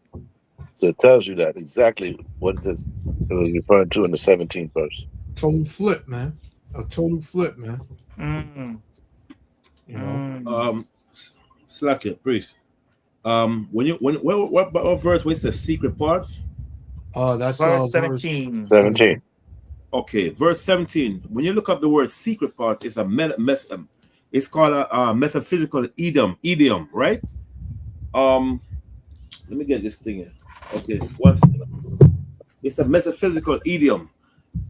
So it tells you that exactly what it is referring to in the 17th verse. Total flip, man. A total flip, man. You know. Slack it, priest. What verse? What's the secret parts? That's verse 17. 17. Okay, verse 17. When you look up the word secret part, it's a it's called a metaphysical idiom, right? Let me get this thing here. Okay, one second. It's a metaphysical idiom.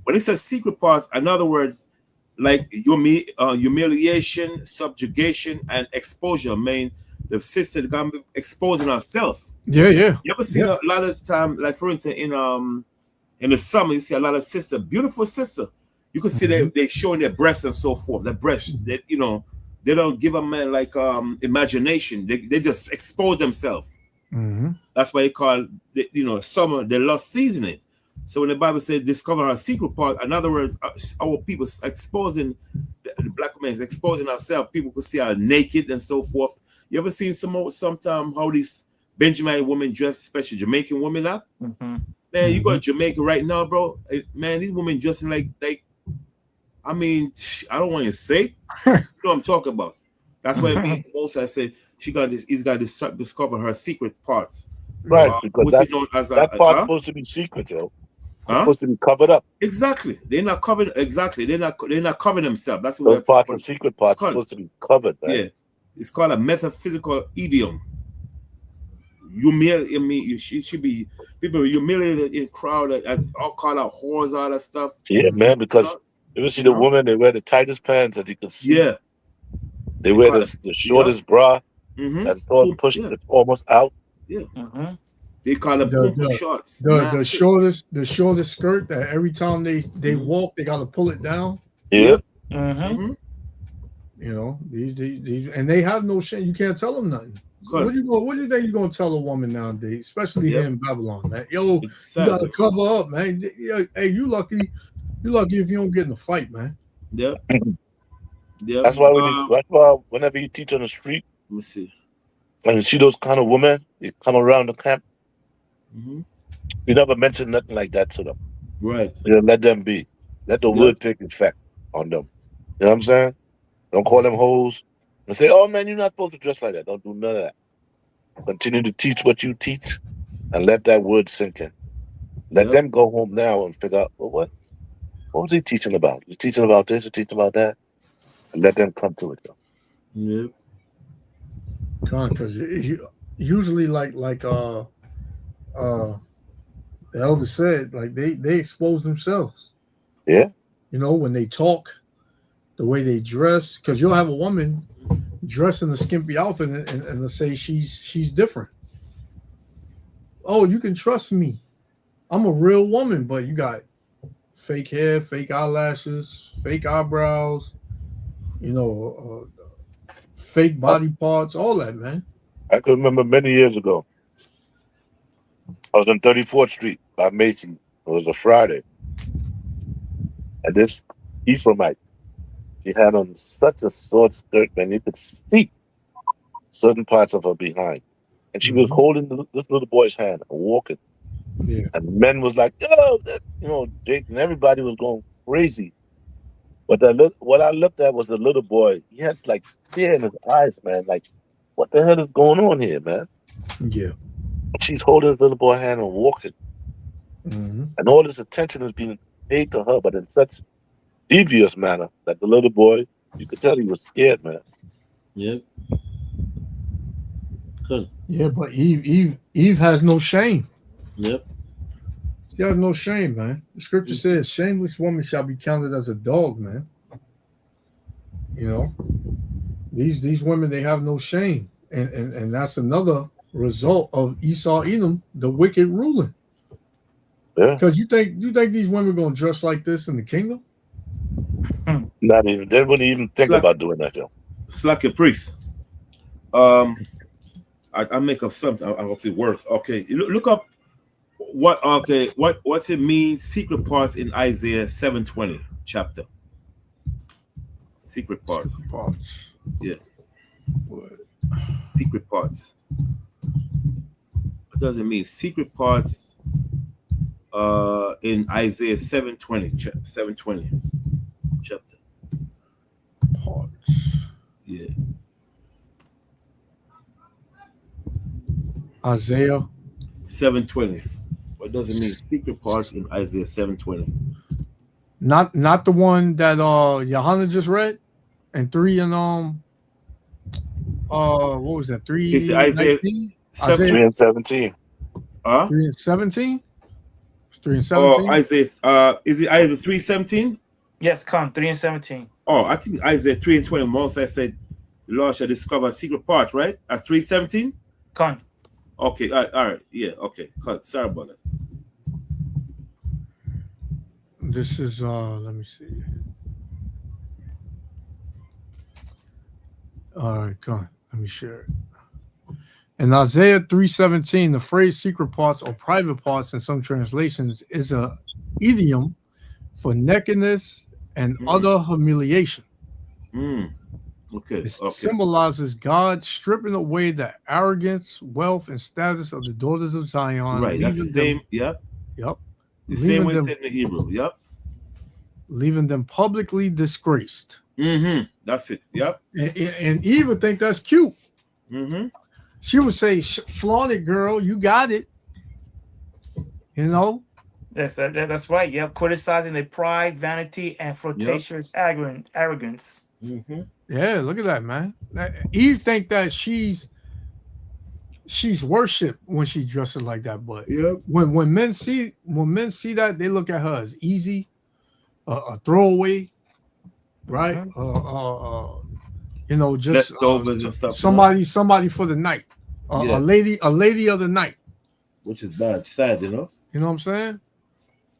When it says secret parts, in other words, like humiliation, subjugation, and exposure. Mean the sister gonna be exposing herself. Yeah. You ever seen a lot of time, like for instance, in the summer, you see a lot of sister, beautiful sister. You can see they showing their breasts and so forth. Their breasts, they don't give a man like imagination. They just expose themselves. That's why they call summer the lust seasoning. So when the Bible says discover our secret part, in other words, our people exposing the black women, exposing ourselves. People could see our naked and so forth. You ever seen sometime how these Benjamin women dress, especially Jamaican women are? Man, you go to Jamaica right now, bro. Man, these women dressing like I mean, I don't want to say. You know what I'm talking about. That's why I say he's got to discover her secret parts. Right, because that part's supposed to be secret, yo. It's supposed to be covered up. Exactly. They're not covering. Exactly. They're not covering themselves. That's what those parts are secret parts supposed to be covered, right? Yeah. It's called a metaphysical idiom. It should be people humiliated in crowd and all call out whores, all that stuff. Yeah, man, because you ever see the women, they wear the tightest pants that you can see. Yeah. They wear the shortest bra that's all pushed almost out. Yeah. They call them pump shorts. The shortest skirt that every time they walk, they gotta pull it down. Yeah. You know, these and they have no shame. You can't tell them nothing. What do you think you're gonna tell a woman nowadays, especially here in Babylon, man? Yo, you gotta cover up, man. Hey, you lucky if you don't get in a fight, man. Yeah. That's why whenever you teach on the street, let me see. When you see those kind of women, they come around the camp. You never mention nothing like that to them. Right. You let them be. Let the word take effect on them. You know what I'm saying? Don't call them hoes. And say, oh man, you're not supposed to dress like that. Don't do none of that. Continue to teach what you teach and let that word sink in. Let them go home now and figure out, well, what was he teaching about? He's teaching about this, he's teaching about that. And let them come to it though. Yep. Because usually like the elder said, like they expose themselves. Yeah. You know, when they talk, the way they dress, because you'll have a woman dressed in a skimpy outfit and they'll say she's different. Oh, you can trust me. I'm a real woman, but you got fake hair, fake eyelashes, fake eyebrows, fake body parts, all that, man. I can remember many years ago. I was on 34th Street by Macy's. It was a Friday. And this Ephraimite, she had on such a short skirt, man, you could see certain parts of her behind. And she was holding this little boy's hand and walking. Yeah. And men was like, yo, Jake, and everybody was going crazy. But what I looked at was the little boy. He had like fear in his eyes, man. Like, what the hell is going on here, man? Yeah. She's holding his little boy hand and walking. And all this attention is being paid to her, but in such devious manner that the little boy, you could tell he was scared, man. Yep. Good. Yeah, but Eve has no shame. Yep. She has no shame, man. The scripture says, shameless woman shall be counted as a dog, man. You know, these women, they have no shame. And that's another result of Esau Edom, the wicked ruling. Yeah. Because you think these women are gonna dress like this in the kingdom? Not even. They wouldn't even think about doing that, yo. It's like a priest. I make up something. I hope it works. Okay, look up what's it mean? Secret parts in Isaiah 7:20 chapter. Secret parts. Secret parts. Yeah. Secret parts. What does it mean? Secret parts. In Isaiah 7:20 chapter. Parts. Yeah. Isaiah 7:20. What does it mean? Secret parts in Isaiah 7:20. Not the one that Johanna just read, and 3 and what was that? 3 Isaiah 3 and 17. 3 and 17. 3 and 17. Oh, Isaiah. Is it Isaiah 3:17? Yes, come 3 and 17. Oh, I think Isaiah 3 and 20. Most I said, the Lord shall discover a secret part, right? At 3:17. Come. Okay. All right. Yeah. Okay. Sorry about that. This is let me see. All right, come on. Let me share it. In Isaiah 3:17, the phrase secret parts or private parts in some translations is a idiom for nakedness and utter humiliation. Okay. It symbolizes God stripping away the arrogance, wealth, and status of the daughters of Zion. Right. That's the same. Yep. The same way it's in the Hebrew. Yep. Leaving them publicly disgraced. That's it. Yep. And Eve would think that's cute. She would say, flaunt it, girl. You got it. You know? That's right. Yep. Criticizing their pride, vanity, and flirtatious arrogance. Yeah, look at that, man. Eve think that she's worshipped when she dresses like that, but when men see that, they look at her as easy, a throwaway, right? You know, just leftovers and stuff. Somebody for the night, a lady of the night, which is bad, sad, you know. You know what I'm saying?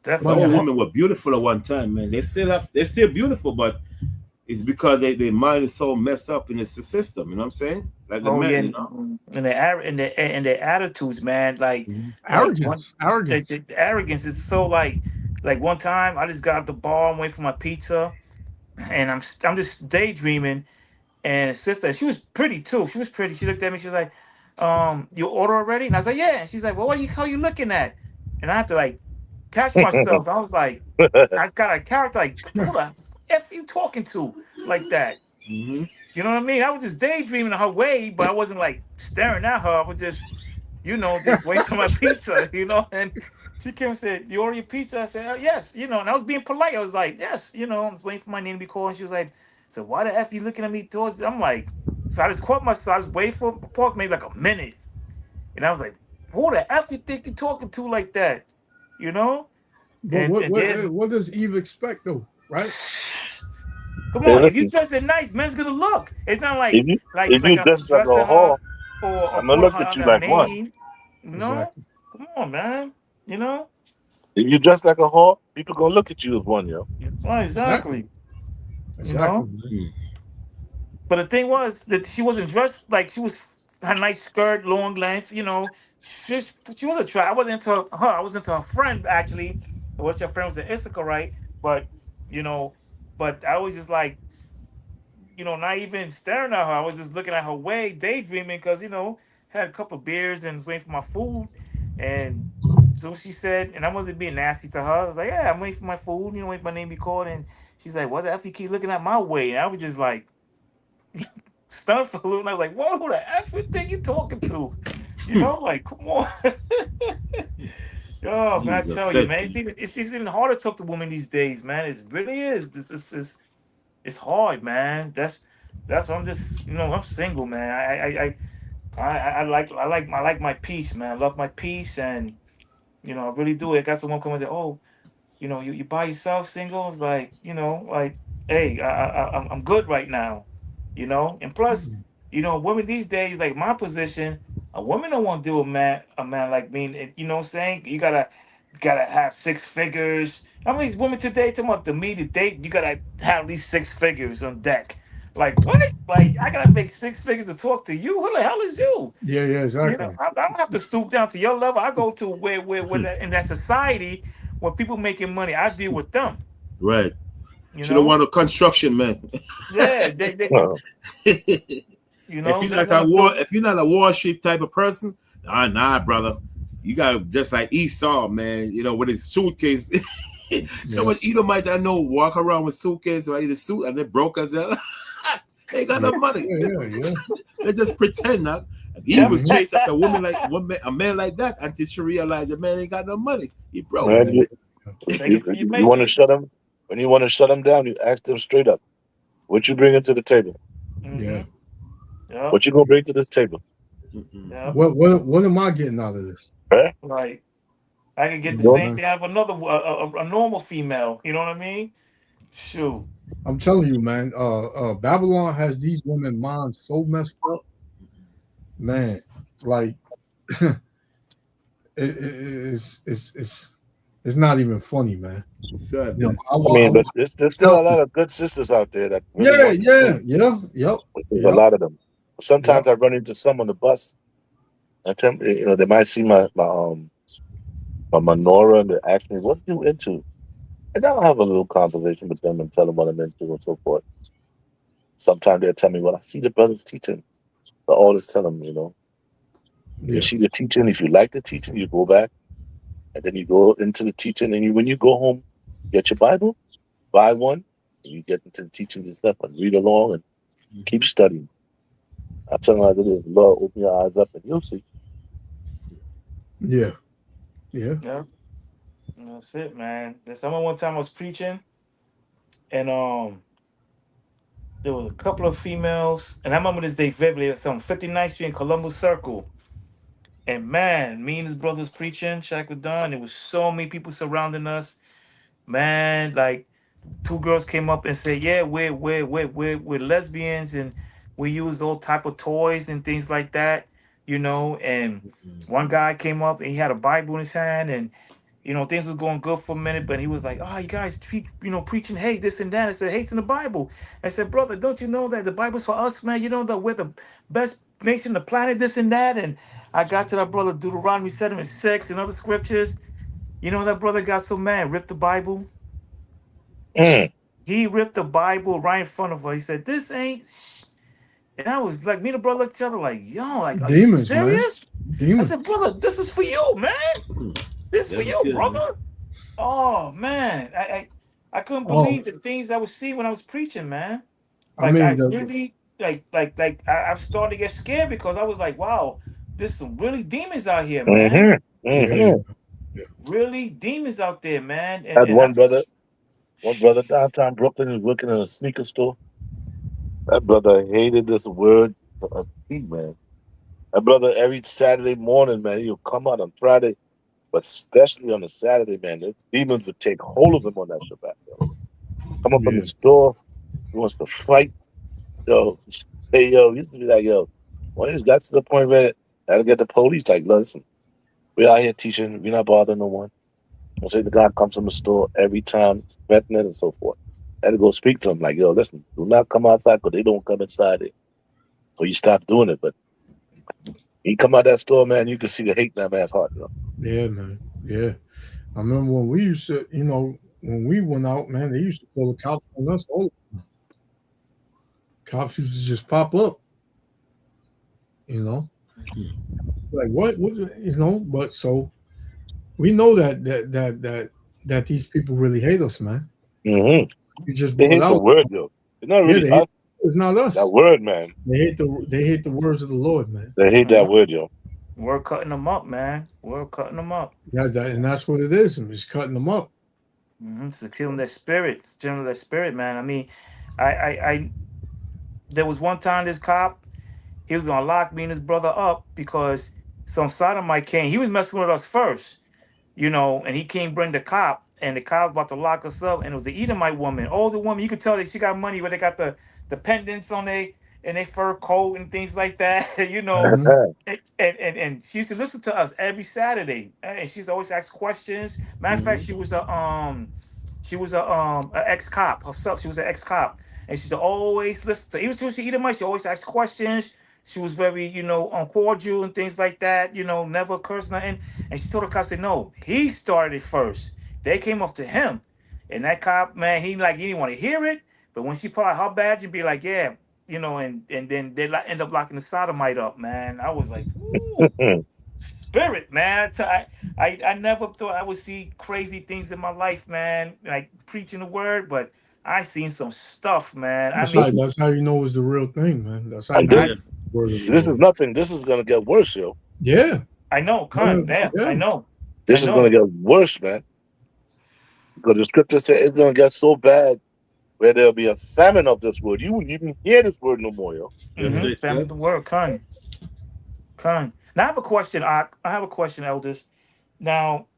Definitely. Women were beautiful at one time, man. They're still beautiful, but it's because their mind is so messed up in the system. You know what I'm saying? Like the men, you know, and their attitudes, man. Like arrogance. The arrogance is so like one time I just got out the bar and waiting for my pizza, and I'm just daydreaming, and a sister, she was pretty too. She was pretty. She looked at me. She was like, "You order already?" And I was like, "Yeah." And she's like, "Well, what are you looking at?" And I have to like catch myself. I was like, I got a character like, who the F you talking to like that? You know what I mean? I was just daydreaming her way, but I wasn't like staring at her. I was just, just waiting for my pizza, And she came and said, "You order your pizza?" I said, "Oh, yes," and I was being polite. I was like, "Yes," I was waiting for my name to be called. And she was like, "So why the F you looking at me towards?" I'm like, so I just caught myself. I was waiting for pork maybe like a minute. And I was like, who the F you think you're talking to like that? But what does Eve expect though, right? Come on, if you dress it nice, men's gonna look. It's not like if you dress like a whore, I'm gonna look at you like what? Exactly. Come on, man. If you dress like a whore, people gonna look at you as one, yo. Exactly. But the thing was that she wasn't dressed like she was her nice skirt, long length. She was attractive. I wasn't into her. I was into her friend actually. Which her friend was an Issachar, right? But but I was just like, not even staring at her. I was just looking at her way, daydreaming, because had a couple of beers and was waiting for my food. And so she said, and I wasn't being nasty to her. I was like, "Yeah, I'm waiting for my food. Wait for my name to be called." And she's like, "What the F you keep looking at my way?" And I was just like, stunned for a little. And I was like, "Whoa, who the F you think you talking to?" Like, come on. Oh man, I tell you, man, it's even harder to talk to women these days, man. It really is. It's hard, man. That's what I'm just, I'm single, man. I like my peace, man. I love my peace, and I really do. I got someone coming and say, "Oh, you by yourself, single?" It's like, hey, I'm good right now, And plus, women these days, like my position. A woman don't want to deal with a man like me. You know what I'm saying? You gotta have 6 figures. How many women today talking about the me to date? You gotta have at least 6 figures on deck. Like what? Like I gotta make 6 figures to talk to you? Who the hell is you? Yeah, exactly. I don't have to stoop down to your level. I go to where in that society where people making money. I deal with them. Right. You don't want a construction man. Yeah. If you're not a warship type of person, nah, brother. You got just like Esau, man. With his suitcase. What Edomite I know walk around with suitcase, right? The suit and they broke as hell. They ain't got no money. Yeah. They just pretend now. Eve will chase after a man like that until she realized the man ain't got no money. He broke. Man, you want to shut him? When you want to shut them down, you ask them straight up, what you bringing to the table? Yeah. Yep. What you gonna bring to this table? Yep. What am I getting out of this? Right. I can get the Well, same thing out of another a normal female. You know what I mean? Shoot. I'm telling you, man. Babylon has these women minds so messed up, man. Like, it's not even funny, man. Sad, You know, I mean, but there's still a lot of good sisters out there that really yep. There's a lot of them. Sometimes I run into some on the bus, and they might see my menorah, and they ask me, "What are you into?" And I'll have a little conversation with them and tell them what I'm into and so forth. Sometimes they'll tell me, "Well, I see the brothers teaching." I always tell them, you see the teaching. If you like the teaching, you go back, and then you go into the teaching. And when you go home, get your Bible, buy one, and you get into the teachings and stuff, and read along and keep studying. I tell them, Lord, open your eyes up, and you'll see. Yeah. Yep. That's it, man. There's someone one time I was preaching, and there was a couple of females, and I remember this day vividly. It was on 59th Street in Columbus Circle. And man, me and his brothers preaching, Shaq Dunn. There was so many people surrounding us. Man, like 2 girls came up and said, "Yeah, we're lesbians, and we use all type of toys and things like that, And one guy came up and he had a Bible in his hand, and things was going good for a minute, but he was like, "Oh, you guys, preaching hate, this and that." I said, "Hate's in the Bible." I said, "Brother, don't you know that the Bible's for us, man? You know that we're the best nation on the planet, this and that." And I got to that brother Deuteronomy 7:6 and other scriptures. That brother got so mad, ripped the Bible. He ripped the Bible right in front of her. He said, "This ain't." And I was like, me and the brother looked at each other like, "Yo, like, are Demons, you serious?" man. Demons. I said, "Brother, this is for you, man. This for you, brother." Oh man, I couldn't believe the things I would see when I was preaching, man. Like really I've started to get scared because I was like, wow, there's some really demons out here, man. Really demons out there, man. I had one brother downtown Brooklyn was working in a sneaker store. That brother hated this word, man. That brother every Saturday morning, man, he'll come out on Friday. But especially on a Saturday, man, the demons would take hold of him on that Shabbat. Come up in the store, he wants to fight. He used to be like, when he's got to the point where I had to get the police, like, listen, we're out here teaching, we're not bothering no one. I'll say the guy comes from the store every time, threatening it and so forth. I had to go speak to him, like, listen, do not come outside because they don't come inside it. So you stop doing it, but he come out that store, man, you can see the hate in that man's heart, Yeah, man. Yeah. I remember when we used to, when we went out, man, they used to call the cops on us all the time. Cops used to just pop up. Like what, but so we know that these people really hate us, man. You just they hate the word, yo. It's not really us. It's not us. That word, man. They hate the words of the Lord, man. They hate that word, yo. We're cutting them up, man. We're cutting them up. Yeah, and that's what it is. I'm just cutting them up. It's to kill their spirit. It's killing their spirit, man. I mean, I there was one time this cop, he was gonna lock me and his brother up because some sodomite came. He was messing with us first, and he came bring the cop, and the cop was about to lock us up, and it was the Edomite woman, older woman. You could tell that she got money, where they got the pendants on their fur coat and things like that, and she used to listen to us every Saturday, and she used to always ask questions. Matter of fact, she was a ex-cop herself. She was an ex-cop, and she used to always listen to. Even when she eat much, she always asked questions. She was very, cordial and things like that. Never cursed nothing. And she told the cop, said, "No, he started it first. They came up to him, and that cop, man, he didn't want to hear it. But when she pulled out her badge and be like, yeah." And then they end up locking the sodomite up, man. I was like, ooh, spirit, man. I never thought I would see crazy things in my life, man. Like preaching the word, but I seen some stuff, man. That's how you know it's the real thing, man. That's how this is nothing. This is gonna get worse, yo. Yeah. I know, I know. This is gonna get worse, man. Because the scripture said it's gonna get so bad where there'll be a famine of this word. You wouldn't even hear this word no more, yo. Family of the word, Con. Now I have a question. I have a question, elders. Now,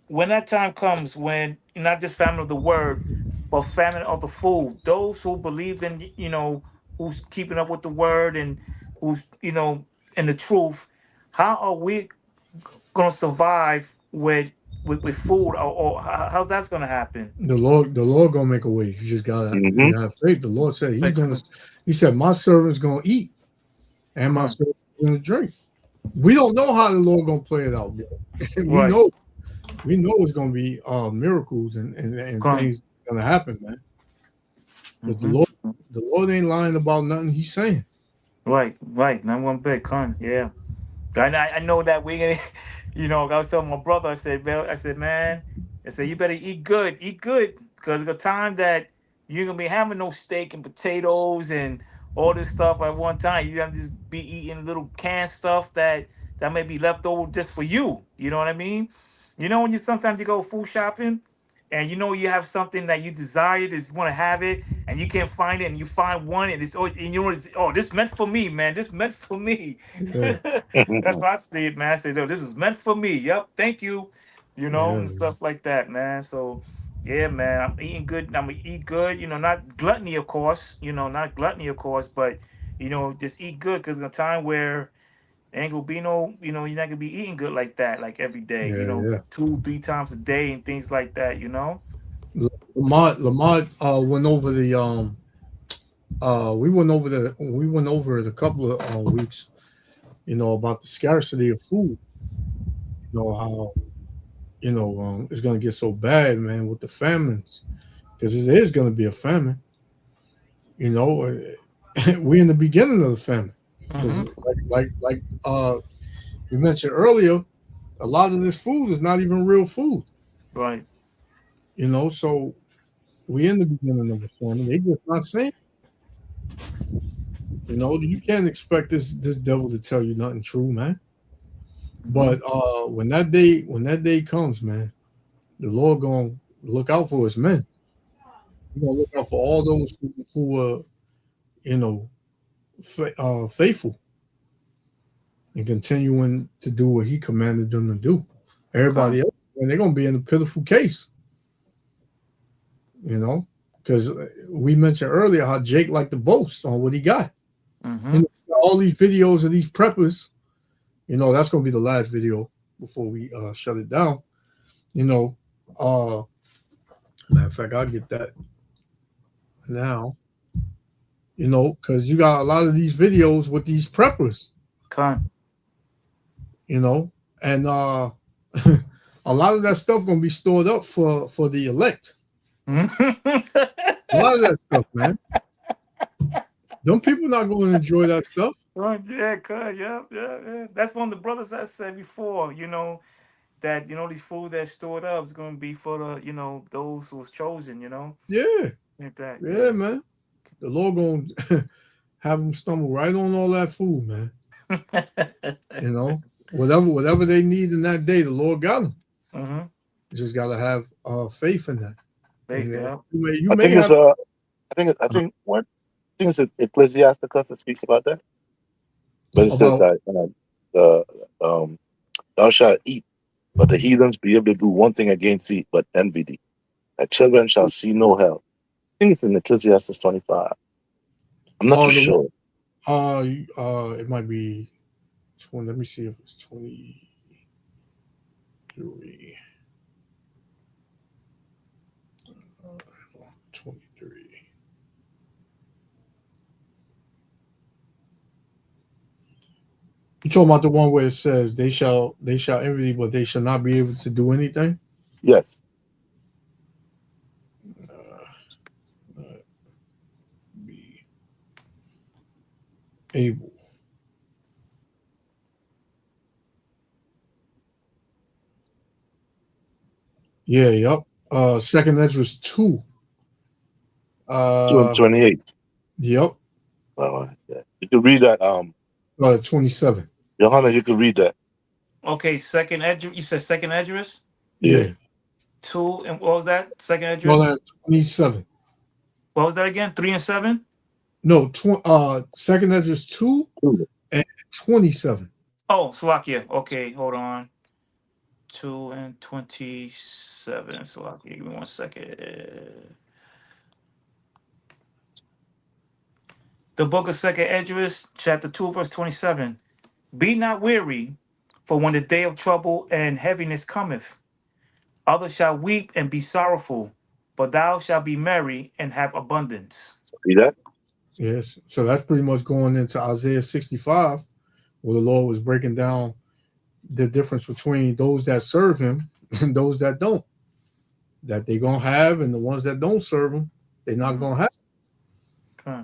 when that time comes, when not just famine of the word, but famine of the food, those who believe in, who's keeping up with the word and who's, in the truth, how are we gonna survive with food, or how that's gonna happen? The Lord gonna make a way. You just gotta have faith. The Lord said He said, my servant's gonna eat and my servant's gonna drink. We don't know how the Lord gonna play it out. we know it's gonna be miracles and things gonna happen, man. But the Lord ain't lying about nothing He's saying. Right. Not one bit, Con. Yeah. I know that we're gonna, I was telling my brother, I said, man, you better eat good, because the time that you're gonna be having no steak and potatoes and all this stuff at one time, you're gonna just be eating little canned stuff that may be left over just for you. You know what I mean? When sometimes you go food shopping and you have something that you desire, just want to have it, and you can't find it, and you find one, and this meant for me, man. This meant for me. Yeah. That's how I see it, man. I say, no, this is meant for me. Yep, thank you. And stuff like that, man. So yeah, man, I'm eating good. I'm gonna eat good. Not gluttony, of course. But just eat good, because in a time where ain't gonna be no, you're not gonna be eating good like that, like every day. 2-3 times a day and things like that. Lamont went over the we went over it a couple of weeks, about the scarcity of food. How it's gonna get so bad, man, with the famines, because it is gonna be a famine. We in the beginning of the famine. Like we mentioned earlier, a lot of this food is not even real food. Right. So we in the beginning of the famine. They just not saying. You can't expect this devil to tell you nothing true, man. But when that day comes, man, the Lord gonna look out for His men. He's gonna look out for all those who are faithful and continuing to do what He commanded them to do. Everybody else, and they're gonna be in a pitiful case. Because we mentioned earlier how Jake liked to boast on what he got. All these videos of these preppers, that's going to be the last video before we shut it down. Matter of fact, I'll get that now. Because you got a lot of these videos with these preppers. And a lot of that stuff going to be stored up for the elect. A lot of that stuff, man. Them people not going to enjoy that stuff. Yeah. That's one of the brothers I said before. That these food that's stored up is going to be for the those who's chosen. Yeah, man. The Lord going to have them stumble right on all that food, man. Whatever they need in that day, the Lord got them. You just got to have faith in that. I think it's Ecclesiasticus that speaks about that. But it says that thou shalt eat, but the heathens be able to do one thing against thee, but envy thee. Thy children shall see no hell. I think it's in Ecclesiastes 25. I'm not too sure. It might be 20. Let me see if it's 23. 23. You talking about the one where it says they shall envy, but they shall not be able to do anything? Yes. Be able. Yeah, yep. Second Esdras 2. 2:28. Yep. Yeah. You can read that. 27. Johanna, you can read that. Okay, second Esdras. You said second Esdras? Yeah. 2 and what was that? Second address? Well, that's 27. What was that again? 3 and 7? No, second address 2 and 27. Oh, Slovakia. Okay, hold on. 2 and 27. Slovakia. Give me 1 second. The book of Second Esdras, chapter 2, verse 27. Be not weary, for when the day of trouble and heaviness cometh, others shall weep and be sorrowful, but thou shalt be merry and have abundance. See that? Yes. So that's pretty much going into Isaiah 65, where the Lord was breaking down the difference between those that serve him and those that don't. That they're going to have, and the ones that don't serve him, they're not going to have. Okay.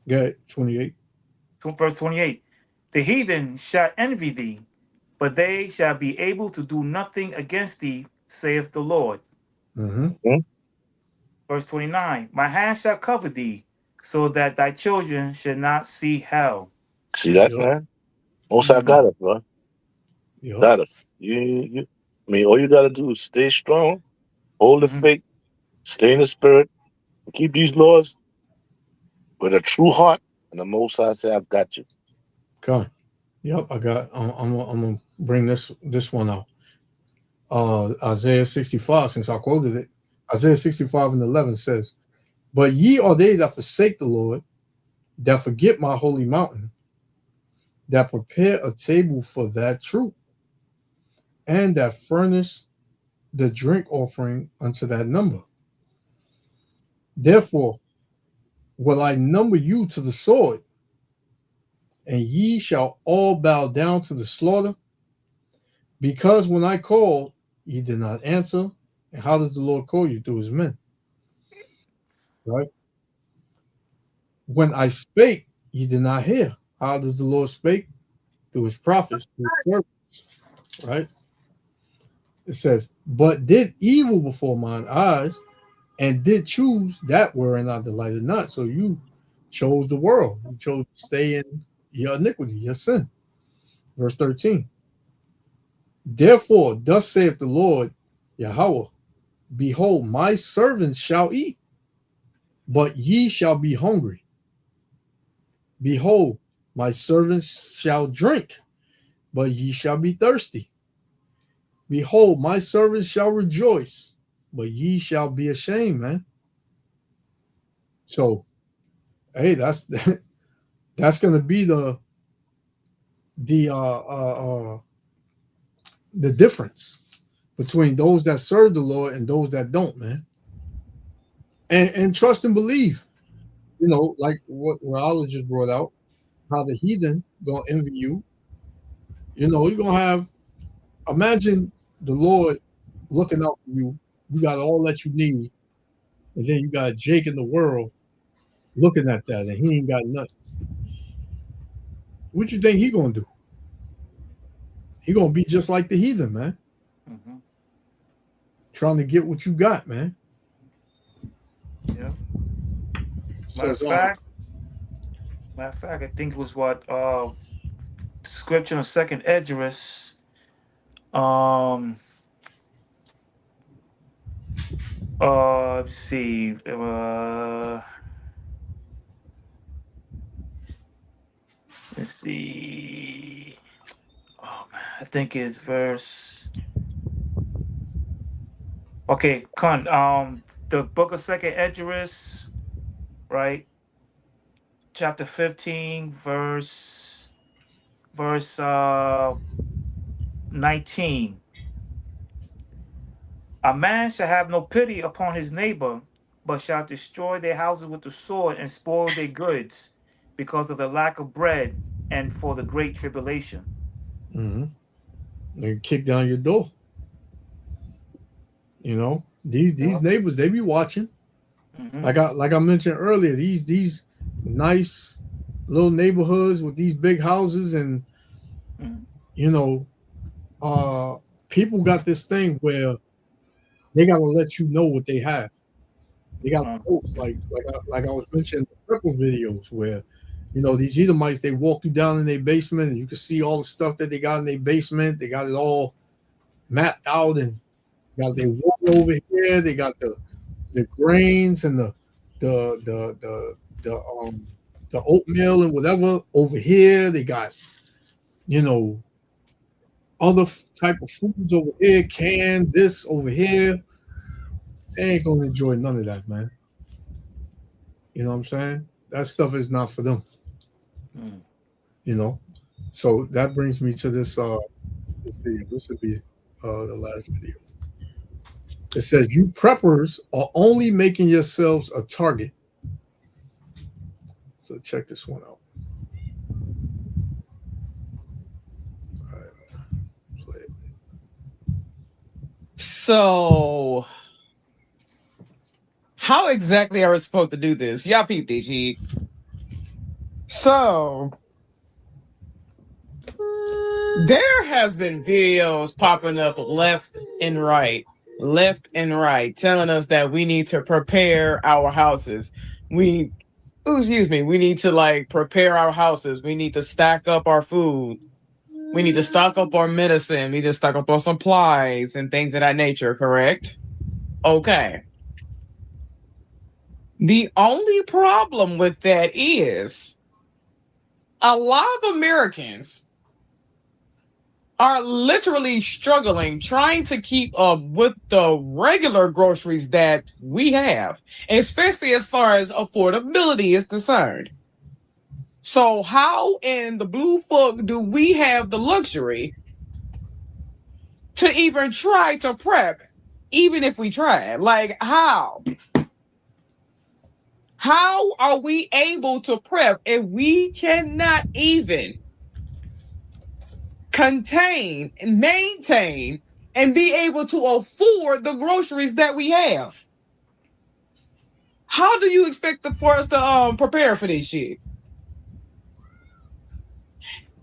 Yeah, 28. Verse 28. The heathen shall envy thee, but they shall be able to do nothing against thee, saith the Lord. Mm-hmm. Verse 29. My hand shall cover thee, so that thy children should not see hell. See that, man? Most I got us, bro. Got us. You. I mean, all you got to do is stay strong, hold the faith, stay in the spirit, and keep these laws with a true heart. And the Most High say, I've got you. Okay. Yep, I got. I'm gonna bring this one out. Isaiah 65, since I quoted it. Isaiah 65 and 11 says, "But ye are they that forsake the Lord, that forget my holy mountain, that prepare a table for that troop, and that furnish the drink offering unto that number. Therefore will I number you to the sword, and ye shall all bow down to the slaughter, because when I called, ye did not answer." And how does the Lord call you? Through his men. Right? When I spake, ye did not hear. How does the Lord speak? Through his prophets, through his servants. Right? It says, but did evil before mine eyes, and did choose that wherein I delighted not. So you chose the world. You chose to stay in your iniquity, your sin. Verse 13. Therefore, thus saith the Lord Yahweh, behold, my servants shall eat, but ye shall be hungry. Behold, my servants shall drink, but ye shall be thirsty. Behold, my servants shall rejoice, but ye shall be ashamed, man. So, hey, that's going to be the difference between those that serve the Lord and those that don't, man. And trust and believe, you know, like what Allah just brought out, how the heathen gonna envy you. You know, you're gonna have, imagine the Lord looking out for you. You got all that you need, and then you got Jake in the world looking at that, and he ain't got nothing. What you think he gonna do? He gonna be just like the heathen, man. Mm-hmm. Trying to get what you got, man. Yeah. Matter of fact, I think it was what scripture on Second Esdras. Let's see. Let's see. Oh man, I think it's verse. Okay, the book of Second Esdras, right? Chapter 15, verse 19. A man shall have no pity upon his neighbor, but shall destroy their houses with the sword and spoil their goods, because of the lack of bread and for the great tribulation. Mm-hmm. They kick down your door. You know, these neighbors, they be watching. Mm-hmm. Like I mentioned earlier, these nice little neighborhoods with these big houses, and you know, people got this thing where they gotta let you know what they have. They got posts like I was mentioning the purple videos where, you know, these Edomites, they walk you down in their basement and you can see all the stuff that they got in their basement. They got it all mapped out, and got their water over here. They got the grains and the oatmeal and whatever over here. They got, other type of foods over here, canned this over here. They ain't gonna enjoy none of that, man. You know what I'm saying? That stuff is not for them. So that brings me to this video. This would be the last video. It says, you preppers are only making yourselves a target. So check this one out. All right. Play it. So, how exactly are we supposed to do this? Y'all peep DG. So, there has been videos popping up left and right, telling us that we need to prepare our houses. We need to prepare our houses. We need to stack up our food. We need to stock up our medicine. We need to stock up our supplies and things of that nature, correct? Okay. The only problem with that is a lot of Americans are literally struggling trying to keep up with the regular groceries that we have, especially as far as affordability is concerned. So how in the blue fuck do we have the luxury to even try to prep, even if we try? Like, how? How are we able to prep if we cannot even contain and maintain and be able to afford the groceries that we have? How do you expect for us to prepare for this shit?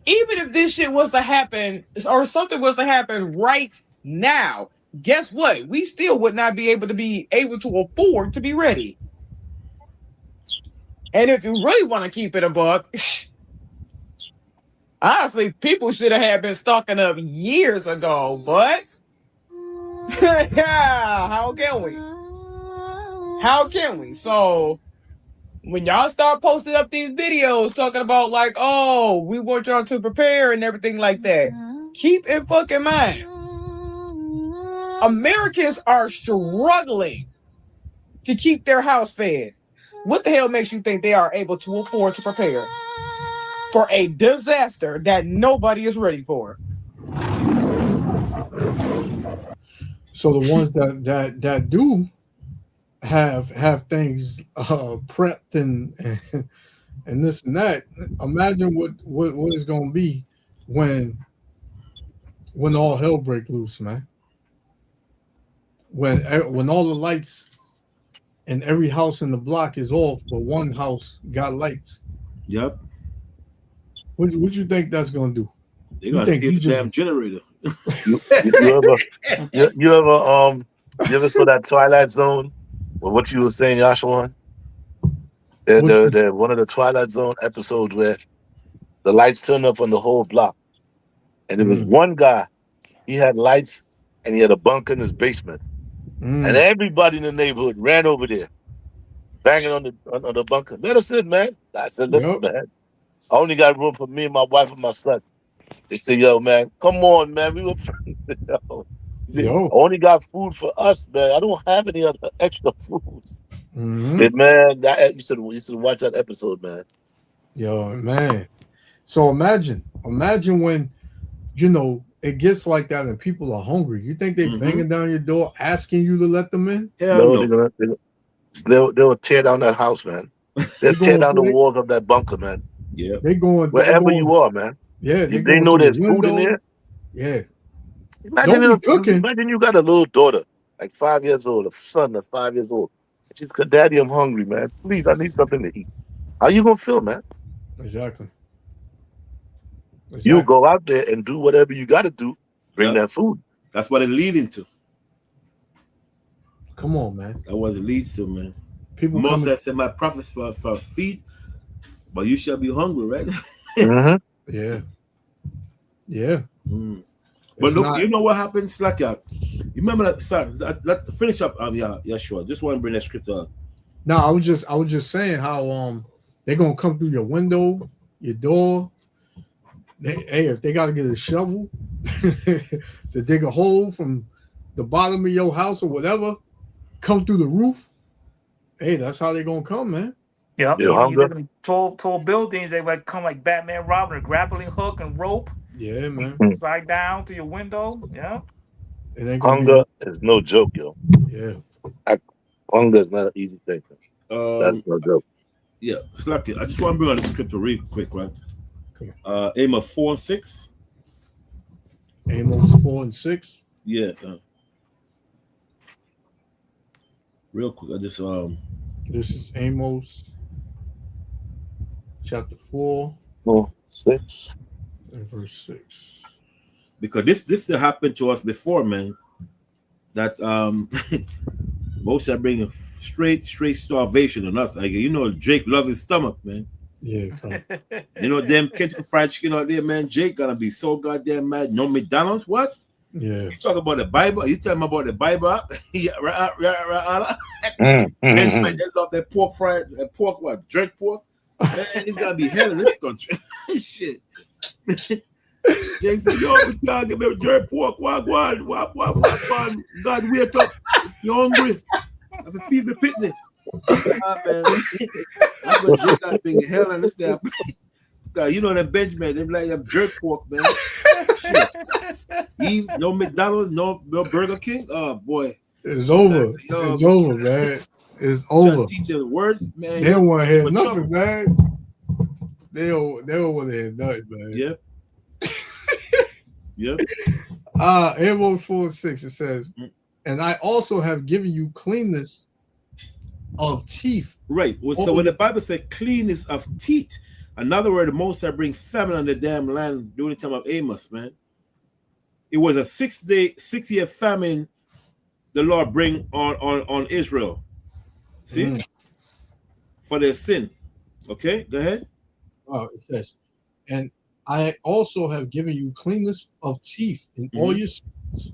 Even if this shit was to happen or something was to happen right now, guess what? We still would not be able to afford to be ready. And if you really want to keep it a buck, honestly, people should have been stocking up years ago, but how can we? How can we? So when y'all start posting up these videos talking about like, oh, we want y'all to prepare and everything like that, keep in fucking mind, Americans are struggling to keep their house fed. What the hell makes you think they are able to afford to prepare for a disaster that nobody is ready for? So the ones that do have things prepped and this and that, imagine what is going to be when all hell break loose, man. When all the lights in every house in the block is off, but one house got lights. Yep. What you think that's gonna do? They're gonna skip the damn generator. You ever saw that Twilight Zone? Well, what you were saying, Yashawan? The one of the Twilight Zone episodes where the lights turned up on the whole block, and there was one guy. He had lights, and he had a bunker in his basement. And everybody in the neighborhood ran over there, banging on the bunker. Let us in, man. I said, listen, man. I only got room for me and my wife and my son. They said, yo, man, come on, man. We were friends. I only got food for us, man. I don't have any other extra foods. Man, you should watch that episode, man. Yo, man. So imagine when, it gets like that and people are hungry. You think they banging down your door asking you to let them in? No. They'll tear down that house, man. They'll tear down the walls of that bunker, man. Yeah. Wherever you are, man. Yeah. They know there's food in there. Yeah. Imagine you got a little daughter, like 5 years old, a son that's 5 years old. She's like, Daddy, I'm hungry, man. Please, I need something to eat. How you gonna feel, man? Exactly. You go out there and do whatever you got to do. Bring that food. That's what it leads into. Come on, man. That's what it leads to, man. People Moses said, my prophets for feed, but you shall be hungry, right? Yeah. Yeah. But look, you know what happens, Slack out. You remember that? Sorry, let finish up. Yeah, sure. Just want to bring that script up. No, I was just saying how they're gonna come through your window, your door. Hey, if they gotta get a shovel to dig a hole from the bottom of your house or whatever, come through the roof. Hey, that's how they're gonna come, man. Yep. Yeah, You hunger. live in tall buildings, they might come like Batman Robin, a grappling hook and rope, Yeah, man. slide down to your window. Yeah. It ain't gonna Hunger is no joke, yo. Yeah. Hunger is not an easy thing. That's no joke. Yeah, Slack it. I just want to bring on the script real quick, right? Amos 4 and 6. Amos 4 and 6. Yeah. Real quick, I just This is Amos chapter 4, 6, and verse 6. Because this happened to us before, man. That most are bringing straight starvation on us. Like, you know, Jake loves his stomach, man. Yeah, you know, them Kentucky Fried Chicken out there, man. Jake gonna be so goddamn mad. No McDonald's, what? Yeah. You talk about the Bible? You tell him about the Bible? Yeah, right. Benjamin, they love that pork fried, pork, what? Jerk pork? Man, it's gonna be hell in this country. Shit. Jake said, yo, we can't get me jerk pork. What? God, wait up. You hungry? I have to feed the picnic. Man. I'm gonna drink that thing hell in this damn. You know that Benjamin, they like that jerk pork, man. Shit. No McDonald's, no Burger King. Oh boy, it's over. It's over, man. It's over. Teach you the word, man. They don't want to hear nothing, man. They don't want to hear nothing, man. Yep. Yep. Amos 4 and 6. It says, "And I also have given you cleanness of teeth." Right. Well, so when the Bible says cleanness of teeth, another word, the Most High bring famine on the damn land during the time of Amos, man. It was a 6-year famine the Lord bring on Israel. See? For their sin. Okay, go ahead. Oh, it says, "And I also have given you cleanness of teeth in all your cities,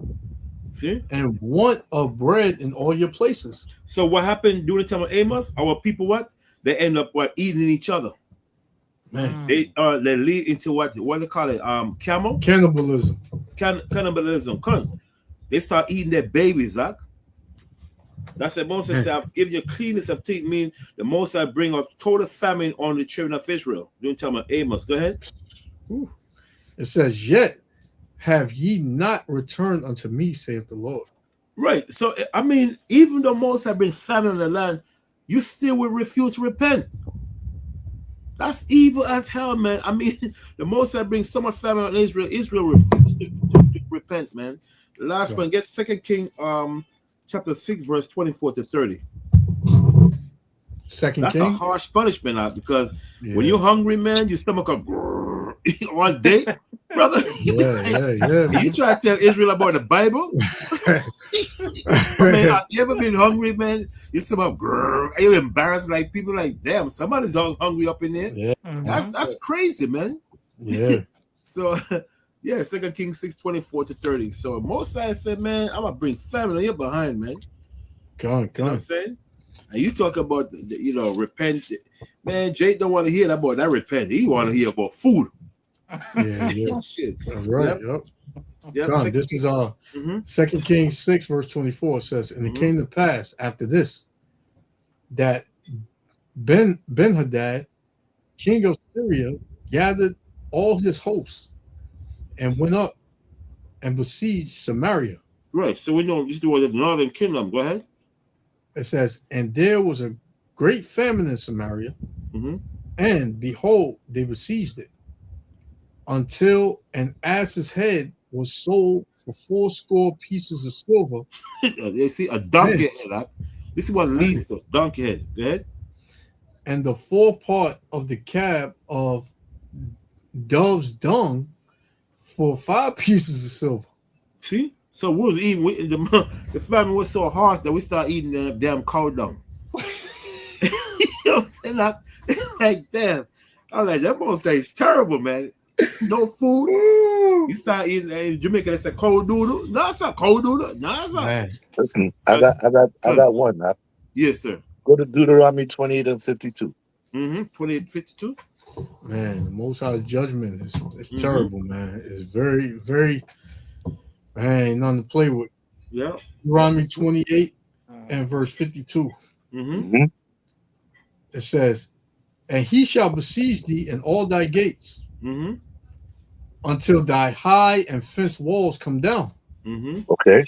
see, and want of bread in all your places." So what happened during the time of Amos? Our people, what? They end up eating each other. Man, they lead into what they call it? Cannibalism. Cannibalism. They start eating their babies, Zach. That's the Most High said, "I've given you cleanness of teeth," mean the Most High bring a total famine on the children of Israel during the time of Amos. Go ahead. Ooh. It says, "Yet have ye not returned unto me, saith the Lord." Right. So I mean, even though Most High been famine in the land, you still will refuse to repent. That's evil as hell, man. I mean, the Most High brings so much famine on Israel. Israel refused to repent, man. The last one, get 2 King chapter 6, verse 24 to 30. That's King? A harsh punishment now, because when you're hungry, man, your stomach will all day, brother. You try to tell Israel about the Bible. Man, have you ever been hungry, man? You stomach you're embarrassed, like people like, damn, somebody's all hungry up in there. Yeah. That's crazy, man. Yeah. So 2 Kings 6, 24 to 30. So Mosiah said, man, I'm gonna bring famine on your behind, man. Come on. You know what I'm saying? And you talk about repent. Man, Jake don't want to hear that about that repent. He want to hear about food. Yeah. Shit. That's right. Yep. God, this is 2 Kings 6, verse 24 says, "And it came to pass after this that Ben-Hadad, king of Syria, gathered all his hosts and went up and besieged Samaria." Right. So we know this was the northern kingdom. Go ahead. It says, "And there was a great famine in Samaria, and behold, they besieged it, until an ass's head was sold for 80 pieces of silver." They see a donkey head. This is what leads to donkey head. Go ahead. "And the forepart of the cab of dove's dung for 5 pieces of silver." See? So we was eating, the famine was so harsh that we started eating the damn cow dung. You know what I'm saying? Like, damn. I was like, that boy say it's terrible, man. No food. You start eating in Jamaica, they say cold doodle. No, it's not cold doodle. No, it's not. Man. Listen, I got one. Yes, sir. Go to Deuteronomy 28 and 52. 28, 52. Man, the Most High's judgment is terrible, man. It's very, very, man, ain't nothing to play with. Yeah. Deuteronomy 28 and verse 52. It says, and he shall besiege thee in all thy gates until thy high and fenced walls come down. Okay.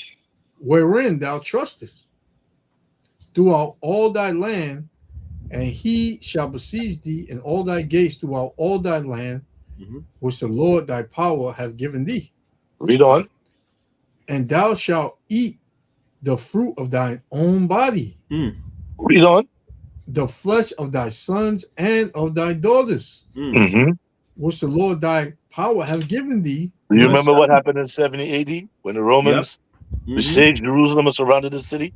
Wherein thou trustest throughout all thy land, and he shall besiege thee in all thy gates throughout all thy land, which the Lord thy power hath given thee. Read on. And thou shalt eat the fruit of thine own body. Read on. The flesh of thy sons and of thy daughters, which the Lord thy power hath given thee. Do you remember what happened in 70 AD when the Romans besieged Jerusalem and surrounded the city?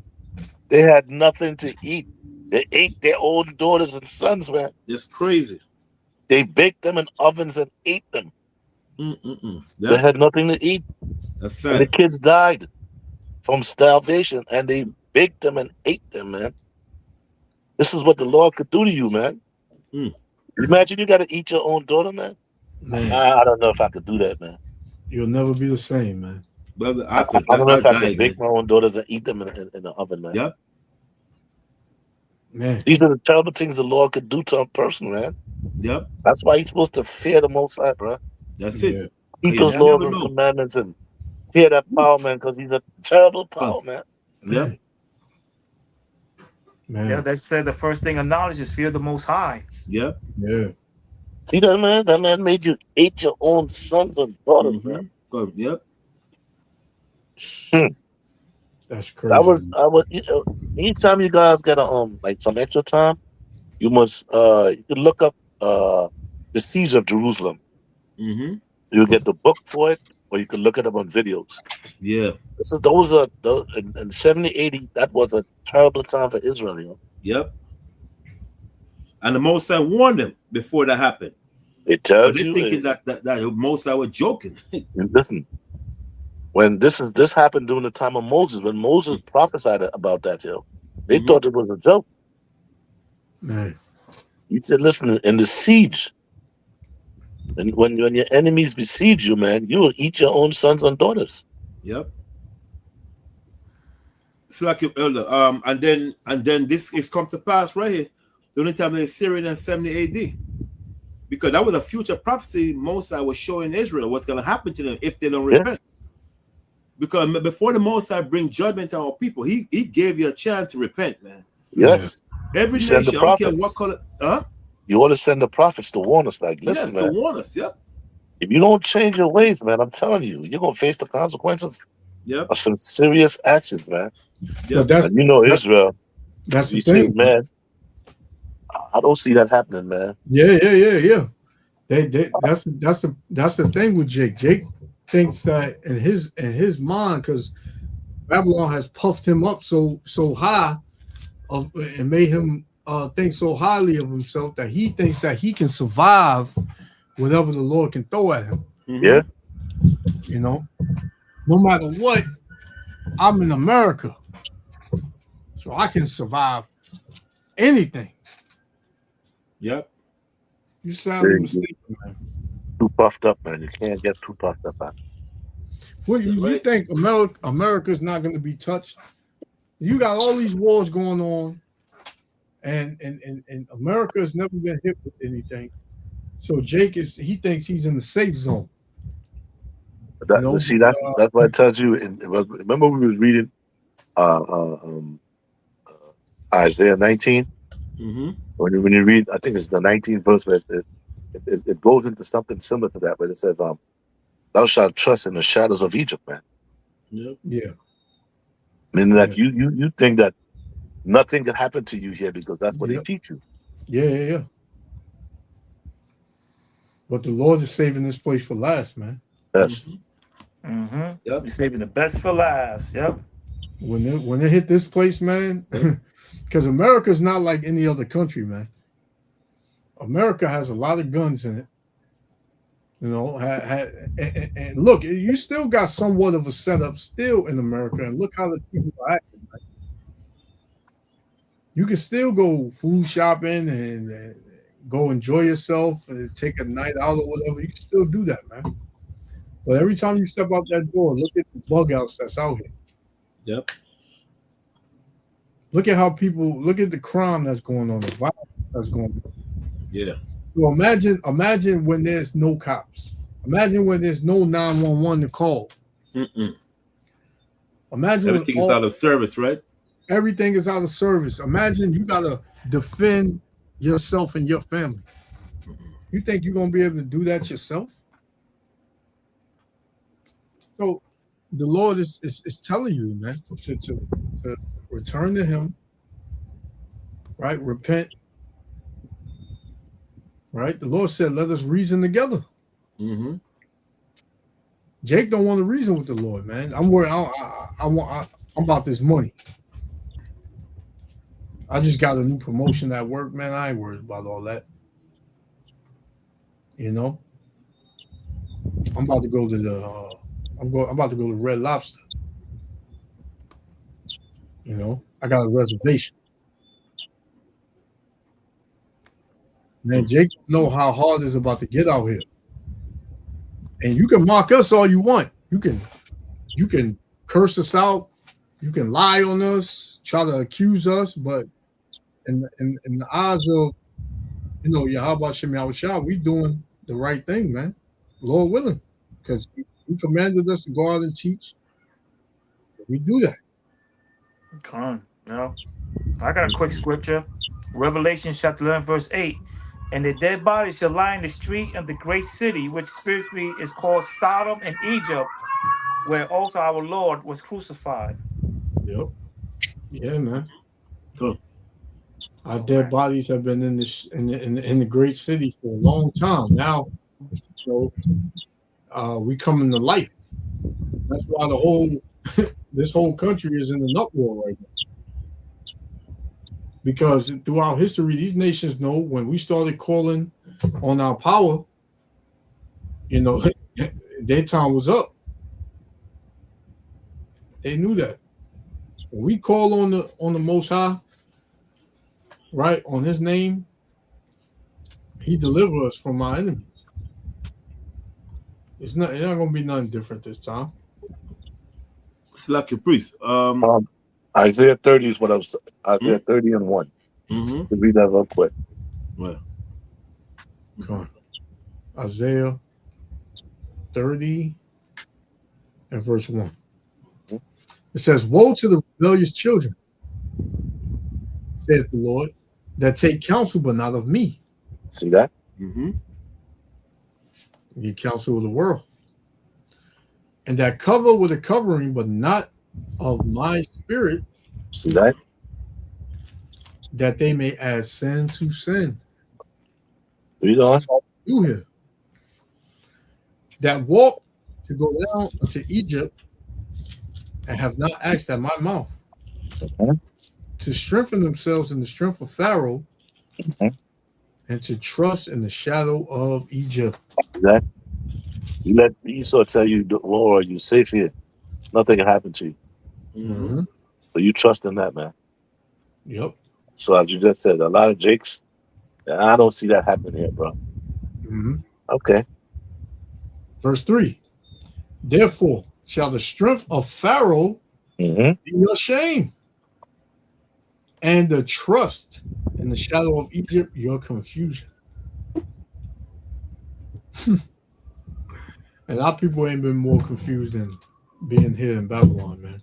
They had nothing to eat. They ate their own daughters and sons, man. It's crazy. They baked them in ovens and ate them. They had nothing to eat. That's sad. And the kids died from starvation, and they baked them and ate them, man. This is what the Lord could do to you, man. Imagine you got to eat your own daughter, man. I don't know if I could do that, man. You'll never be the same, man. Brother, I don't know if I could bake my own daughters and eat them in the oven, man. Yep. Man. These are the terrible things the Lord could do to a person, man. Yep. That's why he's supposed to fear the Most High, bro. That's it. Keep his laws and commandments and fear that power, man, because he's a terrible power, man. Yep. Man. Yeah, they said the first thing of knowledge is fear the Most High. Yep. Yeah. See that man? That man made you eat your own sons and daughters, man. Yep. That's crazy. I was anytime you guys get like some extra time, you must you can look up the siege of Jerusalem. You'll get the book for it, or you can look it up on videos. Yeah. So those in 70, 80, that was a terrible time for Israel, you know. Yep. And the Most High warned them before that happened. It tells But you. they're thinking that the Most High was joking. Listen, when this happened during the time of Moses, when Moses prophesied about that, yo, they thought it was a joke. Man. He said, listen, in the siege, and when your enemies besiege you, man, you will eat your own sons and daughters. Yep. It's like your elder. And then this is come to pass right here. The only time they Syria in 70 AD. Because that was a future prophecy Mosai was showing Israel what's going to happen to them if they don't repent. Because before the Mosai bring judgment on our people, he gave you a chance to repent, man. Yes. Every You send nation, the I don't care prophets. what color. Huh? You ought to send the prophets to warn us, like, listen, Yes, man. to warn us. Yep. If you don't change your ways, man, I'm telling you, you're gonna face the consequences of some serious actions, man. But that's and you know Israel. That's the you say, thing, man. I don't see that happening, man. Yeah. That's the thing with Jake. Jake thinks that in his mind, because Babylon has puffed him up so high and made him think so highly of himself that he thinks that he can survive whatever the Lord can throw at him. Yeah. You know, no matter what, I'm in America, so I can survive anything. Yep. You sound mistaken, man. Too puffed up, man. You can't get too puffed up, man. Well, you think America's not going to be touched? You got all these wars going on, and America has never been hit with anything. So Jake he thinks he's in the safe zone. See, that's what it tells you. Remember we was reading Isaiah 19. When you read, I think it's the 19th verse, but it goes into something similar to that, but it says, "Thou shalt trust in the shadows of Egypt, man." Yeah. Meaning that you think that nothing can happen to you here because that's what they teach you. Yeah. But the Lord is saving this place for last, man. Yes. Yep. You're saving the best for last. Yep. When it hit this place, man, because America's not like any other country, man. America has a lot of guns in it. You know, and look, you still got somewhat of a setup still in America, and look how the people are acting. Right? You can still go food shopping and go enjoy yourself and take a night out or whatever. You can still do that, man. But every time you step out that door, look at the bug outs that's out here. Yep. Look at how people look at the crime that's going on, the violence that's going on. Yeah. So imagine when there's no cops. Imagine when there's no 911 to call. Mm-mm. Imagine everything is out of service, right? Everything is out of service. Imagine you gotta defend yourself and your family. You think you're gonna be able to do that yourself? So the Lord is telling you, man, to return to Him, right? Repent. Right? The Lord said, let us reason together. Mm-hmm. Jake don't want to reason with the Lord, man. I'm worried. I'm about this money. I just got a new promotion at work, man. I ain't worried about all that. You know? I'm about to go to the I'm about to go to Red Lobster. You know, I got a reservation. Man, Jake know how hard it's about to get out here. And you can mock us all you want. You can curse us out. You can lie on us, try to accuse us, but in the eyes of, you know, Yahweh Shem Yahushua, we doing the right thing, man. Lord willing. Because He commanded us to go out and teach. We do that. Come on, you know. I got a quick scripture. Revelation chapter 11, verse 8. And the dead body shall lie in the street of the great city, which spiritually is called Sodom and Egypt, where also our Lord was crucified. Yep. Yeah, man. Cool. Our dead bodies have been in the great city for a long time now. So we come into life. That's why the whole this whole country is in an uproar right now. Because throughout history, these nations know when we started calling on our power, you know, their time was up. They knew that. When we call on the Most High, right, on His name, He delivers us from our enemies. It's not going to be nothing different this time. Slack your priest. Isaiah 30 is what I was. Isaiah 30 and 1. Mm-hmm. To read that real quick. Well, come on. Isaiah 30 and verse 1. Mm-hmm. It says, "Woe to the rebellious children, saith the Lord, that take counsel but not of me." See that? Mm-hmm. The counsel of the world, and that cover with a covering but not of my spirit. See that? That they may add sin to sin. Read on. Do here. That walk to go down into Egypt and have not asked at my mouth. Mm-hmm. To strengthen themselves in the strength of Pharaoh, mm-hmm. and to trust in the shadow of Egypt. That you let Esau tell you, Lord, you're safe here. Nothing can happen to you. Mm-hmm. But you trust in that, man. Yep. So as you just said, a lot of Jakes, I don't see that happening here, bro. Mm-hmm. Okay. Verse 3. Therefore shall the strength of Pharaoh mm-hmm. be your shame, and the trust in the shadow of Egypt your confusion. And our people ain't been more confused than being here in Babylon, man.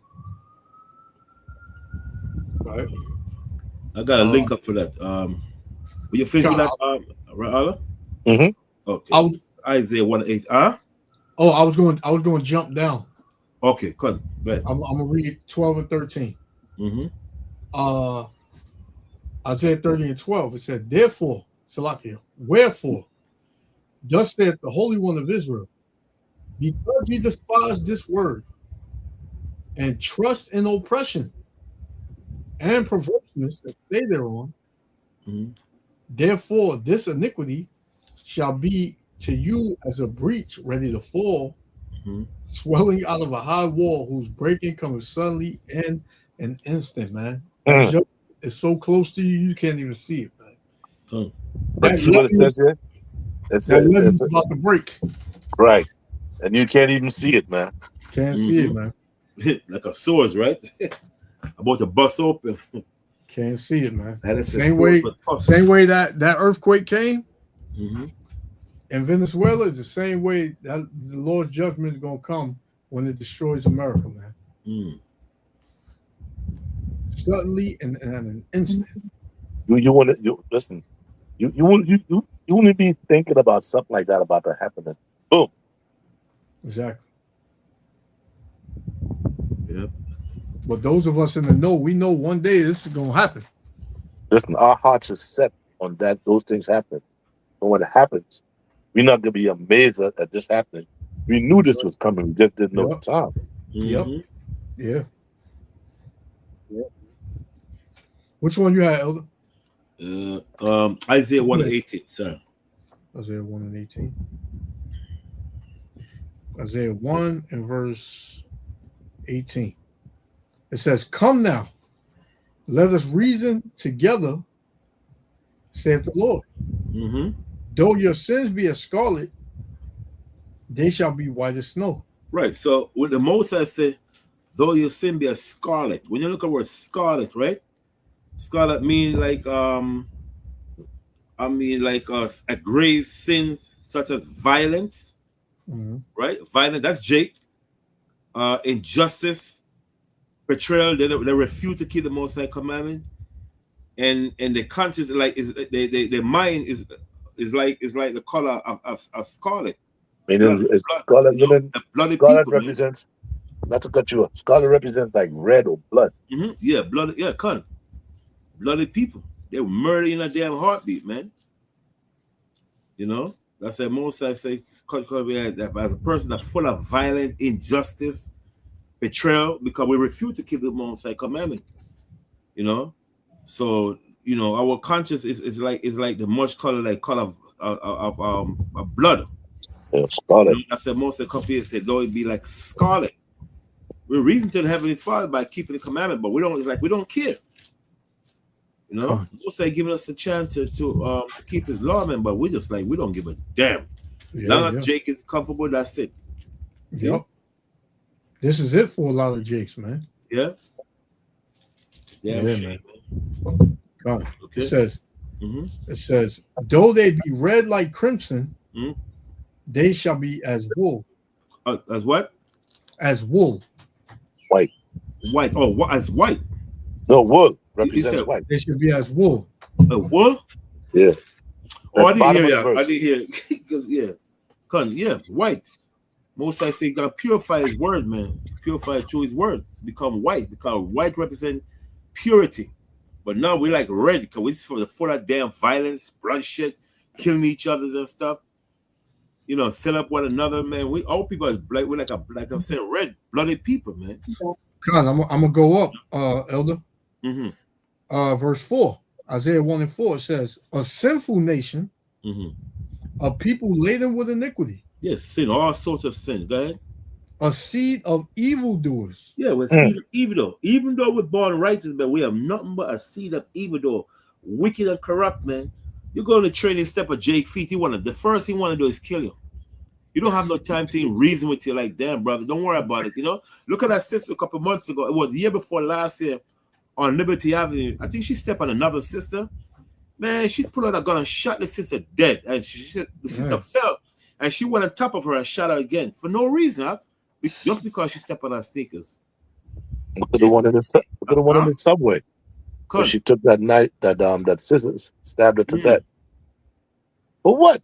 Right? I got a link up for that. Will you finish with that, Ra'ala? Mm-hmm. Okay. Isaiah 1:8. Oh, I was going to jump down. Okay, good. I'm gonna read 12 and 13. Mm-hmm. Isaiah 30 and 12. It said, "Therefore, Salakia, wherefore, thus saith the Holy One of Israel, because ye despise this word, and trust in oppression and perverseness that stay thereon, mm-hmm. therefore this iniquity shall be to you as a breach ready to fall, swelling out of a high wall whose breaking comes suddenly in an instant, man. That joke is so close to you, you can't even see it, man. But see what it says here? It's about to break. Right. And you can't even see it, man. Can't see it, man. Like a swords, right? About to bust open. Can't see it, man. And it's a Same way that earthquake came in Venezuela is the same way that the Lord's judgment is gonna come when it destroys America, man. Suddenly and in an instant. You want to listen. You wouldn't be thinking about something like that about to happen. Boom. Exactly. Yep. But those of us in the know, we know one day this is gonna happen. Listen, our hearts are set on that. Those things happen. And when it happens, we're not gonna be amazed at this happening. We knew this was coming. We just didn't know the time. Yep. Yeah. Which one you had, Elder? Isaiah 1:18, sir. Isaiah 1:18. Isaiah 1 and verse 18. It says, "Come now, let us reason together, saith the Lord. Though your sins be as scarlet, they shall be white as snow." Right. So when the Moses say, "Though your sin be as scarlet," when you look at the word scarlet, right? Scarlet mean like a grave sins such as violence, right? Violence, that's Jake. Injustice, betrayal, they refuse to keep the Most High commandment, and the conscience the mind is like the color of scarlet. Scarlet people, represents, not to cut you off, scarlet represents like red or blood. Yeah, blood. Yeah, bloody people. They were murdered in a damn heartbeat, man. You know, that's what most I say. As a person that's full of violence, injustice, betrayal, because we refuse to keep the Most High commandment. You know, so you know our conscience is like the much color of blood. Yeah, scarlet. You know, that's what most of the companies said. Though it be like scarlet. We're reason to the Heavenly Father by keeping the commandment, but we don't care. You know, Most High giving us a chance to keep His law, man, but we just we don't give a damn. Now Jake is comfortable, that's it. Yep. This is it for a lot of Jakes, man. Yeah. Yeah, man. God. Okay. It says, though they be red like crimson, they shall be as wool. As what? As wool. White. White. Oh, as white. No, wool represents white. They should be as wool. Wool? Yeah. Oh, I didn't hear that. I didn't hear because white. Most I say God purify His word, man. Purify through His word. Become white. Because white represent purity. But now we like red because we're for the full of damn violence, bloodshed, killing each other and stuff. You know, set up one another, man. All people are black. We're like I'm saying, red-blooded people, man. God, I'm gonna go up, Elder. Verse 4, Isaiah 1 and 4 says, "A sinful nation, a people laden with iniquity." Yes, sin, all sorts of sin. Go ahead. "A seed of evildoers." Yeah, we're seed of evil. Even though we're born righteous, but we have nothing but a seed of evil, wicked and corrupt, man. You go on the training step of Jake feet. The first thing he want to do is kill you. You don't have no time to even reason with you like, damn, brother, don't worry about it. You know, look at that sister a couple months ago. It was the year before last year on Liberty Avenue. I think she stepped on another sister. Man, she pulled out a gun and shot the sister dead. And the sister fell. And she went on top of her and shot her again for no reason, just because she stepped on her sneakers. Look at the one in the subway. Where she took that knife, that scissors, stabbed her to death. For what?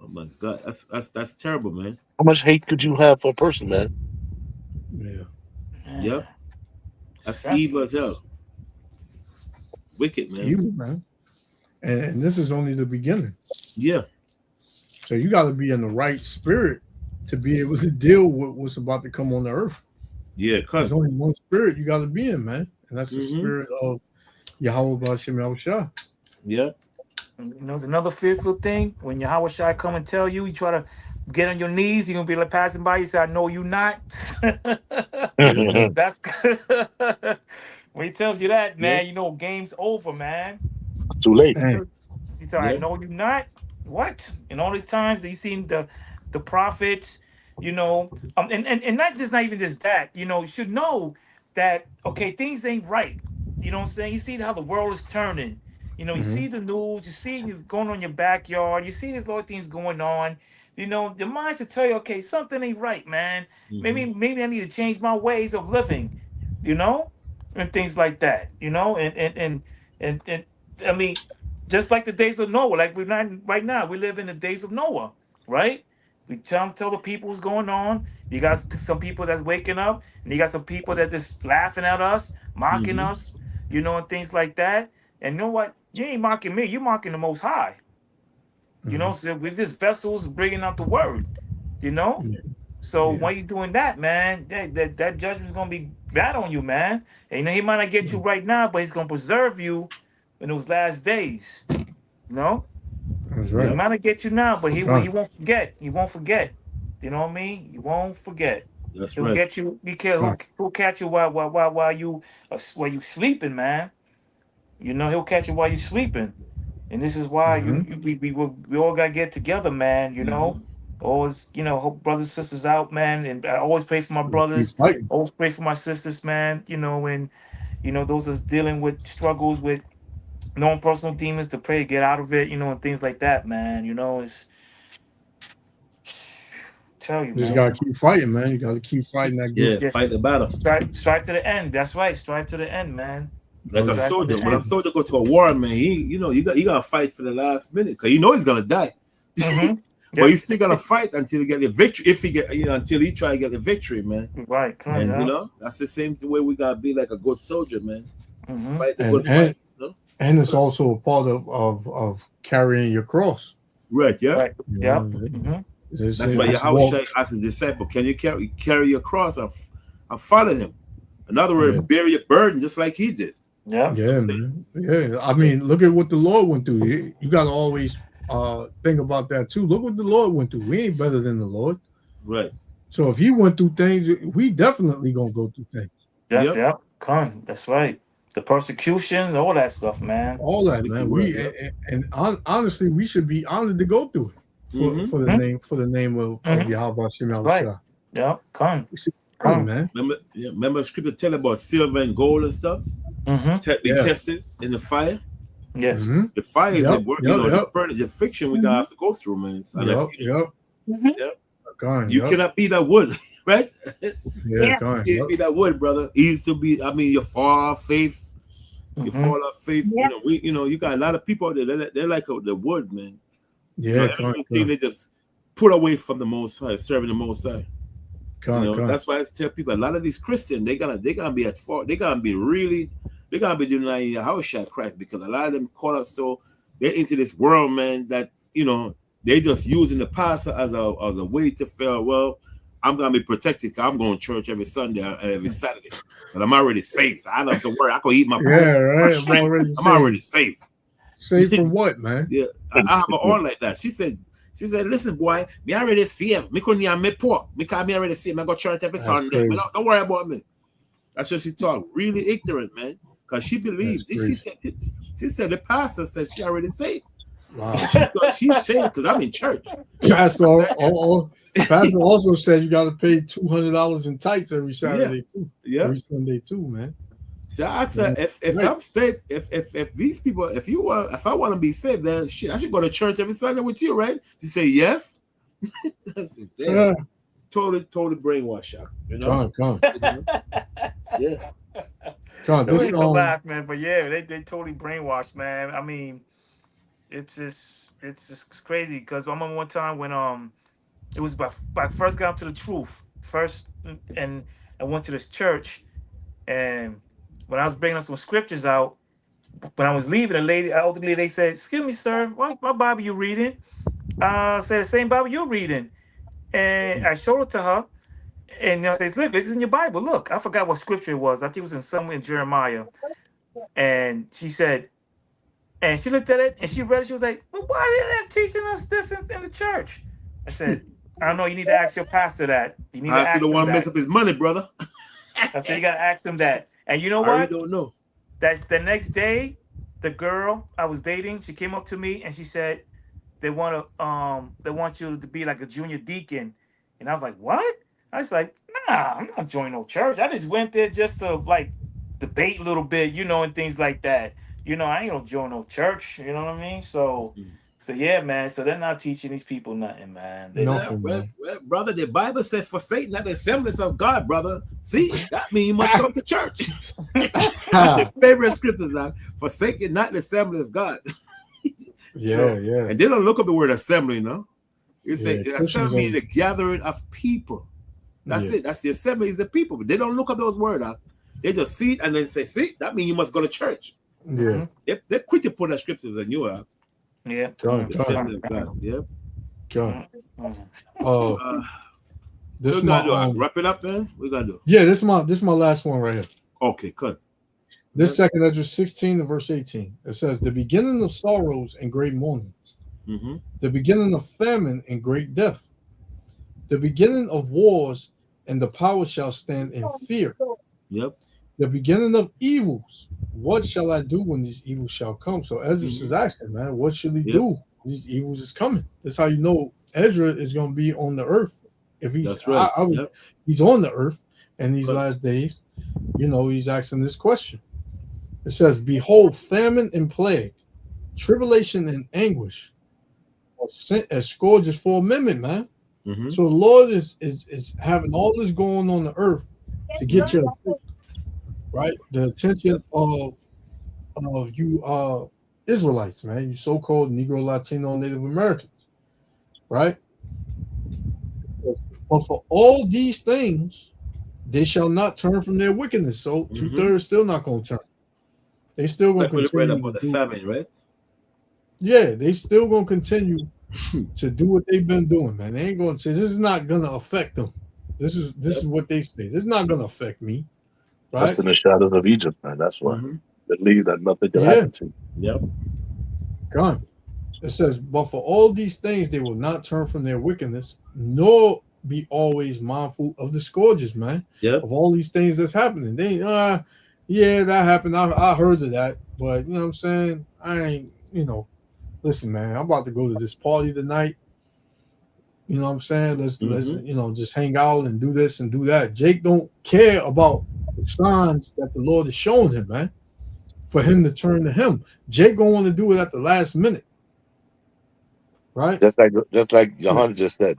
Oh my God, that's terrible, man. How much hate could you have for a person, man? Yeah. Yep. That's evil as hell. Wicked, man. Evil, man. And this is only the beginning. Yeah. So you got to be in the right spirit to be able to deal with what's about to come on the earth. Yeah, there's only one spirit you got to be in, man, and that's the spirit of Yahweh B'Shem Yahushua. Yeah. You know, it's another fearful thing when Yahweh Shai come and tell you, you try to get on your knees, you're gonna be like passing by, you say, I know you not. Yeah. That's when he tells you that, man, you know game's over, man. Too late. He said, I know you not. What? In all these times that you seen the prophets, you know, and not even just that, you know, you should know that okay, things ain't right. You know what I'm saying? You see how the world is turning. You know, you see the news, you see it's going on in your backyard, you see there's a lot of things going on. You know, the mind should tell you, okay, something ain't right, man. Maybe I need to change my ways of living, you know, and things like that, you know, and I mean, just like the days of Noah, like we're not right now, we live in the days of Noah, right? We tell the people what's going on. You got some people that's waking up, and you got some people that just laughing at us, mocking us, you know, and things like that. And you know what? You ain't mocking me. You're mocking the Most High. You know, so we're just vessels bringing out the word. You know, so when you doing that, man, that judgment's gonna be bad on you, man. And you know, he might not get you right now, but he's gonna preserve you in those last days. You know, That's he right. might not get you now, but he Right. won't forget. He won't forget. You know what I mean? He won't forget. That's He'll right. get you. Be careful. He'll catch you while you sleeping, man. You know, he'll catch you while you sleeping. And this is why we all gotta get together, man. You know, always, you know, hope brothers and sisters out, man. And I always pray for my brothers. fighting. Always pray for my sisters, man. You know, and you know those that's dealing with struggles with known personal demons to pray to get out of it. You know, and things like that, man. You know, it's tell you, Just man. gotta keep fighting, man. You gotta keep fighting that good. Yeah, fight the battle. Strive to the end. That's right. Strive to the end, man. Like a Strive to soldier, the when a end. soldier go to a war, man, he gotta fight for the last minute because you know he's gonna die. But he's still gonna fight until he get the victory. If he get, until he try to get the victory, man. Right. And you know, that's the same way we gotta be like a good soldier, man. Fight the And, good fight. You know? and it's also a part of carrying your cross. Right. Yeah. Right. You Yep. know, it's- That's why it's Yahweh walk- said as a disciple, can you carry your cross and follow him? In other words, bear your burden just like he did. Yeah. Yeah, man. Yeah. I mean, look at what the Lord went through. You got to always think about that too. Look what the Lord went through. We ain't better than the Lord. Right. So if he went through things, we definitely gonna go through things. Yes, yep. Come. That's right. The persecution, all that stuff, man. All that, man. Honestly, we should be honored to go through it for the name of Yahweh Shem Right. Yahushua. Yeah, come. Come, man. Remember the scripture tell about silver and gold and stuff? The testers in the fire. Yes. The fire is the work, the friction we gotta have to go through, man. You cannot be that wood, right? You can't be that wood, brother. Easy to be. I mean, you fall off faith. You fall off faith. You know, you got a lot of people out there. They're like the wood, man. Yeah, everything they just put away from the Most High, serving the Most High. That's why I tell people a lot of these Christians they're gonna be at fault. They're gonna be denying Yahushua Christ because a lot of them caught up so they're into this world, man, that you know they just using the pastor as a way to feel, well, I'm gonna be protected because I'm going to church every Sunday and every Saturday, but I'm already safe. So I don't have to worry. I can eat my right. I'm already safe. Safe from what, man? Yeah, I have an aunt like that. She said, listen, boy, me already saved. Me couldn't have me poor. Because me already saved. I go to church every Sunday. Don't worry about me. That's what she talk. Really ignorant, man. Because she believed. She said the pastor said she already saved. Wow. She's saved because I'm in church. Pastor also said you got to pay $200 in tithes every Saturday too. Yeah. Every Sunday too, man. So I asked her if I'm safe, if these people, if I want to be saved, then shit, I should go to church every Sunday with you, right? She said yes. Damn. Totally brainwashed out. You know? Come. Yeah. Come. This laugh, man, but yeah, they totally brainwashed, man. I mean, it's just crazy because I remember one time when it was I first got to the truth first, and I went to this church, and when I was bringing up some scriptures out, when I was leaving, an older lady, they said, "Excuse me, sir, what Bible you reading?" Say the same Bible you're reading, and I showed it to her, and I says, "Look, it's in your Bible. Look." I forgot what scripture it was. I think it was somewhere in Jeremiah, and she said, And she looked at it and she read it. She was like, well, why didn't they teaching us this in the church? I said, I don't know. You need to ask your pastor that. You need to I ask still don't him want to that. mess up his money, brother. I said, you got to ask him that. And you know I what? really don't know. That's the next day, the girl I was dating, she came up to me and she said, they want you to be like a junior deacon. And I was like, what? I was like, nah, I'm not joining no church. I just went there just to like debate a little bit, and things like that. I ain't gonna join no church. You know what I mean? So yeah, man. So they're not teaching these people nothing, man. Well, brother, the Bible says, forsake not the assemblies of God, brother. See, that means you must come to church. The favorite scriptures are, forsake not the assembly of God. Yeah. And they don't look up the word assembly, It says Yeah, assembly is the gathering of people. That's it. That's the assembly is the people. But they don't look up those words up. They just see it and then say, see, that means you must go to church. Yeah. They're quick to put the scriptures in you up. Yeah. God. Yep. God. So This we my gotta do, wrap it up, man. We gotta do. yeah. This is my last one right here. Okay, good. This second Ezra 16 and verse 18. It says, the beginning of sorrows and great mournings, the beginning of famine and great death, the beginning of wars, and the power shall stand in fear. Yep. The beginning of evils. What shall I do when these evils shall come? So Ezra is asking, man, what should he do? These evils is coming. That's how you know Ezra is going to be on the earth. If he's, That's right. He's on the earth in these last days. He's asking this question. It says, behold, famine and plague, tribulation and anguish, are sent as scourges for amendment, man. So the Lord is having all this going on the earth to get your attention, right? The attention of you Israelites, man, you so-called Negro, Latino, Native Americans, right? But for all these things, they shall not turn from their wickedness. So 2/3 still not going to turn. They still going to continue about the famine, right? Yeah, they still going to continue to do what they've been doing, man. They ain't going to say this is not going to affect them. This is what they say. This is not going to affect me, right? That's in the shadows of Egypt, man. That's why. Believe that nothing can happen to you. Yep. God. It says, but for all these things they will not turn from their wickedness, nor be always mindful of the scourges, man. Yep. Of all these things that's happening. They yeah, that happened. I heard of that, but you know what I'm saying? I ain't, listen, man, I'm about to go to this party tonight. You know what I'm saying? Let's just hang out and do this and do that. Jake don't care about the signs that the Lord is showing him, man, for him to turn to him. Jake gonna want to do it at the last minute. Right? Just like Johanna just said.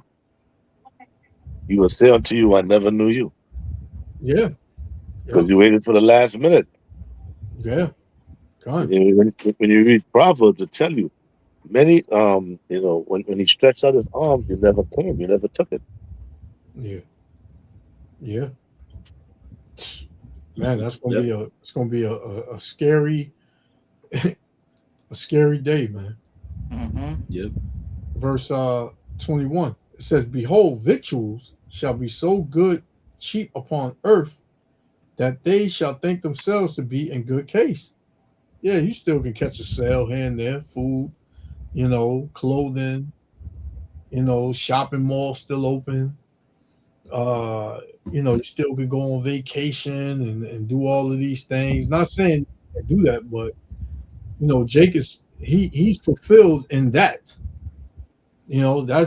You will say unto you, I never knew you. Yeah. Because you waited for the last minute. Yeah. When you read Proverbs, it tell you many when he stretched out his arms, you never came, you never took it. Yeah. Man, that's gonna be a scary a scary day, man. Yep. Verse 21. It says, behold, victuals shall be so good cheap upon earth that they shall think themselves to be in good case. Yeah, you still can catch a sale here and there, food, clothing, shopping malls still open. You still can go on vacation and do all of these things. Not saying do that, but Jake he's fulfilled in that.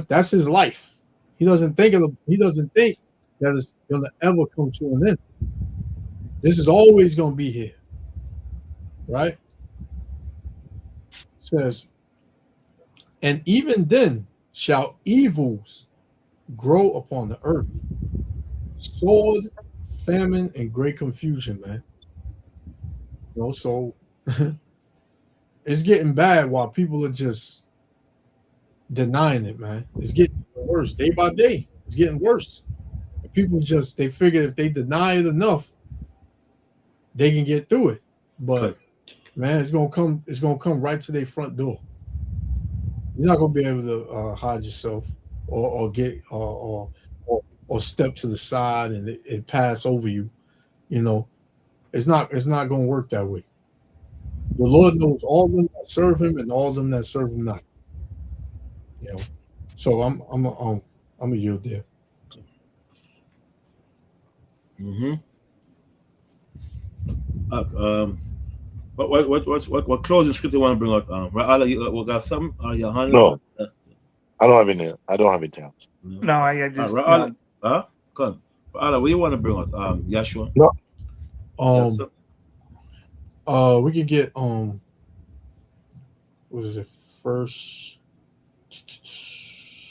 That's his life. He doesn't think that it's gonna ever come to an end. This is always gonna be here. Right? It says, and even then shall evils grow upon the earth. Sword, famine, and great confusion, man. So it's getting bad while people are just denying it, man. It's getting worse day by day. It's getting worse. People they figure if they deny it enough, they can get through it. But man, it's gonna come right to their front door. You're not gonna be able to hide yourself or get or step to the side and it pass over you. It's not gonna work that way. The Lord knows all of them that serve Him and all of them that serve Him not. You know, so I'm a yield there. What closing script you want to bring out? Ra'ala, you got something? Johanna? No, I don't have any. I don't have anything else. No, I just Ra'ala, come. Ra'ala, what do you want to bring out? Yashua? No. We could get what is it first?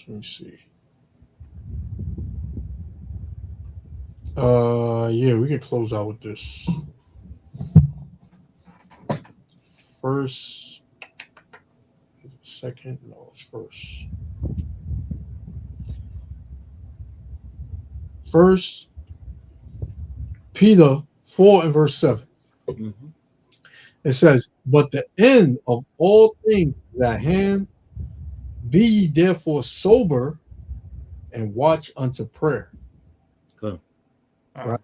Let me see. Yeah, we can close out with this. First, second, no, it's first. First Peter 4 and verse 7. It says, but the end of all things is at hand. Be ye therefore sober and watch unto prayer. Good. Right.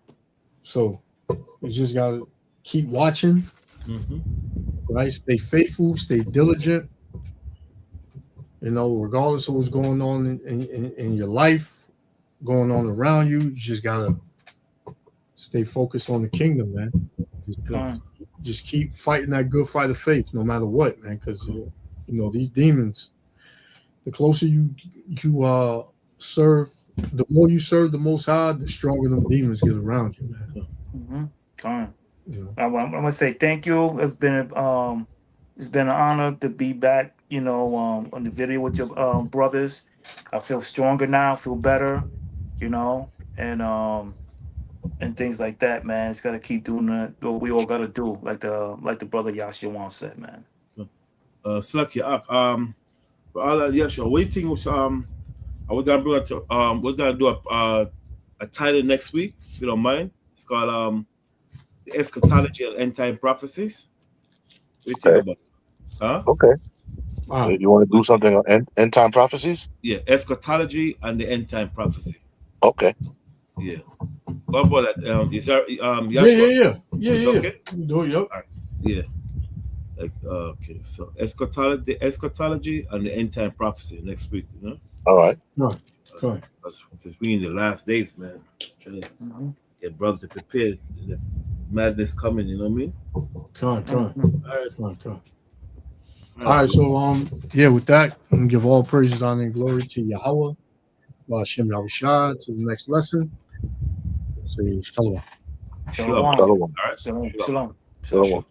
So you just gotta keep watching. Right. Stay faithful, stay diligent. You know, regardless of what's going on in your life, going on around you, you just gotta stay focused on the kingdom, man. Just keep fighting that good fight of faith, no matter what, man. Because you know these demons. The closer you serve, the more you serve the Most High, the stronger them demons get around you, man. Yeah. I'm gonna say thank you. It's been an honor to be back. You know, on the video with your brothers. I feel stronger now. Feel better. You know, and things like that, man. It's gotta keep doing what we all gotta do, like the brother Yashua said, man. Slacky up. Yashua, what do you think was are we gonna bring it we're gonna do a title next week, if you don't mind. It's called the eschatology and end time prophecies. What do you think about it? Huh? Okay. You want to do something on end time prophecies? Yeah, eschatology and the end time prophecy. Okay. Yeah. What about that? Is that Yashua? Yeah. Okay. Do it, yep. Right. Yeah. Like okay, so eschatology and the end time prophecy next week, you know? All right. Right. Good. Because we in the last days, man. Trying to get brothers to prepare. The madness coming, you know what I mean? Come on. All right, so yeah, with that, I'm gonna give all praises, honor, and glory to Yahweh, Hashem Yahushua, to the next lesson. Say shalom. Shalom. Shalom. All right. Shalom. Shalom. Shalom.